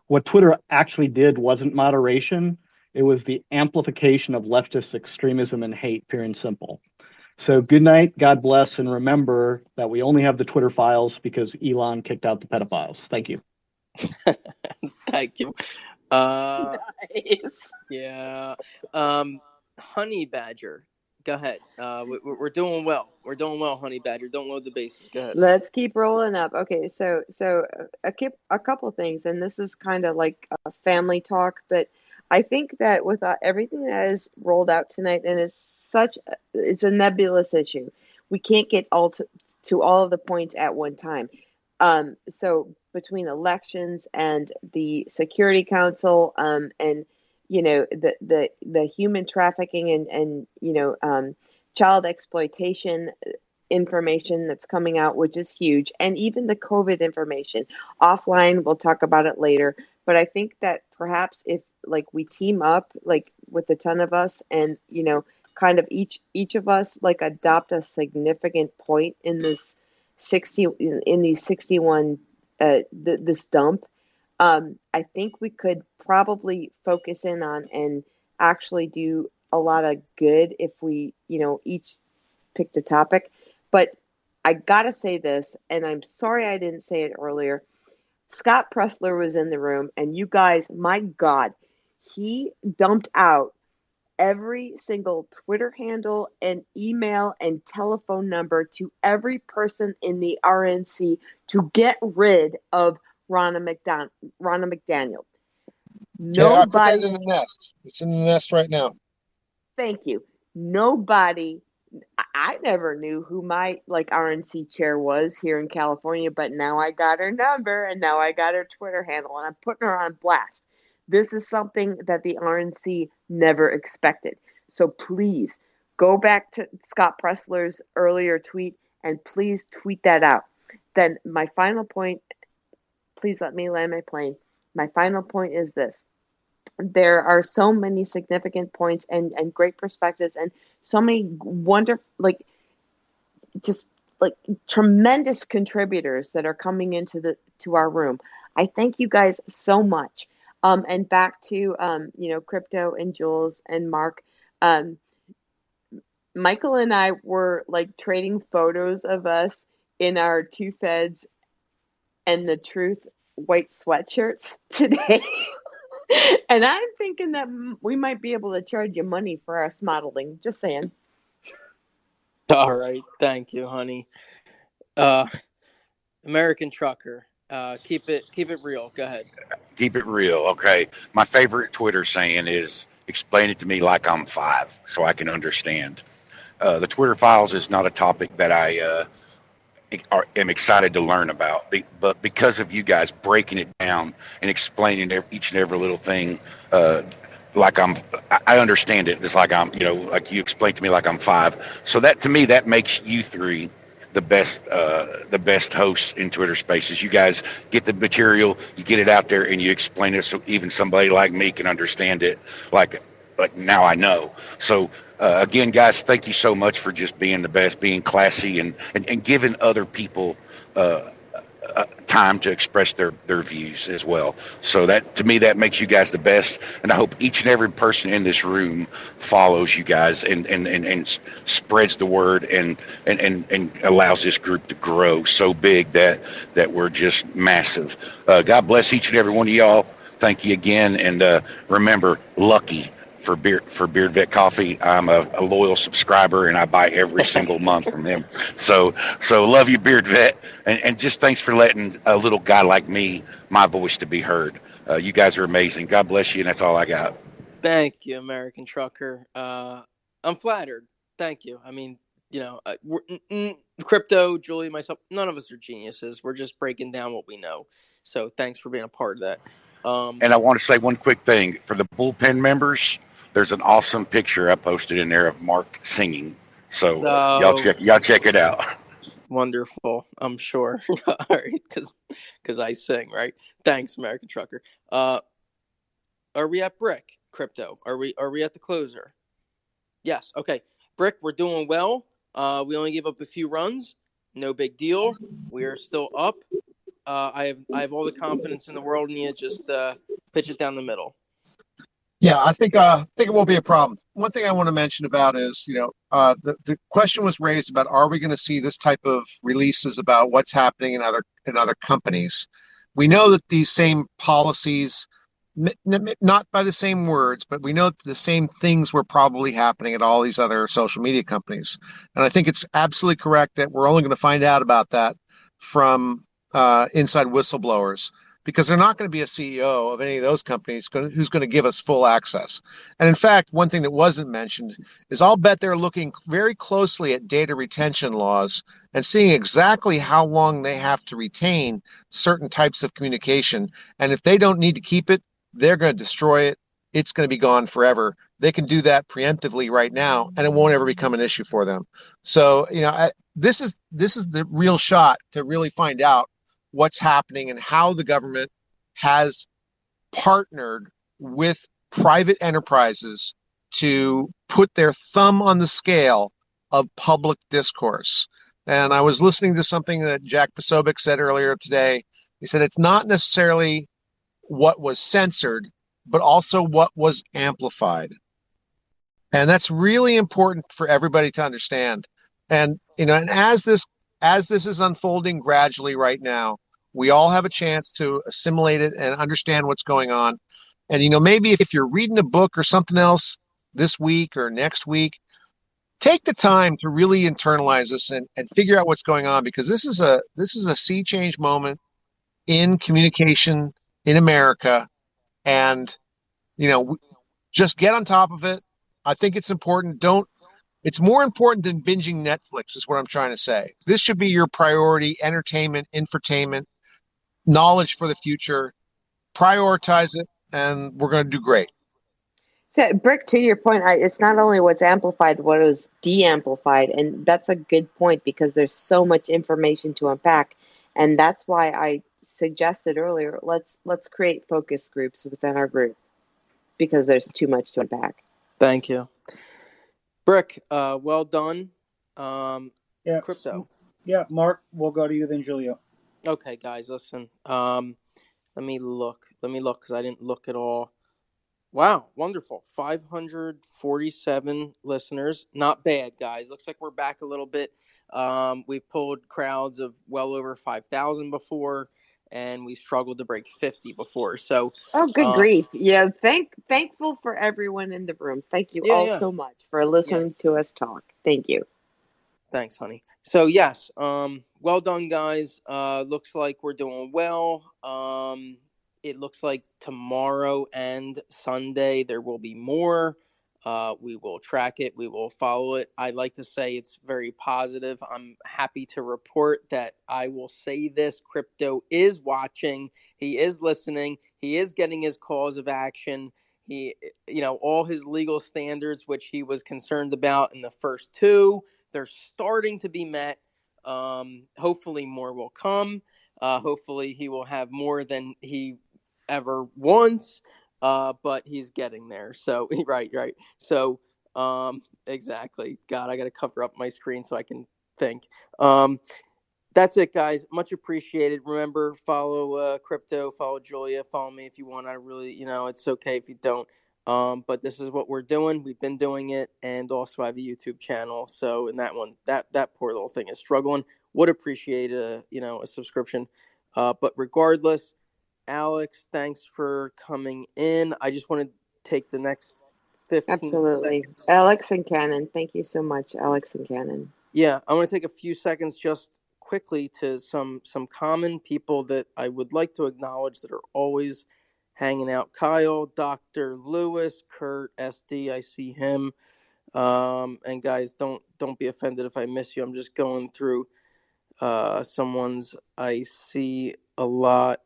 [SPEAKER 6] what Twitter actually did wasn't moderation. It was the amplification of leftist extremism and hate, pure and simple. So good night, God bless, and remember that we only have the Twitter files because Elon kicked out the pedophiles. Thank you.
[SPEAKER 2] Thank you.
[SPEAKER 5] Nice.
[SPEAKER 2] Yeah. Honey Badger, go ahead. We're doing well. We're doing well, Honey Badger. Don't load the bases. Go ahead.
[SPEAKER 5] Let's keep rolling up. Okay, so a couple things, and this is kind of like a family talk, but I think that with everything that is rolled out tonight, and it's a nebulous issue. We can't get to all of the points at one time. So between elections and the Security Council, and the human trafficking and child exploitation information that's coming out, which is huge, and even the COVID information offline, we'll talk about it later. But I think that perhaps if we team up with the 10 of us, and kind of each of us adopt a significant point in this 61 this dump, I think we could probably focus in on and actually do a lot of good if we, each picked a topic. But I gotta say this, and I'm sorry I didn't say it earlier. Scott Pressler was in the room, and you guys, my God, he dumped out every single Twitter handle and email and telephone number to every person in the RNC to get rid of Ronna McDaniel.
[SPEAKER 20] Okay, I put that
[SPEAKER 5] Nobody,
[SPEAKER 20] in the nest. It's in the nest right now.
[SPEAKER 5] thank you. Nobody, I never knew who my RNC chair was here in California, but now I got her number and now I got her Twitter handle and I'm putting her on blast. This is something that the RNC never expected. So please go back to Scott Pressler's earlier tweet and please tweet that out. Then my final point, please let me land my plane. My final point is this. There are so many significant points and great perspectives and so many wonderful, just tremendous contributors that are coming into our room. I thank you guys so much. And back to Crypto and Jules and Mark. Michael and I were trading photos of us in our Two Feds and the Truth white sweatshirts today. And I'm thinking that we might be able to charge you money for us modeling. Just saying.
[SPEAKER 2] All right. Thank you, honey. American Trucker. Keep it real. Go ahead.
[SPEAKER 7] Keep it real. Okay. My favorite Twitter saying is explain it to me like I'm 5 so I can understand. The Twitter files is not a topic that I am excited to learn about, but because of you guys breaking it down and explaining each and every little thing, like I understand it. It's like like you explained to me like I'm 5. So that to me, that makes you 3 the best hosts in Twitter Spaces. You guys get the material, you get it out there, and you explain it so even somebody like me can understand it. Like now I know. So again, guys, thank you so much for just being the best, being classy, and giving other people time to express their views as well. So that to me, that makes you guys the best, and I hope each and every person in this room follows you guys and spreads the word and allows this group to grow so big that we're just massive. God bless each and every one of y'all. Thank you again, and remember, Lucky for Beard Vet Coffee. I'm a loyal subscriber, and I buy every single month from them. So love you, Beard Vet, and just thanks for letting a little guy like me, my voice to be heard. You guys are amazing. God bless you, and that's all I got.
[SPEAKER 2] Thank you, American Trucker. I'm flattered. Thank you. I mean, Crypto, Julie, myself, none of us are geniuses. We're just breaking down what we know. So thanks for being a part of that.
[SPEAKER 7] And I want to say one quick thing for the bullpen members. There's an awesome picture I posted in there of Mark singing. So y'all check it out.
[SPEAKER 2] Wonderful, I'm sure. All right, because I sing, right? Thanks, American Trucker. Are we at Brick Crypto? Are we at the closer? Yes. Okay, Brick, we're doing well. We only gave up a few runs. No big deal. We are still up. I have all the confidence in the world in you. Just pitch it down the middle.
[SPEAKER 20] Yeah, I think it won't be a problem. One thing I want to mention about is, the question was raised about, are we going to see this type of releases about what's happening in other companies? We know that these same policies, not by the same words, but we know that the same things were probably happening at all these other social media companies. And I think it's absolutely correct that we're only going to find out about that from inside whistleblowers, because they're not going to be a CEO of any of those companies who's going to give us full access. And in fact, one thing that wasn't mentioned is I'll bet they're looking very closely at data retention laws and seeing exactly how long they have to retain certain types of communication. And if they don't need to keep it, they're going to destroy it. It's going to be gone forever. They can do that preemptively right now, and it won't ever become an issue for them. So, this is the real shot to really find out what's happening and how the government has partnered with private enterprises to put their thumb on the scale of public discourse. And I was listening to something that Jack Posobiec said earlier today. He said it's not necessarily what was censored, but also what was amplified. And that's really important for everybody to understand. And, and as this is unfolding gradually right now, we all have a chance to assimilate it and understand what's going on. And, maybe if you're reading a book or something else this week or next week, take the time to really internalize this and figure out what's going on, because this is a sea change moment in communication in America. And, just get on top of it. I think it's important. It's more important than binging Netflix, is what I'm trying to say. This should be your priority: entertainment, infotainment, knowledge for the future. Prioritize it, and we're going to do great.
[SPEAKER 5] So, Brick, to your point, it's not only what's amplified, what was de-amplified, and that's a good point, because there's so much information to unpack, and that's why I suggested earlier, let's create focus groups within our group, because there's too much to unpack.
[SPEAKER 2] Thank you, Brick. Well done.
[SPEAKER 1] Yeah.
[SPEAKER 2] Crypto.
[SPEAKER 1] Yeah, Mark, we'll go to you then, Julio.
[SPEAKER 2] Okay, guys, listen. Let me look because I didn't look at all. Wow, wonderful. 547 listeners. Not bad, guys. Looks like we're back a little bit. We've pulled crowds of well over 5,000 before, and we struggled to break 50 before. So,
[SPEAKER 5] good grief. Yeah, thankful for everyone in the room. Thank you all so much for listening to us talk. Thank you.
[SPEAKER 2] Thanks, honey. So, yes, well done, guys. Looks like we're doing well. It looks like tomorrow and Sunday there will be more. We will track it. We will follow it. I like to say it's very positive. I'm happy to report that I will say this: Crypto is watching. He is listening. He is getting his calls of action. He, all his legal standards, which he was concerned about in the first two, they're starting to be met. Hopefully more will come. Hopefully he will have more than he ever wants, but he's getting there. So right. So exactly. God, I got to cover up my screen so I can think. That's it, guys. Much appreciated. Remember, follow Crypto, follow Julia, follow me if you want. I really, it's okay if you don't. But this is what we're doing. We've been doing it, and also I have a YouTube channel. So in that one, that poor little thing is struggling. Would appreciate a subscription. But regardless, Alex, thanks for coming in. I just want to take the next 15
[SPEAKER 5] Absolutely.
[SPEAKER 2] seconds.
[SPEAKER 5] Alex and Cannon, thank you so much, Alex and Cannon.
[SPEAKER 2] Yeah, I want to take a few seconds just quickly to some common people that I would like to acknowledge that are always hanging out. Kyle, Dr. Lewis, Kurt, SD, I see him. And guys, don't be offended if I miss you. I'm just going through someone's I see a lot.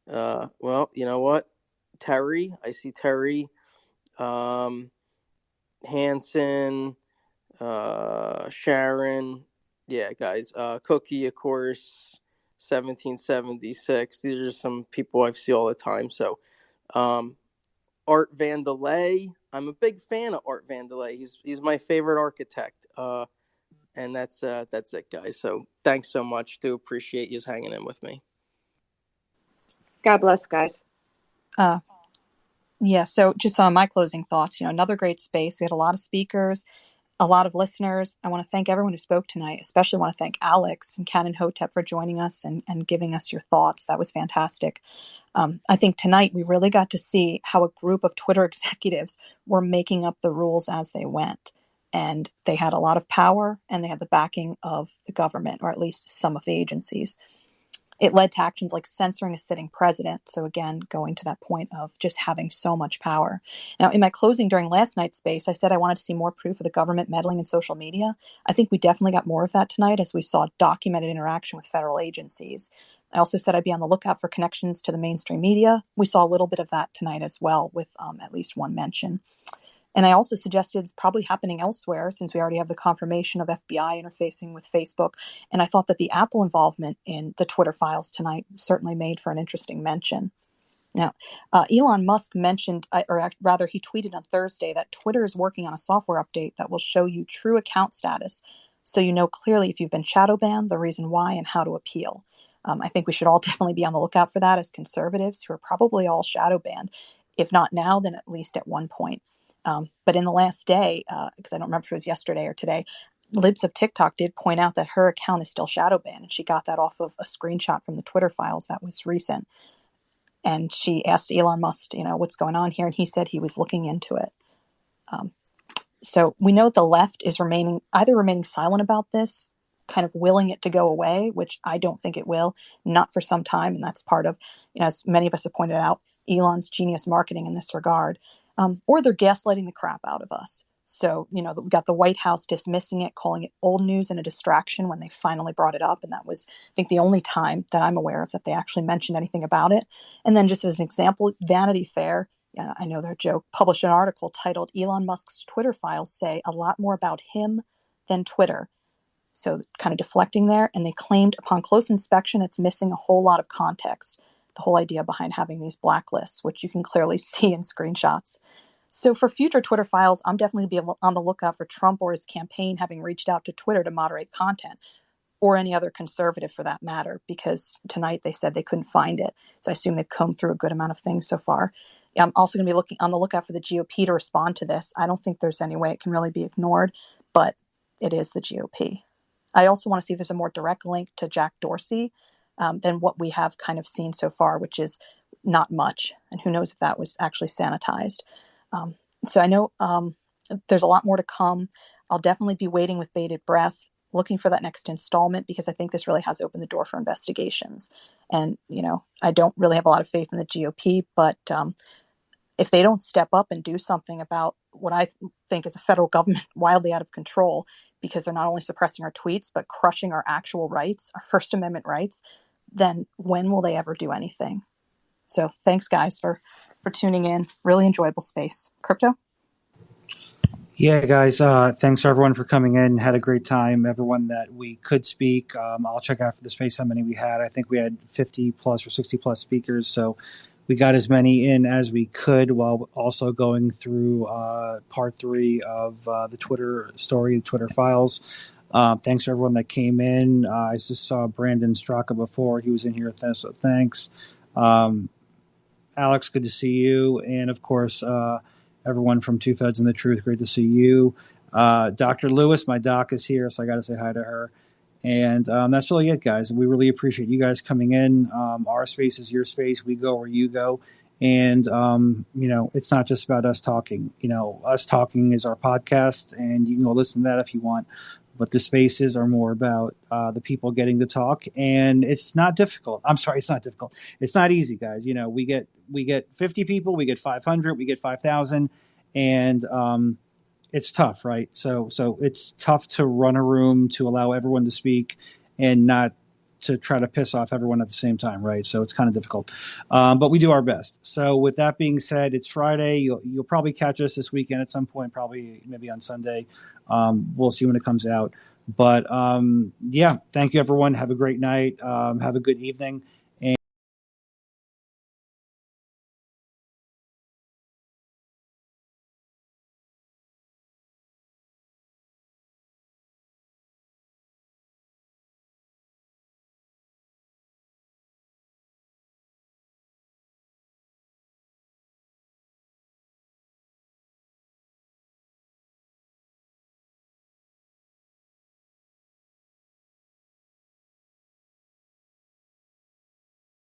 [SPEAKER 2] Well, you know what? Terry, I see Terry. Hanson, Sharon, yeah, guys. Cookie, of course, 1776. These are just some people I see all the time. So, Art Vandelay. I'm a big fan of Art Vandelay. He's my favorite architect. And that's it, guys. So thanks so much. Do appreciate you hanging in with me.
[SPEAKER 5] God bless, guys.
[SPEAKER 8] Yeah, so just on my closing thoughts, another great space. We had a lot of speakers, a lot of listeners. I want to thank everyone who spoke tonight. Especially want to thank Alex and Canon Hotep for joining us and giving us your thoughts. That was fantastic. I think tonight we really got to see how a group of Twitter executives were making up the rules as they went. And they had a lot of power and they had the backing of the government, or at least some of the agencies. It led to actions like censoring a sitting president. So again, going to that point of just having so much power. Now, in my closing during last night's space, I said I wanted to see more proof of the government meddling in social media. I think we definitely got more of that tonight as we saw documented interaction with federal agencies. I also said I'd be on the lookout for connections to the mainstream media. We saw a little bit of that tonight as well, with at least one mention. And I also suggested it's probably happening elsewhere, since we already have the confirmation of FBI interfacing with Facebook. And I thought that the Apple involvement in the Twitter files tonight certainly made for an interesting mention. Now, Elon Musk mentioned, or rather he tweeted on Thursday, that Twitter is working on a software update that will show you true account status, so you know clearly if you've been shadow banned, the reason why, and how to appeal. I think we should all definitely be on the lookout for that as conservatives who are probably all shadow banned. If not now, then at least at one point. But in the last day, because I don't remember if it was yesterday or today, Libs of TikTok did point out that her account is still shadow banned, and she got that off of a screenshot from the Twitter files that was recent. And she asked Elon Musk, what's going on here, and he said he was looking into it. So we know the left is remaining silent about this, kind of willing it to go away, which I don't think it will, not for some time. And that's part of, as many of us have pointed out, Elon's genius marketing in this regard. Or they're gaslighting the crap out of us. So, we got the White House dismissing it, calling it old news and a distraction when they finally brought it up. And that was, I think, the only time that I'm aware of that they actually mentioned anything about it. And then just as an example, Vanity Fair, I know their joke, published an article titled Elon Musk's Twitter files say a lot more about him than Twitter. So kind of deflecting there. And they claimed upon close inspection, it's missing a whole lot of context. The whole idea behind having these blacklists, which you can clearly see in screenshots. So for future Twitter files, I'm definitely going to be on the lookout for Trump or his campaign having reached out to Twitter to moderate content, or any other conservative for that matter, because tonight they said they couldn't find it. So I assume they've combed through a good amount of things so far. I'm also going to be looking on the lookout for the GOP to respond to this. I don't think there's any way it can really be ignored, but it is the GOP. I also want to see if there's a more direct link to Jack Dorsey than what we have kind of seen so far, which is not much. And who knows if that was actually sanitized. So I know there's a lot more to come. I'll definitely be waiting with bated breath, looking for that next installment, because I think this really has opened the door for investigations. And, I don't really have a lot of faith in the GOP, but if they don't step up and do something about what I think is a federal government wildly out of control, because they're not only suppressing our tweets, but crushing our actual rights, our First Amendment rights, then when will they ever do anything? So thanks, guys, for tuning in. Really enjoyable space. Crypto?
[SPEAKER 18] Yeah, guys, thanks everyone for coming in. Had a great time. Everyone that we could speak. I'll check after the space how many we had. I think we had 50 plus or 60 plus speakers. So we got as many in as we could while also going through part 3 of the Twitter story, the Twitter files. Thanks to everyone that came in. I just saw Brandon Straka before. He was in here, so thanks. Alex, good to see you. And, of course, everyone from Two Feds and the Truth, great to see you. Dr. Lewis, my doc, is here, so I got to say hi to her. And that's really it, guys. We really appreciate you guys coming in. Our space is your space. We go where you go. And, it's not just about us talking. Us talking is our podcast, and you can go listen to that if you want. But the spaces are more about the people getting to talk, and it's not difficult. I'm sorry, it's not difficult. It's not easy, guys. We get 50 people, we get 500, we get 5,000, and it's tough, right? So it's tough to run a room to allow everyone to speak and not to try to piss off everyone at the same time, right? So it's kind of difficult, but we do our best. So with that being said, it's Friday. You'll probably catch us this weekend at some point, probably maybe on Sunday. We'll see when it comes out. But thank you, everyone. Have a great night. Have a good evening.